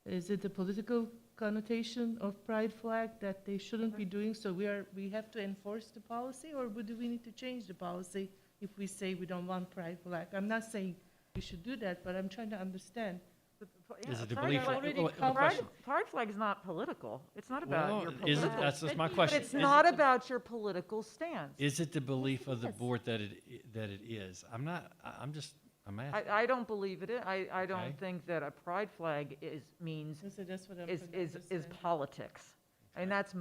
Is it the political connotation of pride flag that they shouldn't be doing? So we have to enforce the policy, or do we need to change the policy if we say we don't want pride flag? I'm not saying we should do that, but I'm trying to understand. Is it the Pride belief? flag- already well, covered- question- Pride flag is not political. It's not about Well, your is it, political. that's my But question. it's not about your political stance. Is it the belief of the Yes. board that it is? I'm asking. I don't believe it is. I Okay. don't think that a pride flag means, So that's what I'm is trying to is understand. politics. And that's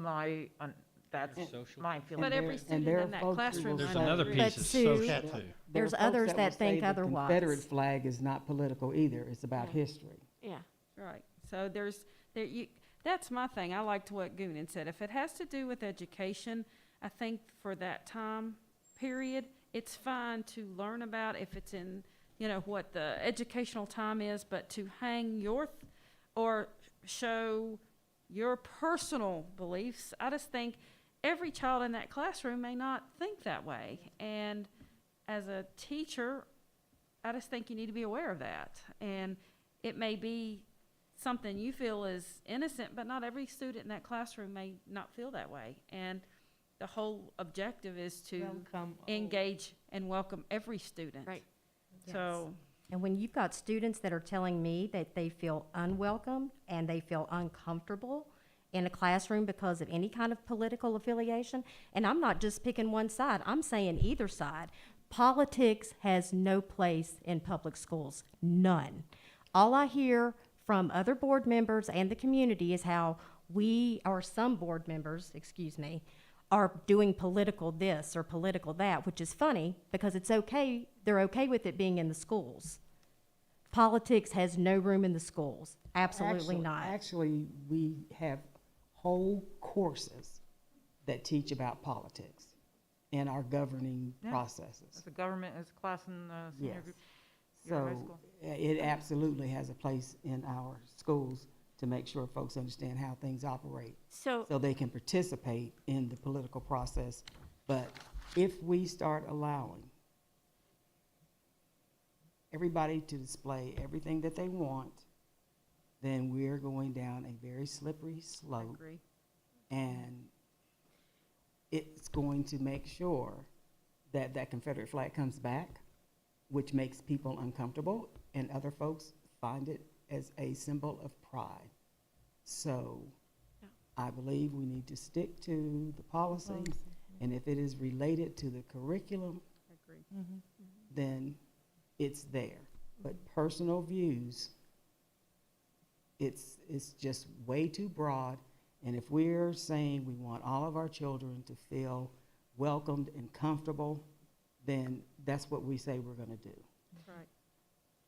that's Social. my feeling. But every student in that classroom. There's I another agree. piece But that's Sue, social there too. are There's folks others will that say think the otherwise. Confederate flag is not political either. It's about history. Yeah. Right, so that's my thing, I liked what Goonan said, if it has to do with education, I think for that time period, it's fine to learn about if it's in, what the educational time is, but to hang or show your personal beliefs, I just think every child in that classroom may not think that way, and as a teacher, I just think you need to be aware of that, and it may be something you feel is innocent, but not every student in that classroom may not feel that way. And the whole objective is to Welcome all. engage and welcome every student. Right. So, And when you've got students that are telling me that they feel unwelcome and they feel uncomfortable in a classroom because of any kind of political affiliation, and I'm not just picking one side, I'm saying either side. Politics has no place in public schools, none. All I hear from other board members and the community is how some board members, are doing political this or political that, which is funny because it's okay. They're okay with it being in the schools. Politics has no room in the schools. Absolutely not. Actually, we have whole courses that teach about politics in our governing Yeah. processes. As a government, as a class in senior Yes. group, year of high So school. it absolutely has a place in our schools to make sure folks understand how things operate. So They can participate in the political process. But if we start allowing everybody to display everything that they want, then we're going down a very slippery slope. Agree. And it's going to make sure that that Confederate flag comes back, which makes people uncomfortable, and other folks find it as a symbol of pride. So Yeah. I believe we need to stick to the policies, and if it is related to the curriculum, Agree. then it's there. But personal views, it's just way too broad. And if we're saying we want all of our children to feel welcomed and comfortable, then that's what we say we're going to do. Right.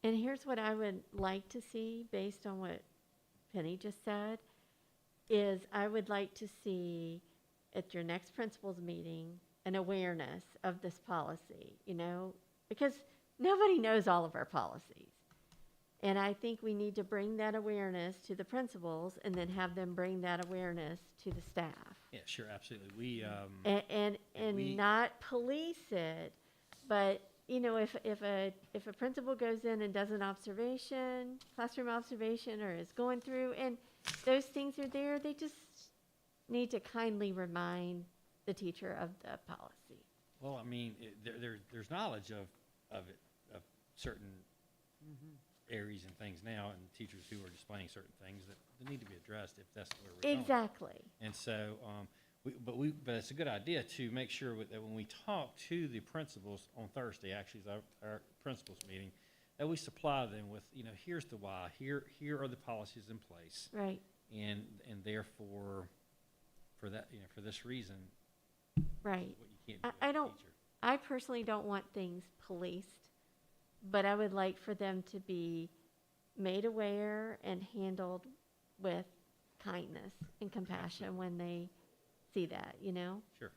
And here's what I would like to see, based on what Penny just said, is I would like to see at your next principals meeting an awareness of this policy, because nobody knows all of our policies. And I think we need to bring that awareness to the principals and then have them bring that awareness to the staff. Yeah, sure, absolutely. We, And we- not police it, but if a principal goes in and does an observation, classroom observation, or is going through, and those things are there, they just need to kindly remind the teacher of the policy. well, I mean, there's knowledge of it, of certain areas and things now, and teachers who are displaying certain things that need to be addressed if that's where we're going. Exactly. And so, but it's a good idea to make sure that when we talk to the principals on Thursday, actually, is our principals meeting, that we supply them with, here's the why, here are the policies in place. Right. And therefore, for that, for this reason, Right. what you can't do I as a don't, teacher. I personally don't want things policed, but I would like for them to be made aware and handled with kindness and compassion when they see that, Sure.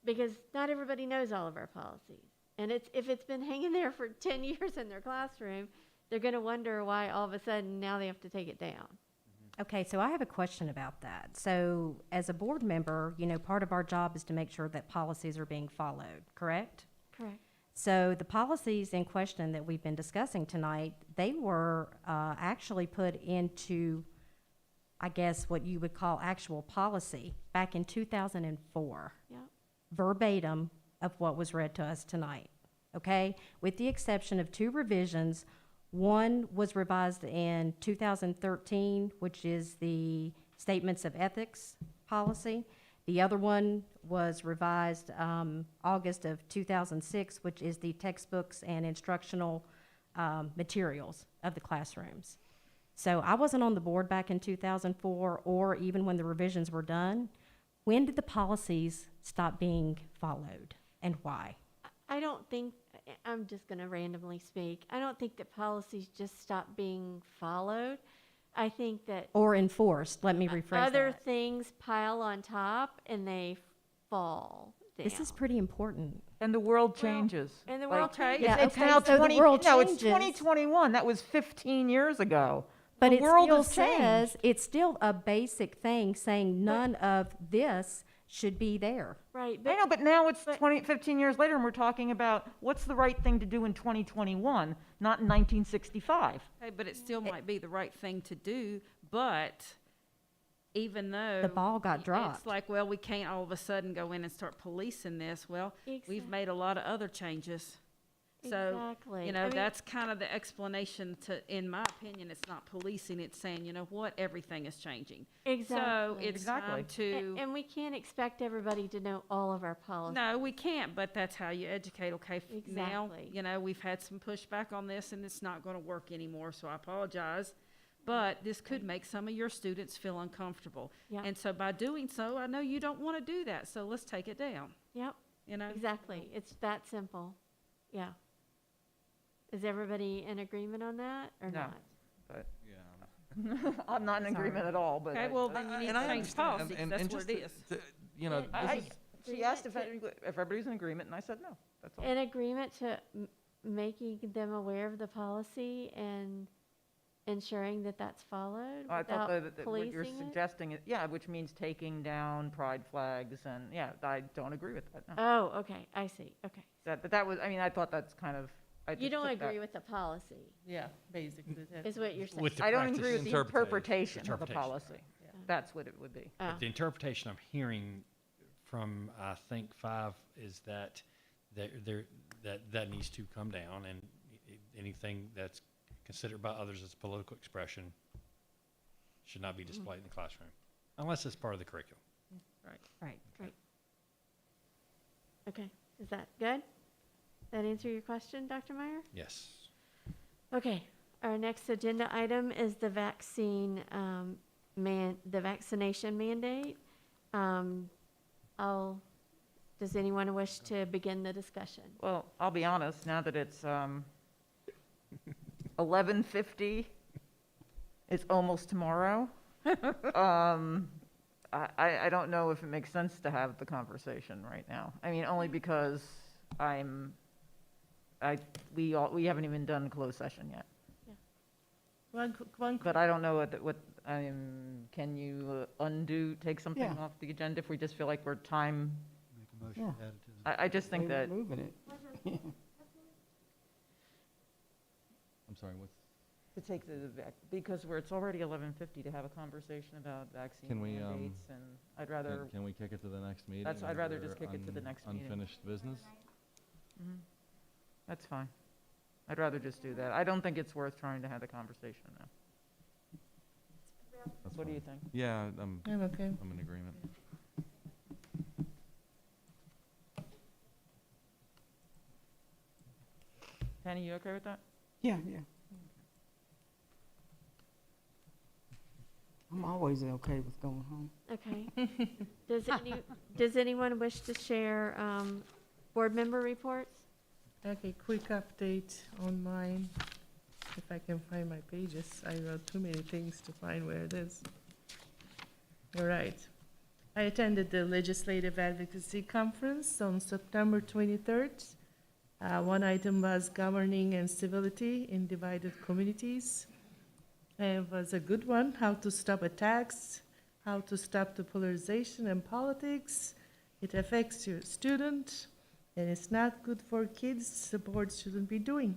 Because not everybody knows all of our policies. And if it's been hanging there for 10 years in their classroom, they're going to wonder why all of a sudden now they have to take it down. Okay, so I have a question about that. So as a board member, part of our job is to make sure that policies are being followed, correct? Correct. So the policies in question that we've been discussing tonight, they were actually put into, I guess, what you would call actual policy back in 2004. Yep. Verbatim of what was read to us tonight, okay? With the exception of 2 revisions. One was revised in 2013, which is the Statements of Ethics policy. The other one was revised August of 2006, which is the textbooks and instructional materials of the classrooms. So I wasn't on the board back in 2004 or even when the revisions were done. When did the policies stop being followed and why? I don't think, I'm just going to randomly speak, I don't think that policies just stop being followed. I think that Or enforced, let me rephrase other that. things pile on top and they fall down. This is pretty important. And the world changes. And the world Like, changes. Yeah, It's okay, now so the 20, world no, it's changes. 2021. That was 15 years ago. But The it world still has changed. says, it's still a basic thing saying none of this should be there. Right. I know, but now it's 15 years later, and we're talking about what's the right thing to do in 2021, not in 1965. Okay, but it still might be the right thing to do, but even though. The ball got dropped. It's like, well, we can't all of a sudden go in and start policing this. Well, we've made a lot of other changes. So, Exactly. you know, I mean- that's kind of the explanation to, in my opinion, it's not policing, it's saying, you know what, everything is changing. Exactly. So it's time to. And we can't expect everybody to know all of our policies. No, we can't, but that's how you educate. Okay, now, Exactly. you know, we've had some pushback on this and it's not going to work anymore, so I apologize. but this could make some of your students feel uncomfortable. Yep. And so by doing so, I know you don't want to do that, so let's take it down, Yep, you know? exactly. It's that simple. Yeah. Is everybody in agreement on that or No. not? But Yeah. I'm not in agreement at all, but. Okay, well, then you need And to I change understand, policy, 'cause that's what it is. You know, I- this is, She asked if everybody's in agreement, and I said no, that's all. In agreement to making them aware of the policy and ensuring that that's followed I thought without that what you're policing it? suggesting, yeah, which means taking down pride flags, and, yeah, I don't agree with that, no. Oh, okay, I see, okay. That was, I mean, I thought that's kind of, I You just don't took that- agree with the policy, Yeah, basically. is what you're saying? With the I don't practice- agree with the interpretation of the Interpretation, policy. Yeah. That's what it would be. Oh. But the interpretation I'm hearing from, I think, 5 is that that needs to come down, and anything that's considered by others as political expression should not be displayed in the classroom, unless it's part of the curriculum. Right. Right. Okay, is that good? That answer your question, Dr. Meyer? Yes. Okay, our next agenda item is the vaccine, the vaccination mandate. Does anyone wish to begin the discussion? Well, I'll be honest, now that it's 11:50, it's almost tomorrow. I don't know if it makes sense to have the conversation right now. I mean, only because we haven't even done closed session yet. But I don't know can you take something Yeah. off the agenda if we just feel like we're time? Make a motion, Yeah. to add it to the. I just think We're that, moving it. I'm sorry, what's, to take because it's already 11:50 to have a conversation about vaccine Can we, mandates, and I'd rather, can we kick it to the next meeting? I'd rather under just kick it to the next meeting. Unfinished business? Mhm. That's fine. I'd rather just do that. I don't think it's worth trying to have the conversation now. That's What do you fine. think? Yeah, I'm okay. I'm in agreement. Penny, you okay with that? Yeah. I'm always okay with going home. Okay. Does anyone wish to share board member reports? Okay, quick update on mine. If I can find my pages. I wrote too many things to find where it is. All right. I attended the Legislative Advocacy Conference on September 23rd. One item was governing and civility in divided communities. And it was a good one, how to stop attacks, how to stop the polarization in politics. It affects your student, and it's not good for kids. The board shouldn't be doing.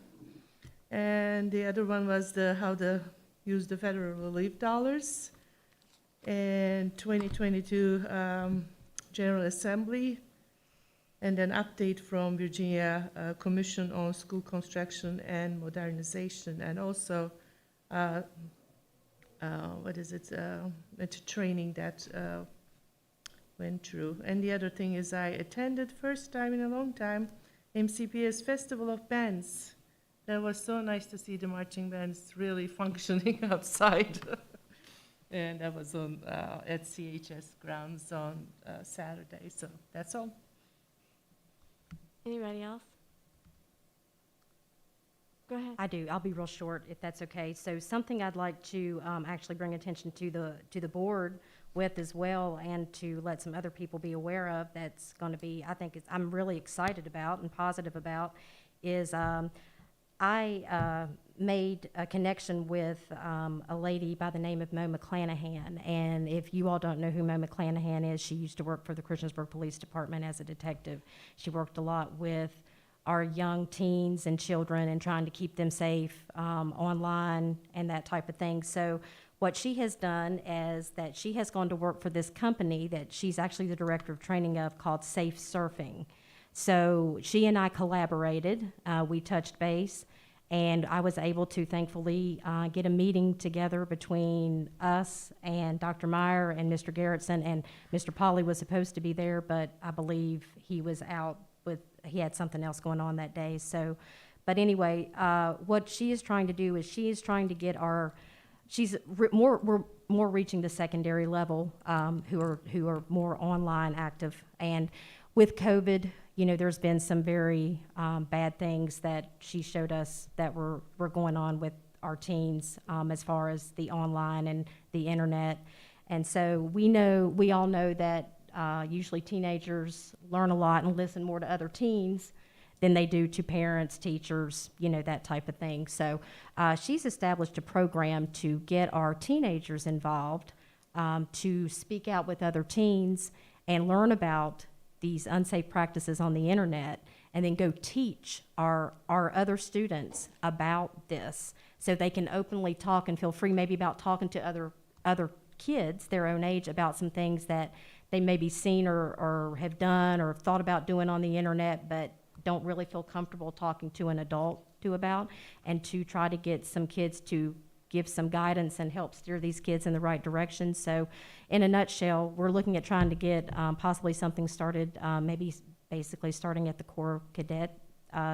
And the other one was how to use the federal relief dollars. And 2022 General Assembly, and an update from Virginia Commission on School Construction and Modernization, and also it's a training that went through. And the other thing is I attended, first time in a long time, MCPS Festival of Bands. That was so nice to see the marching bands really functioning outside. And that was on at CHS grounds on Saturday. So that's all. Anybody else? Go ahead. I do. I'll be real short, if that's okay. So something I'd like to actually bring attention to the board with as well, and to let some other people be aware of. That's going to be, I'm really excited about and positive about, is I made a connection with a lady by the name of Mo McClanahan. And if you all don't know who Mo McClanahan is, she used to work for the Christiansburg Police Department as a detective. She worked a lot with our young teens and children and trying to keep them safe online and that type of thing. So what she has done is that she has gone to work for this company that she's actually the director of training of, called Safe Surfing. So she and I collaborated, we touched base, and I was able to thankfully get a meeting together between us and Dr. Meyer and Mr. Garrettson, and Mr. Polly was supposed to be there, but I believe he was out he had something else going on that day. So, but anyway, what she is trying to do is she is trying to get our we're more reaching the secondary level, who are more online active. And with COVID, you know, there's been some very bad things that she showed us that were going on with our teens, as far as the online and the internet. And so we all know that usually teenagers learn a lot and listen more to other teens than they do to parents, teachers, you know, that type of thing. So she's established a program to get our teenagers involved, to speak out with other teens and learn about these unsafe practices on the internet, and then go teach our other students about this, so they can openly talk and feel free maybe about talking to other kids their own age about some things that they maybe seen or have done or thought about doing on the internet, but don't really feel comfortable talking to an adult about, and to try to get some kids to give some guidance and help steer these kids in the right direction. So in a nutshell, we're looking at trying to get possibly something started, maybe basically starting at the Corps Cadet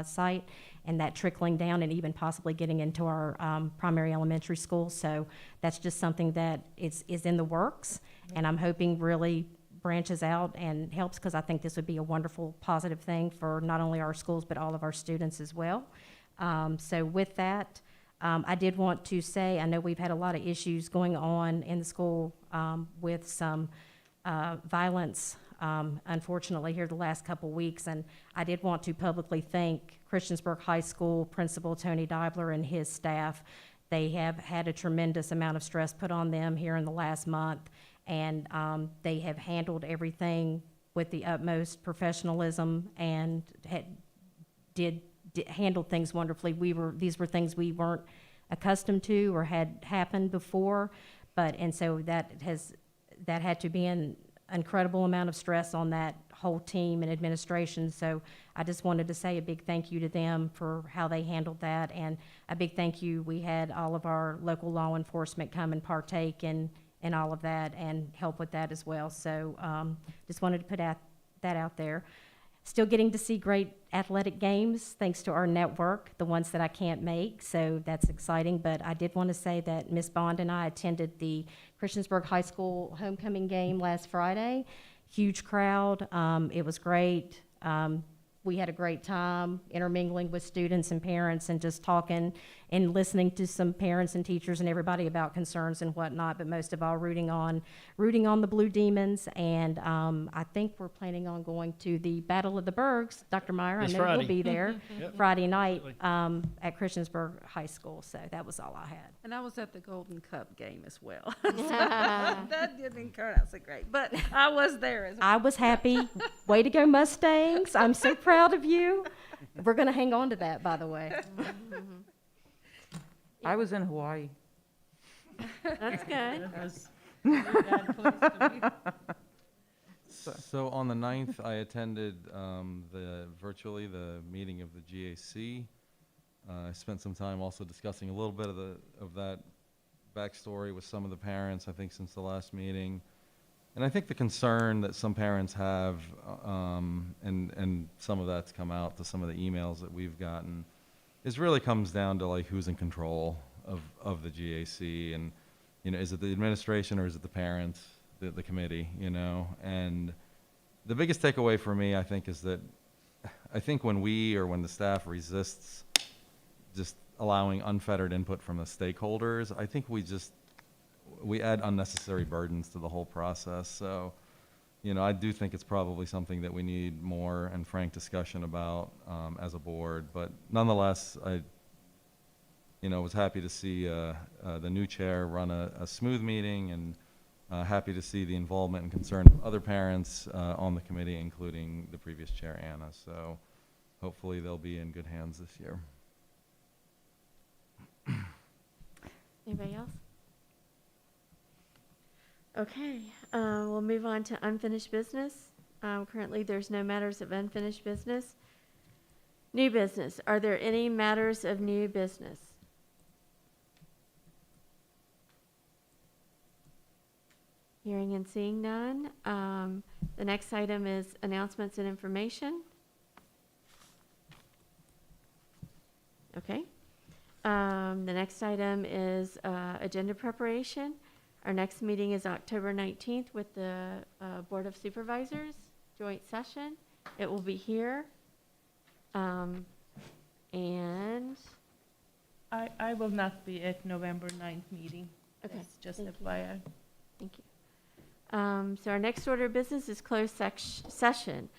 site, and that trickling down and even possibly getting into our primary elementary school. So that's just something that is in the works, and I'm hoping really branches out and helps, because I think this would be a wonderful positive thing for not only our schools but all of our students as well. So with that, I did want to say, I know we've had a lot of issues going on in the school with some violence, unfortunately, here the last couple weeks, and I did want to publicly thank Christiansburg High School Principal Tony Deibler and his staff. They have had a tremendous amount of stress put on them here in the last month, and they have handled everything with the utmost professionalism and handled things wonderfully. These were things we weren't accustomed to or had happened before, and so that had to be an incredible amount of stress on that whole team and administration. So I just wanted to say a big thank you to them for how they handled that, and a big thank you. We had all of our local law enforcement come and partake in all of that and help with that as well. So just wanted to put that out there. Still getting to see great athletic games thanks to our network, the ones that I can't make, so that's exciting. But I did want to say that Ms. Bond and I attended the Christiansburg High School homecoming game last Friday. Huge crowd. It was great. We had a great time intermingling with students and parents and just talking and listening to some parents and teachers and everybody about concerns and whatnot, but most of all rooting on the Blue Demons. And I think we're planning on going to the Battle of the Bergs. Dr. Meyer, I know you'll be there Yep. Friday night at Christiansburg High School. So that was all I had. And I was at the Golden Cup game as well. So that didn't turn out so great, but I was there as well. I was happy. Way to go, Mustangs. I'm so proud of you. We're going to hang on to that, by the way. I was in Hawaii. That's good. That was a really bad place to be. So on the 9th, I attended virtually the meeting of the GAC. I spent some time also discussing a little bit of that backstory with some of the parents, I think, since the last meeting. And I think the concern that some parents have, and some of that's come out to some of the emails that we've gotten, is really comes down to like who's in control of the GAC, and is it the administration or is it the parents, the committee, And the biggest takeaway for me, I think, is that I think when the staff resists just allowing unfettered input from the stakeholders, I think we add unnecessary burdens to the whole process. So, I do think it's probably something that we need more and frank discussion about as a board. But nonetheless, I was happy to see the new chair run a smooth meeting, and happy to see the involvement and concern of other parents on the committee, including the previous chair, Anna. So hopefully they'll be in good hands this year. Anybody else? Okay, we'll move on to unfinished business. Currently, there's no matters of unfinished business. New business. Are there any matters of new business? Hearing and seeing none. The next item is announcements and information. Okay. The next item is agenda preparation. Our next meeting is October 19th with the Board of Supervisors joint session. It will be here. And I will not be at November 9th meeting. Okay, That's just thank you. FYI. Thank you. So our next order of business is closed session.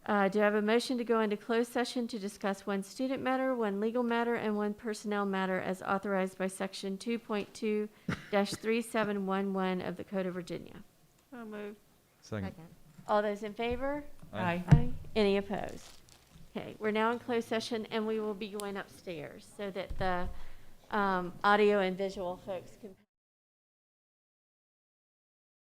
Do I have a motion to go into closed session to discuss one student matter, one legal matter, and one personnel matter as authorized by Section 2.2-3711 of the Code of Virginia? So moved. Second. All those in favor? Aye. Aye. Any opposed? Okay, we're now in closed session, and we will be going upstairs so that the audio and visual folks can.